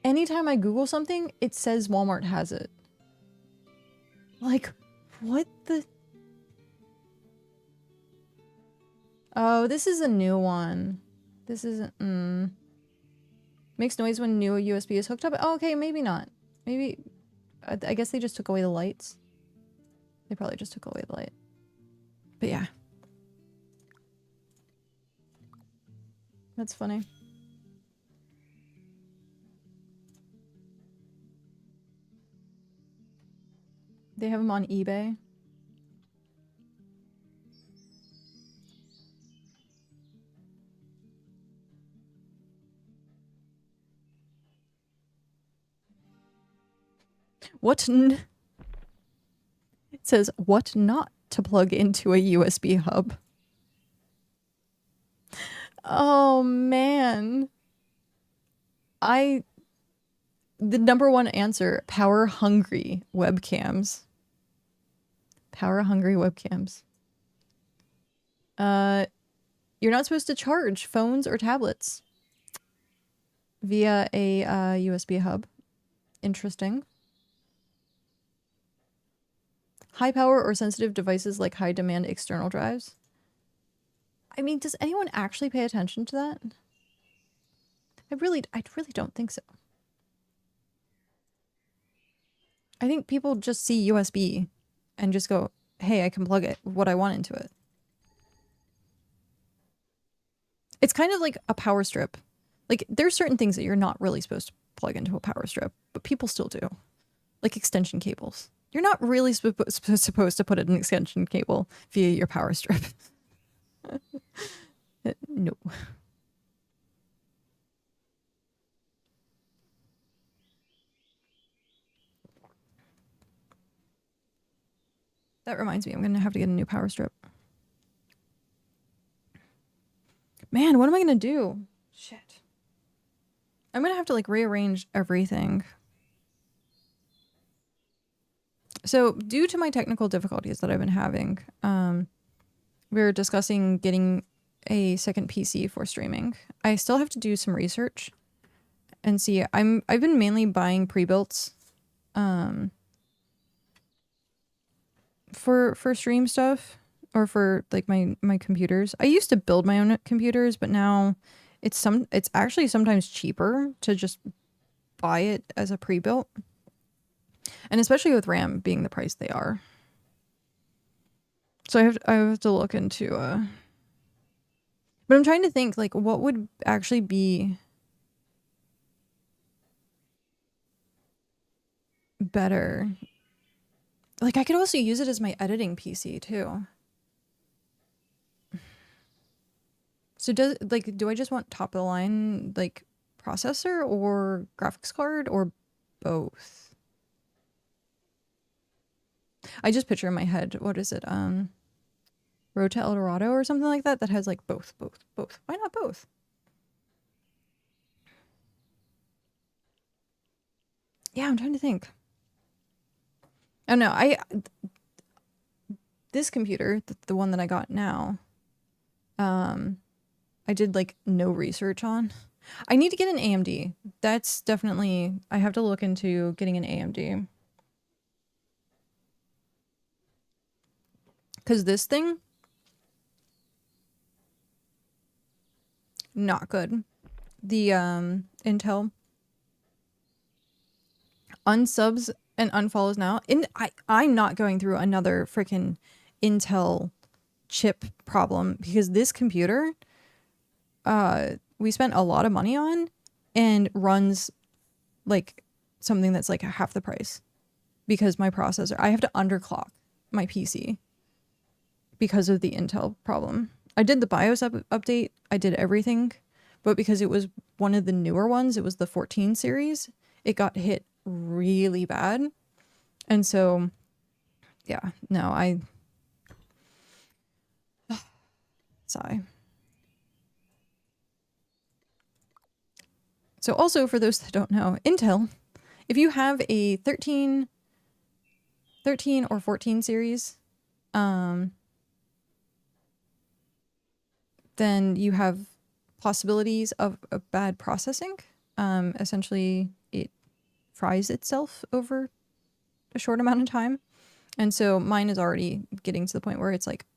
Anytime I Google something, it says Walmart has it. Like, what the... Oh, this is a new one. This isn't... Makes noise when new USB is hooked up. Oh, okay, maybe not. Maybe... I guess they just took away the lights. They probably just took away the light. But yeah. That's funny. They have them on eBay. It says what not to plug into a USB hub. Oh man. The number one answer, power hungry webcams. Power hungry webcams. You're not supposed to charge phones or tablets via a USB hub. Interesting. High power or sensitive devices like high demand external drives. I mean, does anyone actually pay attention to that? I really don't think so. I think people just see USB and just go, hey, I can plug it what I want into it. It's kind of like a power strip. Like, there's certain things that you're not really supposed to plug into a power strip, but people still do. Like extension cables. You're not really supposed to put an extension cable via your power strip. No. That reminds me, I'm gonna have to get a new power strip. Man, what am I gonna do? Shit. I'm gonna have to like rearrange everything. So due to my technical difficulties that I've been having, we were discussing getting a second PC for streaming. I still have to do some research and see. I've been mainly buying pre-builts for stream stuff or for like my computers. I used to build my own computers, but now it's actually sometimes cheaper to just buy it as a pre-built. And especially with RAM being the price they are. So I have to look into but I'm trying to think like what would actually be better. Like I could also use it as my editing PC too. So do I just want top of the line like processor or graphics card or both? I just picture in my head, what is it? Road to El Dorado or something like that has like both. Why not both? Yeah, I'm trying to think. Oh no, this computer, the one that I got now, I did like no research on. I need to get an AMD. That's definitely, I have to look into getting an AMD. Because this thing, not good. The Intel unsubs and unfollows now. I'm not going through another freaking Intel chip problem because this computer we spent a lot of money on and runs like something that's like half the price because my processor, I have to underclock my PC because of the Intel problem. I did the BIOS update, I did everything, but because it was one of the newer ones, it was the 14 series, it got hit really bad. And so, yeah, no, sigh. So also for those that don't know, Intel, if you have a 13 or 14 series, then you have possibilities of bad processing. Essentially, it fries itself over a short amount of time. And so mine is already getting to the point where it's like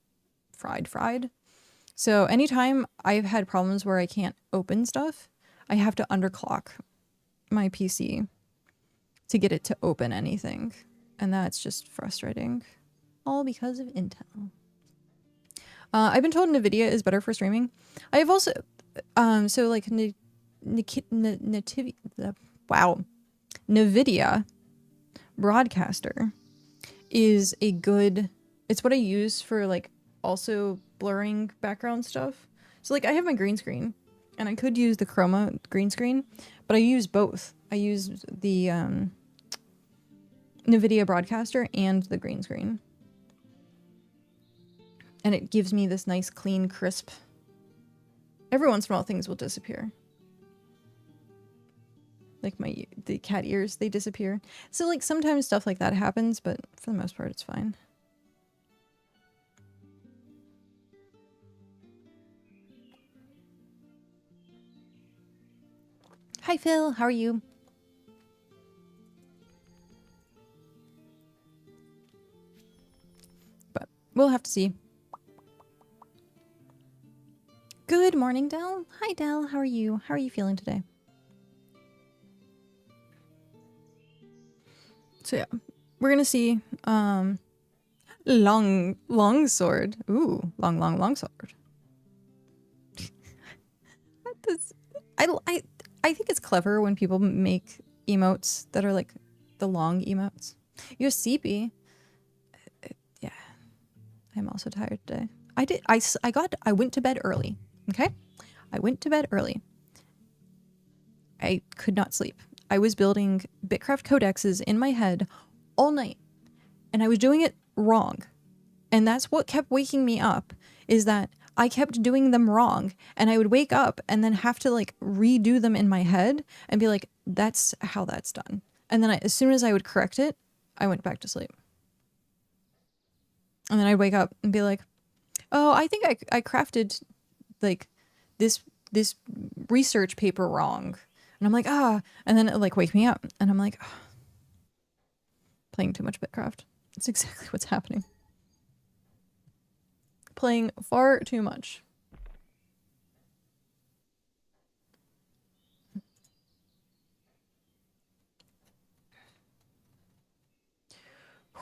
fried. So anytime I've had problems where I can't open stuff, I have to underclock my PC to get it to open anything. And that's just frustrating. All because of Intel. I've been told NVIDIA is better for streaming. I have also, so like NVIDIA Broadcaster is a good, it's what I use for like also blurring background stuff. So like I have my green screen and I could use the chroma green screen, but I use both. I use the NVIDIA Broadcaster and the green screen. And it gives me this nice, clean, crisp. Every once in a while, things will disappear. Like the cat ears, they disappear. So like sometimes stuff like that happens, but for the most part, it's fine. Hi, Phil. How are you? But we'll have to see. Good morning, Del. Hi, Del. How are you? How are you feeling today? So yeah, we're gonna see long sword. Ooh, long sword. I think it's clever when people make emotes that are like the long emotes. You're sleepy. Yeah, I'm also tired today. I went to bed early. Okay, I went to bed early. I could not sleep. I was building BitCraft codexes in my head all night, and I was doing it wrong. And that's what kept waking me up, is that I kept doing them wrong, and I would wake up and then have to like redo them in my head and be like, that's how that's done. And then as soon as I would correct it, I went back to sleep. And then I'd wake up and be like, oh, I think I crafted like this research paper wrong. And I'm like, ah, and then it like wake me up and I'm like, oh, playing too much BitCraft. That's exactly what's happening. Playing far too much.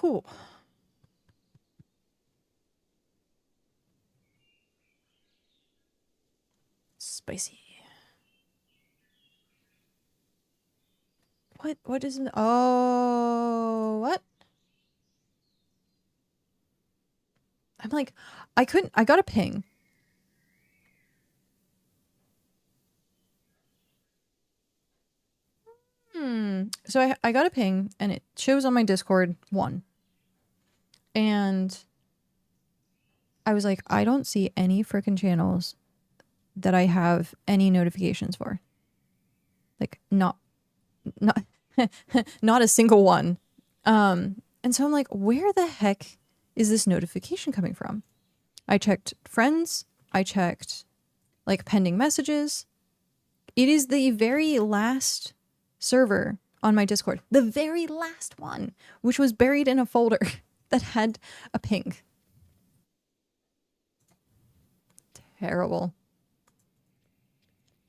Whew. Spicy. What is it? Oh, what? I'm like, I got a ping. So I got a ping and it shows on my Discord 1. And I was like, I don't see any freaking channels that I have any notifications for. Like not not a single one. And so I'm like, where the heck is this notification coming from? I checked friends, I checked like pending messages. It is the very last server on my Discord, the very last one, which was buried in a folder that had a ping. Terrible.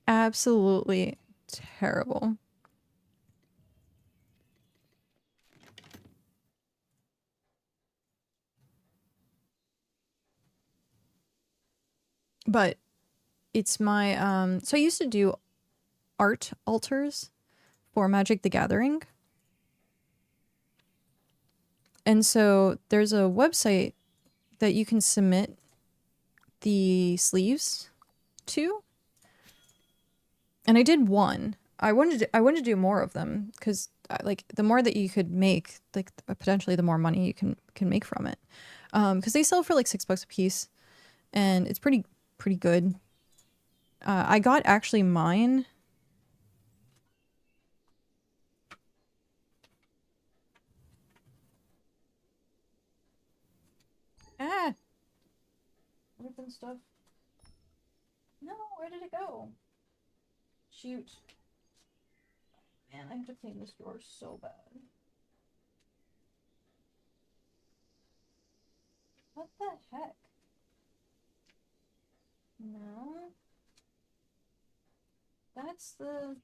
Absolutely terrible. But it's my so I used to do art altars for Magic the Gathering. And so there's a website that you can submit the sleeves to. And I did one. I wanted to do more of them because like the more that you could make, like potentially the more money you can make from it. Because they sell for like $6 a piece, and it's pretty good. I got actually mine. Ah, ripping stuff. No, where did it go? Shoot. Man, I have to clean this drawer so bad. What the heck? No. That's the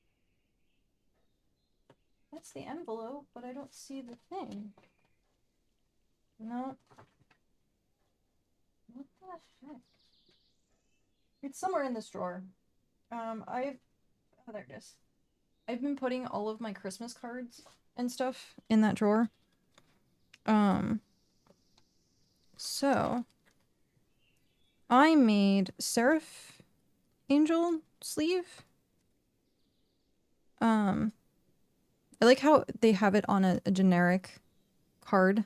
envelope, but I don't see the thing. No. What the heck? It's somewhere in this drawer. Oh, there it is. I've been putting all of my Christmas cards and stuff in that drawer. So I made Seraph Angel sleeve. I like how they have it on a generic card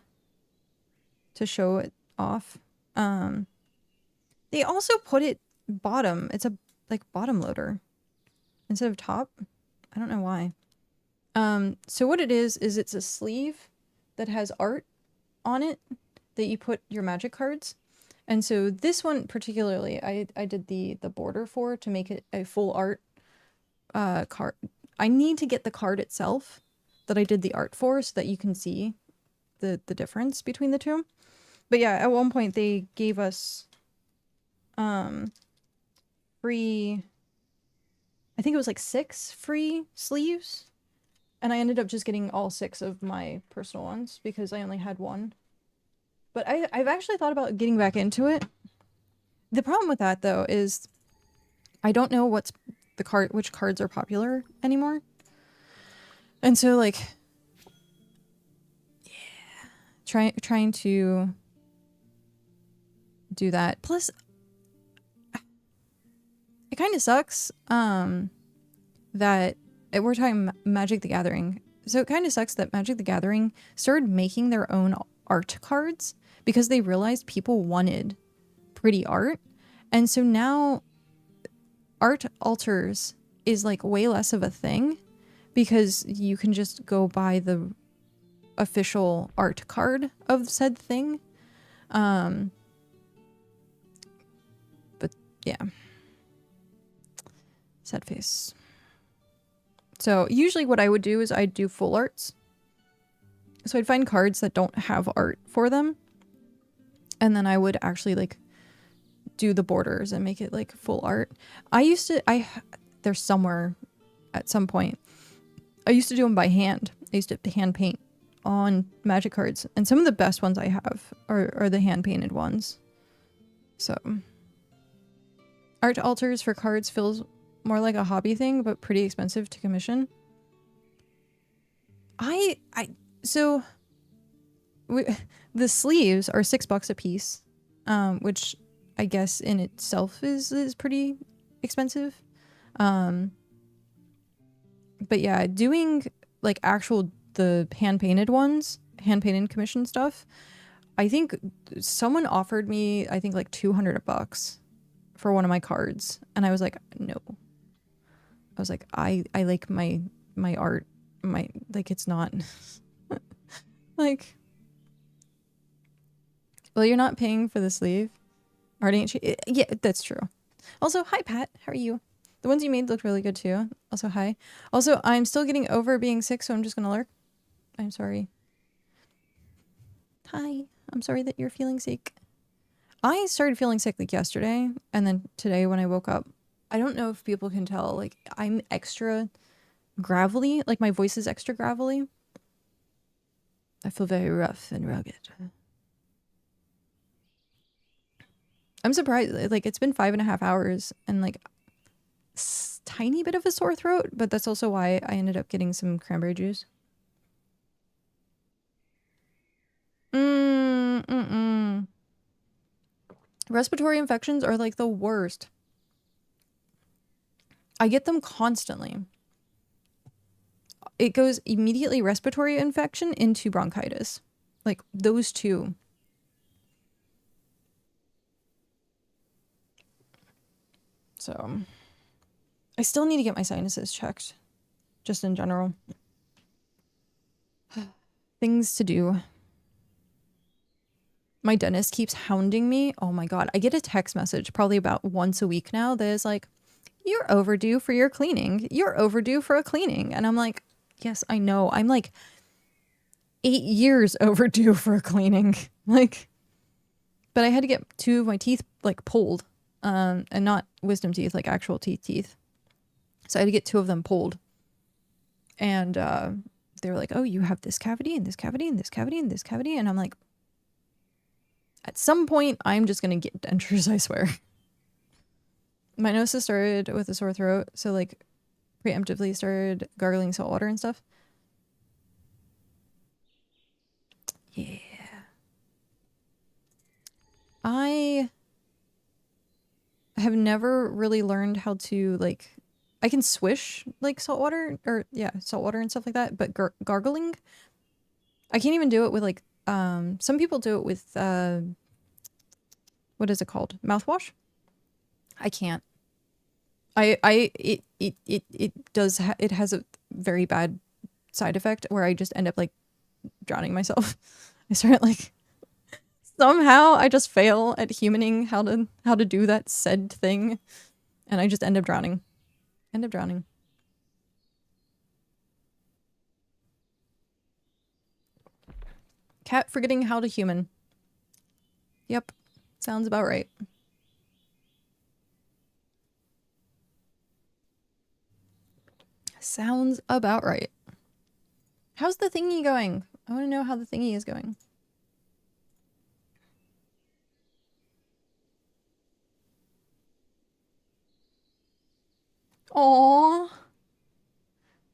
to show it off. They also put it bottom. It's a like bottom loader instead of top. I don't know why. So what it is it's a sleeve that has art on it that you put your magic cards. And so this one particularly, I did the border for to make it a full art card. I need to get the card itself that I did the art for so that you can see the difference between the two. But yeah, at one point they gave us free, I think it was like 6 free sleeves. And I ended up just getting all 6 of my personal ones because I only had one. But I've actually thought about getting back into it. The problem with that though is I don't know what's which cards are popular anymore. And so like, yeah, trying to do that. Plus, it kind of sucks that we're talking Magic the Gathering. So it kind of sucks that Magic the Gathering started making their own art cards because they realized people wanted pretty art. And so now art alters is like way less of a thing because you can just go buy the official art card of said thing. But yeah. Sad face. So usually what I would do is I'd do full arts. So I'd find cards that don't have art for them. And then I would actually like do the borders and make it like full art. There's somewhere at some point. I used to do them by hand. I used to hand paint on Magic cards. And some of the best ones I have are the hand painted ones. So art alters for cards feels more like a hobby thing, but pretty expensive to commission. The sleeves are $6 a piece, which I guess in itself is pretty expensive. But yeah, doing like the hand painted ones, hand painted commission stuff, I think someone offered me, I think like $200 for one of my cards. And I was like, no. I was like, I like my art, like it's not like, well, you're not paying for the sleeve. Art ain't cheap. Yeah, that's true. Also, hi Pat, how are you? The ones you made look really good too. Also, hi. Also, I'm still getting over being sick, so I'm just gonna lurk. I'm sorry. Hi, I'm sorry that you're feeling sick. I started feeling sick like yesterday, and then today when I woke up, I don't know if people can tell, like I'm extra gravelly, like my voice is extra gravelly. I feel very rough and rugged. I'm surprised, like it's been 5.5 hours and like tiny bit of a sore throat, but that's also why I ended up getting some cranberry juice. Respiratory infections are like the worst. I get them constantly. It goes immediately respiratory infection into bronchitis. Like those two. So I still need to get my sinuses checked. Just in general. Things to do. My dentist keeps hounding me. Oh my God. I get a text message probably about once a week now that is like, you're overdue for your cleaning. You're overdue for a cleaning. And I'm like, yes, I know. I'm like 8 years overdue for a cleaning. Like, but I had to get 2 of my teeth like pulled. And not wisdom teeth, like actual teeth. So I had to get 2 of them pulled. And they were like, oh, you have this cavity and this cavity and this cavity and this cavity. And I'm like, at some point, I'm just going to get dentures, I swear. My nose has started with a sore throat. So like preemptively started gargling salt water and stuff. Yeah. I have never really learned how to like, I can swish like salt water and stuff like that. But gargling, I can't even do it with like, some people do it with, what is it called? Mouthwash? I can't. It has a very bad side effect where I just end up like drowning myself. I start like, somehow I just fail at humaning how to do that said thing. And I just end up drowning. Cat forgetting how to human. Yep. Sounds about right. Sounds about right. How's the thingy going? I want to know how the thingy is going. Aww.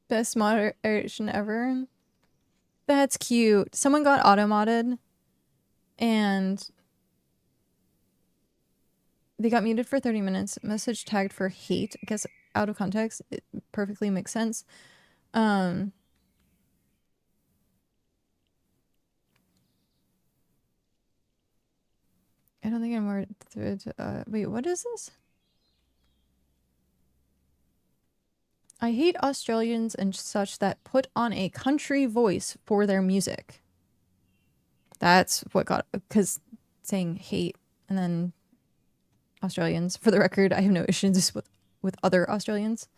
Best moderation ever. That's cute. Someone got auto-modded and they got muted for 30 minutes. Message tagged for hate. I guess out of context, it perfectly makes sense. I don't think I'm more... wait, what is this? I hate Australians and such that put on a country voice for their music. That's what got... Because saying hate and then Australians. For the record, I have no issues with other Australians.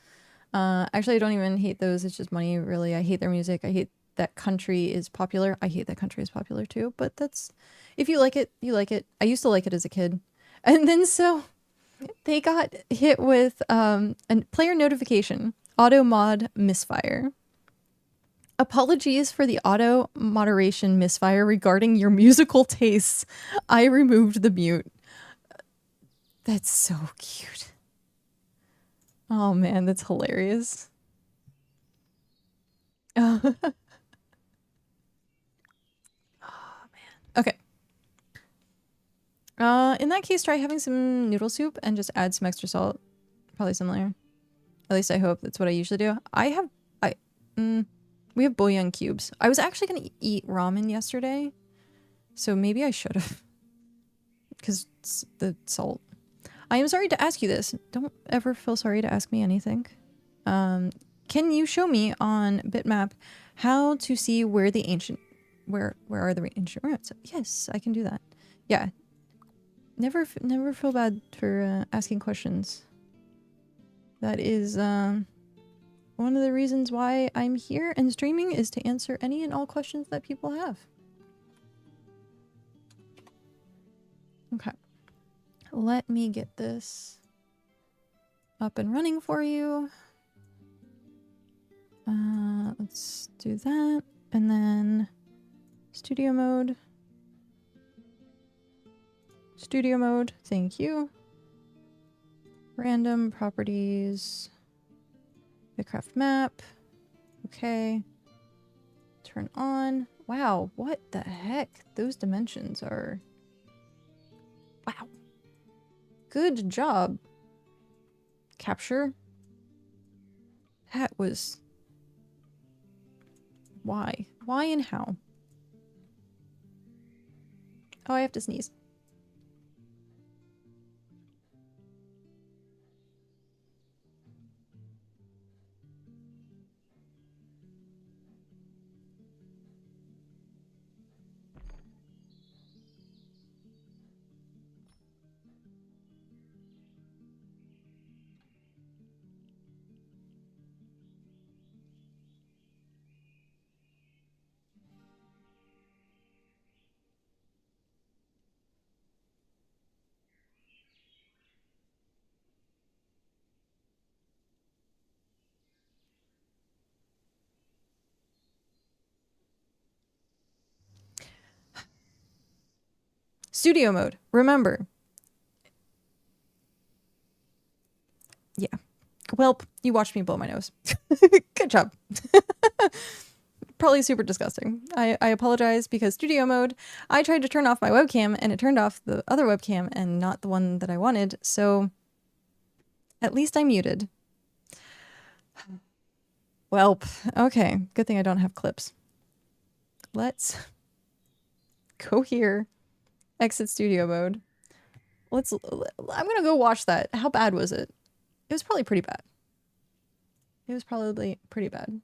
Actually, I don't even hate those. It's just money, really. I hate their music. I hate that country is popular. I hate that country is popular too. But that's... If you like it, you like it. I used to like it as a kid. And then so... They got hit with a player notification. Auto mod misfire. Apologies for the auto moderation misfire regarding your musical tastes. I removed the mute. That's so cute. Oh man, that's hilarious. Oh man. Okay. In that case, try having some noodle soup and just add some extra salt. Probably similar. At least I hope that's what I usually do. We have bouillon cubes. I was actually gonna eat ramen yesterday, so maybe I should have, because the salt. I am sorry to ask you this. Don't ever feel sorry to ask me anything. Can you show me on Bitmap how to see where the ancient, where are the ancient ruins? Yes, I can do that. Yeah. Never feel bad for asking questions. That is one of the reasons why I'm here and streaming, is to answer any and all questions that people have. Okay. Let me get this up and running for you. Let's do that. And then studio mode. Studio mode, thank you. Random properties. BitCraft map. Okay. Turn on. Wow, what the heck? Those dimensions are... Wow. Good job. Capture. That was... Why? Why and how? Oh, I have to sneeze. Studio mode. Remember. Yeah. Well, you watched me blow my nose. Good job. Probably super disgusting. I apologize, because studio mode, I tried to turn off my webcam and it turned off the other webcam and not the one that I wanted. So at least I muted. Welp. Okay. Good thing I don't have clips. Let's go here. Exit studio mode. I'm gonna go watch that. How bad was it? It was probably pretty bad. It was probably pretty bad.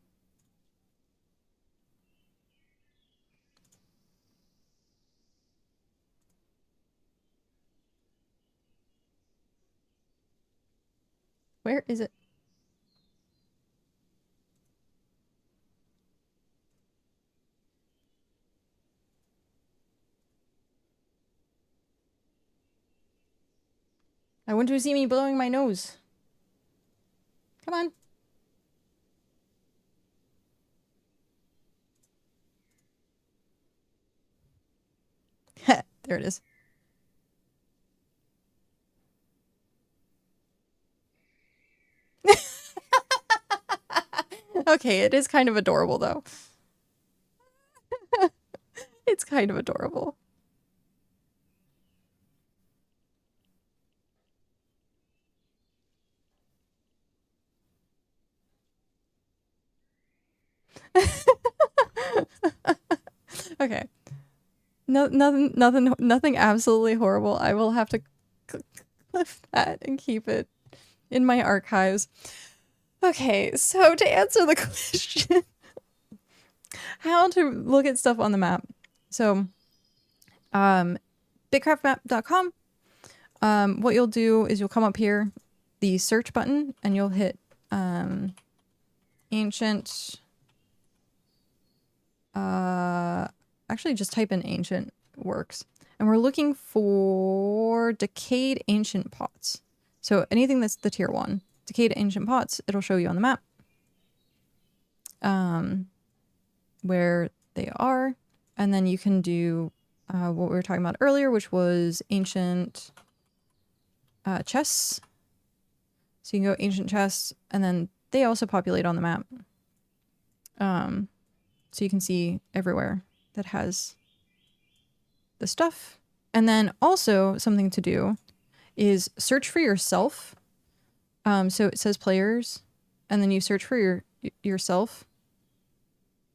Where is it? I want to see me blowing my nose. Come on. There it is. Okay, it is kind of adorable though. It's kind of adorable. Okay. No, nothing absolutely horrible. I will have to clip that and keep it in my archives. Okay, so to answer the question, how to look at stuff on the map. So, bitcraftmap.com. What you'll do is you'll come up here, the search button, and you'll hit ancient. Actually, just type in ancient works, and we're looking for decayed ancient pots. So anything that's the tier 1, decayed ancient pots, it'll show you on the map where they are, and then you can do what we were talking about earlier, which was ancient chests. So you can go ancient chests, and then they also populate on the map. So you can see everywhere that has the stuff. And then also something to do is search for yourself. So it says players, and then you search for yourself.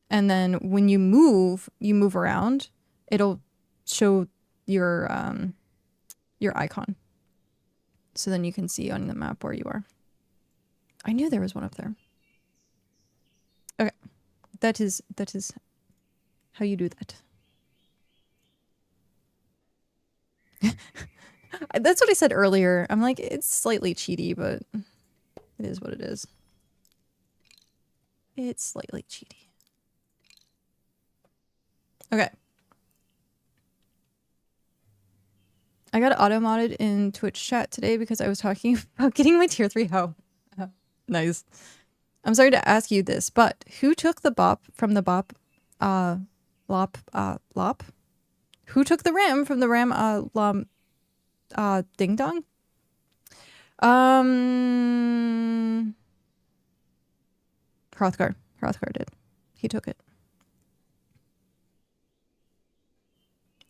And then when you move around, it'll show your icon. So then you can see on the map where you are. I knew there was one up there. Okay. That is how you do that. That's what I said earlier. I'm like, it's slightly cheaty, but it is what it is. It's slightly cheaty. Okay. I got auto-modded in Twitch chat today because I was talking about getting my tier 3 hoe. Nice. I'm sorry to ask you this, but who took the bop from the bop, lop? Who took the ram from the ram, ding dong? Hrothgar did. He took it.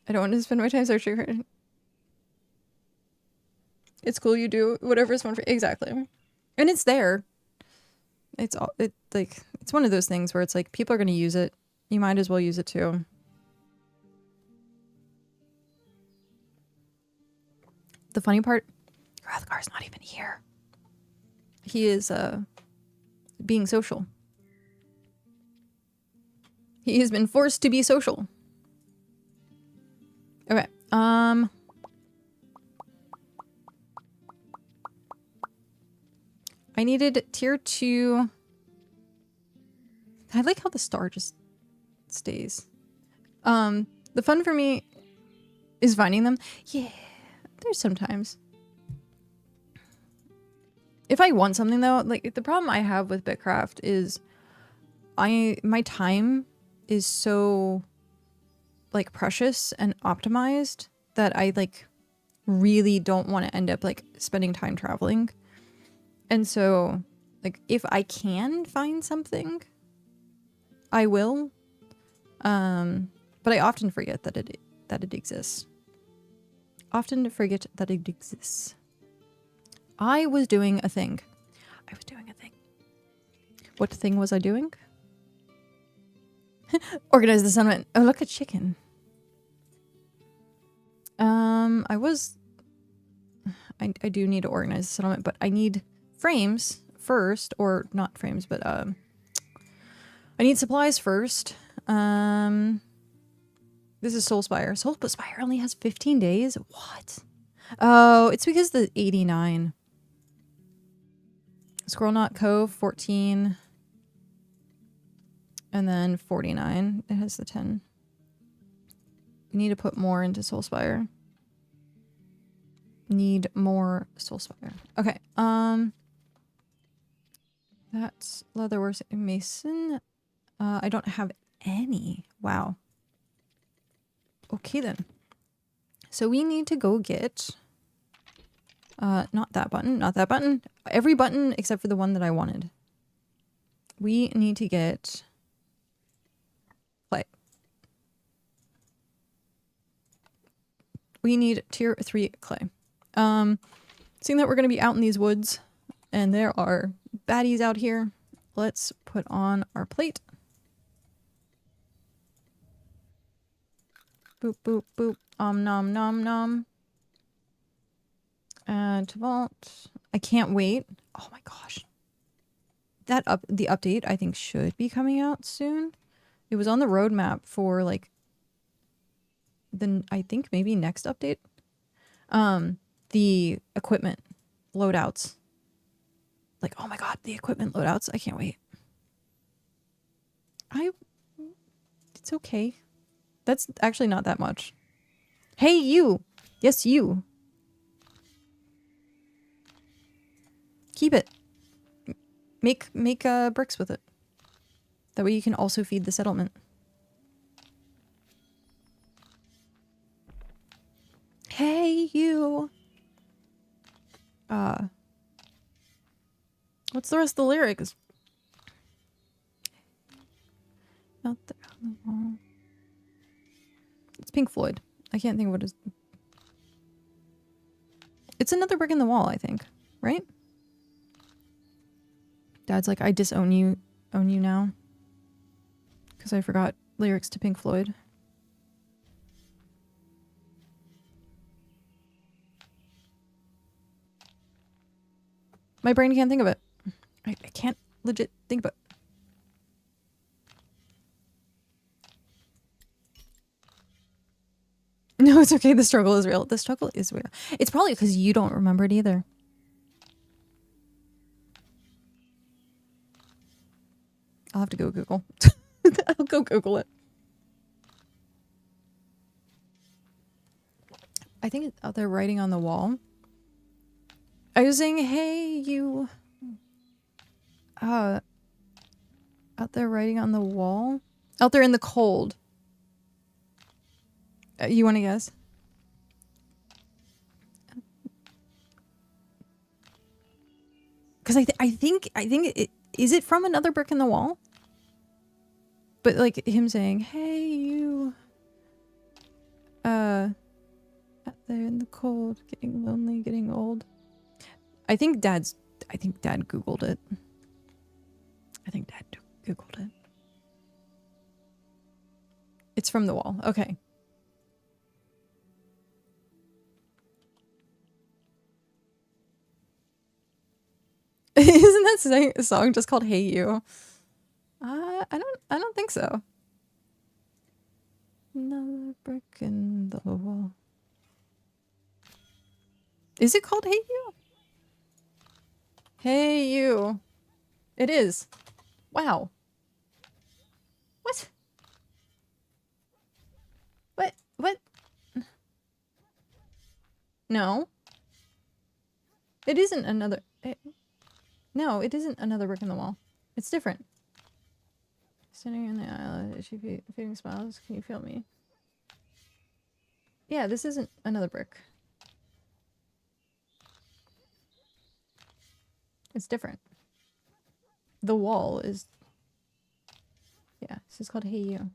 I don't want to spend my time searching for it. It's cool you do whatever's fun for you. Exactly. And it's there. It's one of those things where it's like people are going to use it. You might as well use it too. The funny part, Hrothgar's not even here. He is being social. He has been forced to be social. Okay. I needed tier 2. I like how the star just stays. The fun for me is finding them. Yeah, there's sometimes. If I want something though, like the problem I have with BitCraft is my time is so like precious and optimized that I like really don't want to end up like spending time traveling. And so, like, if I can find something, I will. But I often forget that it exists. Often forget that it exists. I was doing a thing. What thing was I doing? Organize the settlement. Oh, look at chicken. I do need to organize the settlement, but I need frames first, or not frames, but I need supplies first. This is Soulspire. Soulspire only has 15 days? What? Oh, it's because the 89. Squirrel Knot Cove, 14. And then 49. It has the 10. You need to put more into Soulspire. Need more Soulspire. Okay. That's Leatherworks and Mason. I don't have any. Wow. Okay then. So we need to go get not that button, not that button. Every button except for the one that I wanted. We need to get clay. We need tier 3 clay. Seeing that we're going to be out in these woods and there are baddies out here, let's put on our plate. Boop, boop, boop. Nom, nom, nom. Add to vault. I can't wait. Oh my gosh. The update I think should be coming out soon. It was on the roadmap for like I think maybe next update. The equipment loadouts. Like, oh my god, the equipment loadouts. I can't wait. It's okay. That's actually not that much. Hey, you. Yes, you. Keep it. Make bricks with it. That way you can also feed the settlement. Hey, you. What's the rest of the lyrics? Out there on the wall. It's Pink Floyd. I can't think of what it is. It's another brick in the wall, I think. Right? Dad's like, I disown you, now. Because I forgot lyrics to Pink Floyd. My brain can't think of it. I can't legit think of it. No, it's okay. The struggle is real. The struggle is real. It's probably because you don't remember it either. I'll have to go Google. I'll go Google it. I think it's out there writing on the wall. I was saying, hey, you. Out there writing on the wall? Out there in the cold. You want to guess? Because I think is it from another brick in the wall? But like him saying, "Hey, you." Out there in the cold, getting lonely, getting old. I think Dad Googled it. I think Dad Googled it. It's from the wall. Okay. Isn't that song just called "Hey You"? I don't think so. Another brick in the wall. Is it called "Hey You"? Hey you. It is. Wow. What? What? No. It isn't another... No, it isn't another brick in the wall. It's different. Standing in the aisle, is she feeding smiles? Can you feel me? Yeah, this isn't another brick. It's different. The wall is... Yeah, this is called Hey You.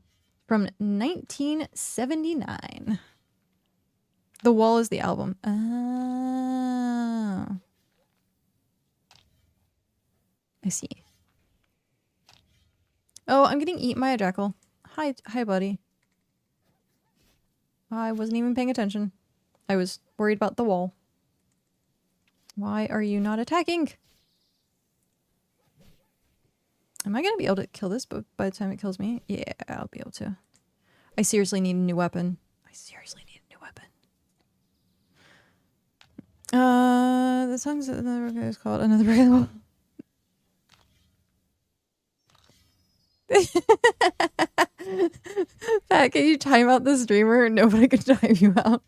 From 1979. The Wall is the album. Oh. I see. Oh, I'm getting eaten by a jackal. Hi, buddy. I wasn't even paying attention. I was worried about the wall. Why are you not attacking? Am I going to be able to kill this by the time it kills me? Yeah, I'll be able to. I seriously need a new weapon. The song's another guy is called Another Brick in the Wall. Pat, can you time out the streamer? Nobody can time you out.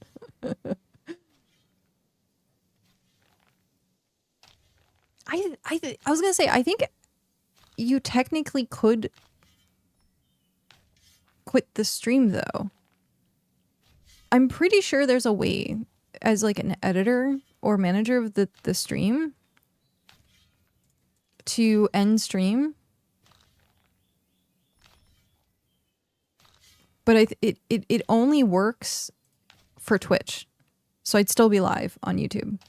I was gonna say, I think you technically could quit the stream though. I'm pretty sure there's a way as like an editor or manager of the stream to end stream But it only works for Twitch. So I'd still be live on YouTube.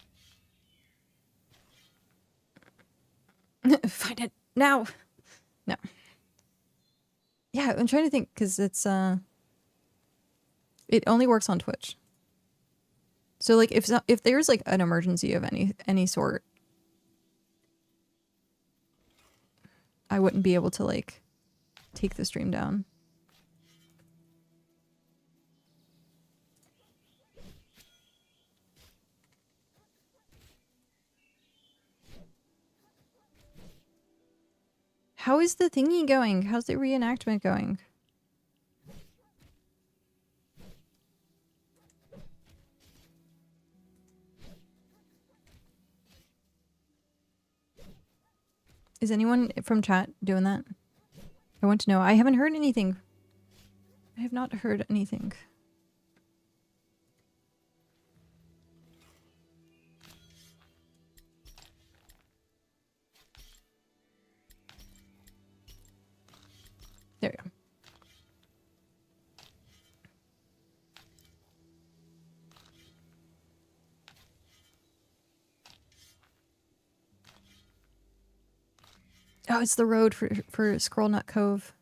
Find it now. No. Yeah, I'm trying to think because it's it only works on Twitch. So like if there's like an emergency of any sort, I wouldn't be able to like take the stream down. How is the thingy going? How's the reenactment going? Is anyone from chat doing that? I want to know. I haven't heard anything. I have not heard anything. There we go. Oh, it's the road for Scrollnut Cove.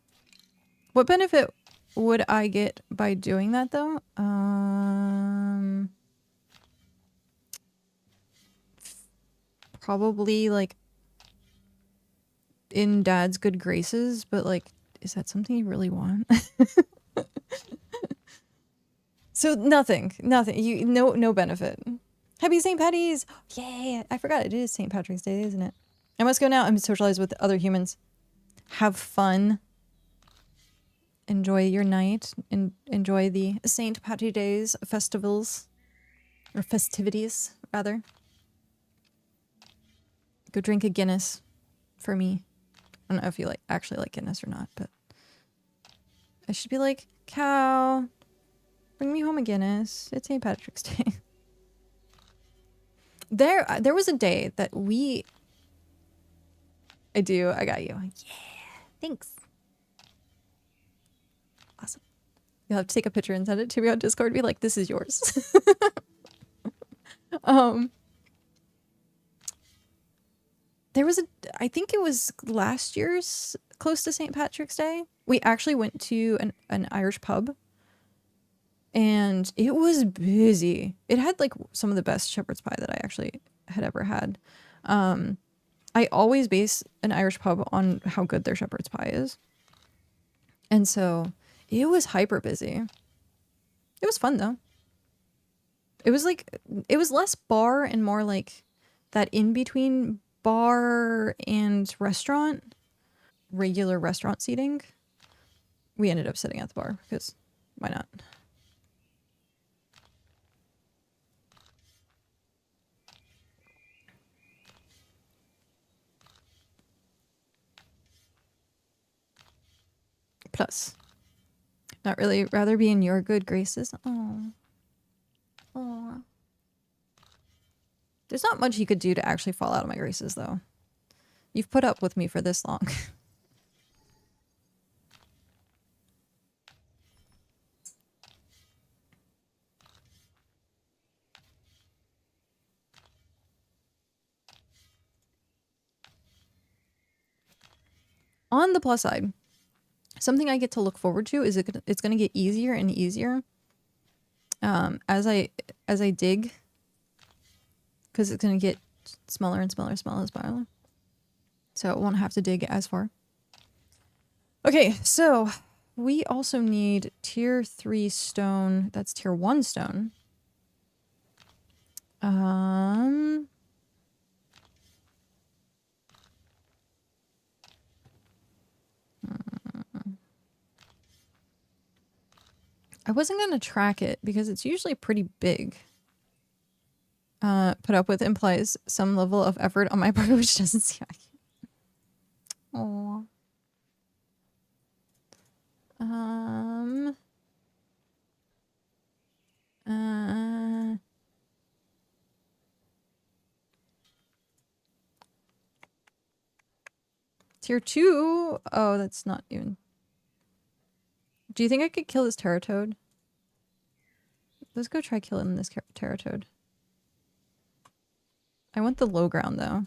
What benefit would I get by doing that though? Probably like in Dad's good graces, but like, is that something you really want? So nothing. You no benefit. Happy St. Patty's! Yay! I forgot it is St. Patrick's Day, isn't it? I must go now and socialize with other humans. Have fun. Enjoy your night. Enjoy the St. Patty Days festivals. Or festivities, rather. Go drink a Guinness. For me. I don't know if you actually like Guinness or not, but... I should be like, cow, bring me home a Guinness. It's St. Patrick's Day. There was a day that we... I do. I got you. Yeah. Thanks. Awesome. You'll have to take a picture and send it to me on Discord. Be like, this is yours. There was I think it was last year's close to St. Patrick's Day. We actually went to an Irish pub. And it was busy. It had like some of the best shepherd's pie that I actually had ever had. I always base an Irish pub on how good their shepherd's pie is. And so it was hyper busy. It was fun though. It was like, it was less bar and more like that in between bar and restaurant, regular restaurant seating. We ended up sitting at the bar because why not? Plus, not really. Rather be in your good graces. Oh, oh. There's not much you could do to actually fall out of my graces, though. You've put up with me for this long. On the plus side, something I get to look forward to is it's going to get easier and easier as I dig, because it's going to get smaller and smaller. So it won't have to dig as far. Okay, so we also need tier 3 stone. That's tier 1 stone. I wasn't going to track it because it's usually pretty big. Put up with implies some level of effort on my part, which doesn't seem like it. Aww. Tier 2? Oh, that's not even... Do you think I could kill this Terratoad? Let's go try killing this Terratoad. I want the low ground though.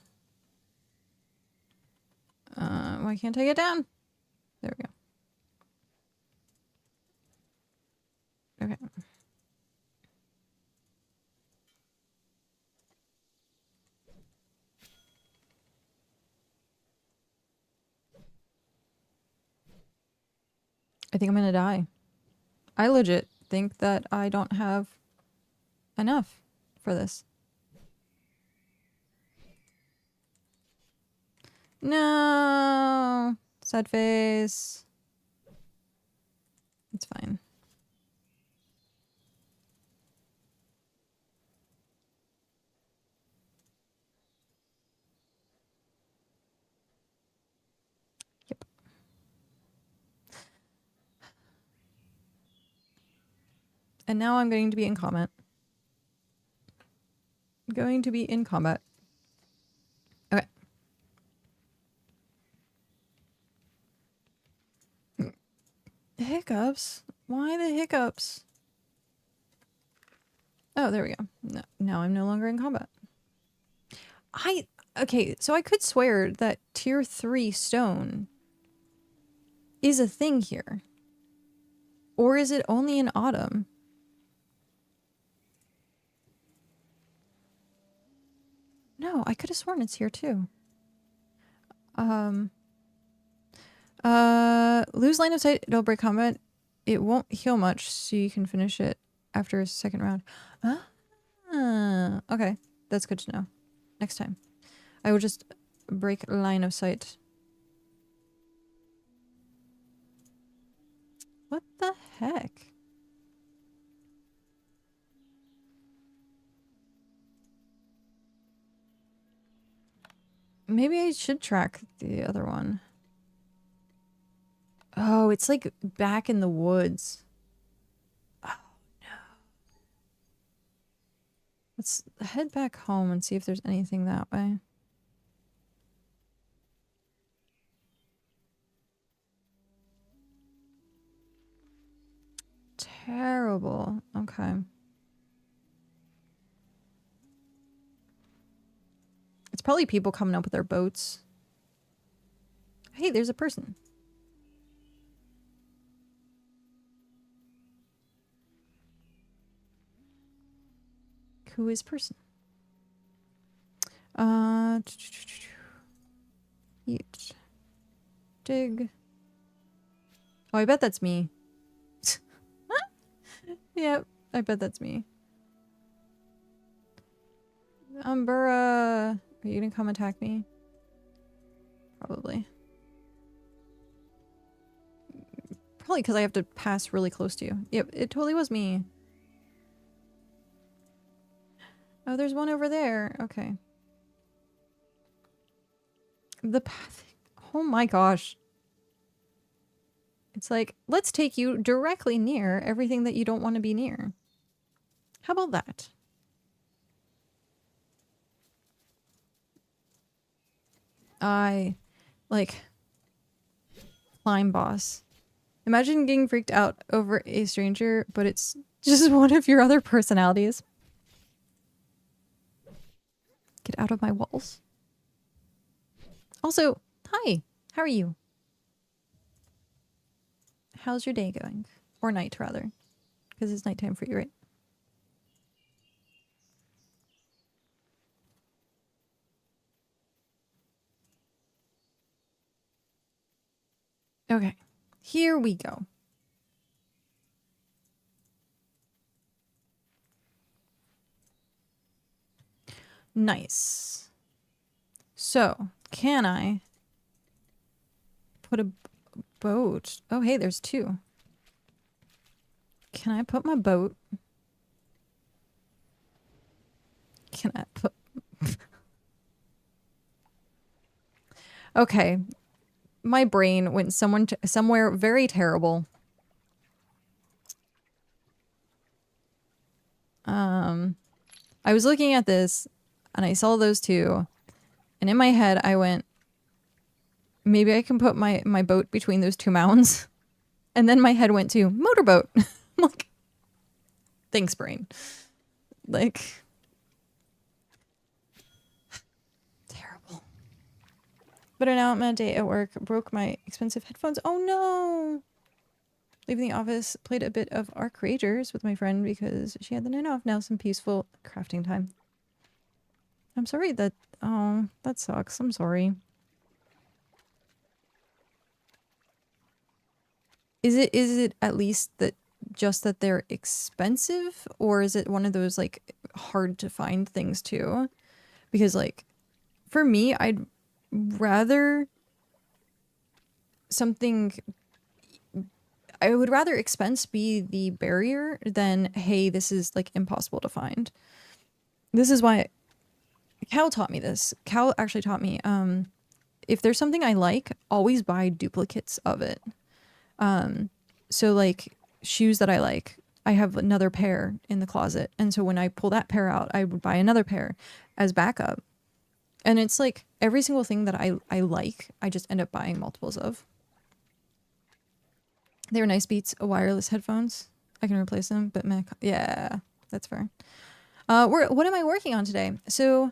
Why can't I get down? There we go. Okay. I think I'm gonna die. I legit think that I don't have enough for this. No! Sad face. It's fine. Yep. And now I'm going to be in combat. Going to be in combat. Okay. Hiccups? Why the hiccups? Oh, there we go. No, now I'm no longer in combat. Okay, so I could swear that tier 3 stone is a thing here. Or is it only in autumn? No, I could have sworn it's here too. Lose line of sight, it'll break combat. It won't heal much, so you can finish it after a second round. Okay, that's good to know. Next time. I will just break line of sight. What the heck? Maybe I should track the other one. Oh, it's like back in the woods. Oh, no. Let's head back home and see if there's anything that way. Terrible. Okay. It's probably people coming up with their boats. Hey, there's a person. Who is person? Eat. Dig. Oh, I bet that's me. Yep, I bet that's me. Ember, are you gonna come attack me? Probably. Probably because I have to pass really close to you. Yep, it totally was me. Oh, there's one over there. Okay. The path. Oh my gosh. It's like, let's take you directly near everything that you don't want to be near. How about that? Climb boss. Imagine getting freaked out over a stranger, but it's just one of your other personalities. Get out of my walls. Also, hi. How are you? How's your day going? Or night, rather. Because it's nighttime for you, right? Okay. Here we go. Nice. So, can I put a boat? Oh, hey, there's two. Can I put my boat? Can I put... Okay. My brain went somewhere very terrible. I was looking at this and I saw those two, and in my head I went, maybe I can put my boat between those two mounds And then my head went to motorboat. I'm like, thanks, brain. Like, terrible. But now I'm on a day at work, broke my expensive headphones. Oh no! Leaving the office, played a bit of Arc Ragers with my friend because she had the night off. Now some peaceful crafting time. I'm sorry that, oh, that sucks. I'm sorry. Is it at least that just that they're expensive, or is it one of those like hard to find things too? Because like for me, I'd rather something, I would rather expense be the barrier than, hey, this is like impossible to find. This is why Cal taught me this. Cal actually taught me, if there's something I like, always buy duplicates of it. So like shoes that I like, I have another pair in the closet. And so when I pull that pair out, I would buy another pair as backup. And it's like every single thing that I like, I just end up buying multiples of. They were nice Beats, wireless headphones. I can replace them, but meh, yeah, that's fair. What am I working on today? So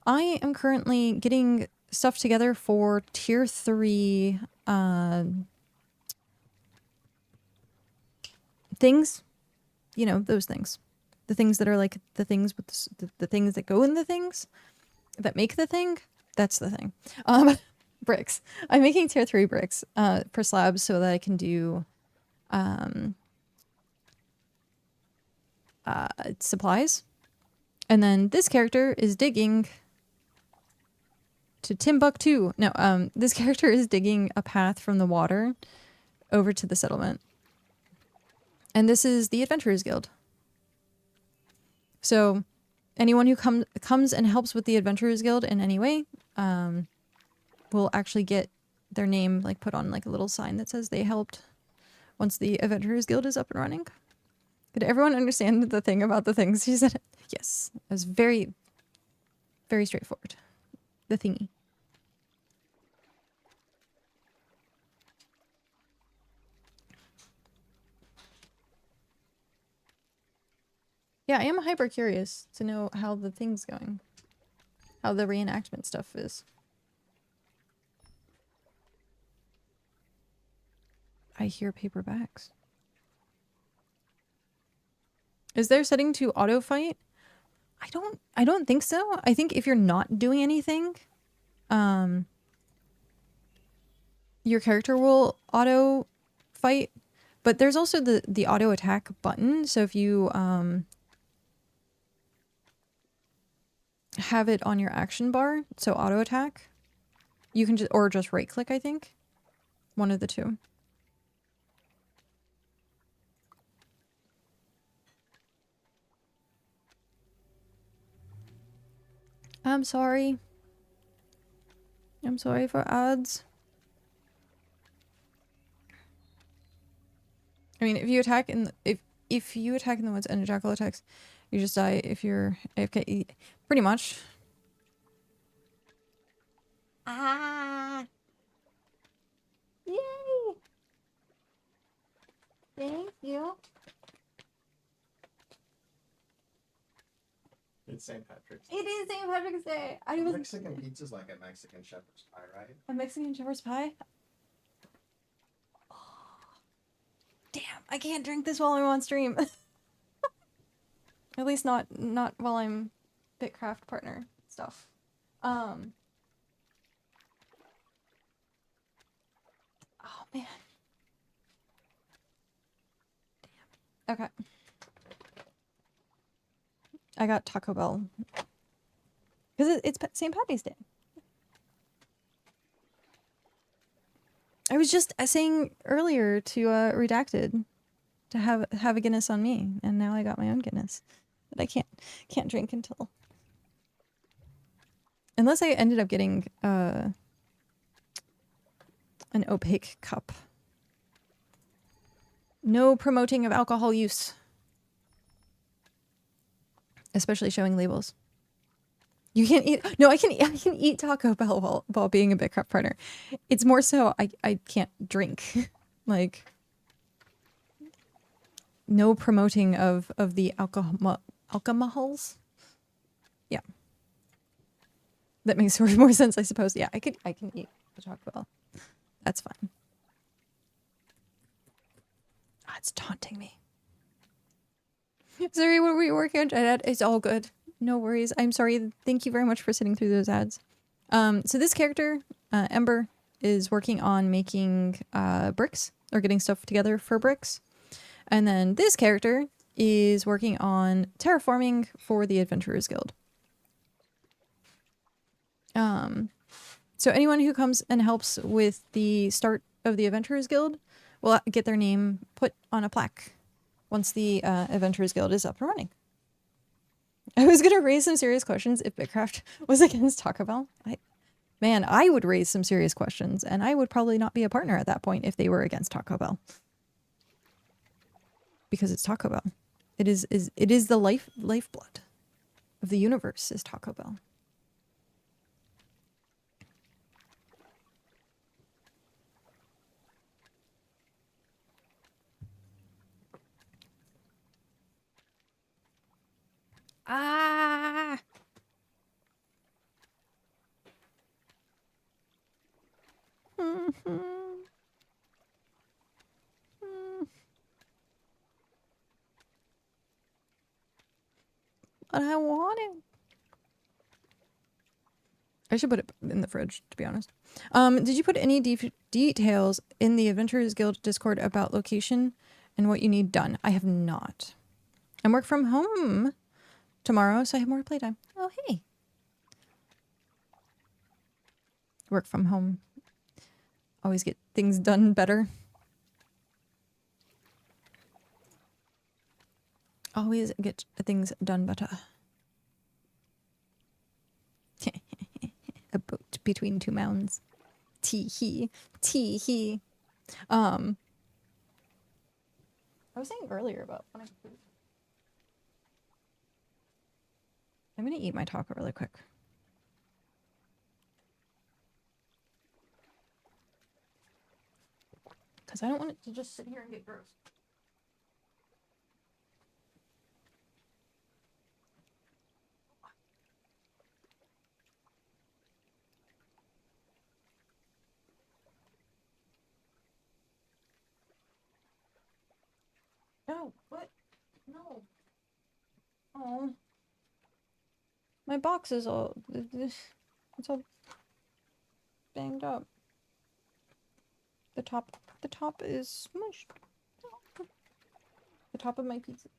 I am currently getting stuff together for tier 3 things. You know, those things. The things that are like the things with the things that go in the things that make the thing. That's the thing. Bricks. I'm making tier 3 bricks for slabs so that I can do supplies. And then this character is digging to Timbuktu. No, this character is digging a path from the water over to the settlement. And this is the Adventurers Guild. So anyone who comes and helps with the Adventurers Guild in any way will actually get their name like put on like a little sign that says they helped once the Adventurers Guild is up and running. Did everyone understand the thing about the things she said? Yes. It was very, very straightforward. The thingy. Yeah, I am hyper curious to know how the thing's going. How the reenactment stuff is. I hear paperbacks. Is there a setting to auto fight? I don't think so. I think if you're not doing anything, your character will auto fight. But there's also the auto attack button. So if you have it on your action bar, so auto attack, you can just right click, I think. One of the two. I'm sorry. I'm sorry for ads. I mean, if you attack in if you attack in the woods and a jackal attacks, you just die if you're AFK. Pretty much. Ah! Yay! Thank you. It's St. Patrick's Day. It is St. Patrick's Day. Mexican pizza's like a Mexican shepherd's pie, right? A Mexican shepherd's pie? Oh, damn, I can't drink this while I'm on stream. At least not while I'm BitCraft partner stuff. Oh man. Damn. Okay. I got Taco Bell. Because it's St. Patty's Day. I was just saying earlier to Redacted to have a Guinness on me, and now I got my own Guinness. But I can't drink until... Unless I ended up getting an opaque cup. No promoting of alcohol use. Especially showing labels. You can't eat... No, I can eat Taco Bell while being a BitCraft partner. It's more so I can't drink. Like, no promoting of the alcohols. Yeah. That makes more sense, I suppose. Yeah, I can eat the Taco Bell. That's fine. Oh, it's taunting me. Sorry, what were you working on, Dad? It's all good. No worries. I'm sorry. Thank you very much for sitting through those ads. So this character, Ember, is working on making bricks, or getting stuff together for bricks. And then this character is working on terraforming for the Adventurers Guild. So anyone who comes and helps with the start of the Adventurers Guild will get their name put on a plaque once the Adventurers Guild is up and running. I was going to raise some serious questions if BitCraft was against Taco Bell. Man, I would raise some serious questions, and I would probably not be a partner at that point if they were against Taco Bell. Because it's Taco Bell. It is the lifeblood of the universe is Taco Bell. Ah! But I want it. I should put it in the fridge, to be honest. Did you put any details in the Adventurers Guild Discord about location and what you need done? I have not. I work from home tomorrow, so I have more playtime. Oh, hey. Work from home. Always get things done better. Always get things done better. A boat between two mounds. Tee-hee. Tee-hee. I was saying earlier about when I'm gonna eat my taco really quick. Because I don't want it to just sit here and get gross. No, what? No. Oh. My box is all... It's all banged up. The top is smushed. The top of my pizza.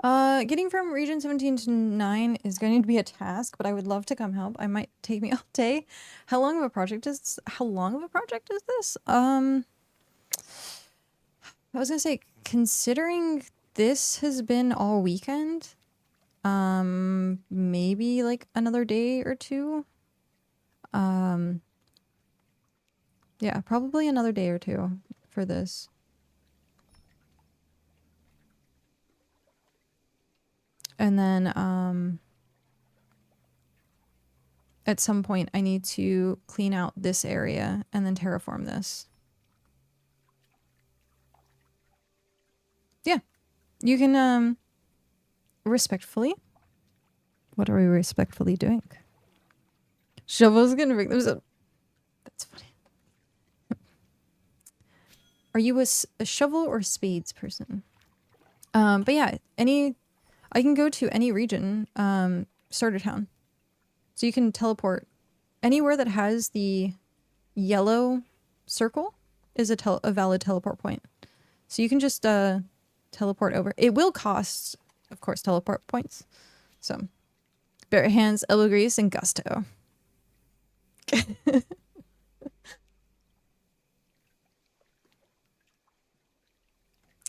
Getting from region 17 to 9 is going to be a task, but I would love to come help. I might take me all day. How long of a project is this? I was gonna say, considering this has been all weekend, maybe like another day or two. Yeah, probably another day or two for this. And then, at some point I need to clean out this area and then terraform this. Yeah, you can, respectfully. What are we respectfully doing? Shovel's gonna bring those up. That's funny. Are you a shovel or spades person? But yeah, I can go to any region, starter town. So you can teleport anywhere that has the yellow circle is a valid teleport point. So you can just teleport over. It will cost, of course, teleport points. So bare hands, elbow grease, and gusto.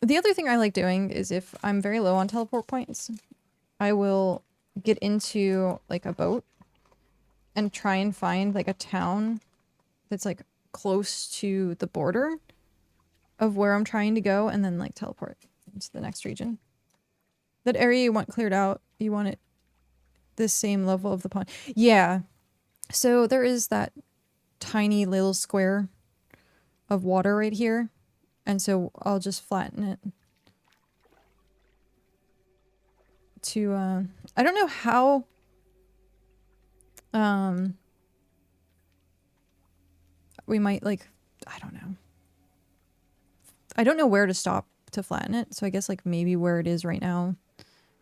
The other thing I like doing is if I'm very low on teleport points, I will get into like a boat and try and find like a town that's like close to the border of where I'm trying to go, and then like teleport into the next region. That area you want cleared out, you want it the same level of the pond. Yeah, So there is that tiny little square of water right here. And so I'll just flatten it to, I don't know how, we might like, I don't know. I don't know where to stop to flatten it. So I guess like maybe where it is right now,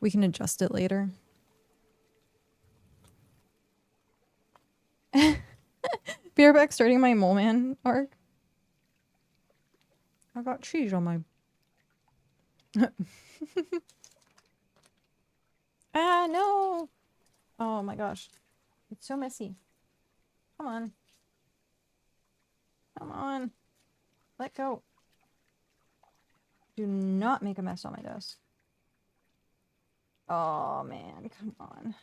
we can adjust it later. Be right back, starting my mole man arc. I got cheese on my... Ah, no! Oh my gosh. It's so messy. Come on. Come on. Let go. Do not make a mess on my desk. Oh man, come on.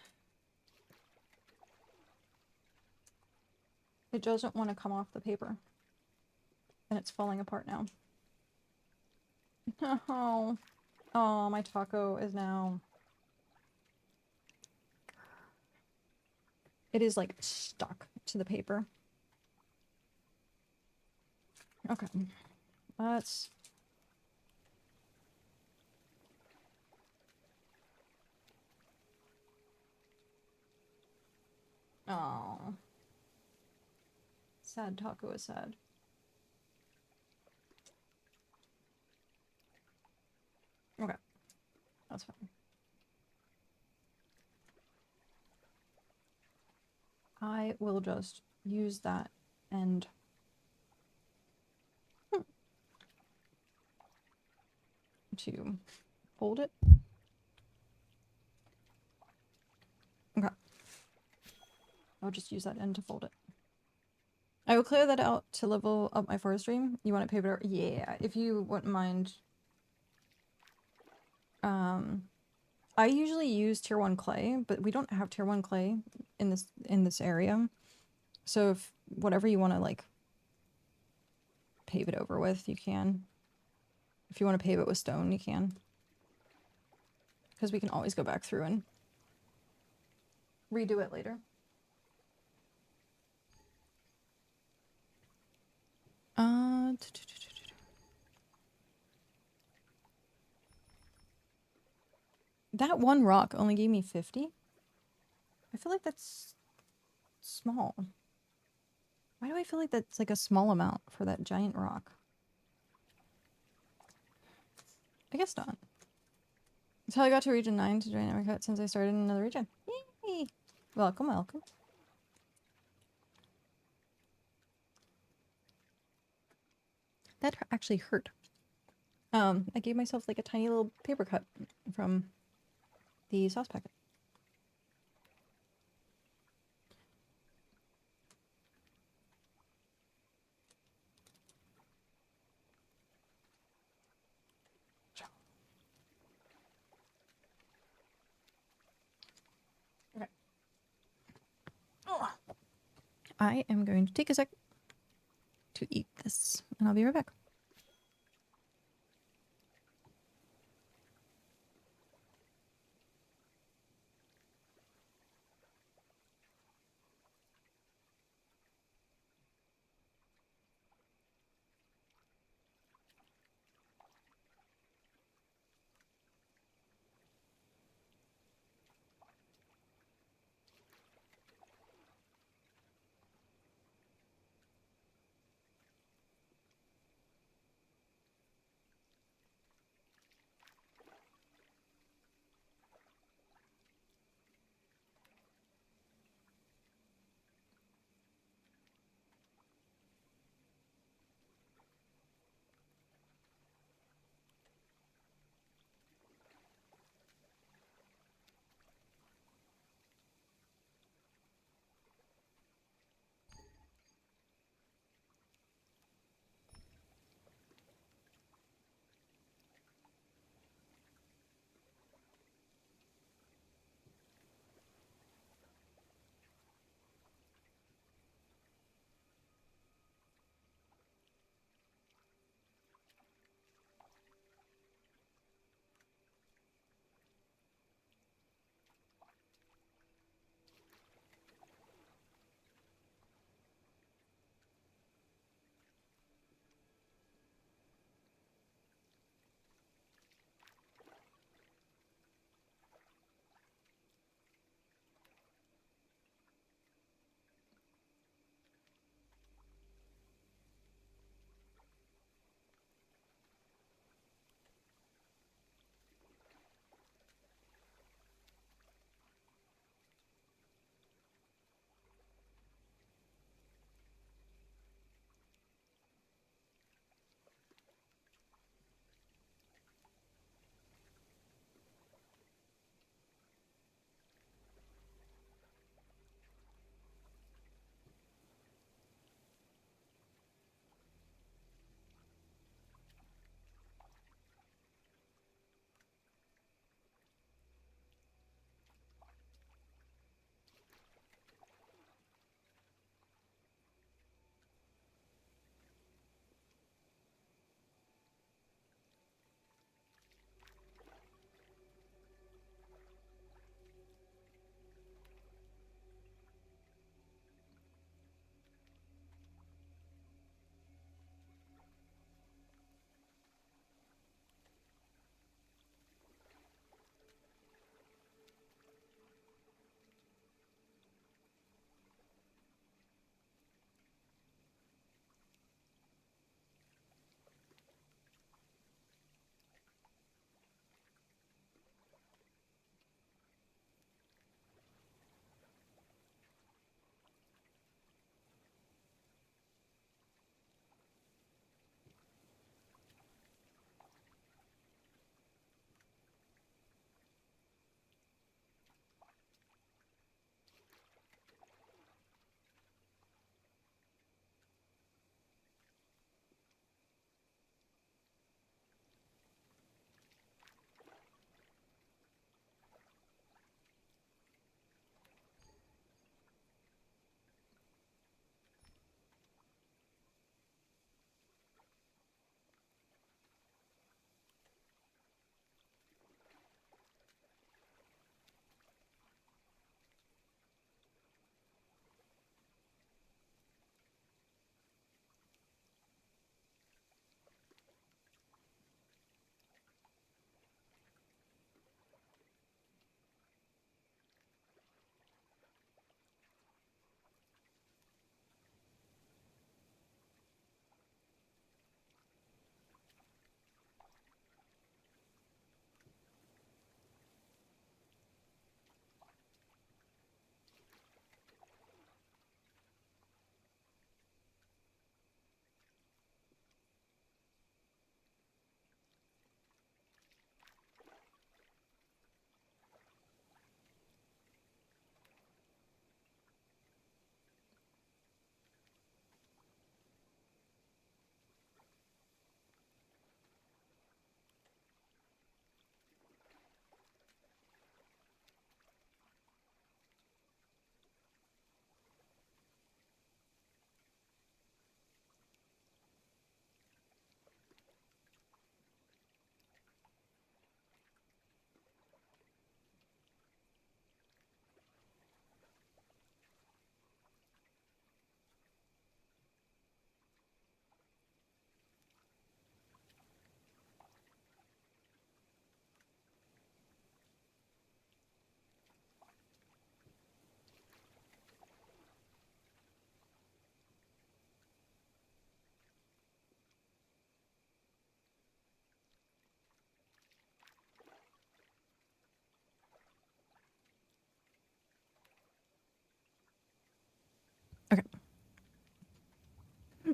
It doesn't want to come off the paper. And it's falling apart now. Oh. Oh, my taco is now... It is like stuck to the paper. Okay. Let's... Oh. Sad taco is sad. Okay. That's fine. I will just use that and... to fold it. Okay. I'll just use that end to fold it. I will clear that out to level up my forest stream. You want it papered? Yeah, if you wouldn't mind. I usually use tier 1 clay, but we don't have tier 1 clay in this area. So if whatever you want to like pave it over with, you can. If you want to pave it with stone, you can. Because we can always go back through and redo it later. That one rock only gave me 50. I feel like that's small. Why do I feel like that's like a small amount for that giant rock? I guess not. That's how I got to region 9 to join emberKat since I started in another region. Yay! Welcome, welcome. That actually hurt. I gave myself like a tiny little paper cut from the sauce packet. Okay. Oh. I am going to take a sec to eat this, and I'll be right back.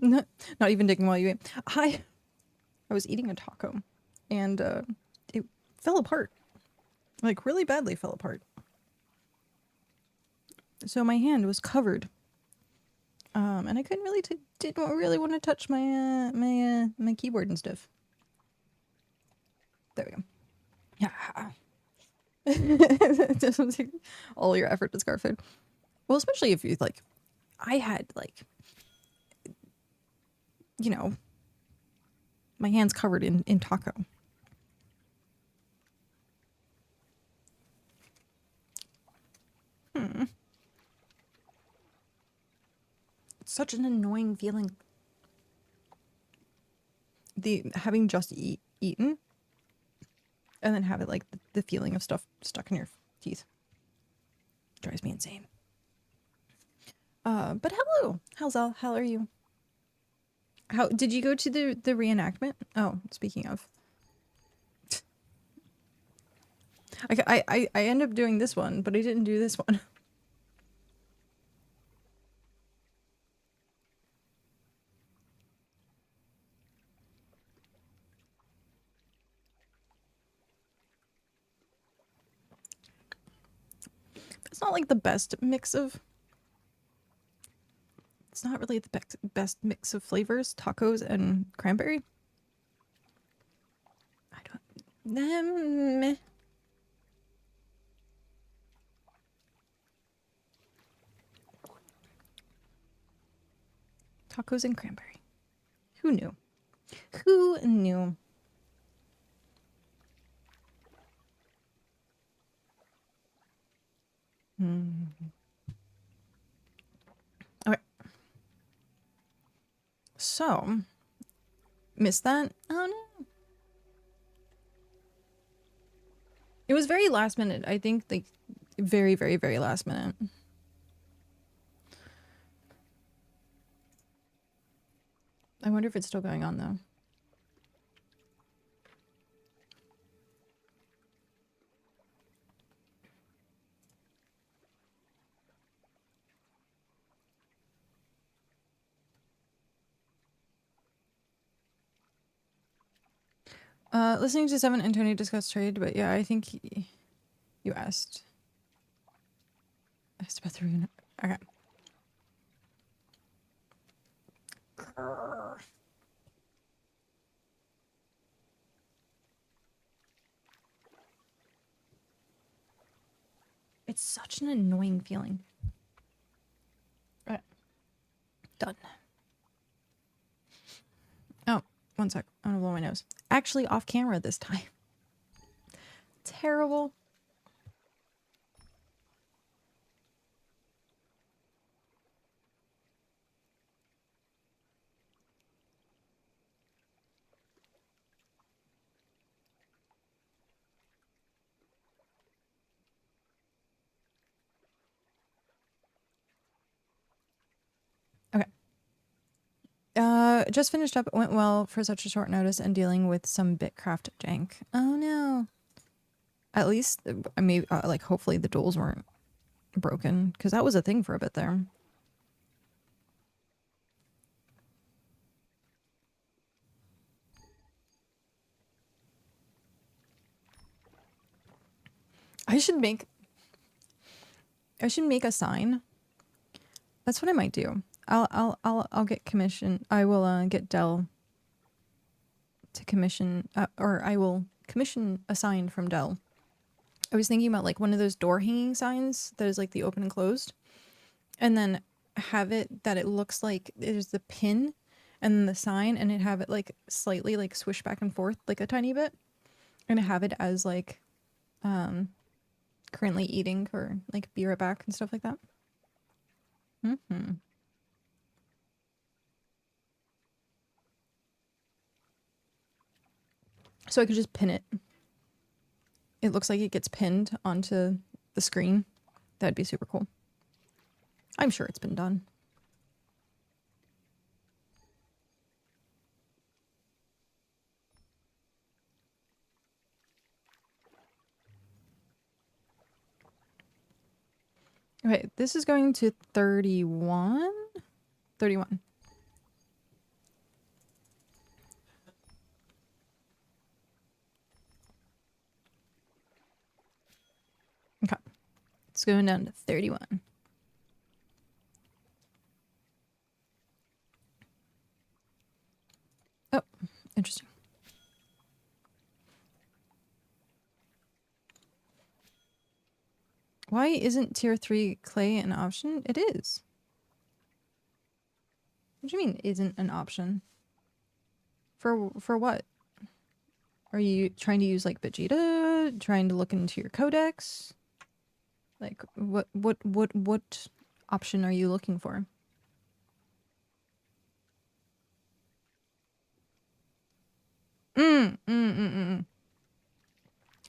Not even digging while you eat. I was eating a taco, and it fell apart. Like, really badly fell apart. So my hand was covered. And I couldn't really didn't really want to touch my my keyboard and stuff. There we go. Yeah. All your effort to scarf food. Well, especially if you like, I had like, you know, my hands covered in taco. It's such an annoying feeling. The having just eaten, and then have it like the feeling of stuff stuck in your teeth drives me insane. But hello, how are you? How did you go to the reenactment? Oh, speaking of, I ended up doing this one, but I didn't do this one. It's not like the best mix of. It's not really the best mix of flavors, tacos and cranberry. I don't. Meh. Tacos and cranberry. Who knew? Who knew? Okay. So, missed that? Oh no. It was very last minute. I think like very, very, very last minute. I wonder if it's still going on though. Listening to Seven and Tony discuss trade, but yeah, I think you asked. I asked about the reunion. Okay. Grrr. It's such an annoying feeling. Right. Done. Oh, one sec. I'm gonna blow my nose. Actually, off camera this time. Terrible. Okay. Just finished up. It went well for such a short notice and dealing with some BitCraft jank. Oh no. At least, I mean, like, hopefully the duels weren't broken, because that was a thing for a bit there. I should make a sign. That's what I might do. I'll get commission. I will get Dell to commission, or I will commission a sign from Dell. I was thinking about like one of those door hanging signs that is like the open and closed, and then have it that it looks like there's the pin and then the sign, and it have it like slightly like swish back and forth like a tiny bit, and have it as like currently eating or like be right back and stuff like that. So I could just pin it. It looks like it gets pinned onto the screen. That'd be super cool. I'm sure it's been done. Okay, this is going to 31. 31. It's going down to 31. Oh, interesting. Why isn't tier 3 clay an option? It is. What do you mean isn't an option? For what? Are you trying to use like Vegeta? Trying to look into your codex? Like what option are you looking for?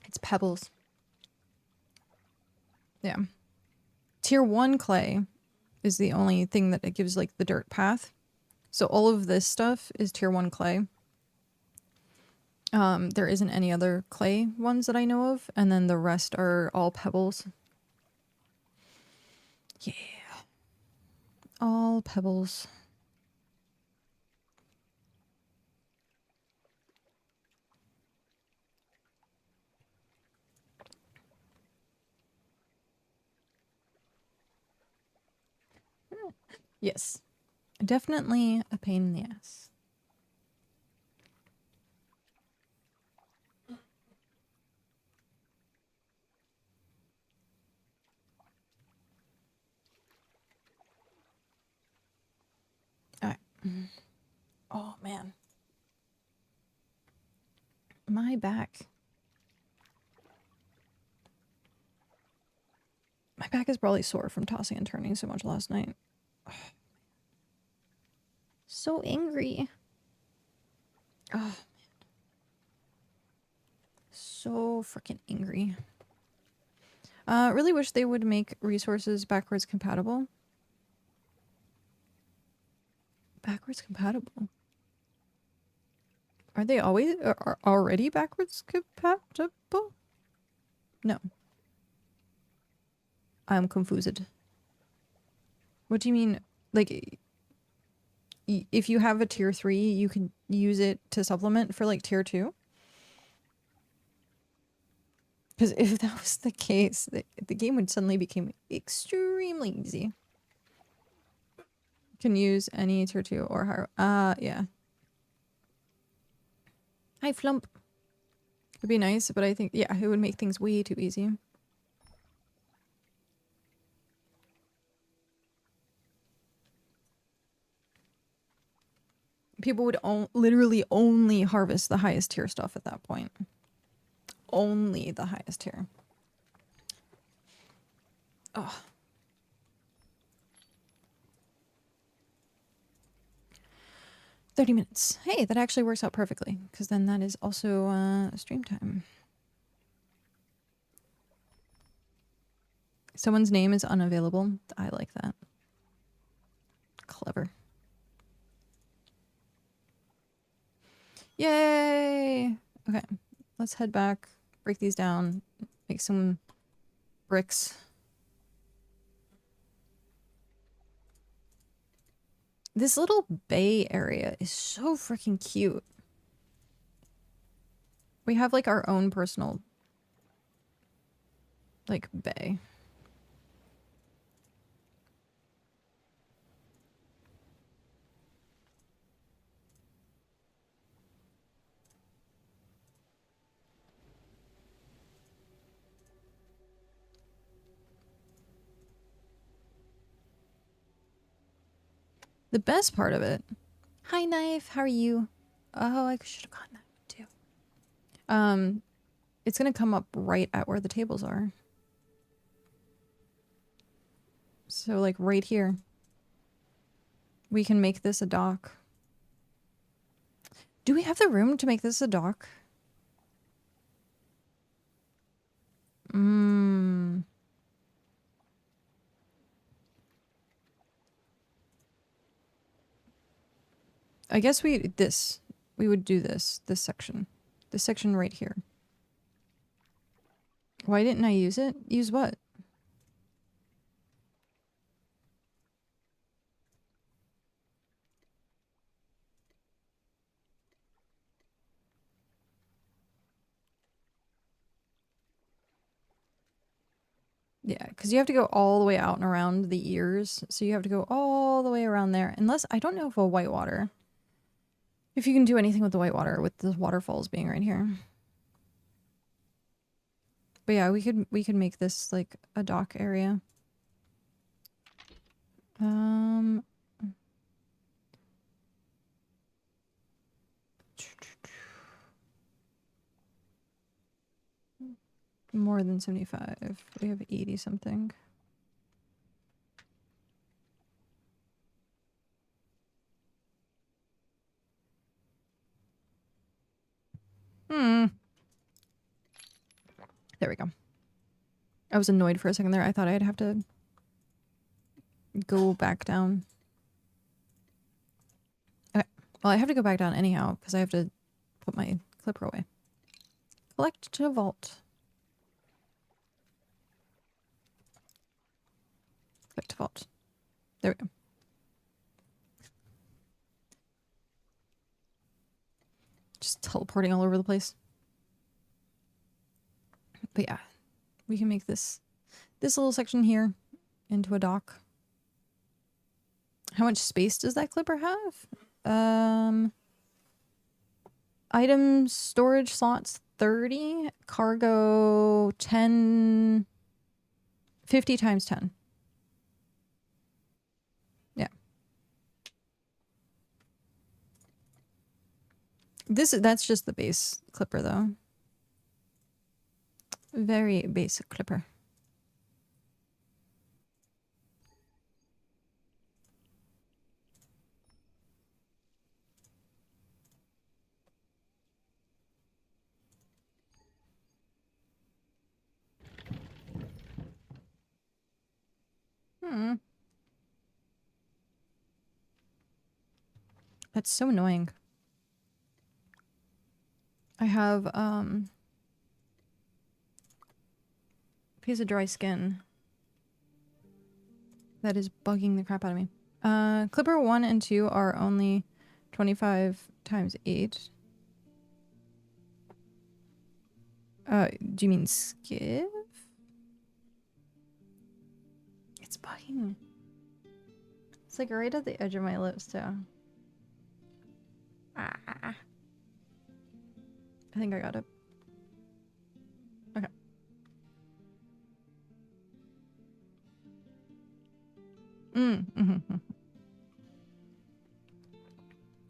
It's pebbles. Yeah. Tier 1 clay is the only thing that it gives like the dirt path. So all of this stuff is tier 1 clay. There isn't any other clay ones that I know of, and then the rest are all pebbles. Yeah. All pebbles. Yes. Definitely a pain in the ass. Alright. Oh, man. My back. My back is probably sore from tossing and turning so much last night. Oh, so angry. Oh, man. So freaking angry. Really wish they would make resources backwards compatible. Backwards compatible? Are they always are already backwards compatible? No. I'm confused. What do you mean? Like, if you have a tier 3, you can use it to supplement for like tier 2? Because if that was the case, the game would suddenly become extremely easy. Can use any tier 2 or higher. Yeah. Hi, Flump. It'd be nice, but I think, yeah, it would make things way too easy. People would literally only harvest the highest tier stuff at that point. Only the highest tier. Oh. $30. Hey, that actually works out perfectly, because then that is also stream time. Someone's name is unavailable. I like that. Clever. Yay! Okay, let's head back, break these down, make some bricks. This little bay area is so freaking cute. We have like our own personal like bay. The best part of it. Hi, Knife. How are you? Oh, I should have gotten that too. It's gonna come up right at where the tables are. So, like, right here. We can make this a dock. Do we have the room to make this a dock? I guess we would do this section. This section right here. Why didn't I use it? Use what? Yeah, because you have to go all the way out and around the ears. So you have to go all the way around there. Unless, I don't know if a whitewater, if you can do anything with the whitewater, with the waterfalls being right here. But yeah, we could make this like a dock area. More than 75. We have 80 something. There we go. I was annoyed for a second there. I thought I'd have to go back down. Okay. Well, I have to go back down anyhow because I have to put my clipper away. Collect to vault. Collect to vault. There we go. Just teleporting all over the place. But yeah, we can make this little section here into a dock. How much space does that clipper have? Item storage slots 30, cargo 10, 50 times 10. Yeah. That's just the base clipper though. Very basic clipper. That's so annoying. I have piece of dry skin that is bugging the crap out of me. Clipper 1 and 2 are only 25 times 8. Do you mean skiff? It's bugging. It's like right at the edge of my lips too. Ah. I think I got it. Okay.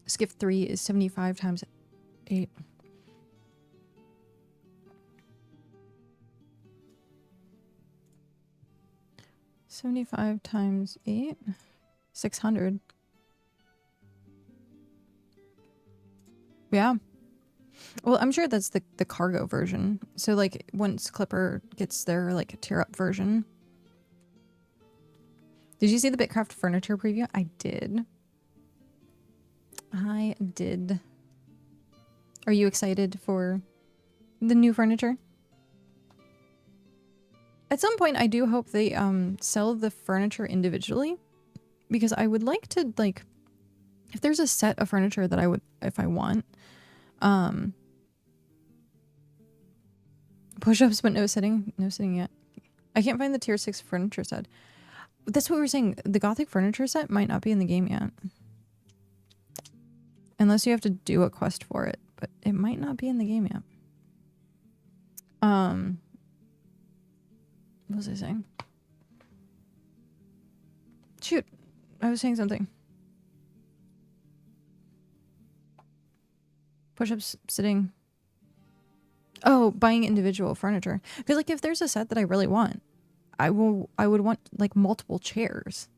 Skiff 3 is 75 times 8. $75 times 8? 600. Yeah. Well, I'm sure that's the cargo version. So like once Clipper gets their like tier up version. Did you see the BitCraft furniture preview? I did. I did. Are you excited for the new furniture? At some point, I do hope they sell the furniture individually, because I would like to, like, if there's a set of furniture that I would, if I want, push-ups but no sitting yet. I can't find the tier 6 furniture set. That's what we were saying. The Gothic furniture set might not be in the game yet, unless you have to do a quest for it, but it might not be in the game yet. What was I saying? Shoot, I was saying something. Push-ups, sitting. Oh, buying individual furniture. Because like if there's a set that I really want, I would want like multiple chairs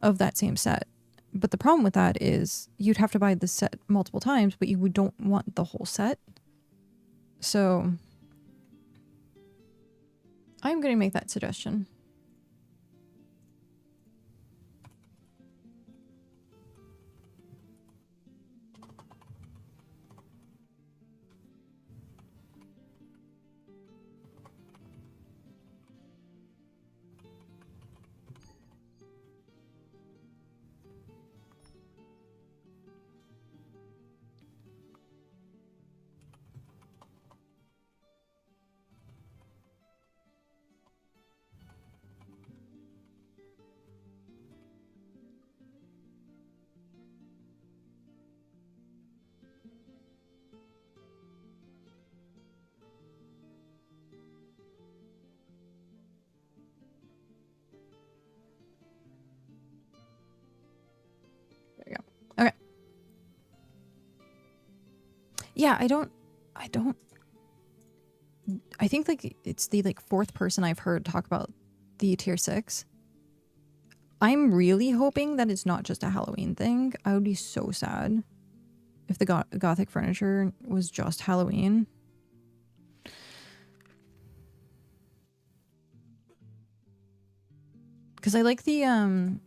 of that same set. But the problem with that is you'd have to buy the set multiple times, but you don't want the whole set. So I'm going to make that suggestion. Yeah, I think like it's the like fourth person I've heard talk about the tier 6. I'm really hoping that it's not just a Halloween thing. I would be so sad if the gothic furniture was just Halloween. Because I like the iron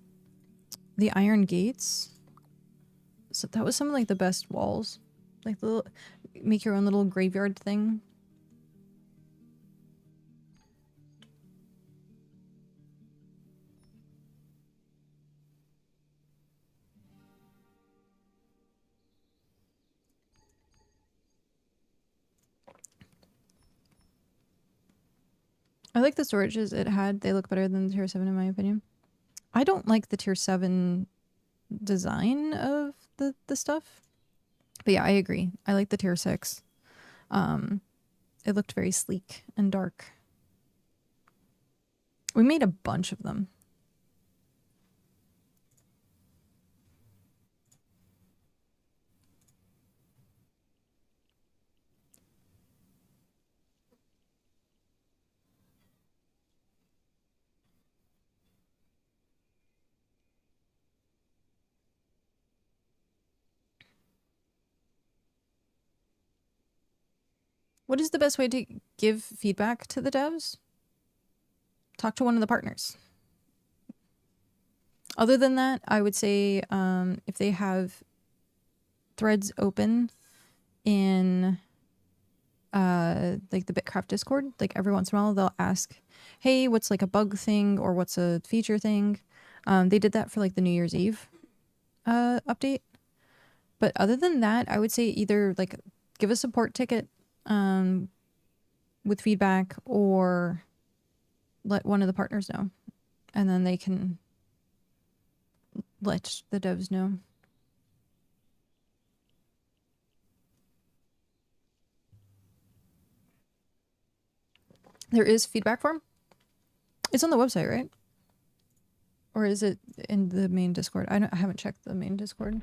gates. So that was some of like the best walls. Like the little, make your own little graveyard thing. I like the storages it had. They look better than the tier 7 in my opinion. I don't like the tier 7 design of the stuff. But yeah, I agree. I like the tier 6. It looked very sleek and dark. We made a bunch of them. What is the best way to give feedback to the devs? Talk to one of the partners. Other than that, I would say if they have threads open in like the BitCraft Discord, like every once in a while they'll ask, hey, what's like a bug thing or what's a feature thing? They did that for like the New Year's Eve update. But other than that, I would say either like give a support ticket with feedback or let one of the partners know. And then they can let the devs know. There is feedback form. It's on the website, right? Or is it in the main Discord? I haven't checked the main Discord.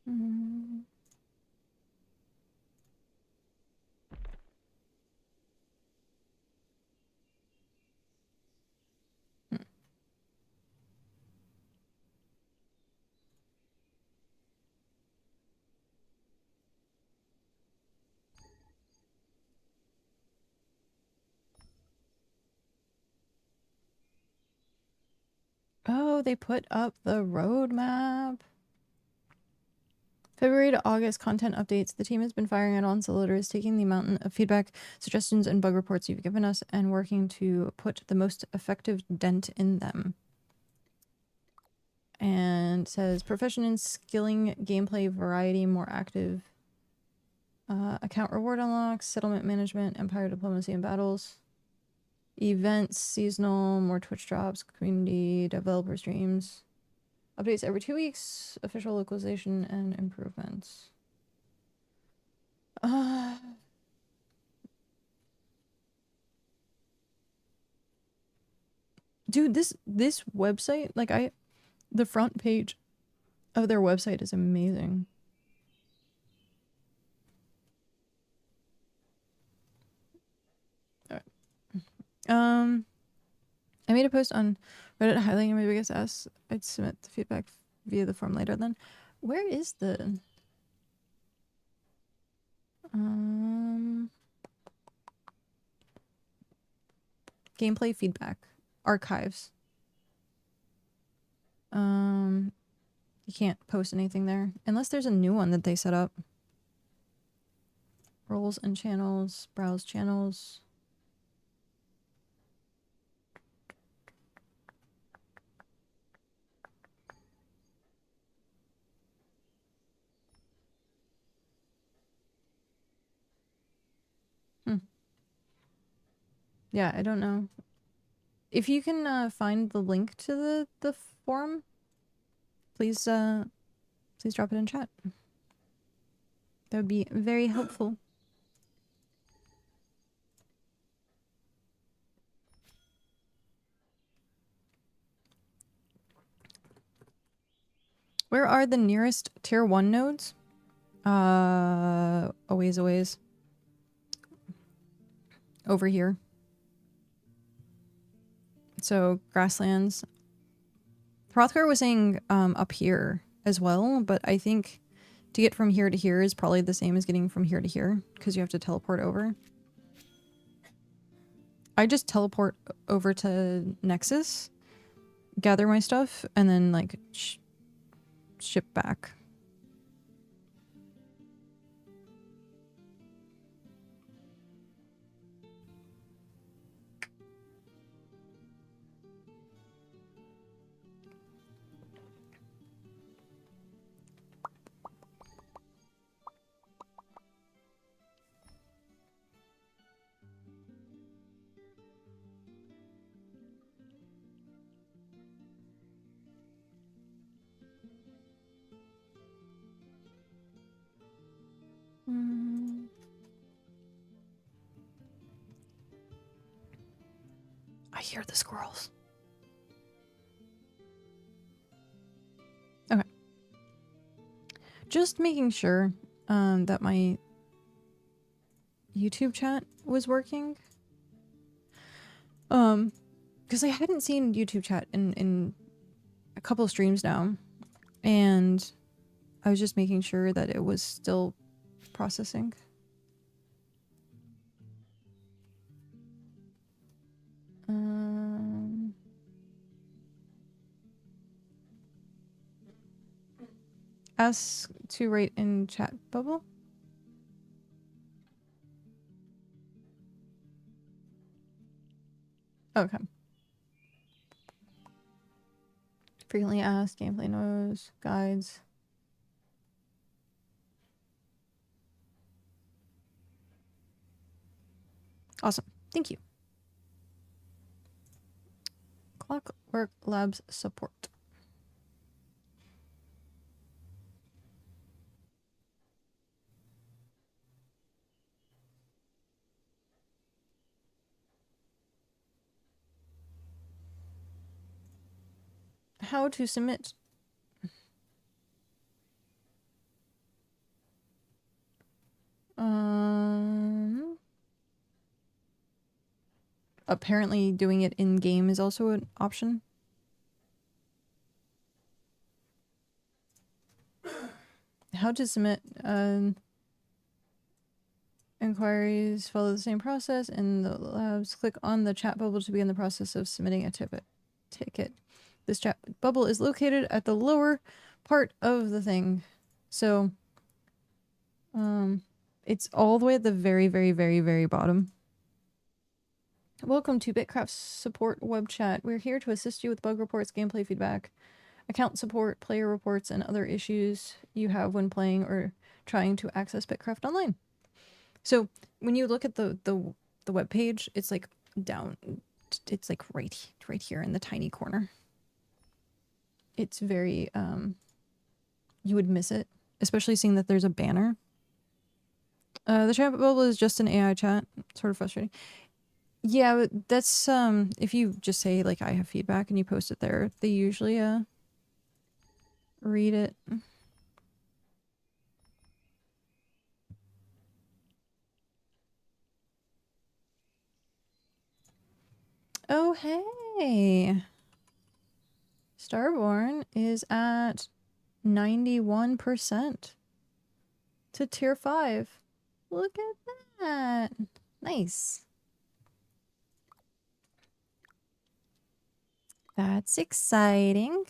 Mm. Oh, they put up the roadmap. February to August content updates. The team has been firing it on cylinders, taking the amount of feedback, suggestions, and bug reports you've given us and working to put the most effective dent in them. And says profession in skilling, gameplay variety, more active. Account reward unlocks, settlement management, empire diplomacy and battles. Events, seasonal, more Twitch drops, community, developer streams. Updates every 2 weeks, official localization, and improvements. Dude, this website, like the front page of their website is amazing. All right. I made a post on Reddit highlighting my biggest ass. I'd submit the feedback via the form later then. Where is the gameplay feedback archives? You can't post anything there unless there's a new one that they set up. Roles and channels, browse channels. Yeah, I don't know. If you can find the link to the forum, please drop it in chat. That would be very helpful. Where are the nearest tier 1 nodes? A ways. Over here. So, grasslands. Hrothgar was saying up here as well, but I think to get from here to here is probably the same as getting from here to here, because you have to teleport over. I just teleport over to Nexus, gather my stuff, and then, like, ship back. I hear the squirrels. Okay. Just making sure that my YouTube chat was working. Because I hadn't seen YouTube chat in a couple of streams now, and I was just making sure that it was still processing. Ask to write in chat bubble. Okay. Frequently asked, gameplay notes, guides. Awesome. Thank you. Clockwork Labs support. How to submit. Apparently doing it in game is also an option. How to submit inquiries, follow the same process in the labs. Click on the chat bubble to begin the process of submitting a ticket. This chat bubble is located at the lower part of the thing. So, it's all the way at the very bottom. Welcome to BitCraft support web chat. We're here to assist you with bug reports, gameplay feedback, account support, player reports, and other issues you have when playing or trying to access BitCraft Online. So when you look at the web page, it's like down, it's like right here in the tiny corner. It's very you would miss it, especially seeing that there's a banner. The chat bubble is just an AI chat. It's sort of frustrating. Yeah, but that's if you just say like I have feedback and you post it there, they usually read it. Oh hey. Starborne is at 91% to tier 5. Look at that. Nice. That's exciting.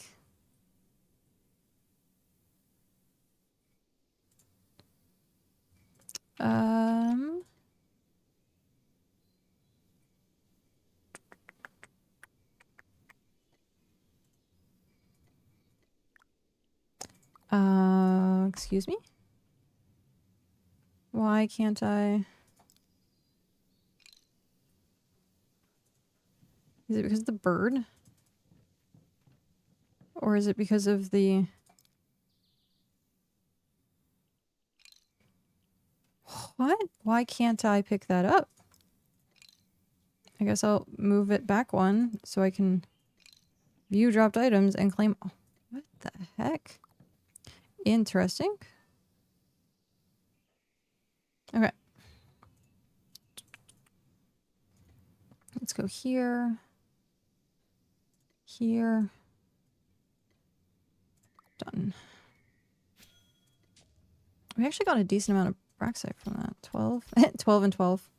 Excuse me? Why can't I? Is it because of the bird? Or is it because of the... What? Why can't I pick that up? I guess I'll move it back one so I can view dropped items and claim... Oh, what the heck? Interesting. Okay. Let's go here. Here. Done. We actually got a decent amount of braxite from that. 12? 12 and 12.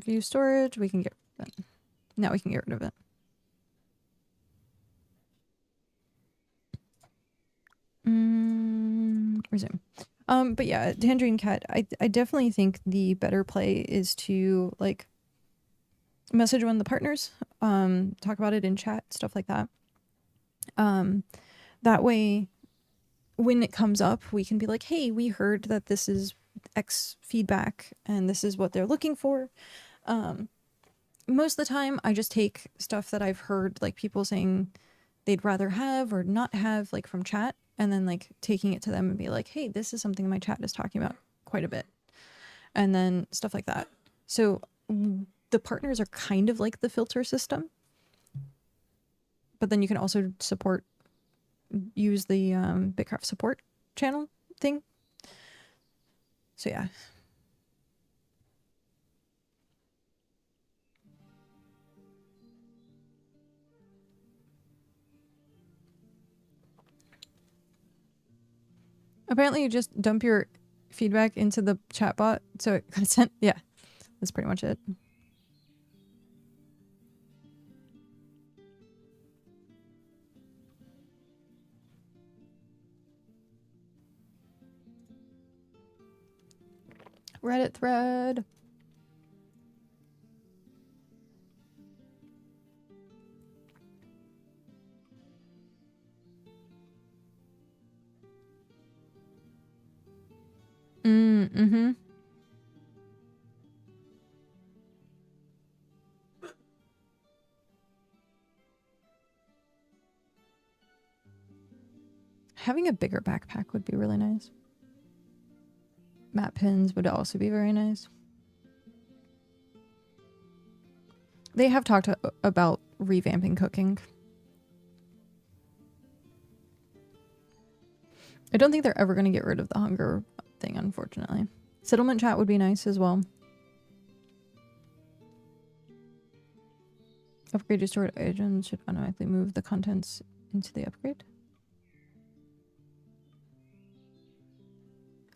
View storage. We can get rid of it. Now we can get rid of it. Resume. But yeah, Tangerine Cat, I definitely think the better play is to like message one of the partners, talk about it in chat, stuff like that. That way when it comes up, we can be like, hey, we heard that this is X feedback and this is what they're looking for. Most of the time I just take stuff that I've heard like people saying they'd rather have or not have like from chat, and then like taking it to them and be like, hey, this is something my chat is talking about quite a bit, and then stuff like that. So the partners are kind of like the filter system, but then you can also use the BitCraft support channel thing. So yeah. Apparently you just dump your feedback into the chat bot, so it got sent. Yeah, that's pretty much it. Reddit thread. Mm-hmm. Having a bigger backpack would be really nice. Map pins would also be very nice. They have talked about revamping cooking. I don't think they're ever going to get rid of the hunger thing, unfortunately. Settlement chat would be nice as well. Upgrade to stored items should automatically move the contents into the upgrade.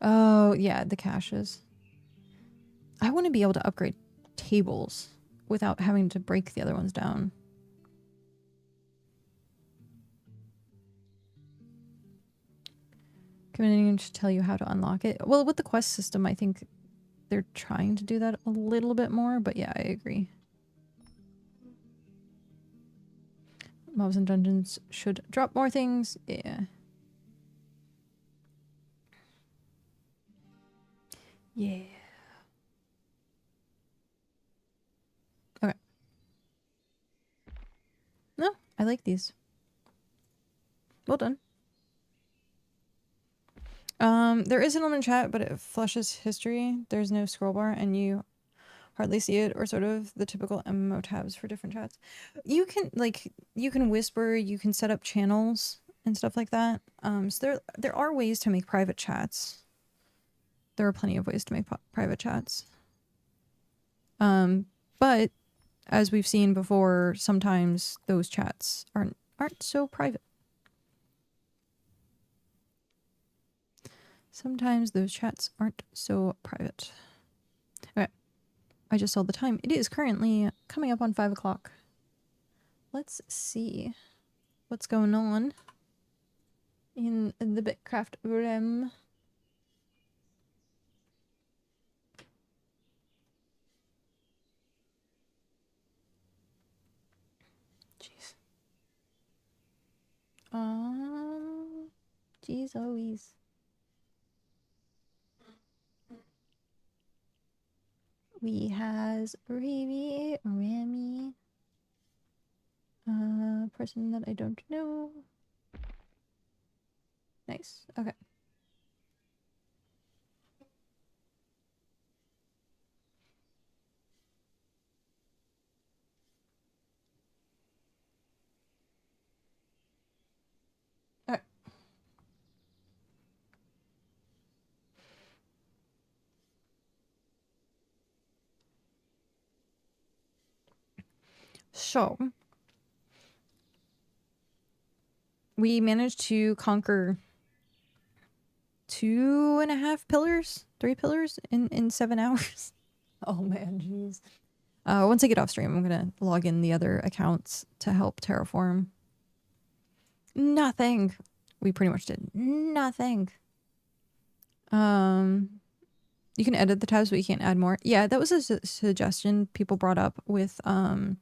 Oh, yeah, the caches. I want to be able to upgrade tables without having to break the other ones down. Committing to tell you how to unlock it. Well, with the quest system, I think they're trying to do that a little bit more, but yeah, I agree. Mobs and dungeons should drop more things. Yeah. Yeah. Okay. No, I like these. Well done. There is an element chat, but it flushes history. There's no scroll bar, and you hardly see it, or sort of the typical MMO tabs for different chats. You can whisper, you can set up channels and stuff like that. So there are ways to make private chats. There are plenty of ways to make private chats. But as we've seen before, sometimes those chats aren't so private. Sometimes those chats aren't so private. Okay. I just saw the time. It is currently coming up on 5 o'clock. Let's see what's going on in the BitCraft room. Jeez. Jeez always. We has Rami, person that I don't know. Nice. Okay. So we managed to conquer 2.5 pillars, 3 pillars in 7 hours. Oh man, jeez. Once I get off stream, I'm gonna log in the other accounts to help terraform. Nothing. We pretty much did nothing. You can edit the tabs, but you can't add more. Yeah, that was a suggestion people brought up with during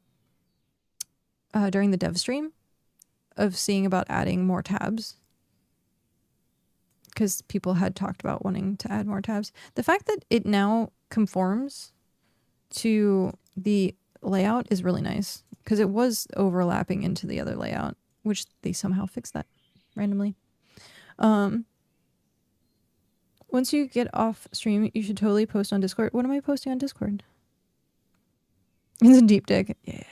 the dev stream of seeing about adding more tabs. Because people had talked about wanting to add more tabs. The fact that it now conforms to the layout is really nice. Because it was overlapping into the other layout, which they somehow fixed that randomly. Once you get off stream, you should totally post on Discord. What am I posting on Discord? It's a deep dig. Yeah.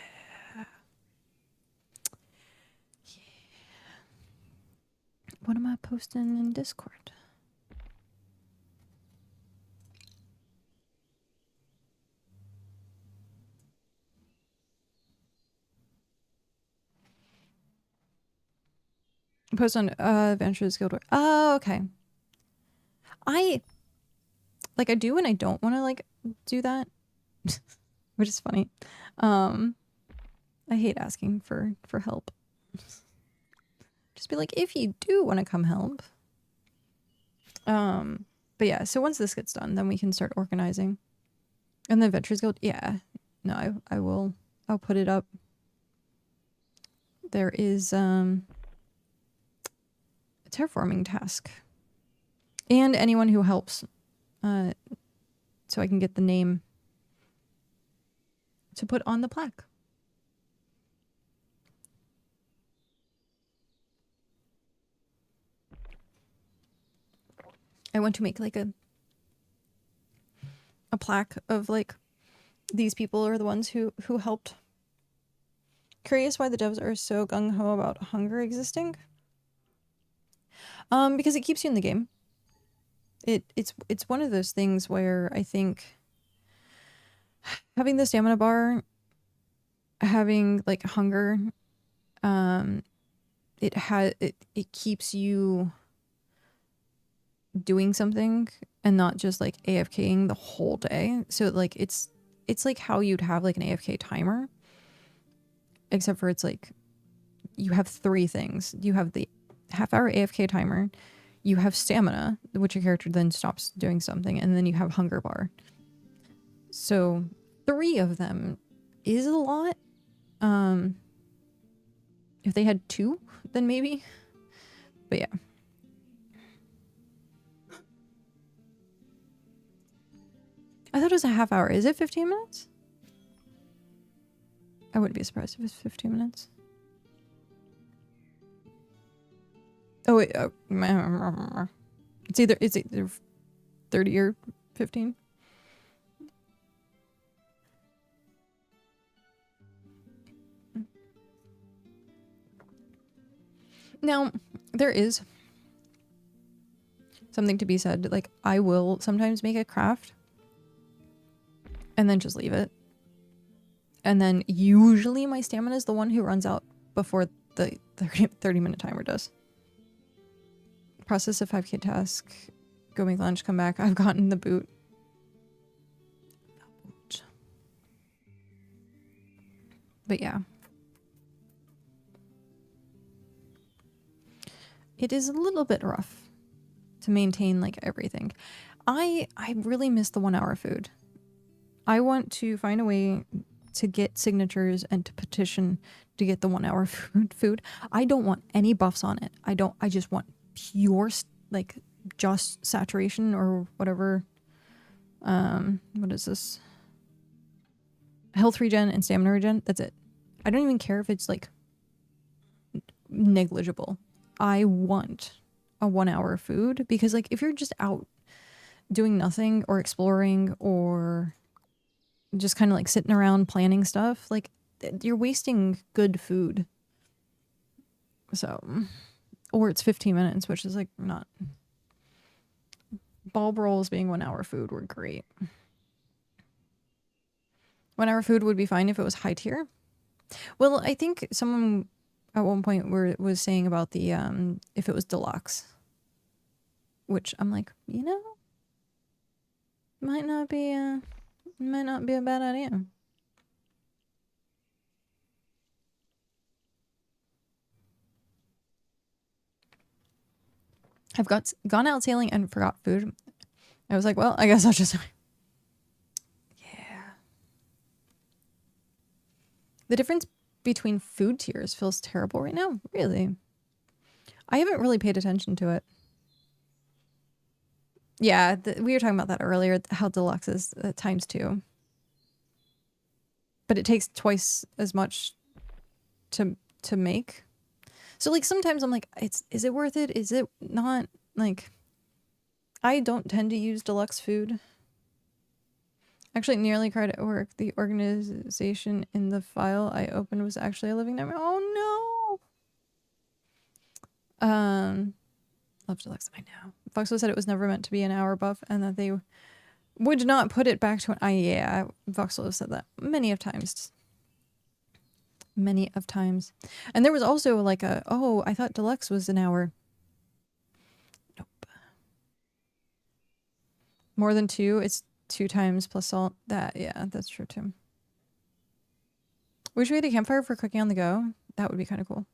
What am I posting in Discord? Post on Adventures Guild. Oh, okay. I do and I don't want to like do that, which is funny. I hate asking for help. Just be like, if you do want to come help. But yeah, so once this gets done, then we can start organizing. And the Adventures Guild, yeah. No, I will. I'll put it up. There is a terraforming task. And anyone who helps. So I can get the name to put on the plaque. I want to make like a plaque of like these people are the ones who helped. Curious why the devs are so gung-ho about hunger existing. Because it keeps you in the game. It's one of those things where I think having the stamina bar, having like hunger, it keeps you doing something and not just like AFKing the whole day. So like it's like how you'd have like an AFK timer, except for it's like you have 3 things. You have the half-hour AFK timer, you have stamina, which your character then stops doing something, and then you have hunger bar. So 3 of them is a lot. If they had 2, then maybe. But yeah. I thought it was a half hour. Is it 15 minutes? I wouldn't be surprised if it's 15 minutes. Oh wait, it's either 30 or 15. Now, there is something to be said. Like, I will sometimes make a craft and then just leave it. And then usually my stamina is the one who runs out before the 30-minute timer does. Process a 5k task. Go make lunch, come back. I've gotten the boot. But yeah. It is a little bit rough to maintain like everything. I really miss the 1 hour food. I want to find a way to get signatures and to petition to get the 1 hour food. I don't want any buffs on it. I just want pure like just saturation or whatever. What is this? Health regen and stamina regen. That's it. I don't even care if it's like negligible. I want a 1 hour food because like if you're just out doing nothing or exploring or just kind of like sitting around planning stuff, like you're wasting good food. So, or it's 15 minutes, which is like not. Bulb rolls being 1 hour food were great. 1 hour food would be fine if it was high tier. Well, I think someone at one point was saying about the if it was deluxe, which I'm like, you know, might not be a bad idea. I've gone out sailing and forgot food. I was like, well, I guess I'll just yeah. The difference between food tiers feels terrible right now. Really, I haven't really paid attention to it. Yeah, we were talking about that earlier. How deluxe is times 2, but it takes twice as much to make. So like sometimes I'm like, is it worth it? Is it not? Like, I don't tend to use deluxe food. Actually, nearly cried at work. The organization in the file I opened was actually a living nightmare. Oh no. Love deluxe. I know. Voxel said it was never meant to be an hour buff, and that they would not put it back to an. Yeah, Voxel has said that many of times. Many of times. And there was also like I thought deluxe was an hour. Nope. More than 2, it's 2 times plus salt. Yeah, that's true too. Wish we had a campfire for cooking on the go. That would be kind of cool.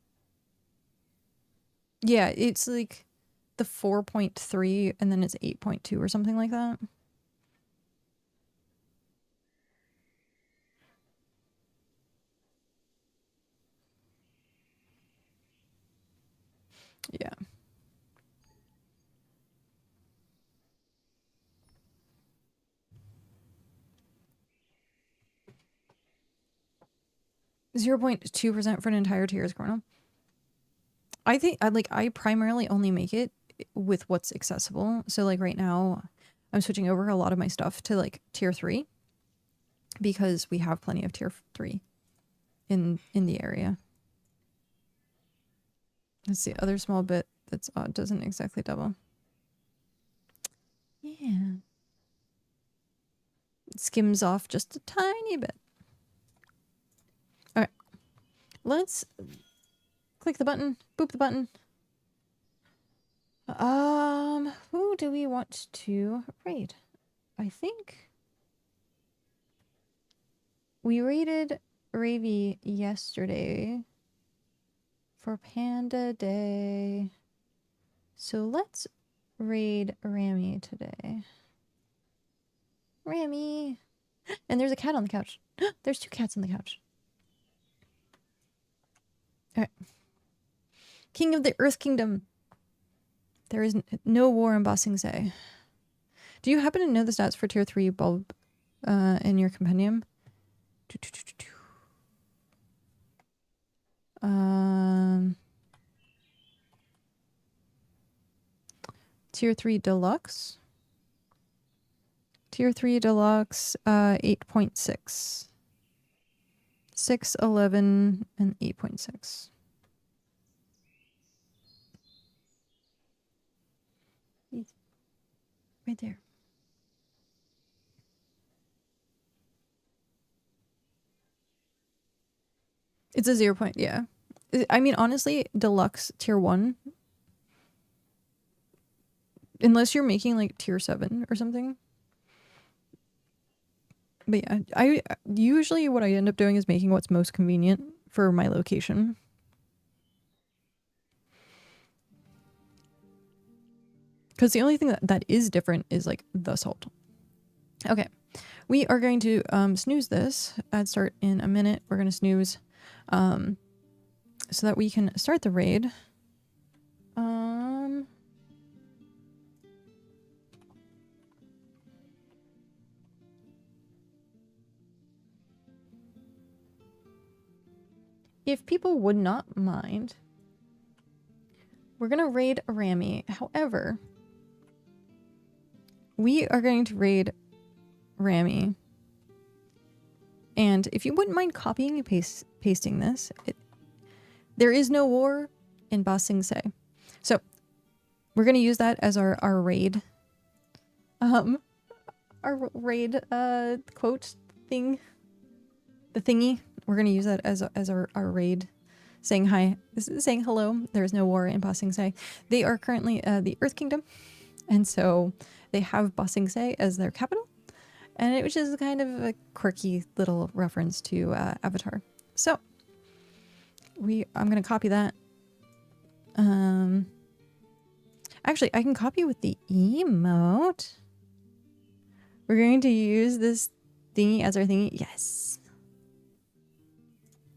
Yeah, it's like the 4.3 and then it's 8.2 or something like that. Yeah. .2% for an entire tier's kernel. I think I primarily only make it with what's accessible. So like right now, I'm switching over a lot of my stuff to like tier 3 because we have plenty of tier 3 in the area. That's the other small bit that's odd, doesn't exactly double. Yeah. It skims off just a tiny bit. All right. Let's click the button, boop the button. Who do we want to raid? I think we raided Ravy yesterday for Panda Day. So let's raid Rammy today. Rammy! And there's a cat on the couch. There's 2 cats on the couch. Alright. King of the Earth Kingdom. There is no war in Ba Sing Se. Do you happen to know the stats for tier 3 bulb in your compendium? Tier 3 deluxe. Tier 3 deluxe 8.6. 6, 11, and 8.6. Right there. It's a 0 point, yeah. I mean, honestly, deluxe tier 1, unless you're making like tier 7 or something. But yeah, I usually what I end up doing is making what's most convenient for my location. Because the only thing that is different is like the salt. Okay, we are going to snooze this. I'd start in a minute. We're going to snooze so that we can start the raid. If people would not mind, we're going to raid a Rammy. However, we are going to raid Rammy. And if you wouldn't mind copying and pasting this, there is no war in Ba Sing Se. So we're going to use that as our raid. Our raid quote thing. The thingy. we're gonna use that as our raid, saying hi, saying hello. There is no war in Ba Sing Se. They are currently the Earth Kingdom, and so they have Ba Sing Se as their capital, and which is kind of a quirky little reference to Avatar. So I'm gonna copy that. Actually, I can copy with the emote. We're going to use this thingy as our thingy. Yes.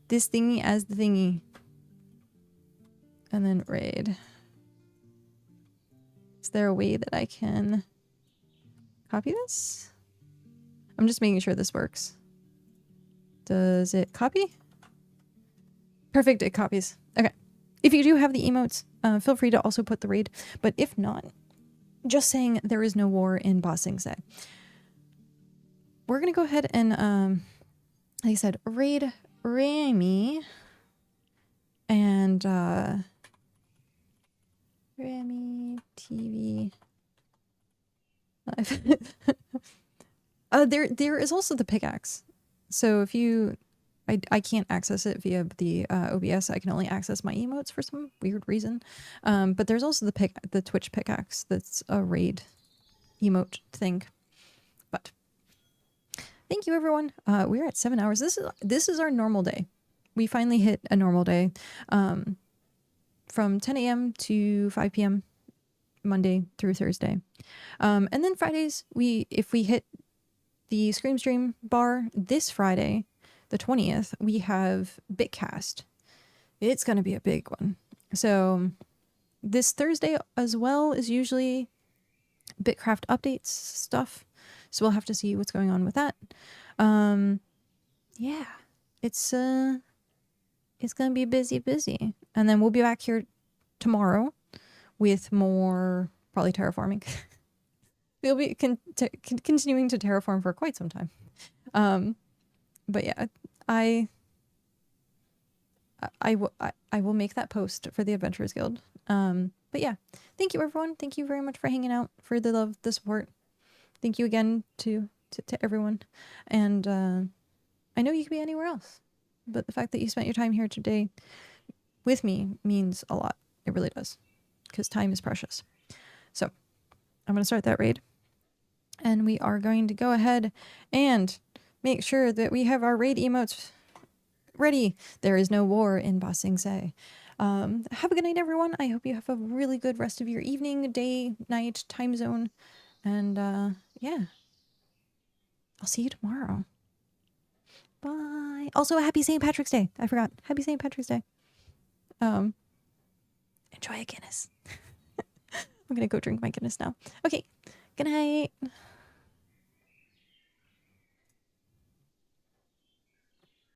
This thingy as the thingy. And then raid. Is there a way that I can copy this? I'm just making sure this works. Does it copy? Perfect, it copies. Okay. If you do have the emotes, feel free to also put the raid. But if not, just saying there is no war in Ba Sing Se. We're going to go ahead and, like I said, raid Rami. And, Rami TV. There is also the pickaxe. So if you... I can't access it via the OBS. I can only access my emotes for some weird reason. But there's also the Twitch pickaxe that's a raid emote thing. But thank you, everyone. We're at 7 hours. This is our normal day. We finally hit a normal day from 10 a.m. to 5 p.m. Monday through Thursday. And then Fridays, if we hit the Scream Stream bar this Friday, the 20th, we have BitCast. It's going to be a big one. So this Thursday as well is usually BitCraft updates stuff. So we'll have to see what's going on with that. Yeah, it's going to be busy. And then we'll be back here tomorrow with more probably terraforming. We'll be continuing to terraform for quite some time. But yeah, I will make that post for the Adventurers Guild. But yeah, thank you, everyone. Thank you very much for hanging out, for the love, the support. Thank you again to everyone. And I know you could be anywhere else, but the fact that you spent your time here today with me means a lot. It really does, because time is precious. So I'm going to start that raid, and we are going to go ahead and make sure that we have our raid emotes ready. There is no war in Ba Sing Se. Have a good night, everyone. I hope you have a really good rest of your evening, day, night, time zone. And yeah, I'll see you tomorrow. Bye. Also, happy St. Patrick's Day. I forgot. Happy St. Patrick's Day. Enjoy a Guinness. I'm going to go drink my Guinness now. Okay. Good night.